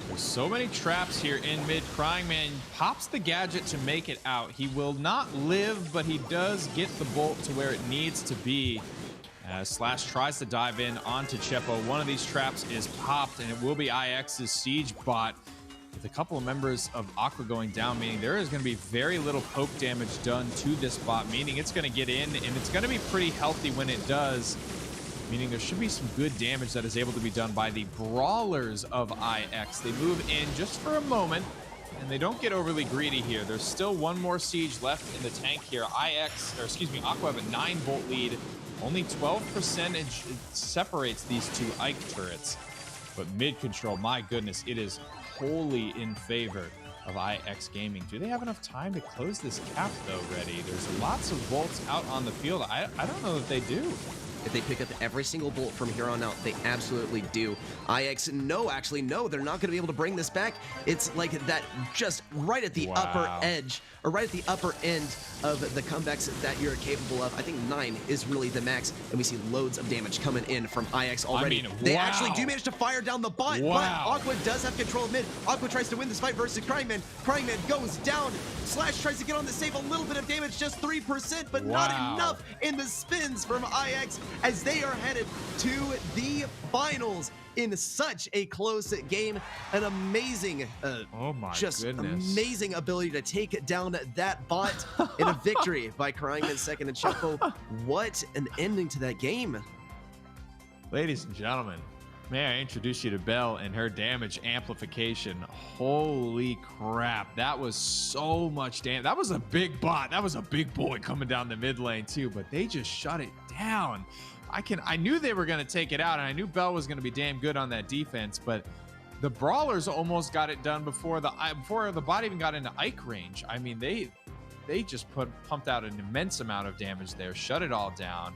S6: There's so many traps here in mid. Crying Man pops the gadget to make it out. He will not live, but he does get the bolt to where it needs to be. Slash tries to dive in onto Chepo. One of these traps is popped, and it will be IX's siege bot with a couple of members of Aqua going down, meaning there is going to be very little poke damage done to this bot, meaning it's going to get in, and it's going to be pretty healthy when it does, meaning there should be some good damage that is able to be done by the brawlers of IX. They move in just for a moment, and they don't get overly greedy here. There's still one more siege left in the tank here. Aqua have a 9-bolt lead. Only 12% separates these two Ike turrets. But mid control, my goodness, it is wholly in favor of IX Gaming. Do they have enough time to close this gap though, Reddy? There's lots of bolts out on the field. I don't know that they do.
S3: If they pick up every single bolt from here on out, they absolutely do. IX, no, actually, no, they're not going to be able to bring this back. It's like that just right at the upper edge, or right at the upper end of the comebacks that you're capable of. I think 9 is really the max, and we see loads of damage coming in from IX already. They actually do manage to fire down the bot, but Aqua does have control of mid. Aqua tries to win this fight versus Cryman. Cryman goes down. Slash tries to get on the save, a little bit of damage, just 3%, but not enough in the spins from IX as they are headed to the finals in such a close game. An amazing, amazing ability to take down that bot in a victory by Cryman second and Choco. What an ending to that game.
S6: Ladies and gentlemen, may I introduce you to Belle and her damage amplification. Holy crap, that was so much damage. That was a big bot. That was a big boy coming down the mid lane too, but they just shut it down. I knew they were going to take it out, and I knew Belle was going to be damn good on that defense, but the Brawlers almost got it done before the bot even got into Ike range. I mean, they just pumped out an immense amount of damage there, shut it all down.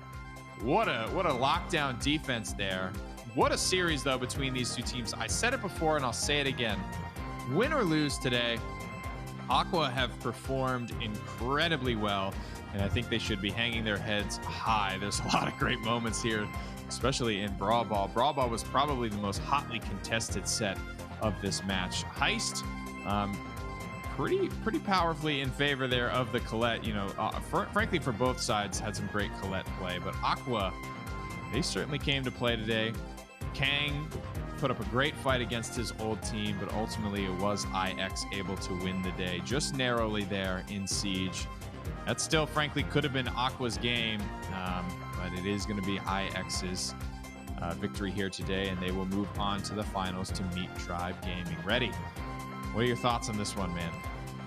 S6: What a lockdown defense there. What a series, though, between these two teams. I said it before, and I'll say it again. Win or lose today, Aqua have performed incredibly well, and I think they should be hanging their heads high. There's a lot of great moments here, especially in Brawl Ball. Brawl Ball was probably the most hotly contested set of this match. Heist, pretty powerfully in favor there of the Colette. You know, frankly, for both sides, had some great Colette play, but Aqua, they certainly came to play today. Kang put up a great fight against his old team, but ultimately it was IX able to win the day, just narrowly there in Siege. That still, frankly, could have been Aqua's game, but it is going to be IX's victory here today, and they will move on to the finals to meet Tribe Gaming. Reddy, what are your thoughts on this one, man?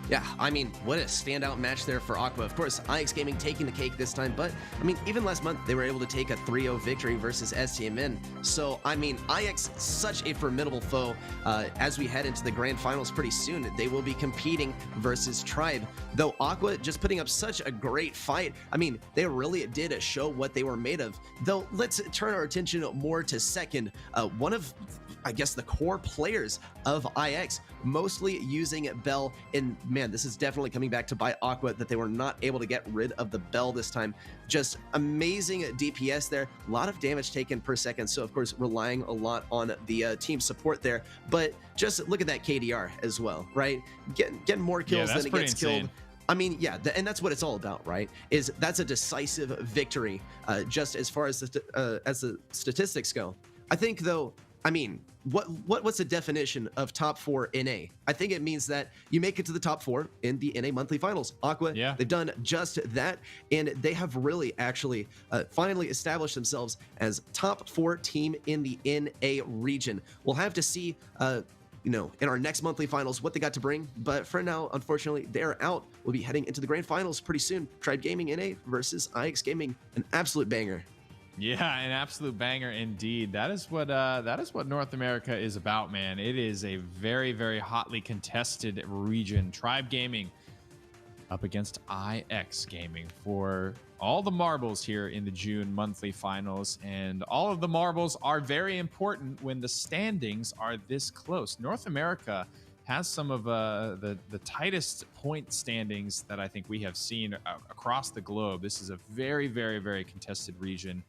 S3: Yeah, I mean, what a standout match there for Aqua. Of course, IX Gaming taking the cake this time, but I mean, even last month, they were able to take a 3-0 victory versus STMN. So, I mean, IX, such a formidable foe. As we head into the grand finals pretty soon, they will be competing versus Tribe. Though Aqua just putting up such a great fight. I mean, they really did show what they were made of. Though, let's turn our attention more to second. One of, I guess, the core players of IX, mostly using Belle. And man, this is definitely coming back to bite Aqua that they were not able to get rid of the Belle this time. Just amazing DPS there, a lot of damage taken per second. So of course, relying a lot on the team support there, but just look at that KDR as well, right? Getting more kills than it gets killed. I mean, yeah, and that's what it's all about, right? That's a decisive victory, just as far as the statistics go. I think, though, I mean, what's the definition of top 4 NA? I think it means that you make it to the top 4 in the NA monthly finals. Aqua, they've done just that, and they have really actually finally established themselves as top 4 team in the NA region. We'll have to see, you know, in our next monthly finals what they got to bring, but for now, unfortunately, they're out. We'll be heading into the grand finals pretty soon. Tribe Gaming NA versus IX Gaming, an absolute banger.
S6: Yeah, an absolute banger indeed. That is what North America is about, man. It is a very, very hotly contested region. Tribe Gaming up against IX Gaming for all the marbles here in the June monthly finals, and all of the marbles are very important when the standings are this close. North America has some of the tightest point standings that I think we have seen across the globe. This is a very, very, very contested region.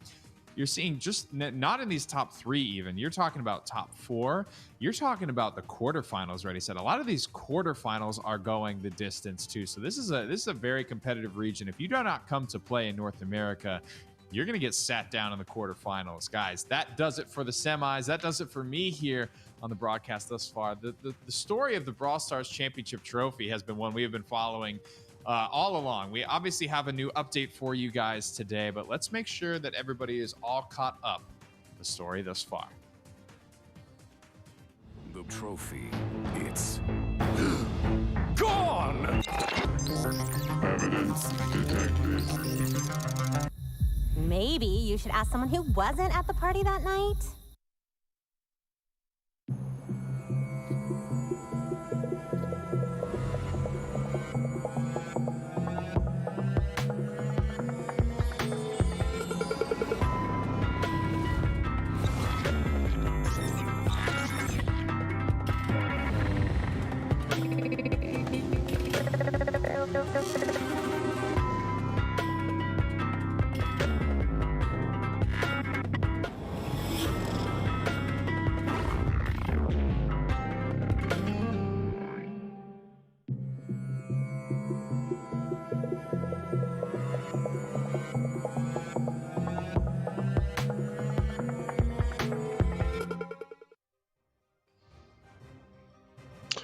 S6: You're seeing just not in these top 3 even. You're talking about top 4. You're talking about the quarterfinals, ReddySet. A lot of these quarterfinals are going the distance too. So this is a very competitive region. If you do not come to play in North America, you're going to get sat down in the quarterfinals. Guys, that does it for the semis. That does it for me here on the broadcast thus far. The story of the Brawl Stars Championship trophy has been one we have been following all along. We obviously have a new update for you guys today, but let's make sure that everybody is all caught up with the story thus far.
S9: The trophy, it's gone! Evidence detected.
S10: Maybe you should ask someone who wasn't at the party that night.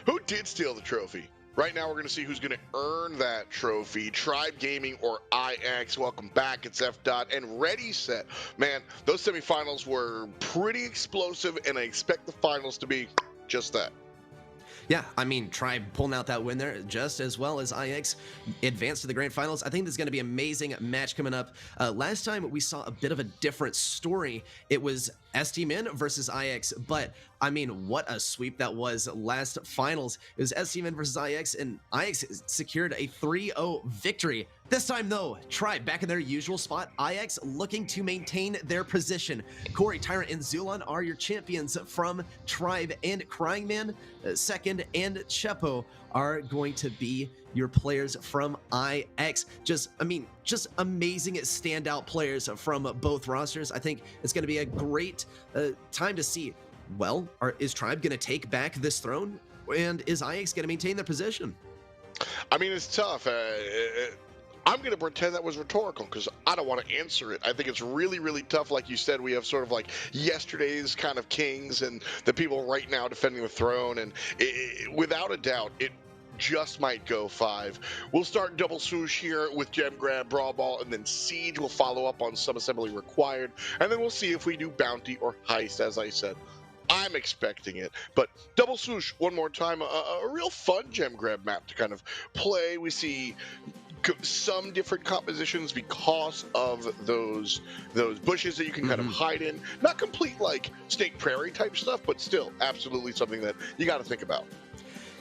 S2: who did steal the trophy? Right now, we're going to see who's going to earn that trophy. Tribe Gaming or IX. Welcome back. It's F. And ReddySet. Man, those semifinals were pretty explosive, and I expect the finals to be just that.
S3: Yeah, I mean, Tribe pulling out that win there just as well as IX advanced to the grand finals. I think this is going to be an amazing match coming up. Last time we saw a bit of a different story. It was STMN versus IX, but I mean, what a sweep that was last finals. It was STMN versus IX, and IX secured a 3-0 victory. This time, though, Tribe back in their usual spot. IX looking to maintain their position. Corey, Tyrant, and Zulon are your champions from Tribe, and Crying Man, second, and Chepo are going to be your players from IX. Just amazing standout players from both rosters. I think it's going to be a great time to see, well, is Tribe going to take back this throne? And is IX going to maintain their position?
S2: I mean, it's tough. I'm going to pretend that was rhetorical because I don't want to answer it. I think it's really, really tough. Like you said, we have sort of like yesterday's kind of kings and the people right now defending the throne. And without a doubt, it just might go 5. We'll start double swoosh here with Gem Grab, Brawl Ball, and then Siege will follow up on sub-assembly required. And then we'll see if we do bounty or heist, as I said. I'm expecting it, but double swoosh one more time. A real fun Gem Grab map to kind of play. We see some different compositions because of those bushes that you can kind of hide in. Not complete like Snake Prairie type stuff, but still absolutely something that you got to think about.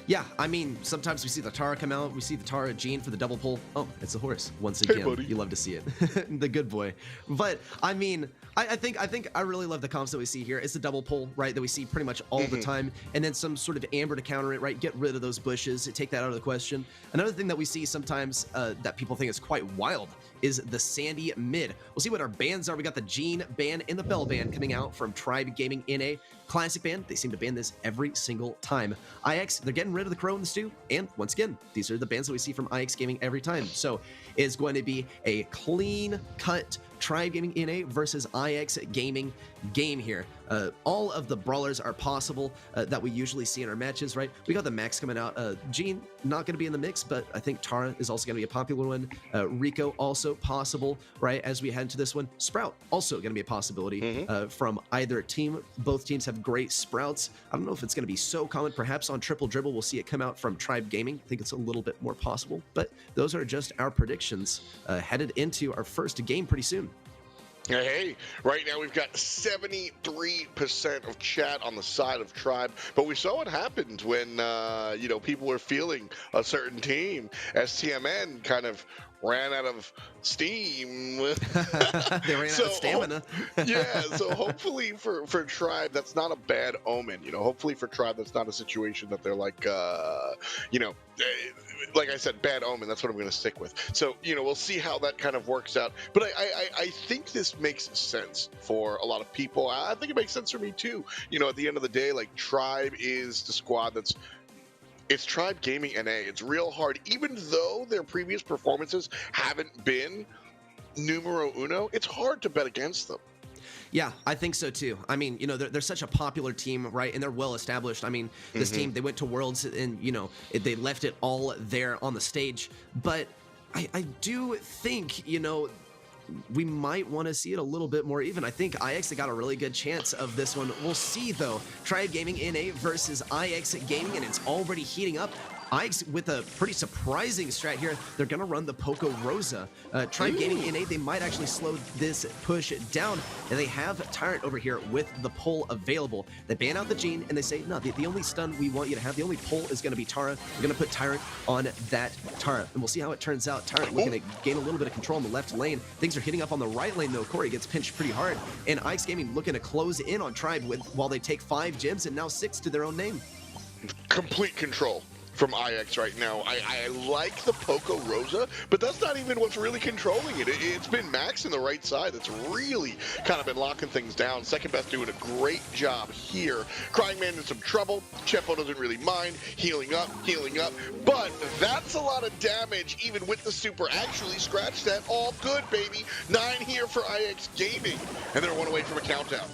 S3: Yeah, I mean, sometimes we see the Tara come out. We see the Tara Jean for the double pull. Oh, it's the horse once again.
S2: Hey, buddy.
S3: You love to see it, the good boy. But I mean, I think I really love the comps that we see here. It's the double pull, right, that we see pretty much all the time, and then some sort of amber to counter it, right? Get rid of those bushes, take that out of the question. Another thing that we see sometimes that people think is quite wild is the Sandy mid. We'll see what our bans are. We got the Jean ban and the Bell ban coming out from Tribe Gaming NA. Classic ban. They seem to ban this every single time. IX, they're getting rid of the Crow and the Stew. And once again, these are the bans that we see from IX Gaming every time. So it's going to be a clean cut Tribe Gaming NA versus IX Gaming game here. All of the brawlers are possible that we usually see in our matches, right? We got the Max coming out. Jean, not going to be in the mix, but I think Tara is also going to be a popular one. Rico, also possible, right? As we head into this one. Sprout, also going to be a possibility from either team. Both teams have great Sprouts. I don't know if it's going to be so common. Perhaps on Triple Dribble, we'll see it come out from Tribe Gaming. I think it's a little bit more possible, but those are just our predictions headed into our first game pretty soon.
S2: Hey, right now we've got 73% of chat on the side of Tribe, but we saw what happened when, people were feeling a certain team. STMN kind of ran out of steam.
S3: They ran out of stamina.
S2: So hopefully for Tribe, that's not a bad omen. Hopefully for Tribe, that's not a situation that they're like, like I said, bad omen. That's what I'm going to stick with. So, we'll see how that kind of works out. But I think this makes sense for a lot of people. I think it makes sense for me too. At the end of the day, like Tribe is the squad it's Tribe Gaming NA. It's real hard, even though their previous performances haven't been numero uno. It's hard to bet against them.
S3: Yeah, I think so too. I mean, they're such a popular team, right? And they're well established. I mean, this team, they went to Worlds and, they left it all there on the stage. But I do think, we might want to see it a little bit more even. I think IX got a really good chance of this one. We'll see, though. Tribe Gaming NA versus IX Gaming, and it's already heating up. IX with a pretty surprising strat here. They're going to run the Poco Rosa. Tribe Gaming NA, they might actually slow this push down. And they have Tyrant over here with the pull available. They ban out the Jean, and they say, no, the only stun we want you to have, the only pull is going to be Tara. We're going to put Tyrant on that Tara. And we'll see how it turns out. Tyrant looking to gain a little bit of control in the left lane. Things are hitting up on the right lane, though. Corey gets pinched pretty hard. And IX Gaming looking to close in on Tribe while they take 5 gems and now 6 to their own name.
S2: Complete control from IX right now. I like the Poco Rosa, but that's not even what's really controlling it. It's been Max in the right side that's really kind of been locking things down. Second Best doing a great job here. Crying Man in some trouble. Chepo doesn't really mind. Healing up, but that's a lot of damage even with the super. Actually, scratch that. All good, baby. 9 here for IX Gaming, and they're 1 away from a countdown.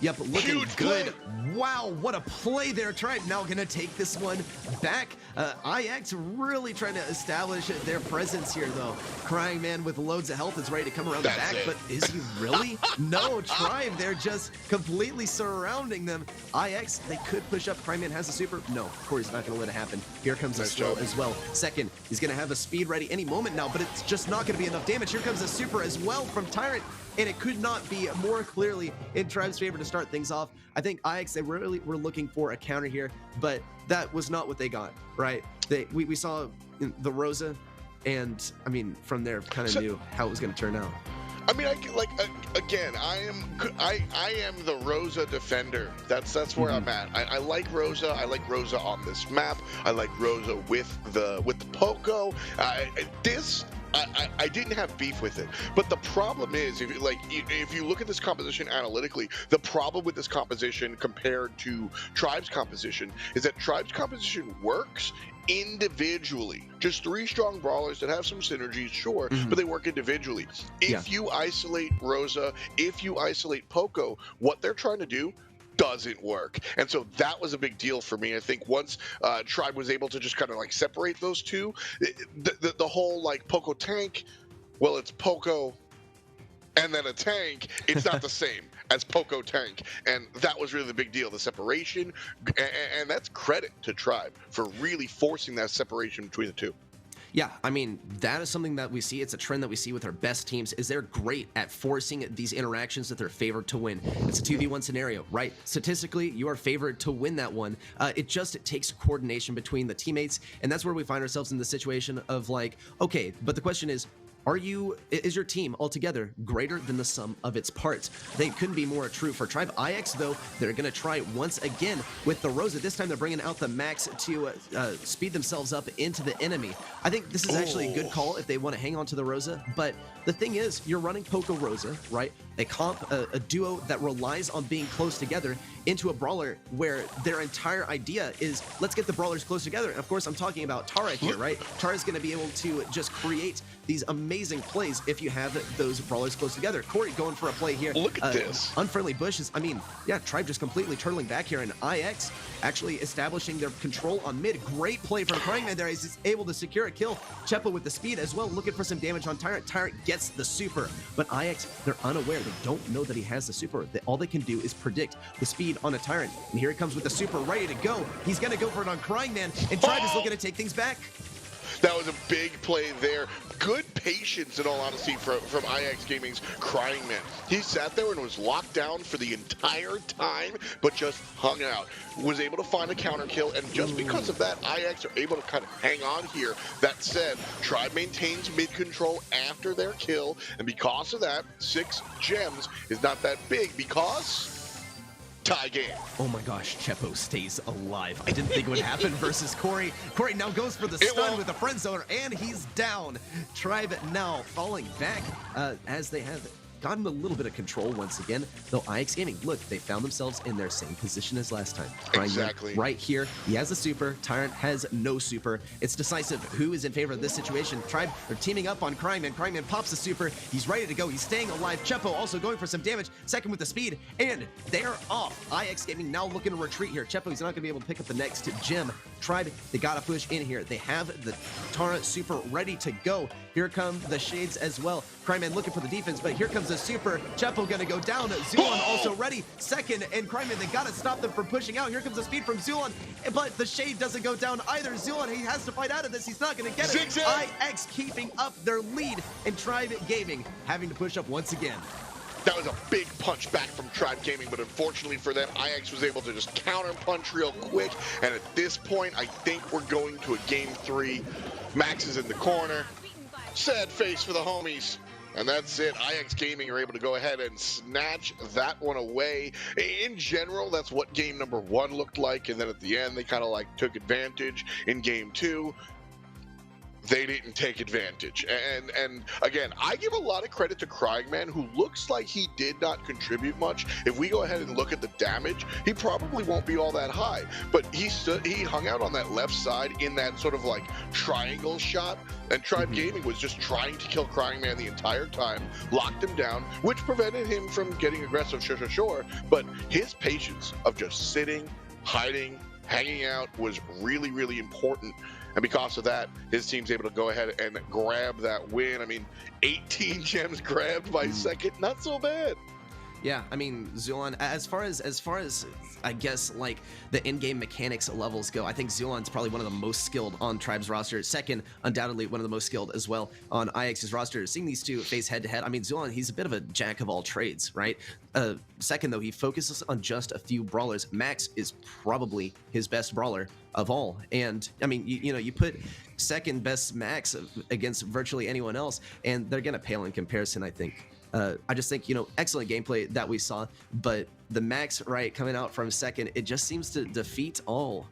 S3: Yep, looking
S2: Huge
S3: good.
S2: play.
S3: Wow, what a play there. Tribe now gonna take this one back. IX really trying to establish their presence here, though. Crying Man with loads of health is ready to come around the back, but is he really? No, Tribe, they're just completely surrounding them. IX, they could push up. Crying Man has a super. No, Corey's not gonna let it happen. Here comes a slow as well. Second, he's gonna have a speed ready any moment now, but it's just not gonna be enough damage. Here comes a super as well from Tyrant. And it could not be more clearly in Tribe's favor to start things off. I think IX, they really were looking for a counter here, but that was not what they got, right? We saw the Rosa, and I mean, from there, kind of knew how it was going to turn out.
S2: I mean, again, I am the Rosa defender. That's where I'm at. I like Rosa. I like Rosa on this map. I like Rosa with the Poco. I didn't have beef with it, but the problem is, if you look at this composition analytically, the problem with this composition compared to Tribe's composition is that Tribe's composition works individually. Just 3 strong brawlers that have some synergies, sure, but they work individually. If you isolate Rosa, if you isolate Poco, what they're trying to do doesn't work. And so that was a big deal for me. I think once Tribe was able to just kind of like separate those two, the whole like Poco tank, well, it's Poco and then a tank, it's not the same as Poco tank. And that was really the big deal, the separation. And that's credit to Tribe for really forcing that separation between the two.
S3: Yeah, I mean, that is something that we see. It's a trend that we see with our best teams, is they're great at forcing these interactions that they're favored to win. It's a 2v1 scenario, right? Statistically, you are favored to win that one. It takes coordination between the teammates, and that's where we find ourselves in the situation of like, okay, but the question is your team altogether greater than the sum of its parts? They couldn't be more true for Tribe. IX, though, they're going to try once again with the Rosa. This time they're bringing out the Max to speed themselves up into the enemy. I think this is actually a good call if they want to hang on to the Rosa, but the thing is, you're running Poco Rosa, right? They comp a duo that relies on being close together into a brawler where their entire idea is, let's get the brawlers close together. And of course, I'm talking about Tara here, right? Tara's going to be able to just create these amazing plays if you have those brawlers close together. Corey going for a play here.
S2: Look at this.
S3: Unfriendly bushes. I mean, yeah, Tribe just completely turtling back here, and IX actually establishing their control on mid. Great play from Crying Man there. He's able to secure a kill. Chepa with the speed as well, looking for some damage on Tyrant. Tyrant gets the super, but IX, they're unaware. They don't know that he has the super. All they can do is predict the speed on a Tyrant. And here he comes with the super, ready to go. He's going to go for it on Crying Man, and Tribe is looking to take things back.
S2: That was a big play there. Good patience, in all honesty, from IX Gaming's Crying Man. He sat there and was locked down for the entire time, but just hung out. Was able to find a counter kill, and just because of that, IX are able to kind of hang on here. That said, Tribe maintains mid control after their kill, and because of that, 6 gems is not that big because tie game.
S3: Oh my gosh, Chepo stays alive. I didn't think it would happen versus Corey. Corey now goes for the stun with the friend zoner, and he's down. Tribe now falling back as they have gotten a little bit of control once again, though IX Gaming, look, they found themselves in their same position as last time.
S2: Exactly.
S3: Right here, he has a super, Tyrant has no super. It's decisive who is in favor of this situation. Tribe, they're teaming up on Crying Man. Crying Man pops the super, he's ready to go, he's staying alive. Chepo also going for some damage, second with the speed, and they're off. IX Gaming now looking to retreat here. Chepo, he's not going to be able to pick up the next gem. Tribe, they got to push in here. They have the Tara super ready to go. Here come the Shades as well. Crying Man looking for the defense, but here comes the super. Chepo gonna go down. Zulon also ready. Second, and Crying Man, they gotta stop them from pushing out. Here comes the speed from Zulon, but the Shade doesn't go down either. Zulon, he has to fight out of this. He's not gonna get it. IX keeping up their lead, and Tribe Gaming having to push up once again.
S2: That was a big punch back from Tribe Gaming, but unfortunately for them, IX was able to just counter punch real quick. And at this point, I think we're going to a game 3. Max is in the corner. Sad face for the homies. And that's it. IX Gaming are able to go ahead and snatch that one away. In general, that's what game number 1 looked like. And then at the end, they kind of like took advantage in game 2. they didn't take advantage. And again, I give a lot of credit to Crying Man, who looks like he did not contribute much. If we go ahead and look at the damage, he probably won't be all that high. But he hung out on that left side in that sort of like triangle shot, and Tribe Gaming was just trying to kill Crying Man the entire time, locked him down, which prevented him from getting aggressive, sure. But his patience of just sitting, hiding, hanging out was really, really important. And because of that, his team's able to go ahead and grab that win. I mean, 18 gems grabbed by second, not so bad.
S3: Yeah, I mean, Zulon, as far as I guess like the in-game mechanics levels go, I think Zulon's probably one of the most skilled on Tribe's roster. Second, undoubtedly one of the most skilled as well on IX's roster. Seeing these two face head-to-head, I mean, Zulon, he's a bit of a jack of all trades, right? Second, though, he focuses on just a few brawlers. Max is probably his best brawler of all. And I mean, you know, you put second best Max against virtually anyone else, and they're gonna pale in comparison, I think. I just think, you know, excellent gameplay that we saw, but the Max, right, coming out from second, it just seems to defeat all.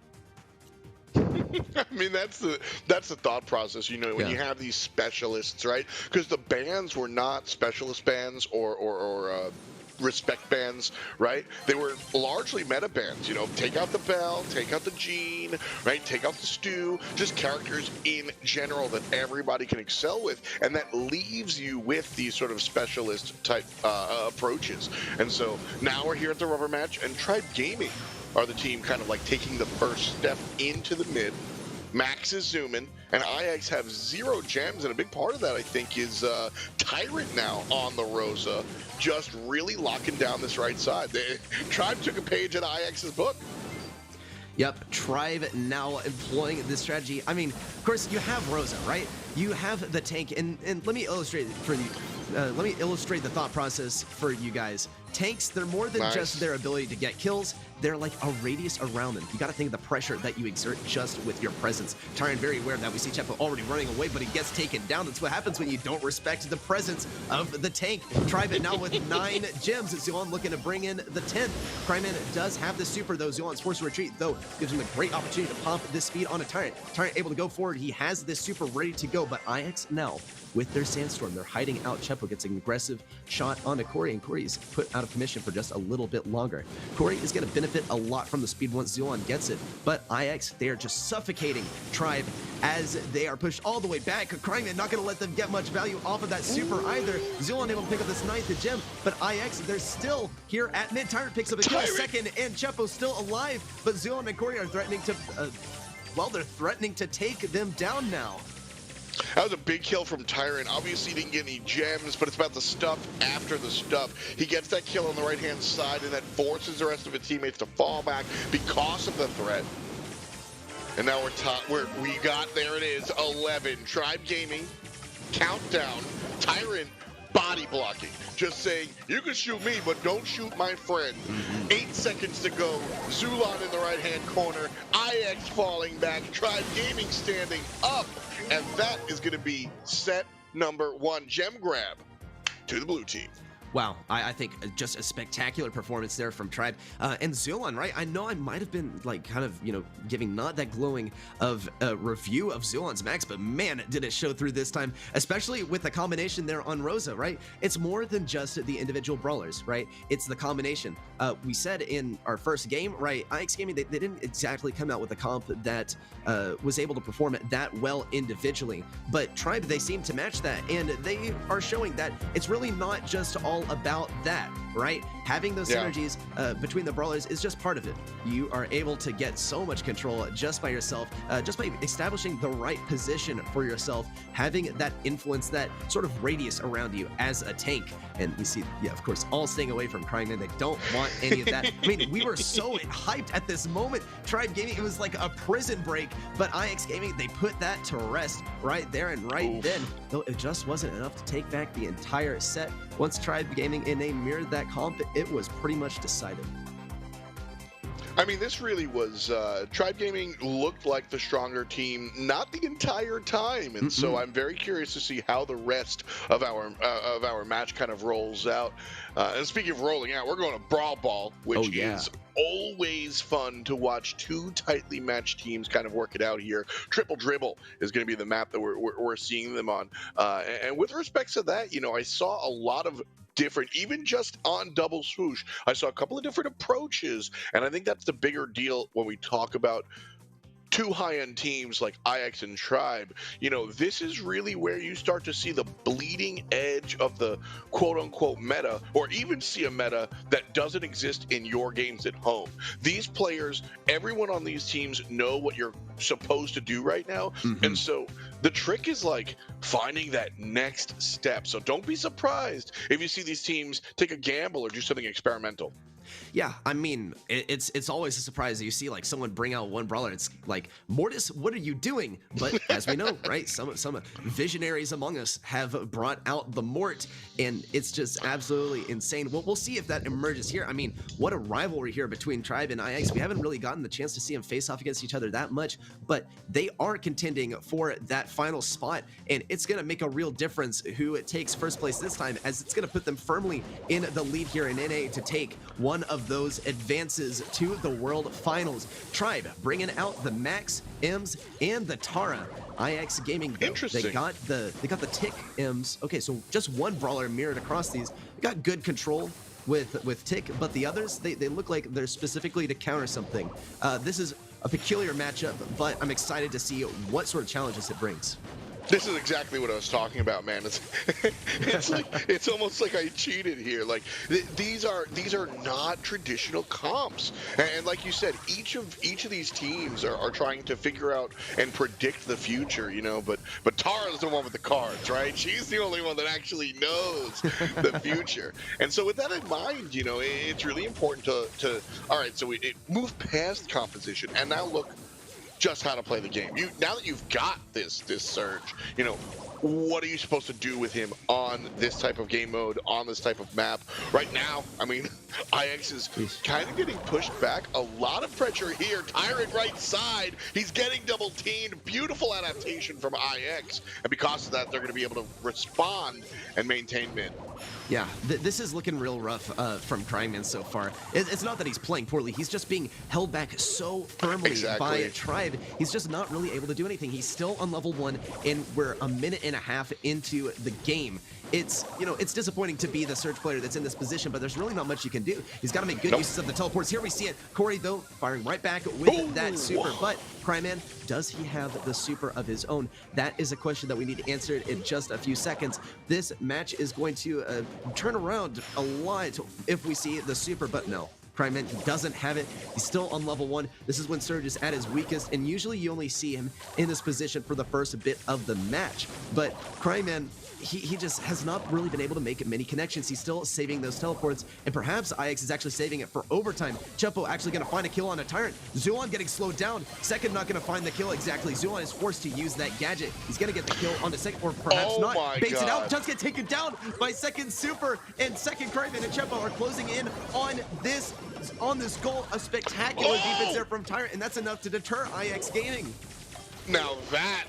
S2: I mean, that's the thought process, you know, when you have these specialists, right? Because the bans were not specialist bans or respect bans, right? They were largely meta bans, you know, take out the Bell, take out the Gene, right? Take out the Stu, just characters in general that everybody can excel with, and that leaves you with these sort of specialist type approaches. And so now we're here at the rubber match, and Tribe Gaming are the team kind of like taking the first step into the mid. Max is zooming, and IX have 0 gems, and a big part of that, I think, is Tyrant now on the Rosa, just really locking down this right side. Tribe took a page out of IX's book.
S3: Yep, Tribe now employing this strategy. I mean, of course, you have Rosa, right? You have the tank, and let me illustrate it for you. Let me illustrate the thought process for you guys. Tanks, they're more than just their ability to get kills. They're like a radius around them. You got to think of the pressure that you exert just with your presence. Tyrion very aware of that. We see Chepo already running away, but he gets taken down. That's what happens when you don't respect the presence of the tank. Tribe now with 9 gems. Zulon looking to bring in the 10th. Cryman does have the super, though. Zulon's forced to retreat, though, gives him a great opportunity to pump this speed on a Tyrant. Tyrant able to go forward. He has this super ready to go, but IX now with their Sandstorm, they're hiding out. Chepo gets an aggressive shot onto Corey, and Corey is put out of commission for just a little bit longer. Corey is going to benefit a lot from the speed once Zulon gets it, but IX, they are just suffocating Tribe as they are pushed all the way back. Cryman not going to let them get much value off of that super either. Zulon able to pick up this 9th gem, but IX, they're still here at mid. Tyrant picks up a kill second, and Chepo's still alive, but Zulon and Corey are threatening to, well, they're threatening to take them down now.
S2: That was a big kill from Tyrant. Obviously, he didn't get any gems, but it's about the stuff after the stuff. He gets that kill on the right-hand side, and that forces the rest of his teammates to fall back because of the threat. And now we got, there it is, 11. Tribe Gaming, countdown, Tyrant body blocking. Just saying, you can shoot me, but don't shoot my friend. 8 seconds to go. Zulon in the right-hand corner. IX falling back. Tribe Gaming standing up. And that is going to be set number 1. Gem grab to the blue team.
S3: Wow, I think just a spectacular performance there from Tribe. And Zulon, right? I know I might have been like kind of, you know, giving not that glowing of a review of Zulon's Max, but man, did it show through this time, especially with the combination there on Rosa, right? It's more than just the individual brawlers, right? It's the combination. We said in our first game, right, IX Gaming, they didn't exactly come out with a comp that was able to perform that well individually, but Tribe, they seem to match that, and they are showing that it's really not just all about that, right? Having those synergies between the brawlers is just part of it. You are able to get so much control just by yourself, just by establishing the right position for yourself, having that influence, that sort of radius around you as a tank. And we see, yeah, of course, all staying away from Crying Man. They don't want any of that. I mean, we were so hyped at this moment. Tribe Gaming, it was like a prison break, but IX Gaming, they put that to rest right there and right then, though it just wasn't enough to take back the entire set. Once Tribe Gaming and they mirrored that comp, it was pretty much decided.
S2: I mean, this really was, Tribe Gaming looked like the stronger team, not the entire time, and so I'm very curious to see how the rest of our match kind of rolls out. And speaking of rolling out, we're going to Brawl Ball, which is always fun to watch two tightly matched teams kind of work it out here. Triple Dribble is going to be the map that we're seeing them on. And with respects to that, you know, I saw a lot of different, even just on Double Swoosh, I saw a couple of different approaches. And I think that's the bigger deal when we talk about two high-end teams like IX and Tribe. You know, this is really where you start to see the bleeding edge of the quote-unquote meta, or even see a meta that doesn't exist in your games at home. These players, everyone on these teams know what you're supposed to do right now, and so the trick is like finding that next step. So don't be surprised if you see these teams take a gamble or do something experimental.
S3: Yeah, I mean, it's always a surprise that you see like someone bring out one brawler. It's like, Mortis, what are you doing? But as we know, right, some visionaries among us have brought out the Mort, and it's just absolutely insane. Well, we'll see if that emerges here. I mean, what a rivalry here between Tribe and IX. We haven't really gotten the chance to see them face off against each other that much, but they are contending for that final spot, and it's going to make a real difference who takes first place this time, as it's going to put them firmly in the lead here in NA to take one of those advances to the World Finals. Tribe bringing out the Max, Ems, and the Tara. IX Gaming, though,
S2: interesting.
S3: they got the Tick Ems. Okay, so just one brawler mirrored across these. They got good control with Tick, but the others, they look like they're specifically to counter something. This is a peculiar matchup, but I'm excited to see what sort of challenges it brings.
S2: This is exactly what I was talking about, man. It's almost like I cheated here. Like these are not traditional comps, and like you said, each of these teams are trying to figure out and predict the future, you know. But Tara's the one with the cards, right? She's the only one that actually knows the future. And so with that in mind, you know, it's really important to all right. So we move past composition and now look just how to play the game. Now that you've got this Surge, you know, what are you supposed to do with him on this type of game mode, on this type of map? Right now, I mean, IX is kind of getting pushed back. A lot of pressure here. Tyrant right side. He's getting double teamed. Beautiful adaptation from IX. And because of that, they're going to be able to respond and maintain mid.
S3: Yeah, this is looking real rough from Cryman so far. It's not that he's playing poorly. He's just being held back so firmly by Tribe. He's just not really able to do anything. He's still on level 1, and we're a minute and a half into the game. It's, you know, it's disappointing to be the Surge player that's in this position, but there's really not much you can do. He's got to make good uses of the teleports. Here we see it. Corey, though, firing right back with that super. But Cryman, does he have the super of his own? That is a question that we need to answer in just a few seconds. This match is going to turn around a lot if we see the super, but no. Cryman doesn't have it. He's still on level 1. This is when Surge is at his weakest, and usually you only see him in this position for the first bit of the match. But Cryman, he just has not really been able to make many connections. He's still saving those teleports, and perhaps IX is actually saving it for overtime. Chumpo actually going to find a kill on a Tyrant. Zulon getting slowed down. Second not going to find the kill exactly. Zulon is forced to use that gadget. He's going to get the kill on the second, or perhaps not. Baits it out. Does get taken down by second super, and second Cryman and Chumpo are closing in on this goal. A spectacular defense there from Tyrant, and that's enough to deter IX Gaming.
S2: Now that,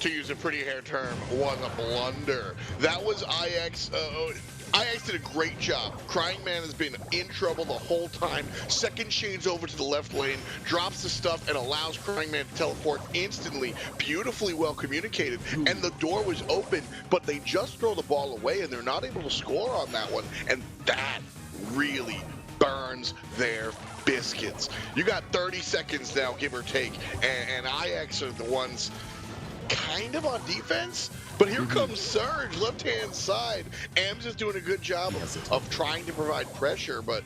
S2: to use a PrettyHair term, was a blunder. That was IX. IX did a great job. Crying Man has been in trouble the whole time. Second shades over to the left lane, drops the stuff, and allows Crying Man to teleport instantly. Beautifully well communicated. And the door was open, but they just throw the ball away, and they're not able to score on that one. And that really burns their biscuits. You got 30 seconds now, give or take, and IX are the ones kind of on defense, but here comes Surge, left-hand side. Ems is doing a good job of trying to provide pressure, but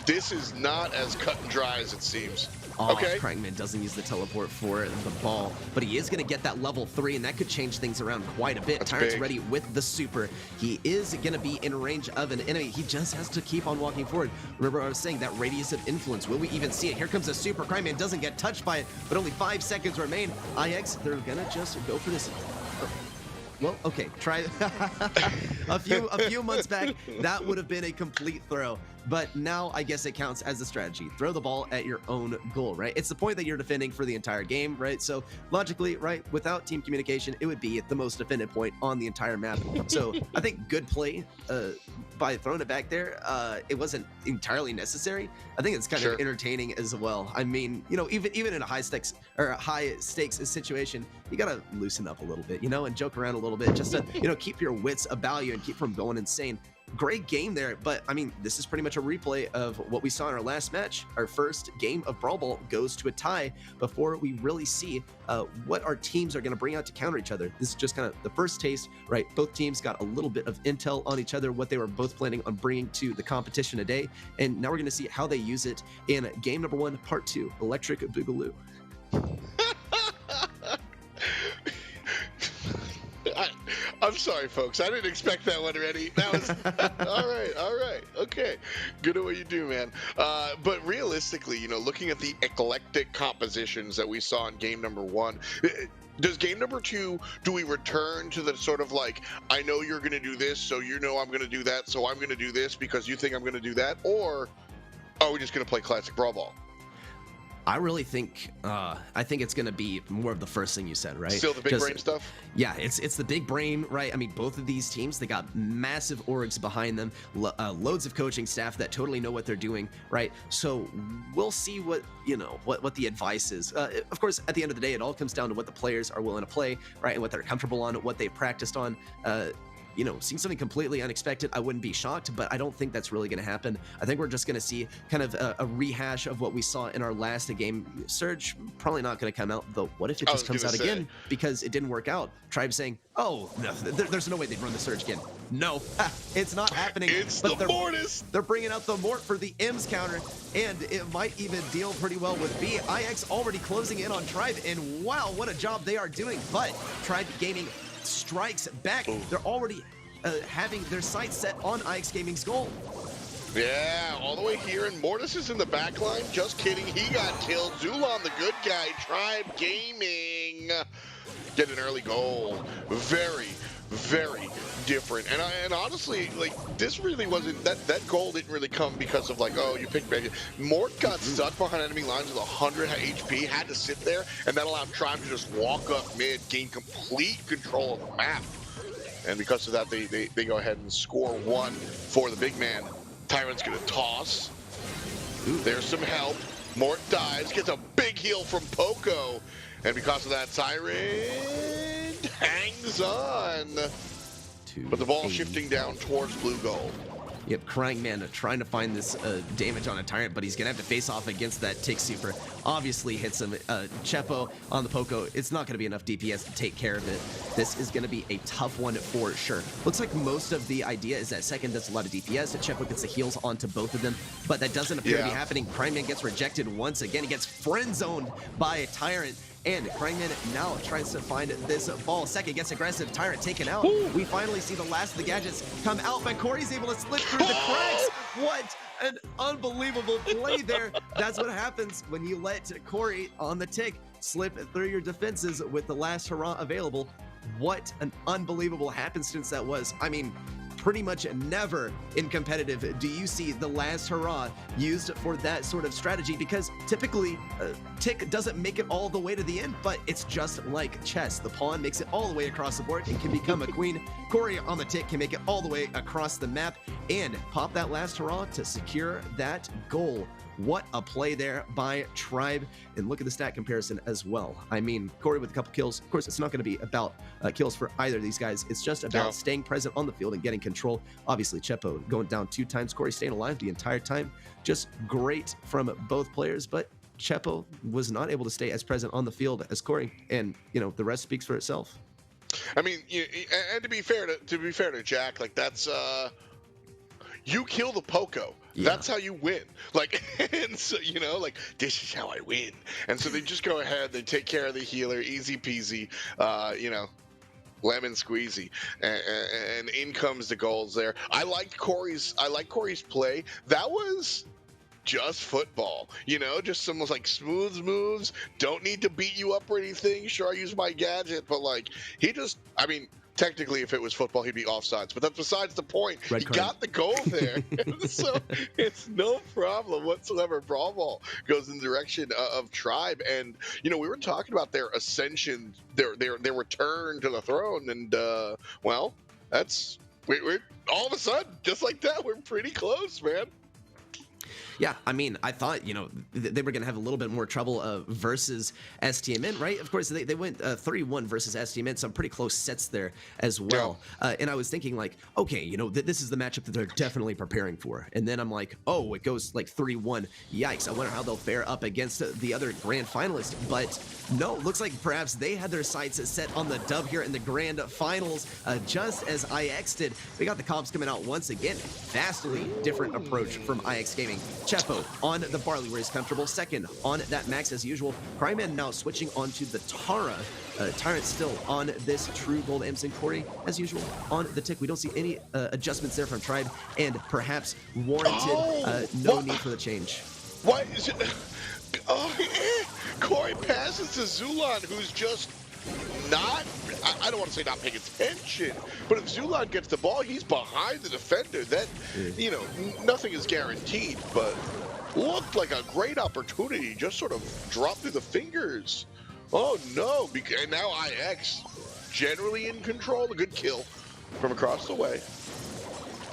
S2: this is not as cut and dry as it seems. Okay.
S3: Cryman doesn't use the teleport for the ball, but he is going to get that level 3, and that could change things around quite a bit. Tyrant's ready with the super. He is going to be in range of an enemy. He just has to keep on walking forward. Remember I was saying that radius of influence. Will we even see it? Here comes a super. Cryman doesn't get touched by it, but only 5 seconds remain. IX, they're going to just go for this. Well, okay, try a few months back, that would have been a complete throw. But now I guess it counts as a strategy. Throw the ball at your own goal, right? It's the point that you're defending for the entire game, right? So logically, right, without team communication, it would be the most defended point on the entire map. So I think good play by throwing it back there, it wasn't entirely necessary. I think it's kind of entertaining as well. I mean, you know, even in a high stakes situation, you gotta loosen up a little bit, you know, and joke around a little bit just to, you know, keep your wits about you and keep from going insane. Great game there, but I mean, this is pretty much a replay of what we saw in our last match. Our first game of Brawl Ball goes to a tie before we really see what our teams are going to bring out to counter each other. This is just kind of the first taste, right? Both teams got a little bit of intel on each other, what they were both planning on bringing to the competition today, and now we're going to see how they use it in game number 1, part 2, Electric Boogaloo.
S2: I'm sorry, folks. I didn't expect that one, Reddy. That was all right. Okay, good at what you do, man. But realistically, you know, looking at the eclectic compositions that we saw in game number 1, does game number 2, do we return to the sort of like, I know you're going to do this, so you know I'm going to do that, so I'm going to do this because you think I'm going to do that, or are we just going to play classic Brawl Ball?
S3: I really think, I think it's going to be more of the first thing you said, right?
S2: Still the big brain stuff?
S3: Yeah, it's the big brain, right? I mean, both of these teams, they got massive orgs behind them, loads of coaching staff that totally know what they're doing, right? So we'll see what, you know, what the advice is. Of course, at the end of the day, it all comes down to what the players are willing to play, right? And what they're comfortable on, what they've practiced on. You know, seeing something completely unexpected, I wouldn't be shocked, but I don't think that's really going to happen. I think we're just going to see kind of a rehash of what we saw in our last game. Surge probably not going to come out, though. What if it just comes out again because it didn't work out? Tribe saying, oh, no, there's no way they'd run the Surge again. No, it's not happening.
S2: It's the Mortis.
S3: They're bringing out the Mort for the M's counter, and it might even deal pretty well with B. IX already closing in on Tribe, and wow, what a job they are doing. But Tribe Gaming strikes back. They're already having their sights set on IX Gaming's goal.
S2: Yeah, all the way here, and Mortis is in the back line. Just kidding, he got killed. Zulon, the good guy. Tribe Gaming get an early goal. Very, very different. And honestly, like, this really wasn't, that goal didn't really come because of like, oh, you picked back. Mort got stuck behind enemy lines with 100 HP, had to sit there, and that allowed Tribe to just walk up mid, gain complete control of the map. And because of that, they go ahead and score 1 for the big man. Tyrant's gonna toss. There's some help. Mort dives, gets a big heal from Poco. And because of that, Tyrant hangs on. But the ball shifting down towards blue gold.
S3: Yep, Crying Man trying to find this damage on a Tyrant, but he's going to have to face off against that Tick Super. Obviously hits him. Chepo on the Poco. It's not going to be enough DPS to take care of it. This is going to be a tough one for sure. Looks like most of the idea is that second does a lot of DPS, that Chepo gets the heals onto both of them, but that doesn't appear to be happening. Crying Man gets rejected once again. He gets friend-zoned by a Tyrant. And Crying Man now tries to find this ball. Second gets aggressive. Tyrant taken out. We finally see the last of the gadgets come out, but Corey's able to slip through the cracks. What an unbelievable play there. That's what happens when you let Corey on the tick slip through your defenses with the last hurrah available. What an unbelievable happenstance that was. I mean, pretty much never in competitive do you see the last hurrah used for that sort of strategy, because typically tick doesn't make it all the way to the end, but it's just like chess. The pawn makes it all the way across the board and can become a queen. Corey on the tick can make it all the way across the map and pop that last hurrah to secure that goal. What a play there by Tribe. And look at the stat comparison as well. I mean, Corey with a couple kills. Of course, it's not going to be about kills for either of these guys. It's just about staying present on the field and getting control. Obviously, Chepo going down 2 times. Corey staying alive the entire time. Just great from both players. But Chepo was not able to stay as present on the field as Corey. And, you know, the rest speaks for itself.
S2: I mean, and to be fair to Jack, like, that's you kill the Poco. Yeah. That's how you win. Like, and so, you know, like, this is how I win. And so they just go ahead, they take care of the healer, easy peasy, you know, lemon squeezy, and in comes the goals there. I like Corey's play. That was just football, you know, just some like smooth moves. Don't need to beat you up or anything. Sure, I use my gadget, but like, he just, I mean, technically, if it was football, he'd be offsides, but that's besides the point. He got the goal there, so it's no problem whatsoever. Brawl Ball goes in the direction of Tribe, and you know, we were talking about their ascension, their return to the throne, and well, that's We're all of a sudden, just like that, we're pretty close, man.
S3: Yeah, I mean, I thought, you know, they were going to have a little bit more trouble versus STMN, right? Of course, they went 3-1 versus STMN, some pretty close sets there as well. Yeah. And I was thinking, like, okay, you know, this is the matchup that they're definitely preparing for. And then I'm like, oh, it goes like 3-1. Yikes, I wonder how they'll fare up against the other grand finalists. But no, looks like perhaps they had their sights set on the dub here in the grand finals, just as IX did. We got the comps coming out once again. Vastly different approach from IX Gaming. Chepo on the Barley where he's comfortable. Second on that Max as usual. Cryman now switching onto the Tara. Tyrant still on this True Gold Emson. Corey, as usual, on the tick. We don't see any adjustments there from Tribe, and perhaps warranted. No need for the change.
S2: What is it? Corey passes to Zulon, who's just not, I don't want to say not paying attention, but if Zulon gets the ball, he's behind the defender. That, you know, nothing is guaranteed, but looked like a great opportunity, just sort of dropped through the fingers. Oh no, and now IX generally in control, a good kill from across the way.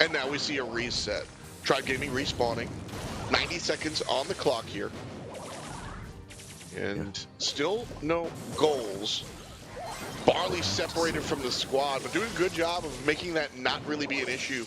S2: And now we see a reset. Tribe Gaming respawning, 90 seconds on the clock here. And still no goals. Barley separated from the squad, but doing a good job of making that not really be an issue.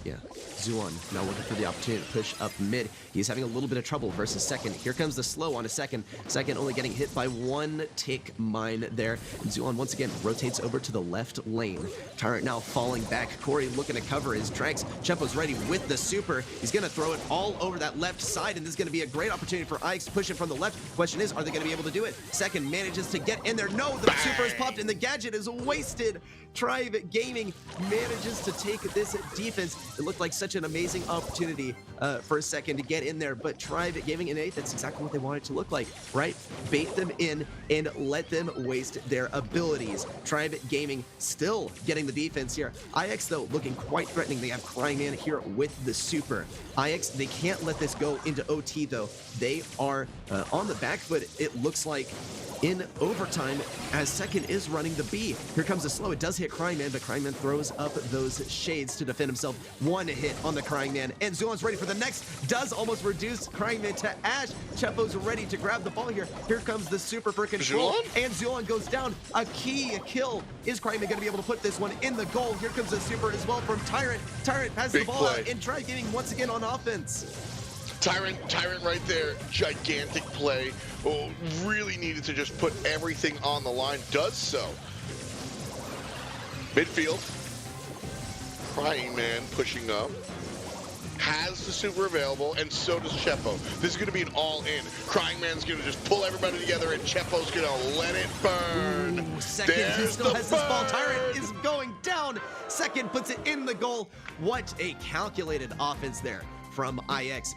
S3: Yeah, Zulon now looking for the opportunity to push up mid. He's having a little bit of trouble versus second. Here comes the slow on a second. Second only getting hit by one tick mine there. And Zulon once again rotates over to the left lane. Tyrant now falling back. Corey looking to cover his Drax. Chepo's ready with the super. He's going to throw it all over that left side, and this is going to be a great opportunity for IX to push it from the left. Question is, are they going to be able to do it? Second manages to get in there. No, the super is popped, and the gadget is wasted. Tribe Gaming manages to take this defense. It looked like such an amazing opportunity for a second to get in there, but Tribe Gaming in 8, that's exactly what they want it to look like, right? Bait them in and let them waste their abilities. Tribe Gaming still getting the defense here. IX, though, looking quite threatening. They have Cryman here with the super. IX, they can't let this go into OT, though. They are on the back foot, it looks like, in overtime, as second is running the B. Here comes the slow. It does hit Cryman, but Cryman throws up those shades to defend himself. One hit on the Cryman, and Zulon's ready for the next. Does almost reduce Cryman to ash. Chepo's ready to grab the ball here. Here comes the super for control, and Zulon goes down. A key kill. Is Cryman going to be able to put this one in the goal? Here comes the super as well from Tyrant. Tyrant has the ball out, and Tribe Gaming once again on offense.
S2: Tyrant right there, gigantic play. Oh, really needed to just put everything on the line. Does so. Midfield. Cryman pushing up. Has the super available, and so does Chepo. This is going to be an all-in. Cryman's going to just pull everybody together, and Chepo's going to let it burn.
S3: Ooh, second, he still has this ball. Tyrant is going down. Second puts it in the goal. What a calculated offense there from IX.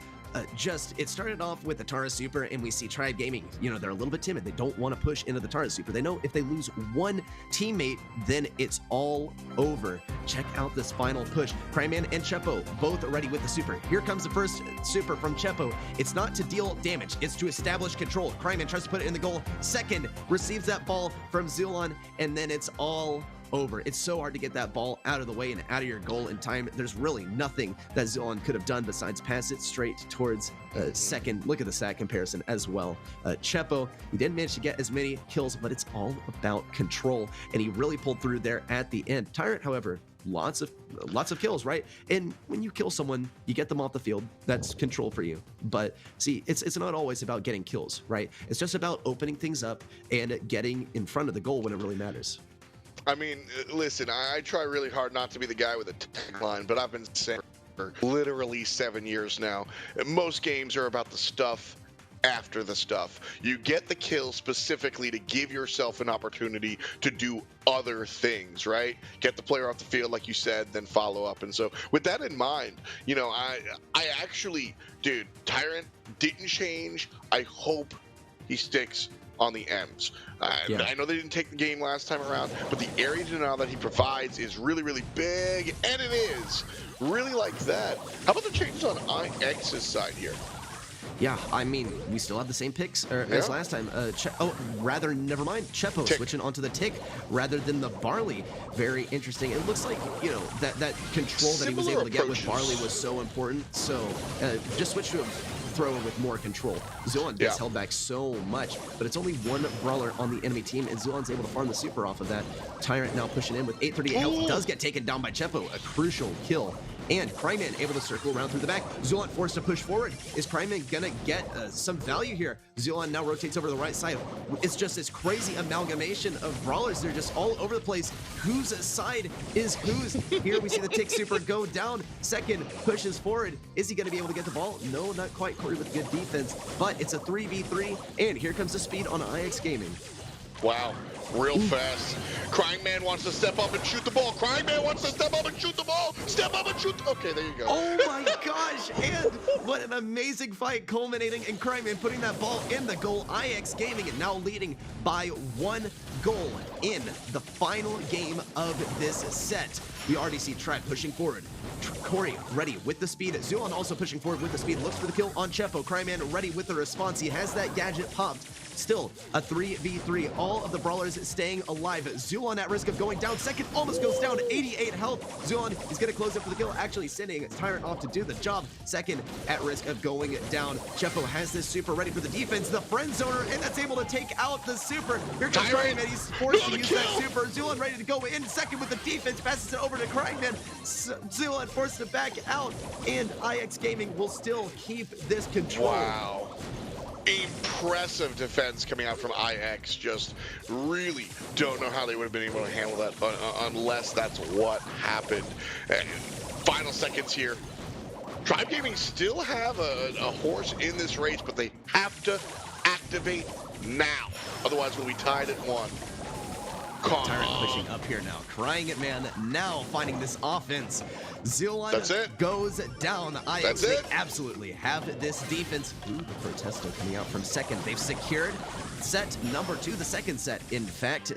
S3: It started off with the Tara Super, and we see Tribe Gaming, you know, they're a little bit timid. They don't want to push into the Tara Super. They know if they lose one teammate, then it's all over. Check out this final push. Cryman and Chepo both ready with the super. Here comes the first super from Chepo. It's not to deal damage, it's to establish control. Cryman tries to put it in the goal. Second receives that ball from Zulon, and then it's all over. It's so hard to get that ball out of the way and out of your goal in time. There's really nothing that Zulon could have done besides pass it straight towards second. Look at the stat comparison as well. Chepo, he didn't manage to get as many kills, but it's all about control, and he really pulled through there at the end. Tyrant, however, lots of kills, right? And when you kill someone, you get them off the field. That's control for you. But see, it's not always about getting kills, right? It's just about opening things up and getting in front of the goal when it really matters.
S2: I mean, listen, I try really hard not to be the guy with a tagline, but I've been saying for literally 7 years now. Most games are about the stuff after the stuff. You get the kill specifically to give yourself an opportunity to do other things, right? Get the player off the field, like you said, then follow up. And so with that in mind, you know, I actually, dude, Tyrant didn't change. I hope he sticks on the M's. I know they didn't take the game last time around, but the area denial that he provides is really, really big, and it is. Really like that. How about the changes on IX's side here?
S3: Yeah, I mean, we still have the same picks as last time. Never mind. Chepo switching onto the Tick rather than the Barley. Very interesting. It looks like, you know, that control that he was able to get with Barley was so important. So just switch to a thrower with more control. Zulon gets held back so much, but it's only one brawler on the enemy team, and Zulon's able to farm the super off of that. Tyrant now pushing in with 838 health. Does get taken down by Chepo. A crucial kill. And Cryman able to circle around through the back. Zulon forced to push forward. Is Cryman gonna get some value here? Zulon now rotates over to the right side. It's just this crazy amalgamation of brawlers. They're just all over the place. Whose side is whose? Here we see the Tick super go down. Second pushes forward. Is he gonna be able to get the ball? No, not quite. Corey with good defense, but it's a 3v3. And here comes the speed on IX Gaming.
S2: Wow, real fast. Crying Man wants to step up and shoot the ball. Crying Man wants to step up and shoot the ball. Step up and shoot. Okay, there you go.
S3: Oh my gosh, and what an amazing fight culminating in Crying Man putting that ball in the goal. IX Gaming now leading by 1 goal in the final game of this set. We already see Tribe pushing forward. Corey ready with the speed. Zulon also pushing forward with the speed. Looks for the kill on Chepo. Cryman ready with the response. He has that gadget popped. Still a 3v3. All of the brawlers staying alive. Zulon at risk of going down. Second almost goes down. 88 health. Zulon is going to close it for the kill. Actually sending Tyrant off to do the job. Second at risk of going down. Chepo has this super ready for the defense. The friend zoner, and that's able to take out the super. Here comes Cryman. He's forced to use that super. Zulon ready to go in. Second with the defense. Passes it over to Cryman. Zulon forced to back out, and IX Gaming will still keep this control.
S2: Wow. Impressive defense coming out from IX. Just really don't know how they would have been able to handle that unless that's what happened. Final seconds here. Tribe Gaming still have a horse in this race, but they have to activate now. Otherwise, we'll be tied at 1.
S3: Tyrant pushing up here now. Crying it, man. Now finding this offense. Zulon goes down. IX, they absolutely have this defense. Ooh, the Protesto coming out from second. They've secured set number 2, the second set. In fact,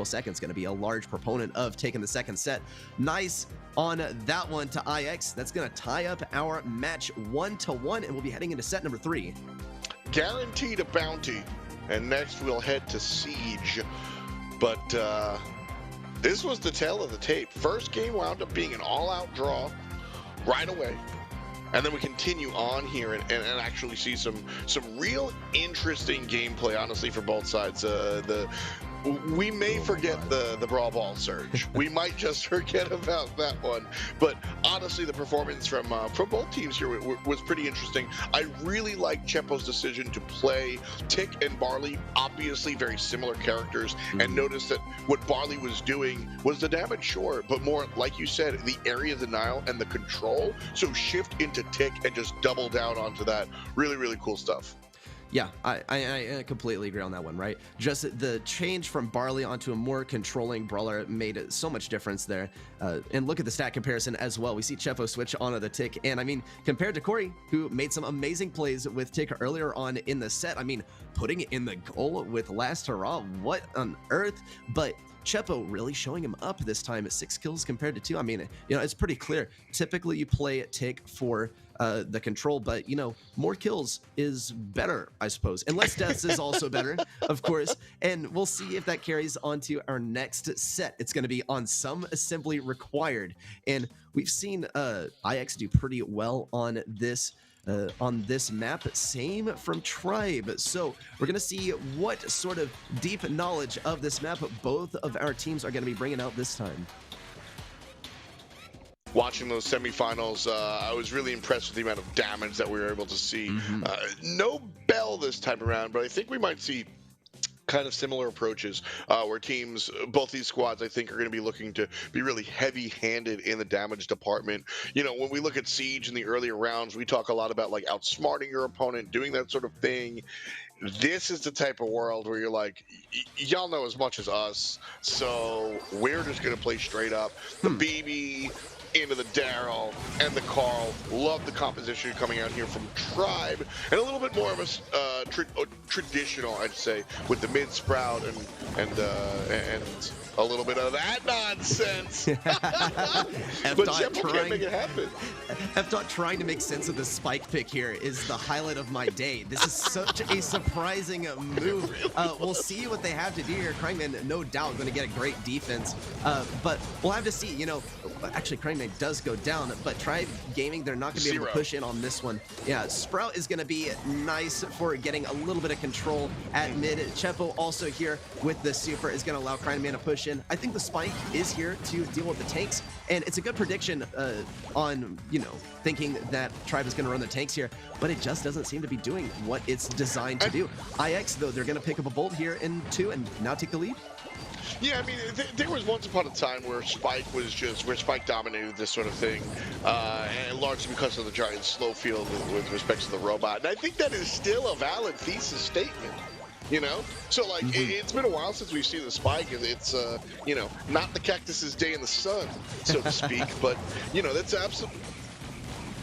S3: second's going to be a large proponent of taking the second set. Nice on that one to IX. That's going to tie up our match 1-1, and we'll be heading into set number 3.
S2: Guaranteed a bounty. And next we'll head to Siege. But this was the tale of the tape. First game wound up being an all-out draw right away. And then we continue on here and actually see some real interesting gameplay, honestly, for both sides. We may forget the Brawl Ball surge. We might just forget about that one. But honestly, the performance from both teams here was pretty interesting. I really like Chepo's decision to play Tick and Barley, obviously very similar characters, and notice that what Barley was doing was the damage, sure, but more, like you said, the area denial and the control. So shift into Tick and just double down onto that. Really, really cool stuff.
S3: Yeah, I completely agree on that one, right? Just the change from Barley onto a more controlling brawler made so much difference there. And look at the stat comparison as well. We see Chepo switch onto the Tick, and I mean, compared to Corey, who made some amazing plays with Tick earlier on in the set, I mean, putting it in the goal with last hurrah, what on earth? But Chepo really showing him up this time at 6 kills compared to 2. I mean, you know, it's pretty clear. Typically, you play Tick for the control, but, you know, more kills is better, I suppose. And less deaths is also better, of course. And we'll see if that carries on to our next set. It's going to be on some assembly required. And we've seen IX do pretty well on this map. Same from Tribe. So we're gonna see what sort of deep knowledge of this map both of our teams are gonna be bringing out this time.
S2: Watching those semifinals, I was really impressed with the amount of damage that we were able to see. No Bell this time around, but I think we might see kind of similar approaches where teams, both these squads, I think, are going to be looking to be really heavy-handed in the damage department. You know, when we look at Siege in the earlier rounds, we talk a lot about like outsmarting your opponent, doing that sort of thing. This is the type of world where you're like, y'all know as much as us, so we're just going to play straight up. The BB into the Daryl and the Carl. Love the composition coming out here from Tribe, and a little bit more of a traditional, I'd say, with the mid sprout and a little bit of that nonsense. But Shepard can't make it happen.
S3: F-Dot trying to make sense of the spike pick here is the highlight of my day. This is such a surprising move. We'll see what they have to do here. Krangman, no doubt, going to get a great defense. But we'll have to see. You know, actually, Krangman does go down, but Tribe Gaming, they're not going to be able to push in on this one. Yeah, Sprout is going to be nice for getting a little bit of control at mid. Chepo also here with the super is going to allow Krangman to push in. I think the spike is here to deal with the tanks, and it's a good prediction on, you know, thinking that Tribe is going to run the tanks here, but it just doesn't seem to be doing what it's designed to do. IX, though, they're going to pick up a bolt here in 2 and now take the lead.
S2: Yeah, I mean, there was once upon a time where Spike dominated this sort of thing, and largely because of the giant slow field with respect to the robot. And I think that is still a valid thesis statement. You know, so like it's been a while since we've seen the spike, and it's you know, not the cactus's day in the sun, so to speak, but you know, that's absolutely.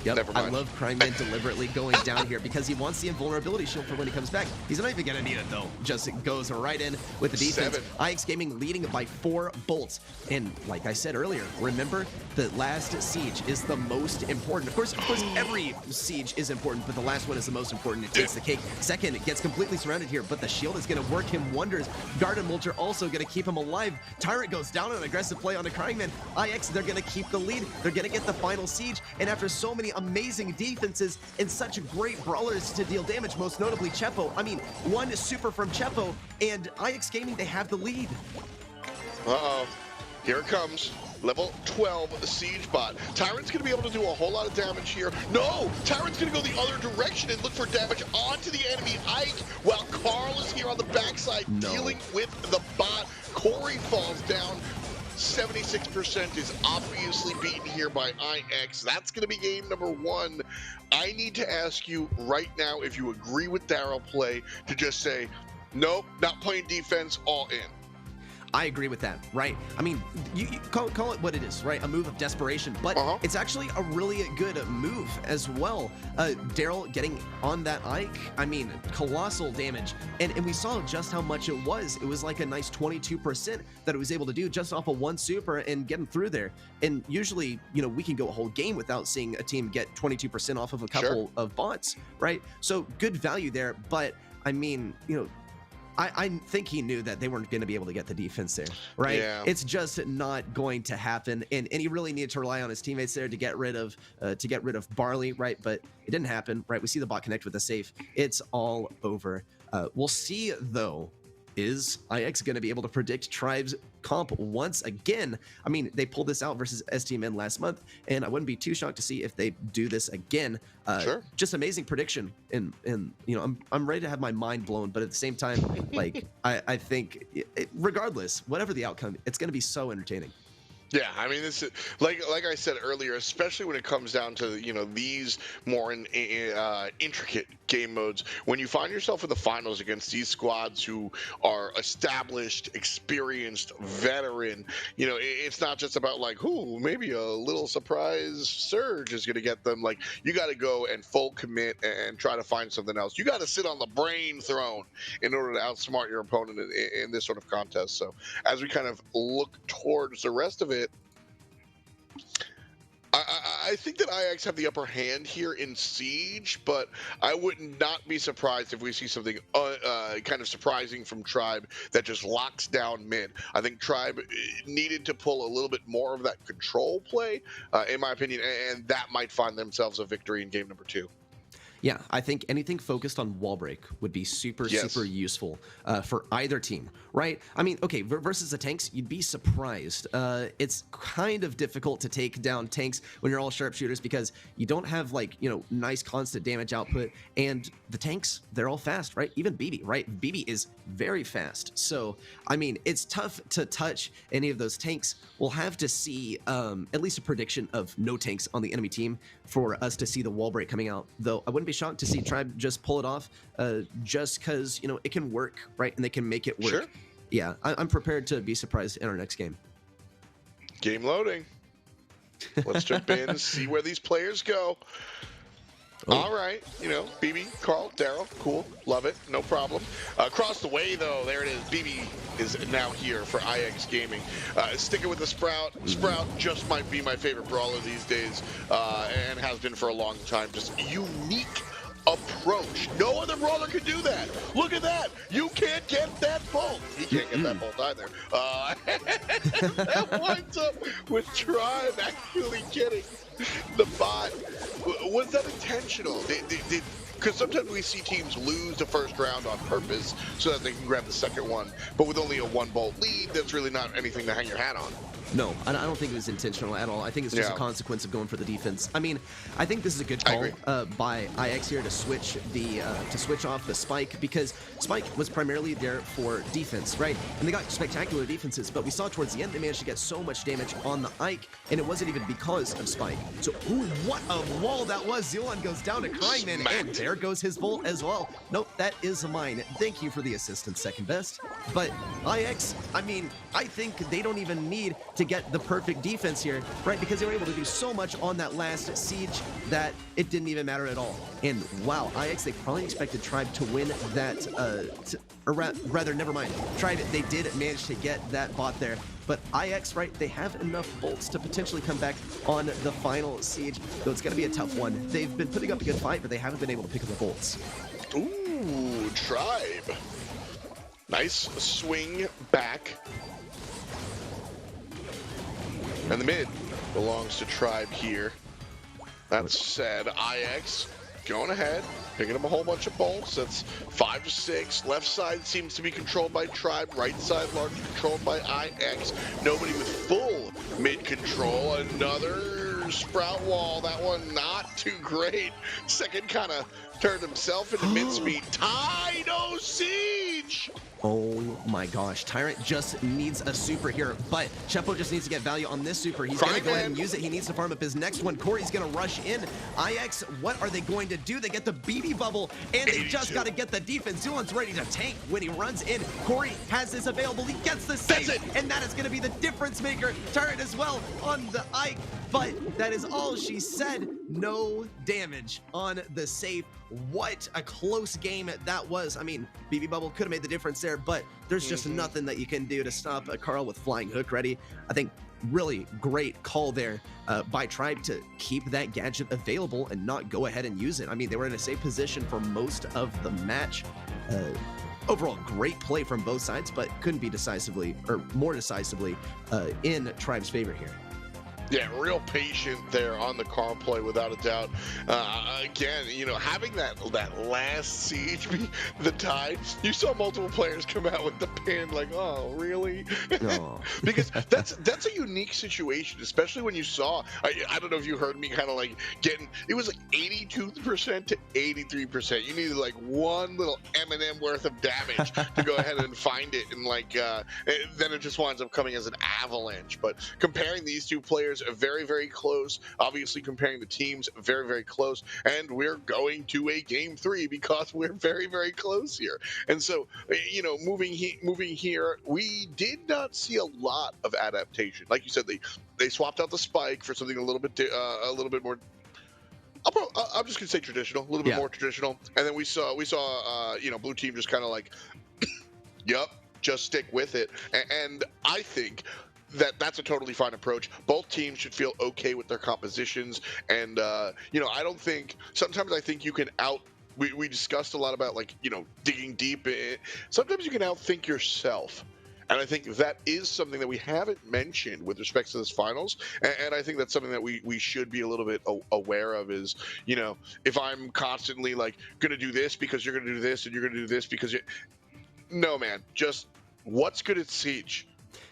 S3: Yep,
S2: Never mind.
S3: I love Krangman deliberately going down here because he wants the invulnerability shield for when he comes back. He's not even going to need it, though. Just goes right in with the defense.
S2: 7.
S3: IX Gaming leading by 4 bolts. And like I said earlier, remember, the last siege is the most important. Of course, every siege is important, but the last one is the most important. It takes the cake. Second, it gets completely surrounded here, but the shield is going to work him wonders. Garden Molter also going to keep him alive. Tyrant goes down on an aggressive play on the Krangman. IX, they're going to keep the lead. They're going to get the final siege. And after so many amazing defenses and such great brawlers to deal damage, most notably Chepo. I mean, one super from Chepo, and IX Gaming, they have the lead.
S2: Uh-oh. Here it comes. Level 12 Siege Bot. Tyrant's going to be able to do a whole lot of damage here. No! Tyrant's going to go the other direction and look for damage onto the enemy Ike, while Carl is here on the backside dealing with the bot. Corey falls down. 76% is obviously beaten here by IX. That's going to be game number 1. I need to ask you right now if you agree with Daryl play to just say, nope, not playing defense, all in.
S3: I agree with that, right? I mean, you call it what it is, right? A move of desperation, but it's actually a really good move as well. Daryl getting on that Ike, I mean, colossal damage. And we saw just how much it was. It was like a nice 22% that it was able to do just off of 1 super and get him through there. And usually, you know, we can go a whole game without seeing a team get 22% off of a couple of bots, right? So good value there, but I mean, you know, I think he knew that they weren't going to be able to get the defense there, right?
S2: Yeah.
S3: It's just not going to happen, and he really needed to rely on his teammates there to get rid of Barley, right? But it didn't happen, right? We see the bot connect with the safe. It's all over. We'll see though. Is IX going to be able to predict Tribe's comp once again? I mean, they pulled this out versus STMN last month, and I wouldn't be too shocked to see if they do this again. Just amazing prediction, and you know, I'm ready to have my mind blown, but at the same time, like I think, regardless, whatever the outcome, it's going to be so entertaining.
S2: Yeah, I mean, this is like I said earlier, especially when it comes down to, you know, these more intricate game modes. When you find yourself in the finals against these squads who are established, experienced, veteran, you know, it's not just about like, ooh, maybe a little surprise surge is going to get them. Like, you got to go and full commit and try to find something else. You got to sit on the brain throne in order to outsmart your opponent in this sort of contest. So as we kind of look towards the rest of it, I think that IX have the upper hand here in Siege, but I would not be surprised if we see something kind of surprising from Tribe that just locks down mid. I think Tribe needed to pull a little bit more of that control play, in my opinion, and that might find themselves a victory in game number 2.
S3: Yeah, I think anything focused on wall break would be super useful for either team, right? I mean, okay, versus the tanks, you'd be surprised. It's kind of difficult to take down tanks when you're all sharpshooters because you don't have, like, you know, nice constant damage output, and the tanks, they're all fast, right? Even BB, right? BB is very fast. So, I mean, it's tough to touch any of those tanks. We'll have to see at least a prediction of no tanks on the enemy team for us to see the wall break coming out, though I wouldn't be shocked to see Tribe just pull it off just because, you know, it can work, right? And they can make it work.
S2: Sure.
S3: Yeah, I'm prepared to be surprised in our next game.
S2: Game loading. Let's jump in and see where these players go. All right, BB, Carl, Daryl, cool, love it, no problem. Across the way, though, there it is. BB is now here for IX Gaming. Sticking with the Sprout. Sprout just might be my favorite brawler these days, and has been for a long time. Just unique approach. No other brawler can do that. Look at that. You can't get that bolt. He can't get that bolt either. That winds up with Tribe actually getting the bot. Was that intentional? Because sometimes we see teams lose the first round on purpose so that they can grab the second one. But with only a 1-bolt lead, that's really not anything to hang your hat on.
S3: No, I don't think it was intentional at all. I think it's just a consequence of going for the defense. I mean, I think this is a good call by IX here to switch off the Spike, because Spike was primarily there for defense, right? And they got spectacular defenses, but we saw towards the end they managed to get so much damage on the Ike, and it wasn't even because of Spike. So, ooh, what a wall that was! Zealon goes down to Crying Man, and there goes his bolt as well. Nope, that is mine. Thank you for the assistance, second best. But IX, I mean, I think they don't even need to get the perfect defense here, right? Because they were able to do so much on that last siege that it didn't even matter at all. And wow, IX, they probably expected Tribe to win that, or rather, never mind. Tribe, they did manage to get that bot there. But IX, right, they have enough bolts to potentially come back on the final siege, though it's going to be a tough one. They've been putting up a good fight, but they haven't been able to pick up the bolts.
S2: Ooh, Tribe. Nice swing back. And the mid belongs to Tribe here. That said, IX going ahead, picking up a whole bunch of bolts. That's 5 to 6. Left side seems to be controlled by Tribe. Right side largely controlled by IX. Nobody with full mid control. Another Sprout wall. That one not too great. Second kind of turned himself into mid speed. Tyno Siege!
S3: Oh my gosh, Tyrant just needs a super here, but Chepo just needs to get value on this super. He's going to go ahead and use it. He needs to farm up his next one. Corey's going to rush in. IX, what are they going to do? They get the BB bubble, and they just got to get the defense. Zulon's ready to tank when he runs in. Corey has this available. He gets the save, and that is going to be the difference maker. Tyrant as well on the Ike, but that is all she said. No damage on the save. What a close game that was. I mean, BB Bubble could have made the difference there, but there's just nothing that you can do to stop Carl with Flying Hook ready. I think really great call there by Tribe to keep that gadget available and not go ahead and use it. I mean, they were in a safe position for most of the match. Overall, great play from both sides, but couldn't be decisively, or more decisively, in Tribe's favor here.
S2: Yeah, real patient there on the Carl play, without a doubt. Again, having that last siege be the tie, you saw multiple players come out with the pin like, oh, really? Oh. Because that's a unique situation, especially when you saw, I don't know if you heard me kind of like it was like 82% to 83%. You needed like one little M&M worth of damage to go ahead and find it, and then it just winds up coming as an avalanche. But comparing these two players, very, very close. Obviously, comparing the teams, very, very close. And we're going to a game 3 because we're very, very close here. And so, moving here, we did not see a lot of adaptation. Like you said, they swapped out the Spike for something a little bit more. I'm just gonna say traditional, a little bit more traditional. And then we saw blue team just kind of like, yep, just stick with it. And I think that's a totally fine approach. Both teams should feel okay with their compositions, and I don't think, sometimes I think you can we discussed a lot about digging deep. Sometimes you can outthink yourself, and I think that is something that we haven't mentioned with respect to this finals, and I think that's something that we should be a little bit aware of. Is if I'm constantly gonna do this because you're gonna do this, and you're gonna do this because no, man, just what's good at Siege.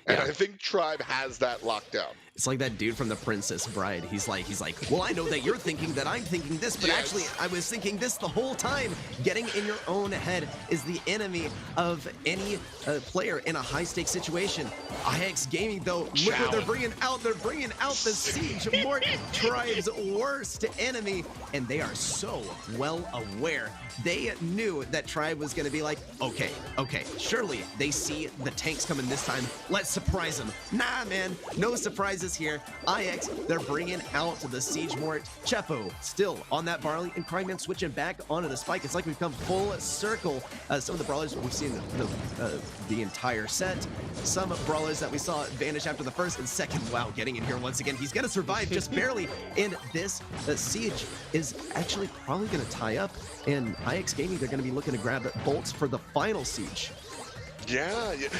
S2: And I think Tribe has that locked down.
S3: It's like that dude from The Princess Bride. He's like, well, I know that you're thinking that I'm thinking this, but actually I was thinking this the whole time. Getting in your own head is the enemy of any player in a high-stakes situation. IX Gaming, though, look what they're bringing out. They're bringing out the Siege, Tribe's worst enemy, and they are so well aware. They knew that Tribe was going to be like, okay, surely they see the tanks coming this time. Let's surprise them. Nah, man, no surprises. is here. IX, they're bringing out the Siege Mort. Chepo still on that Barley, and Cryman switching back onto the Spike. It's like we've come full circle. Some of the brawlers we've seen the entire set. Some brawlers that we saw vanish after the first and second. Wow, getting in here once again. He's going to survive just barely. And this Siege is actually probably going to tie up. And IX Gaming, they're going to be looking to grab bolts for the final Siege.
S2: Yeah, and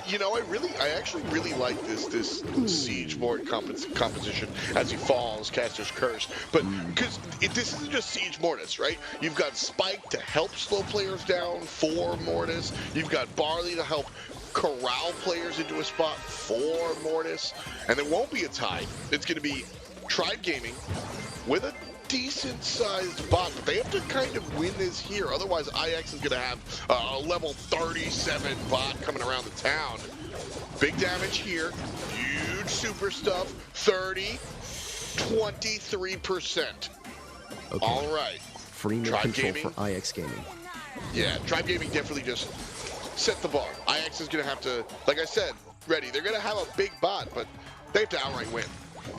S2: you know, I actually really like this Siege Mort composition as he falls, Caster's Curse. But because this isn't just Siege Mortis, right? You've got Spike to help slow players down for Mortis. You've got Barley to help corral players into a spot for Mortis. And there won't be a tie. It's going to be Tribe Gaming with a decent-sized bot, but they have to kind of win this here. Otherwise, IX is going to have a level 37 bot coming around the town. Big damage here. Huge super stuff. 23%. Okay. All right.
S3: Free mid control for IX Gaming.
S2: Yeah, Tribe Gaming definitely just set the bar. IX is going to have to, like I said, Reddy, they're going to have a big bot, but they have to outright win.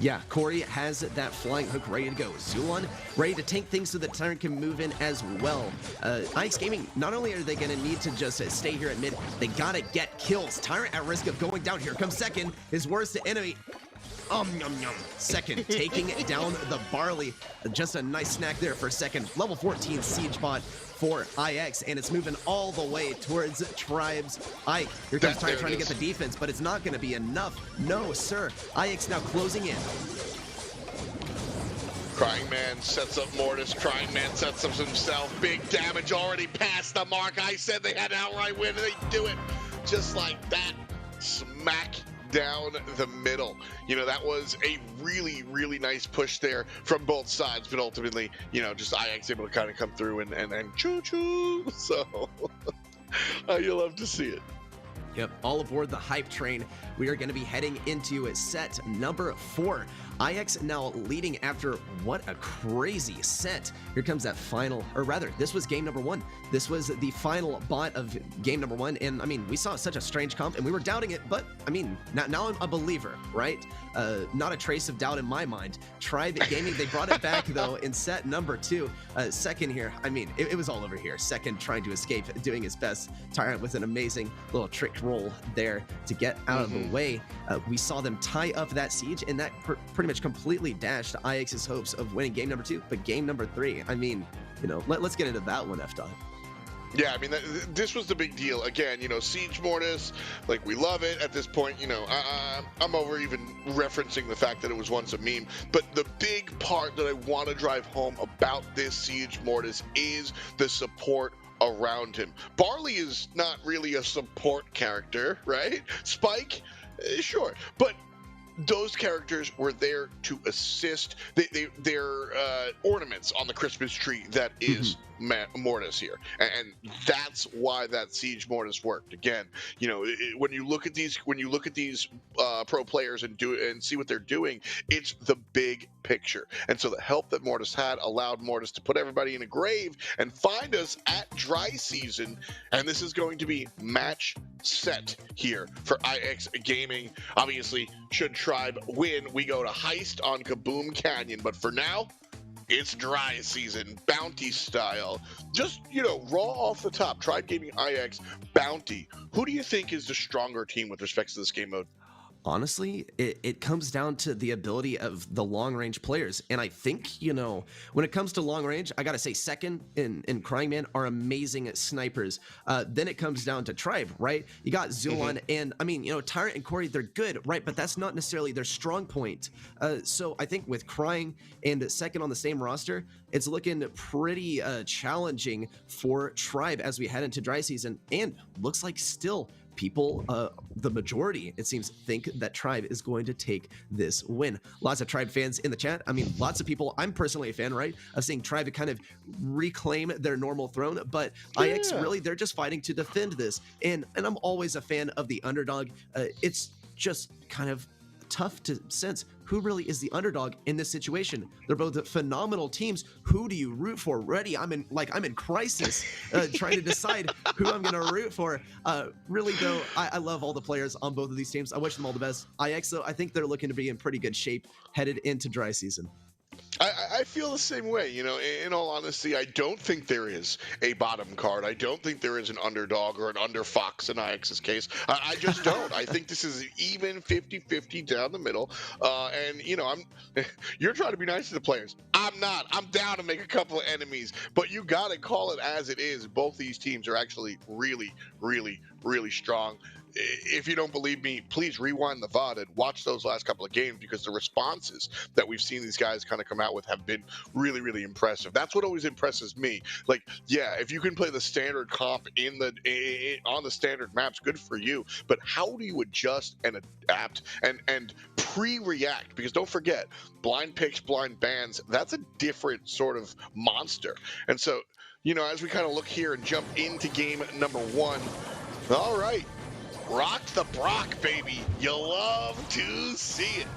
S3: Yeah, Corey has that flying hook ready to go. Zulon ready to tank things so that Tyrant can move in as well. IX Gaming, not only are they going to need to just stay here at mid, they got to get kills. Tyrant at risk of going down. Here comes second, his worst enemy. Yum, yum. Second, taking down the Barley. Just a nice snack there for second. Level 14 Siege bot for IX, and it's moving all the way towards Tribe's Ike. Here comes Tyrant trying to get the defense, but it's not going to be enough. No, sir. IX now closing in.
S2: Crying Man sets up Mortis. Crying Man sets up himself. Big damage already past the mark. I said they had an outright win, and they do it just like that. Smack down the middle. You know, that was a really, really nice push there from both sides, but ultimately, you know, just IX able to kind of come through and choo-choo. So, you love to see it.
S3: Yep, all aboard the hype train. We are going to be heading into set number 4. IX now leading after what a crazy set. Here comes that final, or rather, this was game number 1. This was the final bot of game number 1, and I mean, we saw such a strange comp, and we were doubting it, but I mean, now I'm a believer, right? Not a trace of doubt in my mind. Tribe Gaming, they brought it back though in set number 2. Second here, I mean, it was all over here. Second trying to escape, doing his best. Tyrant with an amazing little trick roll there to get out of the way. We saw them tie up that Siege, and that pretty much completely dashed IX's hopes of winning game number 2. But game number 3, I mean, you know, let's get into that one, F-Dot.
S2: Yeah, I mean, this was the big deal. Again, you know, Siege Mortis, like, we love it at this point. You know, I'm over even referencing the fact that it was once a meme. But the big part that I want to drive home about this Siege Mortis is the support around him. Barley is not really a support character, right? Spike, sure. But those characters were there to assist. They're ornaments on the Christmas tree that is Mortis here, and that's why that Siege Mortis worked. Again, you know, when you look at these pro players and see what they're doing, it's the big picture. And so the help that Mortis had allowed Mortis to put everybody in a grave and find us at dry season. And this is going to be match set here for IX Gaming. Obviously, should Tribe win, we go to Heist on Kaboom Canyon. But for now, it's dry season, Bounty style. Just, you know, raw off the top, Tribe Gaming, IX, Bounty. Who do you think is the stronger team with respect to this game mode?
S3: Honestly, it comes down to the ability of the long-range players. And I think, you know, when it comes to long-range, I got to say Second and Crying Man are amazing snipers. Then it comes down to Tribe, right? You got Zulon and, I mean, you know, Tyrant and Corey, they're good, right? But that's not necessarily their strong point. So I think with Crying and Second on the same roster, it's looking pretty challenging for Tribe as we head into dry season. And looks like still people, the majority, it seems, think that Tribe is going to take this win. Lots of Tribe fans in the chat. I mean, lots of people, I'm personally a fan, right, of seeing Tribe kind of reclaim their normal throne, but IX, really, they're just fighting to defend this. And I'm always a fan of the underdog. It's just kind of tough to sense who really is the underdog in this situation. They're both phenomenal teams. Who do you root for? Reddy, I'm in crisis, trying to decide who I'm gonna root for. Really though, I love all the players on both of these teams. I wish them all the best. IX though, I think they're looking to be in pretty good shape headed into dry season.
S2: I feel the same way. You know, in all honesty, I don't think there is a bottom card. I don't think there is an underdog or an under fox in IX's case. I just don't. I think this is an even 50-50 down the middle. And, you know, you're trying to be nice to the players. I'm not. I'm down to make a couple of enemies. But you got to call it as it is. Both these teams are actually really, really, really strong. If you don't believe me, please rewind the VOD and watch those last couple of games, because the responses that we've seen these guys kind of come out with have been really, really impressive. That's what always impresses me. Like, yeah, if you can play the standard comp on the standard maps, good for you. But how do you adjust and adapt and pre-react? Because don't forget, blind picks, blind bans, that's a different sort of monster. And so, you know, as we kind of look here and jump into game number 1, all right. Rock the Brock, baby. You love to see it.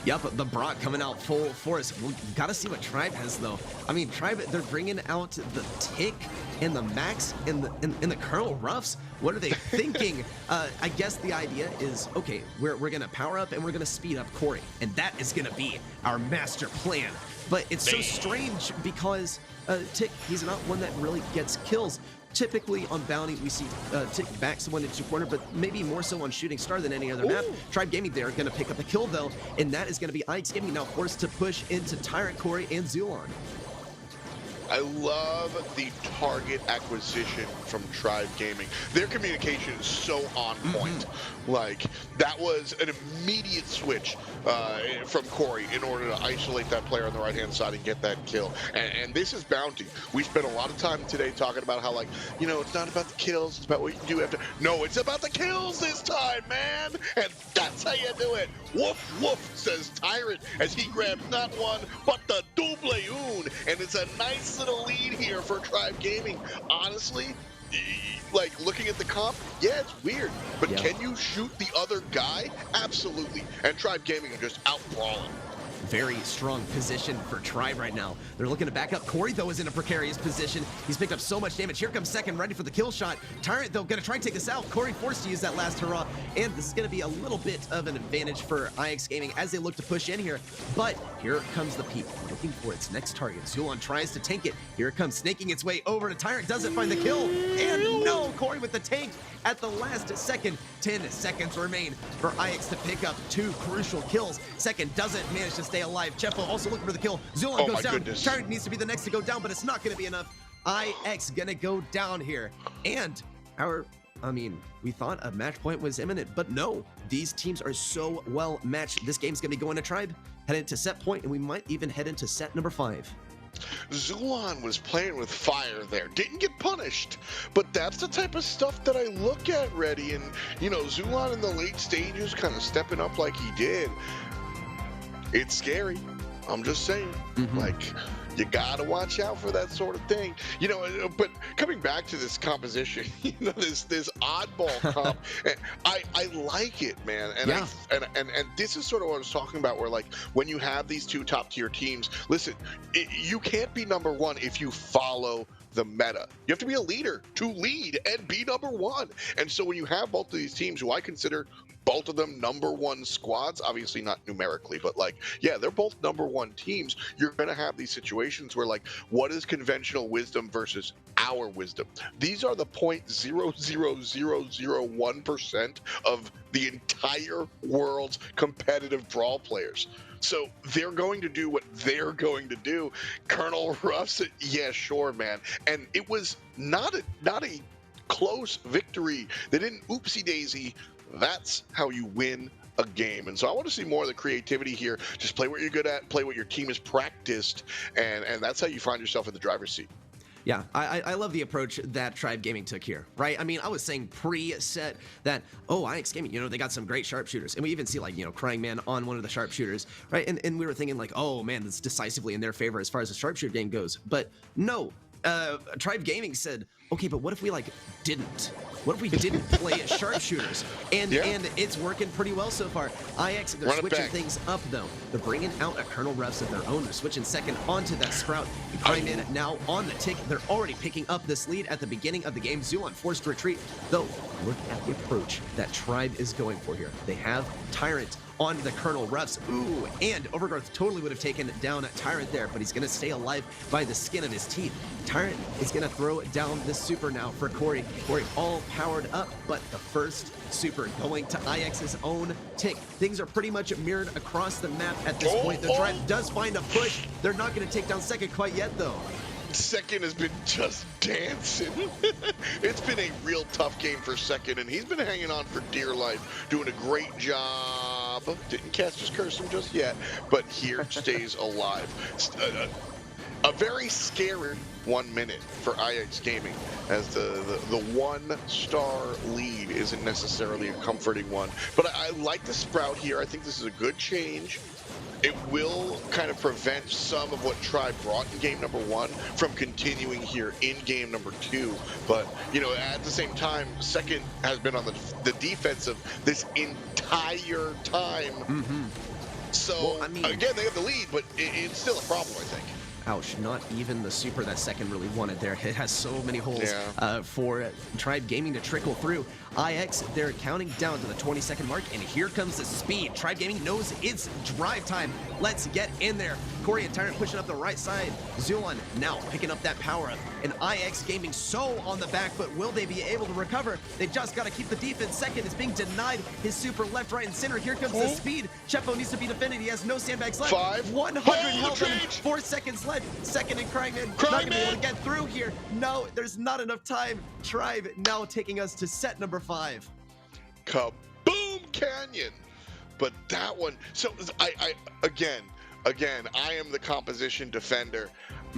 S3: Yep, the Brock coming out full force. We gotta see what Tribe has though. I mean, Tribe, they're bringing out the Tick and the Max and the Colonel Ruffs. What are they thinking? I guess the idea is, okay, we're gonna power up and we're gonna speed up Corey, and that is gonna be our master plan. But it's so strange because Tick, he's not one that really gets kills. Typically on Bounty, we see Tick back someone into corner, but maybe more so on Shooting Star than any other map. Tribe Gaming, they're going to pick up a kill, though, and that is going to be IX Gaming now forced to push into Tyrant, Corey, and Zulon.
S2: I love the target acquisition from Tribe Gaming. Their communication is so on point. Like, that was an immediate switch from Corey in order to isolate that player on the right-hand side and get that kill. And this is Bounty. We spent a lot of time today talking about how, like, you know, it's not about the kills, it's about what you can do after. No, it's about the kills this time, man! And that's how you do it. Woof, woof, says Tyrant as he grabs not one, but the double un. And it's a nice little lead here for Tribe Gaming. Honestly, like, looking at the comp, yeah, it's weird, but can you shoot the other guy? Absolutely. And Tribe Gaming are just out brawling.
S3: Very strong position for Tribe right now. They're looking to back up. Corey, though, is in a precarious position. He's picked up so much damage. Here comes second, ready for the kill shot. Tyrant, though, gonna try and take this out. Corey forced to use that last hurrah, and this is gonna be a little bit of an advantage for IX Gaming as they look to push in here. But here comes the peep, looking for its next target. Zulon tries to tank it. Here it comes, snaking its way over to Tyrant. Doesn't find the kill, and no, Corey with the tank at the last second. 10 seconds remain for IX to pick up 2 crucial kills. Second doesn't manage to stay alive. Cheffo also looking for the kill. Zulon goes down.
S2: Goodness.
S3: Tyrant needs to be the next to go down, but it's not going to be enough. IX gonna go down here. And we thought a match point was imminent, but no. These teams are so well matched. This game's gonna be going to Tribe, head into set point, and we might even head into set number 5.
S2: Zulon was playing with fire there. Didn't get punished, but that's the type of stuff that I look at, Reddy. And, you know, Zulon in the late stages kind of stepping up like he did. It's scary. I'm just saying. Like, you gotta watch out for that sort of thing, you know. But coming back to this composition, you know, this oddball comp, I like it, man. And and this is sort of what I was talking about, where, like, when you have these 2 top-tier teams, listen, you can't be number 1 if you follow the meta. You have to be a leader to lead and be number 1. And so when you have both of these teams, who I consider both of them number 1 squads, obviously not numerically, but, like, yeah, they're both number 1 teams. You're going to have these situations where, like, what is conventional wisdom versus our wisdom? These are the 0.00001% of the entire world's competitive Brawl players. So they're going to do what they're going to do. Colonel Ruffs, yeah, sure, man. And it was not a close victory. They didn't oopsie daisy. That's how you win a game. And so I want to see more of the creativity here. Just play what you're good at, play what your team has practiced, and that's how you find yourself in the driver's seat.
S3: Yeah, I love the approach that Tribe Gaming took here, right? I mean, I was saying pre-set that, oh, IX Gaming, you know, they got some great sharpshooters. And we even see, like, you know, Crying Man on one of the sharpshooters, right? And we were thinking, like, oh, man, that's decisively in their favor as far as the sharpshooter game goes. But no, Tribe Gaming said, okay, but what if we like didn't? What if we didn't play as sharpshooters? And it's working pretty well so far. IX, they're switching things up though. They're bringing out a Colonel Refs of their own. They're switching second onto that Sprout. Prime in now on the tick. They're already picking up this lead at the beginning of the game. Zulon forced to retreat. Though, look at the approach that Tribe is going for here. They have Tyrant on the Colonel Refs. Ooh, and Overgrowth totally would have taken down Tyrant there, but he's going to stay alive by the skin of his teeth. Tyrant is going to throw down the super now for Corey. Corey all powered up, but the first super going to IX's own tick. Things are pretty much mirrored across the map at this point. The Tribe does find a push. They're not going to take down second quite yet, though.
S2: Second has been just dancing. It's been a real tough game for Second, and he's been hanging on for dear life, doing a great job. Didn't cast his curse just yet, but here stays alive. A very scary 1 minute for IX Gaming, as the 1-star lead isn't necessarily a comforting one. But I like the Sprout here. I think this is a good change. It will kind of prevent some of what Tribe brought in game number 1 from continuing here in game number 2. But, you know, at the same time, Second has been on the defensive this entire time. So, well, I mean, again, they have the lead, but it's still a problem, I think.
S3: Ouch, not even the super that Second really wanted there. It has so many holes for Tribe Gaming to trickle through. IX, they're counting down to the 20-second mark, and here comes the speed. Tribe Gaming knows it's drive time. Let's get in there. Corey and Tyrant pushing up the right side. Zulon now picking up that power up. And IX Gaming so on the back foot. Will they be able to recover? They just got to keep the defense. Second is being denied his super left, right, and center. Here comes the speed. Chepo needs to be defended. He has no sandbags left. 100 health and 4 seconds left. Second and Cryman not going to be able to get through here. No, there's not enough time. Tribe now taking us to set number 5.
S2: Kaboom Canyon. But that one, so I I am the composition defender.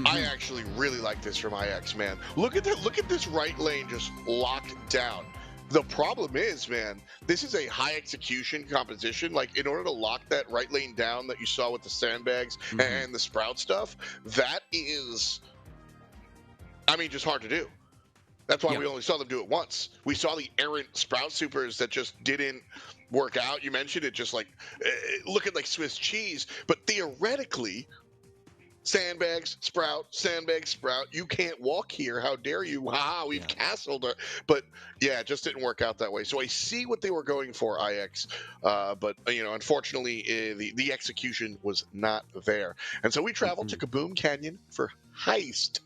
S2: I actually really like this from IX, man. Look at that, look at this right lane just locked down. The problem is, man, this is a high execution composition. Like, in order to lock that right lane down that you saw with the sandbags and the Sprout stuff, that is, I mean, just hard to do. That's why we only saw them do it once. We saw the errant Sprout supers that just didn't work out. You mentioned it, just like, looking like Swiss cheese. But theoretically, sandbags, Sprout, you can't walk here. How dare you? Ha, we've castled her. But yeah, it just didn't work out that way. So I see what they were going for, IX. But, you know, unfortunately, the execution was not there. And so we traveled to Kaboom Canyon for Heist.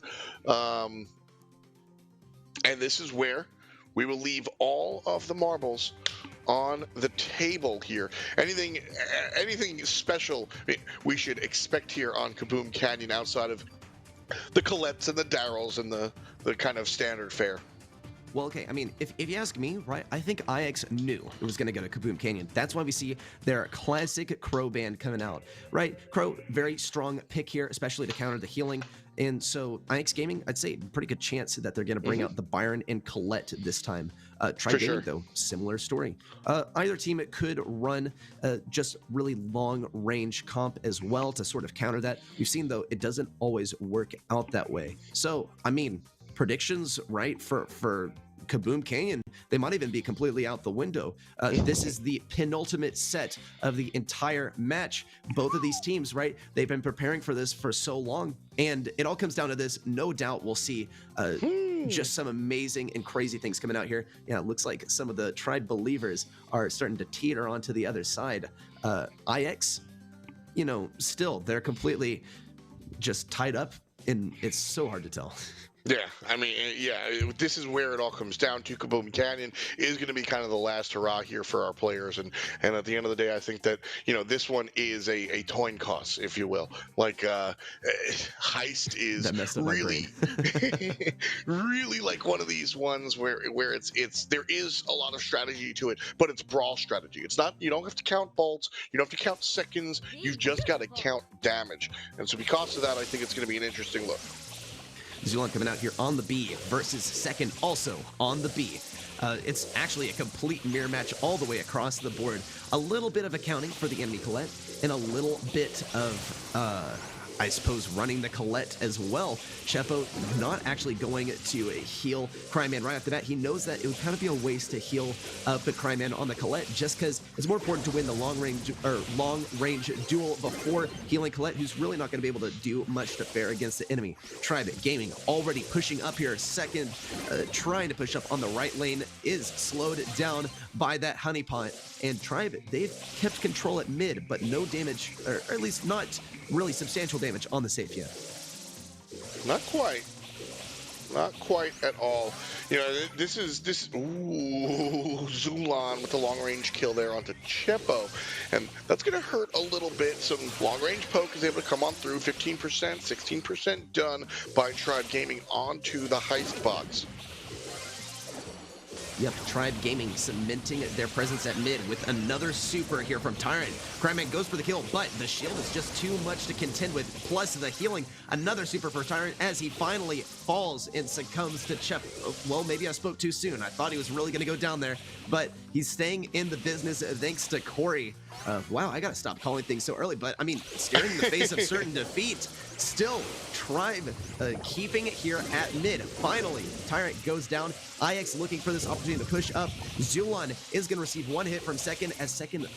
S2: And this is where we will leave all of the marbles on the table here. Anything special we should expect here on Kaboom Canyon outside of the Colettes and the Darryls and the kind of standard fare?
S3: Well, okay, I mean, if you ask me, right, I think IX knew it was going to go to Kaboom Canyon. That's why we see their classic Crow band coming out, right? Crow, very strong pick here, especially to counter the healing. And so IX Gaming, I'd say pretty good chance that they're going to bring out the Byron and Colette this time. Tribe Gaming, though, similar story. Either team could run just really long-range comp as well to sort of counter that. We've seen, though, it doesn't always work out that way. So, I mean, predictions, right, for Kaboom Canyon, they might even be completely out the window. This is the penultimate set of the entire match. Both of these teams, right, they've been preparing for this for so long, and it all comes down to this. No doubt we'll see just some amazing and crazy things coming out here. Yeah, it looks like some of the Tribe believers are starting to teeter onto the other side. IX, you know, still, they're completely just tied up, and it's so hard to tell.
S2: Yeah, I mean, yeah, this is where it all comes down to. Kaboom Canyon is going to be kind of the last hurrah here for our players, and at the end of the day, I think that, you know, this one is a coin toss, if you will. Like, Heist is really, really like one of these ones where it's there is a lot of strategy to it, but it's brawl strategy. It's not, you don't have to count bolts, you don't have to count seconds, you just got to count damage, and so because of that, I think it's going to be an interesting look.
S3: Zulon coming out here on the B versus Second also on the B. It's actually a complete mirror match all the way across the board. A little bit of accounting for the enemy Colette and a little bit of I suppose, running the Colette as well. Chepo not actually going to heal Cryman right after that. He knows that it would kind of be a waste to heal up the Cryman on the Colette just because it's more important to win the long range duel before healing Colette, who's really not going to be able to do much to fare against the enemy. Tribe Gaming already pushing up here. Second, trying to push up on the right lane, is slowed down by that honeypot. And Tribe, they've kept control at mid, but no damage, or at least not really substantial damage on the safe yet.
S2: Not quite. Not quite at all. You know, this is ooh, Zulon with the long-range kill there onto Chepo. And that's going to hurt a little bit. Some long-range poke is able to come on through. 15%, 16% done by Tribe Gaming onto the heist box.
S3: Yep, Tribe Gaming cementing their presence at mid with another super here from Tyrant. Cryman goes for the kill, but the shield is just too much to contend with, plus the healing. Another super for Tyrant as he finally falls and succumbs to Chep. Well, maybe I spoke too soon. I thought he was really going to go down there, but he's staying in the business thanks to Corey. Wow, I got to stop calling things so early, but I mean, staring in the face of certain defeat. Still, Tribe keeping it here at mid. Finally, Tyrant goes down. IX looking for this opportunity to push up. Zulon is going to receive one hit from Second, as Second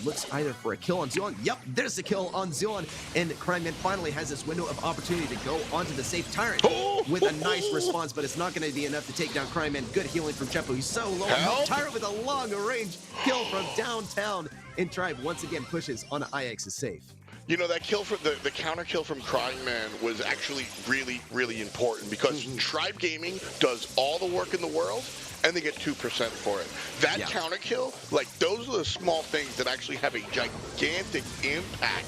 S3: looks either for a kill on Zulon. Yep, there's the kill on Zulon. And Cryman finally has this window of opportunity to go onto the safe. Tyrant with a nice response, but it's not going to be enough to take down Cryman. Good healing from Chepo. He's so low. Tyrant with a long range kill from downtown. And Tribe once again pushes on IX's safe.
S2: You know, that kill from the counter kill from Cryman was actually really, really important because Tribe Gaming does all the work in the world and they get 2% for it. That counter kill, like, those are the small things that actually have a gigantic impact.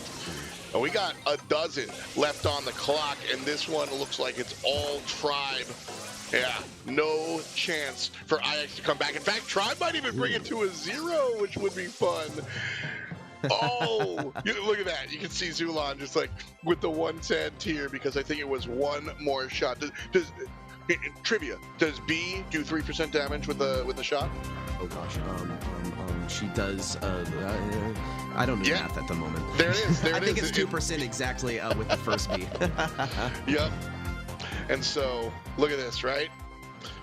S2: And we got a dozen left on the clock, and this one looks like it's all Tribe. Yeah, no chance for IX to come back. In fact, Tribe might even bring it to a 0, which would be fun. Oh, look at that. You can see Zulon just like with the 110 tier because I think it was one more shot. Does trivia, does B do 3% damage with the shot?
S3: Oh gosh, she does, I don't know math at the moment.
S2: There it is,
S3: I think it's 2% exactly with the first B.
S2: Yep. And so, look at this, right?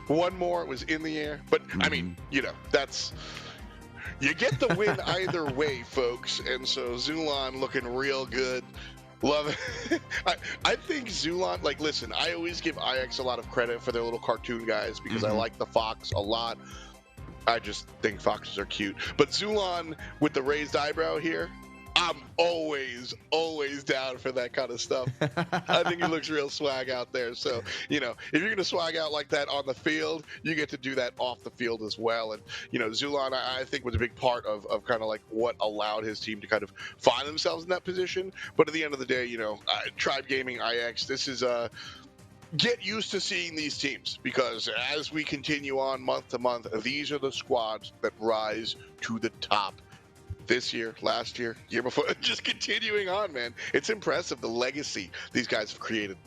S2: One more was in the air, but I mean, you know, that's... You get the win either way, folks, and so Zulon looking real good. Love it. I think Zulon, like, listen, I always give IX a lot of credit for their little cartoon guys because I like the fox a lot. I just think foxes are cute. But Zulon with the raised eyebrow here, I'm always down for that kind of stuff. I think he looks real swag out there. So, you know, if you're going to swag out like that on the field, you get to do that off the field as well. And, you know, Zulon, I think, was a big part of kind of like what allowed his team to kind of find themselves in that position. But at the end of the day, you know, Tribe Gaming, IX, this is get used to seeing these teams because as we continue on month to month, these are the squads that rise to the top. This year, last year, year before, just continuing on, man. It's impressive the legacy these guys have created.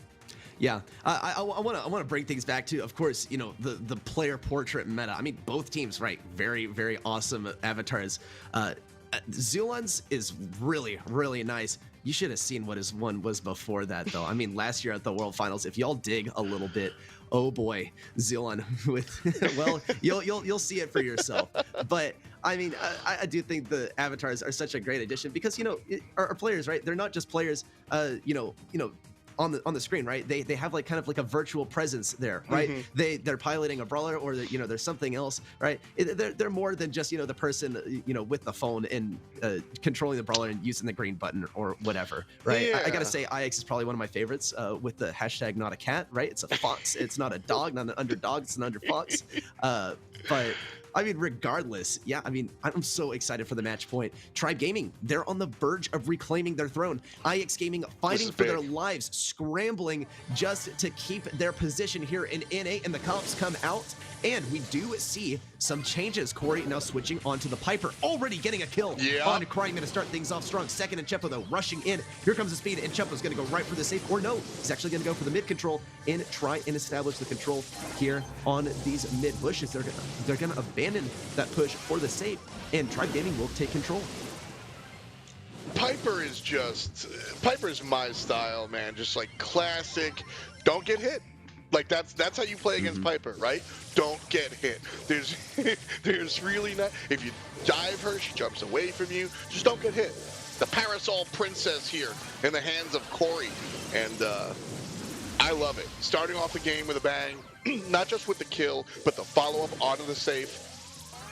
S3: Yeah, I want to bring things back to, of course, you know, the player portrait meta. I mean, both teams, right? Very, very awesome avatars. Zulon's is really, really nice. You should have seen what his one was before that, though. I mean, last year at the World Finals, if y'all dig a little bit, oh boy, Zulon with well, you'll see it for yourself. But I mean, I do think the avatars are such a great addition because, you know, our players, right? They're not just players, you know, on the screen, right? They have like kind of like a virtual presence there, right? They're piloting a brawler or you know, there's something else, right? They're more than just, you know, the person, you know, with the phone and controlling the brawler and using the green button or whatever, right?
S2: Yeah.
S3: I gotta say, IX is probably one of my favorites with the hashtag not a cat, right? It's a fox. It's not a dog, not an underdog. It's an underfox. But I mean, regardless, yeah, I mean, I'm so excited for the match point. Tribe Gaming, they're on the verge of reclaiming their throne. IX Gaming fighting for their lives, scrambling just to keep their position here in NA, and the comps come out, and we do see some changes. Corey now switching onto the Piper, already getting a kill on Cryman to start things off strong. Second and Chepo, though, rushing in. Here comes the speed, and Chepo's going to go right for the safe, or no, he's actually going to go for the mid control and try and establish the control here on these mid bushes. They're going to abandon that push for the safe, and Tribe Gaming will take control.
S2: Piper is my style, man. Just like classic, don't get hit. Like that's how you play against Piper, right? Don't get hit. There's really not. If you dive her, she jumps away from you. Just don't get hit. The Parasol Princess here in the hands of Corey, and I love it. Starting off the game with a bang, not just with the kill, but the follow-up onto the safe.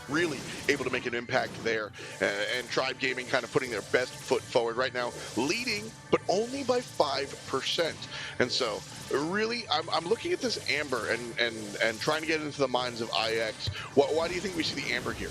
S2: Really able to make an impact there, and Tribe Gaming kind of putting their best foot forward right now, leading, but only by 5%. And so, really, I'm looking at this Amber and trying to get into the minds of IX. Why do you think we see the Amber here?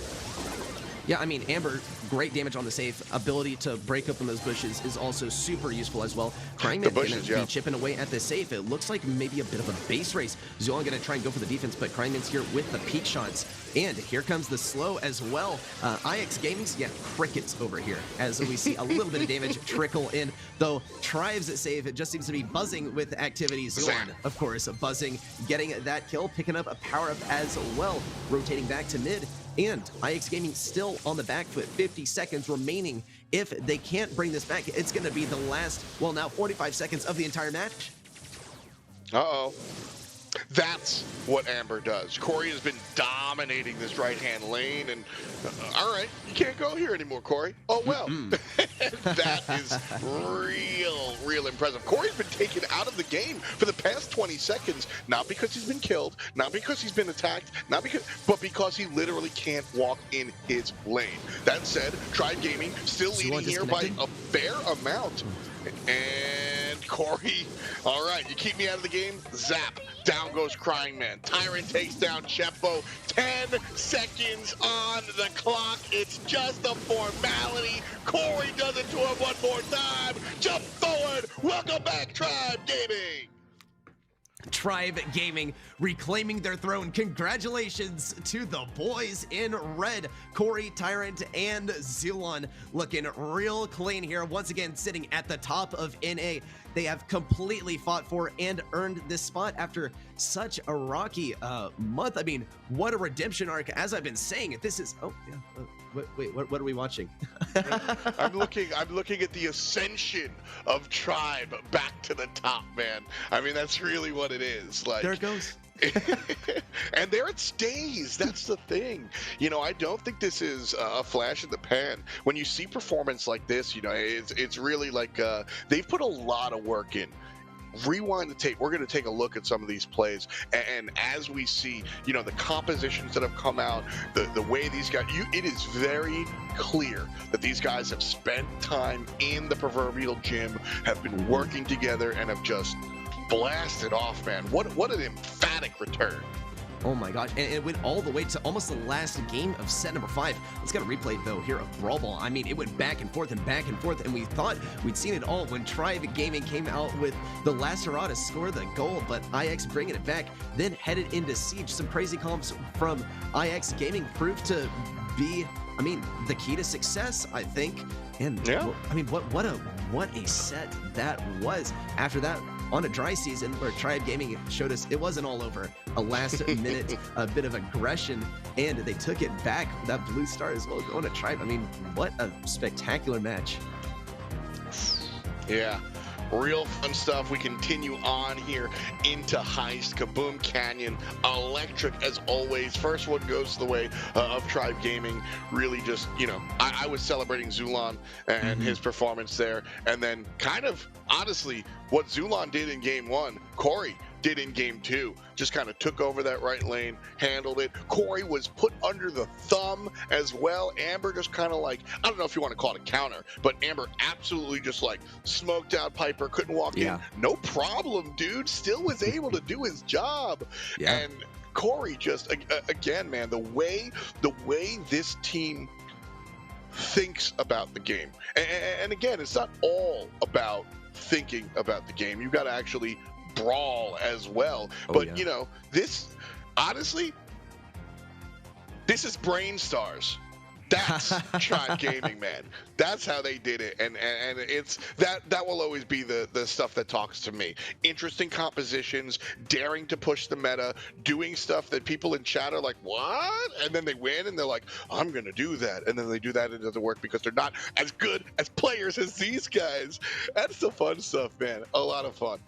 S3: Yeah, I mean, Amber, great damage on the safe. Ability to break open those bushes is also super useful as well. Cryingman going to be chipping away at the safe. It looks like maybe a bit of a base race. Zulan going to try and go for the defense, but Cryingman's here with the peak shots. And here comes the slow as well. IX Gaming's, crickets over here as we see a little bit of damage trickle in. Though Tribe's save, it just seems to be buzzing with activities. Zulan, of course, buzzing, getting that kill, picking up a power-up as well, rotating back to mid. And IX Gaming still on the back foot, 50 seconds remaining. If they can't bring this back, it's going to be the last, well, now 45 seconds of the entire match.
S2: Uh-oh. That's what Amber does. Corey has been dominating this right-hand lane, and all right, you can't go here anymore, Corey. Oh, well. That is real impressive. Corey's been taken out of the game for the past 20 seconds, not because he's been killed, not because he's been attacked, but because he literally can't walk in his lane. That said, Tribe Gaming still leading here by a fair amount. And Corey, all right, you keep me out of the game, zap. Down goes Cryingman. Tyrant takes down Chepo. 10 seconds on the clock. It's just a formality. Corey does it to him one more time. Jump forward. Welcome back, Tribe Gaming.
S3: Tribe Gaming reclaiming their throne. Congratulations to the boys in red. Corey, Tyrant, and Zulan looking real clean here. Once again, sitting at the top of NA. They have completely fought for and earned this spot after such a rocky month. I mean, what a redemption arc. As I've been saying, this is... Oh, yeah. Wait, what are we watching?
S2: I'm looking at the ascension of Tribe back to the top, man. I mean, that's really what it is. Like,
S3: there it goes.
S2: And there it stays. That's the thing. You know, I don't think this is a flash in the pan. When you see performance like this, you know, it's really like they've put a lot of work in. Rewind the tape. We're going to take a look at some of these plays, and as we see, you know, the compositions that have come out, the way these guys, it is very clear that these guys have spent time in the proverbial gym, have been working together, and have just blasted off, man. What an emphatic return.
S3: Oh my gosh, and it went all the way to almost the last game of set number 5. Let's get a replay, though, here of Brawl Ball. I mean, it went back and forth, and we thought we'd seen it all when Tribe Gaming came out with the Lacerda to score the goal, but IX bringing it back, then headed into Siege. Some crazy comps from IX Gaming proved to be, I mean, the key to success, I think. And, yeah. I mean, what a set that was. After that, on a dry season where Tribe Gaming showed us it wasn't all over. A last minute, a bit of aggression, and they took it back. That blue star as well going to Tribe. I mean, what a spectacular match.
S2: Yeah. Real fun stuff. We continue on here into Heist, Kaboom Canyon, electric as always. First one goes the way of Tribe Gaming. Really just, you know, I was celebrating Zulan and his performance there. And then kind of, honestly, what Zulan did in game 1, Corey did in game 2. Just kind of took over that right lane, handled it. Corey was put under the thumb as well. Amber just kind of like, I don't know if you want to call it a counter, but Amber absolutely just like smoked out Piper, couldn't walk in. No problem, dude. Still was able to do his job. Yeah. And Corey just, again, man, the way this team thinks about the game. And again, it's not all about thinking about the game. You've got to actually brawl as well. But you know, this honestly, this is brain stars. That's Tribe Gaming, man. That's how they did it, and it's that will always be the stuff that talks to me. Interesting compositions, daring to push the meta, doing stuff that people in chat are like, what? And then they win, and they're like, I'm gonna do that, and then they do that, and it doesn't work because they're not as good as players as these guys. That's the fun stuff, man. A lot of fun.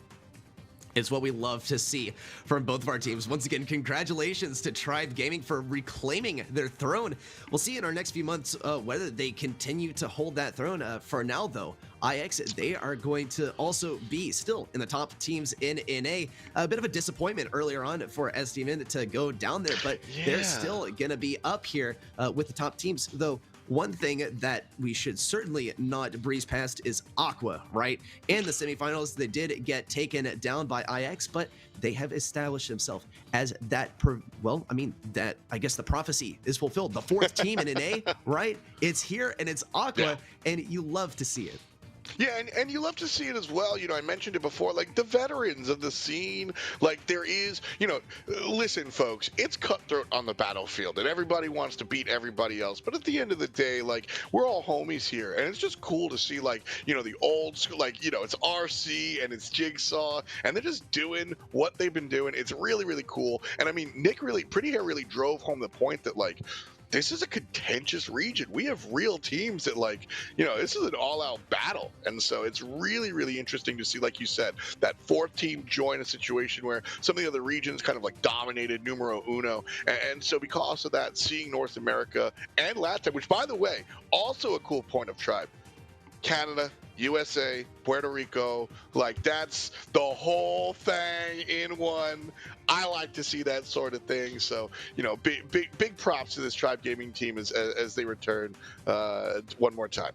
S3: It's what we love to see from both of our teams. Once again, congratulations to Tribe Gaming for reclaiming their throne. We'll see in our next few months whether they continue to hold that throne. For now, though, IX, they are going to also be still in the top teams in NA. A bit of a disappointment earlier on for STMN to go down there, but they're still going to be up here with the top teams, though. One thing that we should certainly not breeze past is Aqua, right? In the semifinals, they did get taken down by IX, but they have established themselves as that, I guess the prophecy is fulfilled. The fourth team in NA, right? It's here and it's Aqua, and you love to see it.
S2: Yeah, and you love to see it as well. You know, I mentioned it before, like the veterans of the scene. Like there is, you know, listen, folks, it's cutthroat on the battlefield, and everybody wants to beat everybody else. But at the end of the day, like we're all homies here, and it's just cool to see, like, you know, the old school, like, you know, it's RC and it's Jigsaw, and they're just doing what they've been doing. It's really, really cool. And I mean, PrettyHair really drove home the point that, like, this is a contentious region. We have real teams that, like, you know, this is an all-out battle. And so it's really, really interesting to see, like you said, that fourth team join a situation where some of the other regions kind of like dominated numero uno. And so because of that, seeing North America and LATAM, which, by the way, also a cool point of Tribe, Canada, USA, Puerto Rico, like that's the whole thing in one. I like to see that sort of thing. So, you know, big props to this Tribe Gaming team as they return one more time.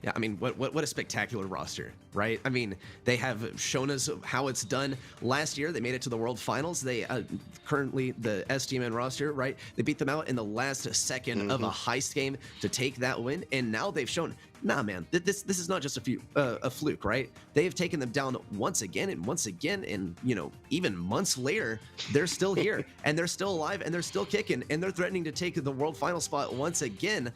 S3: Yeah, I mean, what a spectacular roster, right? I mean, they have shown us how it's done. Last year, they made it to the World Finals. They currently, the STMN roster, right? They beat them out in the last second of a heist game to take that win, and now they've shown, nah, man, this is not just a fluke, right? They've taken them down once again, and you know, even months later, they're still here, and they're still alive, and they're still kicking, and they're threatening to take the World Final spot once again.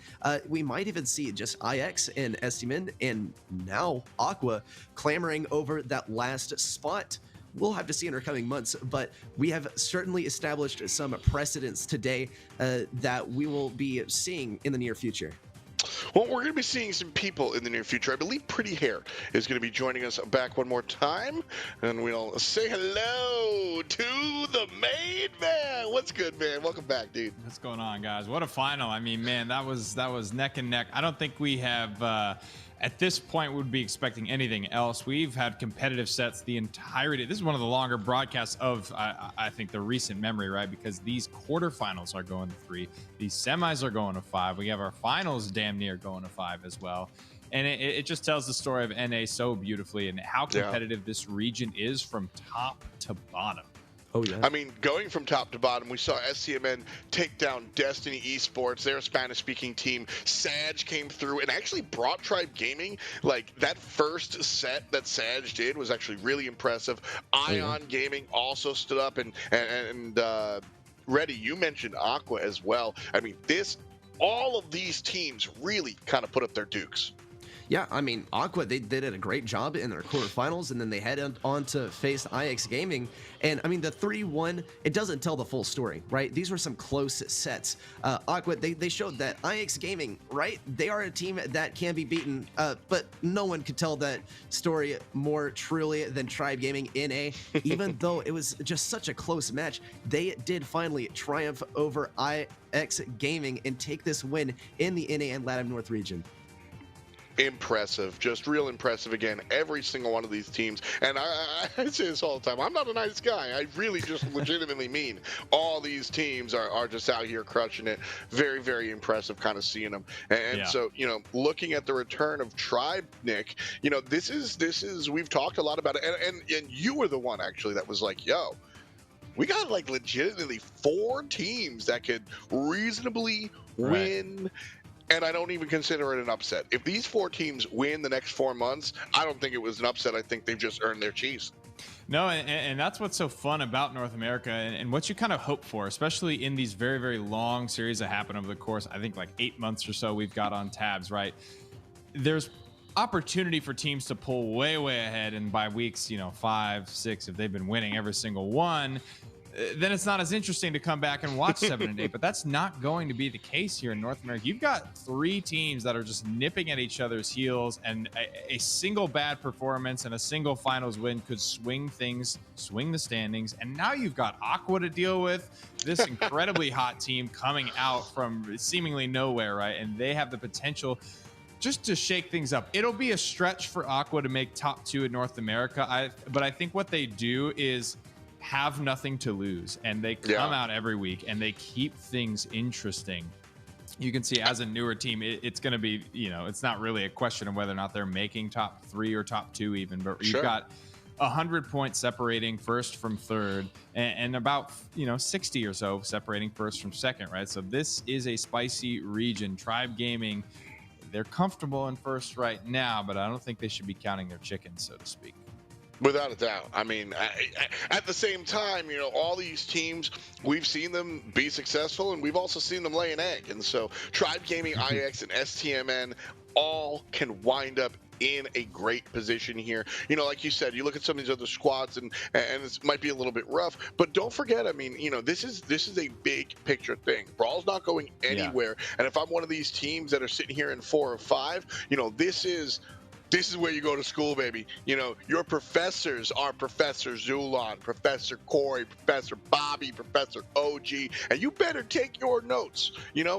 S3: We might even see just IX and STMN, and now Aqua clamoring over that last spot. We'll have to see in our coming months, but we have certainly established some precedents today that we will be seeing in the near future.
S2: Well, we're going to be seeing some people in the near future. I believe PrettyHair is going to be joining us back one more time, and we'll say hello to the main man. What's good, man? Welcome back, dude.
S6: What's going on, guys? What a final. I mean, man, that was neck and neck. I don't think we have at this point would be expecting anything else. We've had competitive sets the entirety. This is one of the longer broadcasts of, I think, the recent memory, right? Because these quarterfinals are going to 3. These semis are going to 5. We have our finals damn near going to 5 as well. And it just tells the story of NA so beautifully and how competitive this region is from top to bottom.
S3: Oh, yeah.
S2: I mean, going from top to bottom, we saw STMN take down Destiny Esports. They're a Spanish-speaking team. Sadge came through and actually brought Tribe Gaming. Like, that first set that Sadge did was actually really impressive. Ion Gaming also stood up, and Reddy, you mentioned Aqua as well. I mean, all of these teams really kind of put up their dukes.
S3: Yeah, I mean, Aqua, they did a great job in their quarterfinals, and then they head on to face IX Gaming. And, I mean, the 3-1, it doesn't tell the full story, right? These were some close sets. Aqua, they showed that IX Gaming, right? They are a team that can be beaten, but no one could tell that story more truly than Tribe Gaming NA. Even though it was just such a close match, they did finally triumph over IX Gaming and take this win in the NA and LATAM North region.
S2: Impressive, just real impressive. Again, every single one of these teams, and I say this all the time, I'm not a nice guy. I really just legitimately mean all these teams are just out here crushing it. Very, very impressive kind of seeing them. And so, you know, looking at the return of Tribe, Nick, you know, this is we've talked a lot about it, and you were the one actually that was like, yo, we got like legitimately 4 teams that could reasonably win. And I don't even consider it an upset. If these 4 teams win the next 4 months, I don't think it was an upset. I think they've just earned their cheese.
S6: No, and that's what's so fun about North America and what you kind of hope for, especially in these very, very long series that happen over the course, I think like 8 months or so we've got on tabs, right? There's opportunity for teams to pull way, way ahead. And by weeks, 5, 6, if they've been winning every single one, then it's not as interesting to come back and watch 7 and 8. But that's not going to be the case here in North America. You've got 3 teams that are just nipping at each other's heels, and a single bad performance and a single finals win could swing things, swing the standings. And now you've got Aqua to deal with, this incredibly hot team coming out from seemingly nowhere, right? And they have the potential just to shake things up. It'll be a stretch for Aqua to make top 2 in North America. But I think what they do is have nothing to lose, and they come out every week and they keep things interesting. You can see as a newer team, it's going to be, it's not really a question of whether or not they're making top 3 or top 2 even, but you've got 100 points separating first from third, and about 60 or so separating first from second, right? So this is a spicy region. Tribe Gaming, they're comfortable in first right now, but I don't think they should be counting their chickens, so to speak.
S2: Without a doubt. I mean, at the same time, all these teams, we've seen them be successful, and we've also seen them lay an egg. And so Tribe Gaming, IX, and STMN all can wind up in a great position here. Like you said, you look at some of these other squads, and it might be a little bit rough, but don't forget, I mean, this is a big picture thing. Brawl's not going anywhere. And if I'm one of these teams that are sitting here in 4 or 5, this is where you go to school, baby. Your professors are Professor Zulon, Professor Corey, Professor Bobby, Professor OG, and you better take your notes.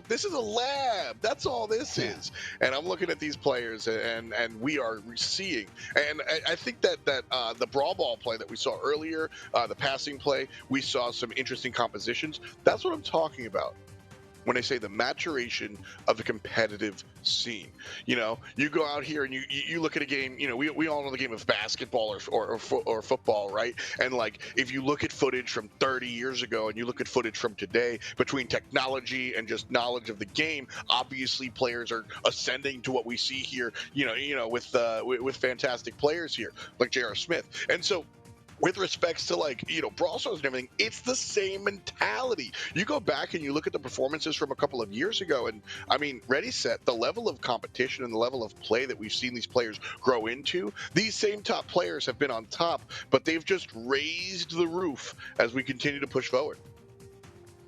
S2: This is a lab. That's all this is. And I'm looking at these players, and we are seeing. And I think that the Brawl Ball play that we saw earlier, the passing play, we saw some interesting compositions. That's what I'm talking about when I say the maturation of the competitive scene. You go out here and you look at a game, we all know the game of basketball or football, right? And if you look at footage from 30 years ago and you look at footage from today, between technology and just knowledge of the game, obviously players are ascending to what we see here, with fantastic players here like J.R. Smith. And so with respects to Brawl Stars and everything, it's the same mentality. You go back and you look at the performances from a couple of years ago, and I mean, ReddySet, the level of competition and the level of play that we've seen these players grow into, these same top players have been on top, but they've just raised the roof as we continue to push forward.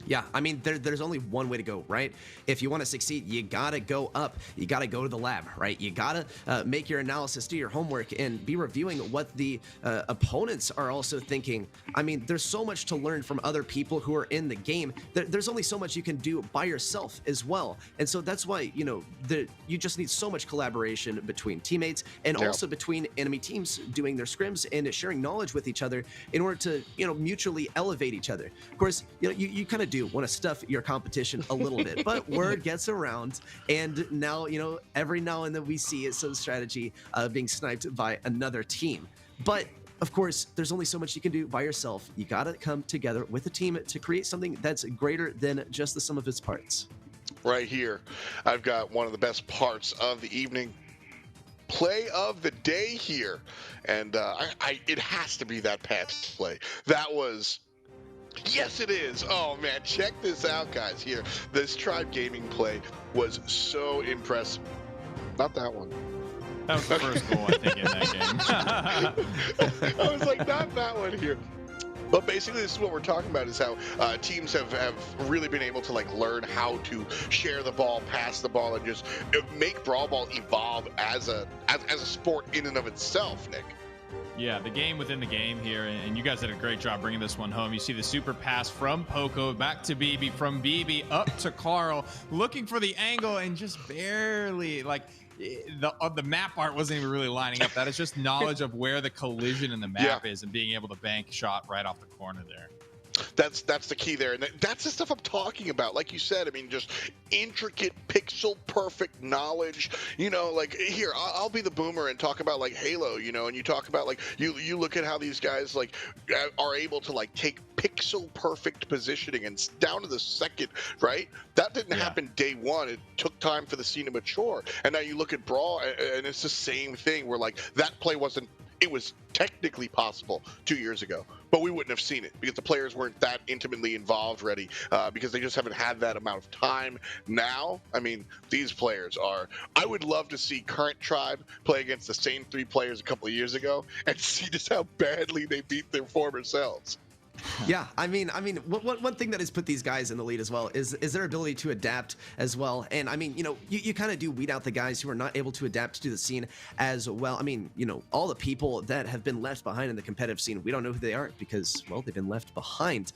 S3: Yeah, I mean, there's only one way to go, right? If you want to succeed, you got to go up. You got to go to the lab, right? You got to make your analysis, do your homework, and be reviewing what the opponents are also thinking. I mean, there's so much to learn from other people who are in the game. There's only so much you can do by yourself as well. And so that's why, you just need so much collaboration between teammates and also between enemy teams doing their scrims and sharing knowledge with each other in order to, mutually elevate each other. Of course, you kind of do want to stuff your competition a little bit, but word gets around, and now every now and then we see some strategy being sniped by another team. But of course, there's only so much you can do by yourself. You got to come together with a team to create something that's greater than just the sum of its parts.
S2: Right here, I've got one of the best parts of the evening. Play of the day here, and it has to be that pass play. That was. Yes, it is. Oh, man, check this out, guys. Here, this Tribe Gaming play was so impressive. Not that one.
S6: That was the first goal, I think, in that game.
S2: I was like, not that one here. But basically, this is what we're talking about, is how teams have really been able to learn how to share the ball, pass the ball, and just make Brawl Ball evolve as a sport in and of itself, Nick.
S6: Yeah, the game within the game here, and you guys did a great job bringing this one home. You see the super pass from Poco back to BB, from BB up to Carl, looking for the angle and just barely, the map art wasn't even really lining up. That is just knowledge of where the collision in the map is and being able to bank shot right off the corner there.
S2: That's the key there, and that's the stuff I'm talking about. Like you said, I mean, just intricate, pixel perfect knowledge. Here, I'll be the boomer and talk about Halo, and you talk about you look at how these guys are able to take pixel perfect positioning and down to the second, right? That didn't happen day one. It took time for the scene to mature, and now you look at Brawl, and it's the same thing. Where that play wasn't. It was technically possible 2 years ago, but we wouldn't have seen it because the players weren't that intimately involved, Reddy, because they just haven't had that amount of time. Now, I mean, these players are. I would love to see current Tribe play against the same 3 players a couple of years ago and see just how badly they beat their former selves.
S3: Yeah, I mean, one thing that has put these guys in the lead as well is their ability to adapt as well. And I mean, you kind of do weed out the guys who are not able to adapt to the scene as well. I mean, all the people that have been left behind in the competitive scene, we don't know who they are because, well, they've been left behind.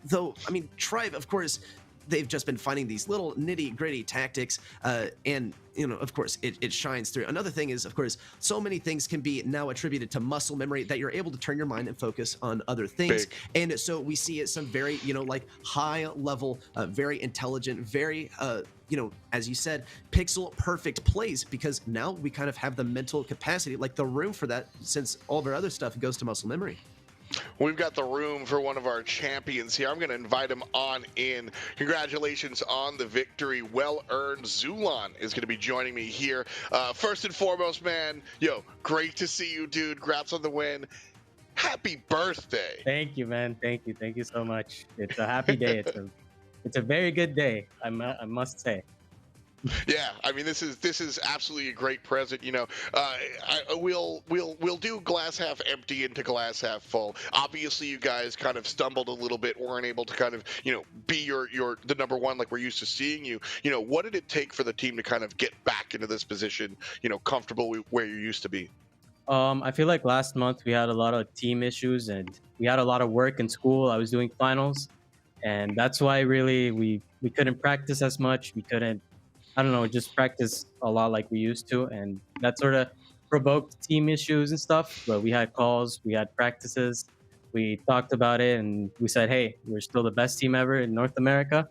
S3: Though, I mean, Tribe, of course, they've just been finding these little nitty-gritty tactics, and of course, it shines through. Another thing is, of course, so many things can be now attributed to muscle memory that you're able to turn your mind and focus on other things.
S2: Big.
S3: And so we see some very, like high-level, very intelligent, very, as you said, pixel perfect plays, because now we kind of have the mental capacity, like the room for that, since all of our other stuff goes to muscle memory.
S2: We've got the room for one of our champions here. I'm going to invite him on in. Congratulations on the victory. Well-earned. Zulan is going to be joining me here. First and foremost, man, great to see you, dude. Congrats on the win. Happy birthday.
S11: Thank you, man. Thank you so much. It's a happy day. It's a very good day, I must say.
S2: Yeah, I mean, this is absolutely a great present. We'll do glass half empty into glass half full. Obviously, you guys kind of stumbled a little bit, weren't able to kind of be the number one like we're used to seeing you. What did it take for the team to kind of get back into this position, comfortable where you used to be?
S11: I feel like last month we had a lot of team issues and we had a lot of work in school. I was doing finals, and that's why really we couldn't practice as much. We couldn't, I don't know, just practice a lot like we used to, and that sort of provoked team issues and stuff. But we had calls, we had practices, we talked about it, and we said, hey, we're still the best team ever in North America,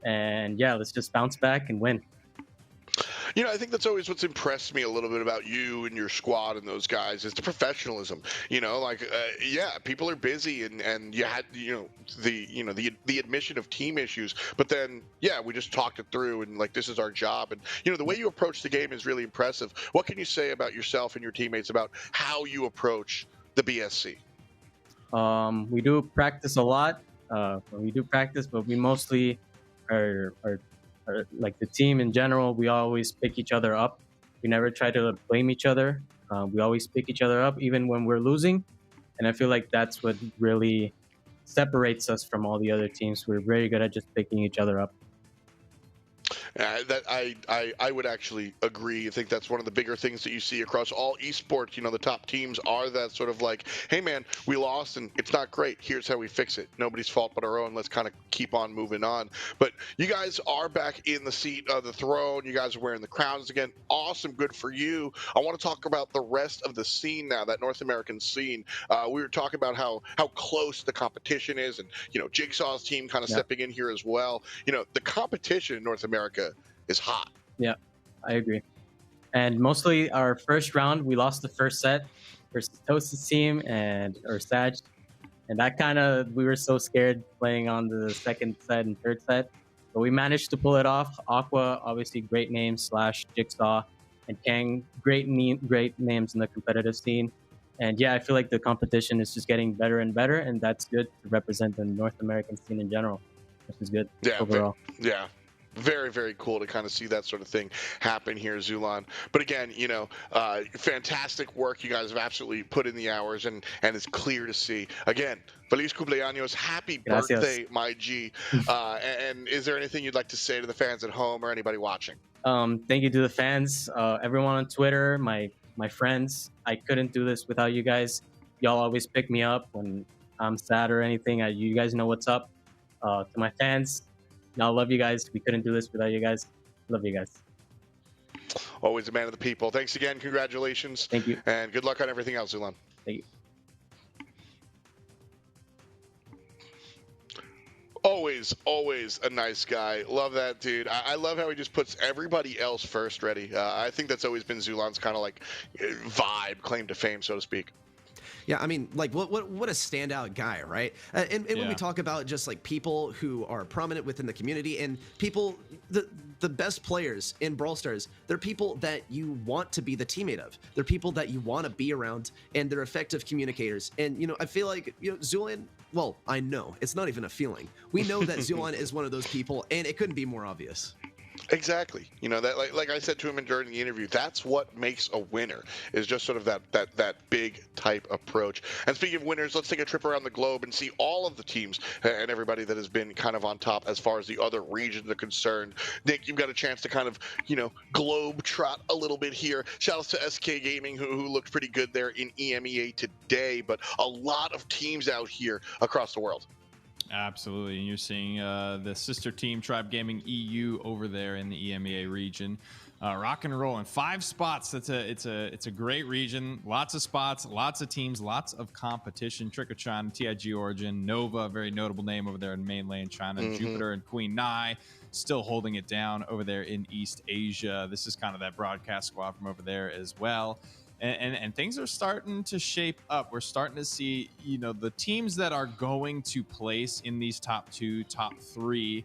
S11: and yeah, let's just bounce back and win.
S2: I think that's always what's impressed me a little bit about you and your squad and those guys is the professionalism. People are busy, and you had the admission of team issues, but then we just talked it through, and like, this is our job. And the way you approach the game is really impressive. What can you say about yourself and your teammates about how you approach the BSC?
S11: We do practice a lot. We do practice, but we mostly are like the team in general. We always pick each other up. We never try to blame each other. We always pick each other up, even when we're losing. And I feel like that's what really separates us from all the other teams. We're very good at just picking each other up.
S2: That I would actually agree. I think that's one of the bigger things that you see across all esports. The top teams are that sort of like, hey man, we lost and it's not great. Here's how we fix it. Nobody's fault but our own. Let's kind of keep on moving on. But you guys are back in the seat of the throne. You guys are wearing the crowns again. Awesome. Good for you. I want to talk about the rest of the scene now, that North American scene. We were talking about how close the competition is, and Jigsaw's team kind of stepping in here as well. The competition in North America is hot.
S11: Yeah, I agree. And mostly our first round, we lost the first set versus Toast's team or Sadge. And that we were so scared playing on the second set and third set. But we managed to pull it off. Aqua, obviously great names, / Jigsaw, and Kang, great names in the competitive scene. And yeah, I feel like the competition is just getting better and better, and that's good to represent the North American scene in general, which is good overall.
S2: Yeah. Very, very cool to kind of see that sort of thing happen here, Zulan. But again, fantastic work. You guys have absolutely put in the hours, and it's clear to see. Again, feliz cumpleaños, happy birthday, my G. And is there anything you'd like to say to the fans at home or anybody watching?
S11: Thank you to the fans, everyone on Twitter, my friends. I couldn't do this without you guys. Y'all always pick me up when I'm sad or anything. You guys know what's up. To my fans, I love you guys. We couldn't do this without you guys. Love you guys.
S2: Always a man of the people. Thanks again. Congratulations.
S11: Thank you.
S2: And good luck on everything else, Zulan.
S11: Thank you.
S2: Always a nice guy. Love that dude. I love how he just puts everybody else first, Reddy. I think that's always been Zulan's kind of like vibe, claim to fame, so to speak.
S3: Yeah, I mean, like, what a standout guy, right? And when we talk about just like people who are prominent within the community and people, the best players in Brawl Stars, they're people that you want to be the teammate of. They're people that you want to be around, and they're effective communicators. And you know, I feel like Zulan. Well, I know it's not even a feeling. We know that Zulan is one of those people, and it couldn't be more obvious.
S2: Exactly. You know, that like I said to him during the interview, that's what makes a winner, is just sort of that big type approach. And speaking of winners, let's take a trip around the globe and see all of the teams and everybody that has been kind of on top as far as the other regions are concerned. Nick, you've got a chance to kind of, globe trot a little bit here. Shout out to SK Gaming, who looked pretty good there in EMEA today, but a lot of teams out here across the world.
S6: Absolutely, and you're seeing the sister team Tribe Gaming EU over there in the EMEA region, rock and roll in 5 spots. It's a great region, lots of spots, lots of teams, lots of competition. Trickotron, TIG Origin, Nova, a very notable name over there in mainland China, Jupiter and Queen Nai still holding it down over there in East Asia. This is kind of that broadcast squad from over there as well. And things are starting to shape up. We're starting to see, the teams that are going to place in these top 2, top 3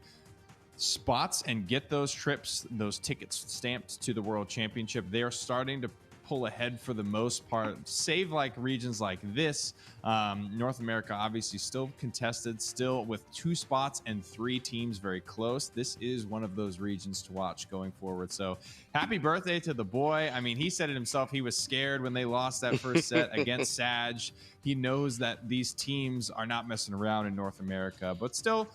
S6: spots and get those trips, those tickets stamped to the World Championship. They are starting to pull ahead for the most part, save like regions like this. North America obviously still contested, still with 2 spots and 3 teams very close. This is one of those regions to watch going forward. So happy birthday to the boy. I mean, he said it himself. He was scared when they lost that first set against Sadge. He knows that these teams are not messing around in North America, but still,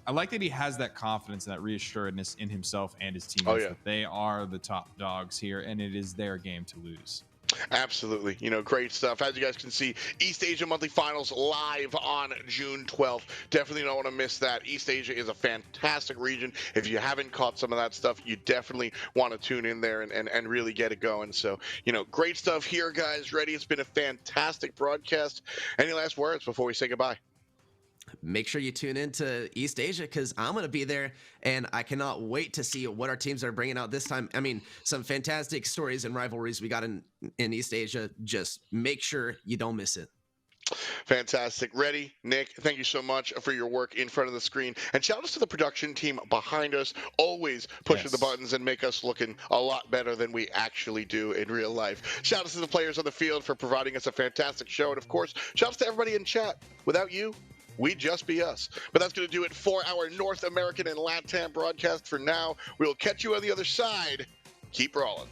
S6: I like that he has that confidence and that reassuredness in himself and his teammates that they are the top dogs here, and it is their game to lose.
S2: Absolutely. Great stuff. As you guys can see, East Asia Monthly Finals live on June 12th. Definitely don't want to miss that. East Asia is a fantastic region. If you haven't caught some of that stuff, you definitely want to tune in there and really get it going. So, great stuff here, guys. Ready? It's been a fantastic broadcast. Any last words before we say goodbye?
S3: Make sure you tune in to East Asia, because I'm going to be there, and I cannot wait to see what our teams are bringing out this time. I mean, some fantastic stories and rivalries we got in East Asia. Just make sure you don't miss it.
S2: Fantastic. Reddy, Nick, thank you so much for your work in front of the screen. And shout out to the production team behind us, always pushing the buttons and make us looking a lot better than we actually do in real life. Shout out to the players on the field for providing us a fantastic show. And of course, shout out to everybody in chat. Without you, we'd just be us. But that's going to do it for our North American and LATAM broadcast for now. We'll catch you on the other side. Keep rolling.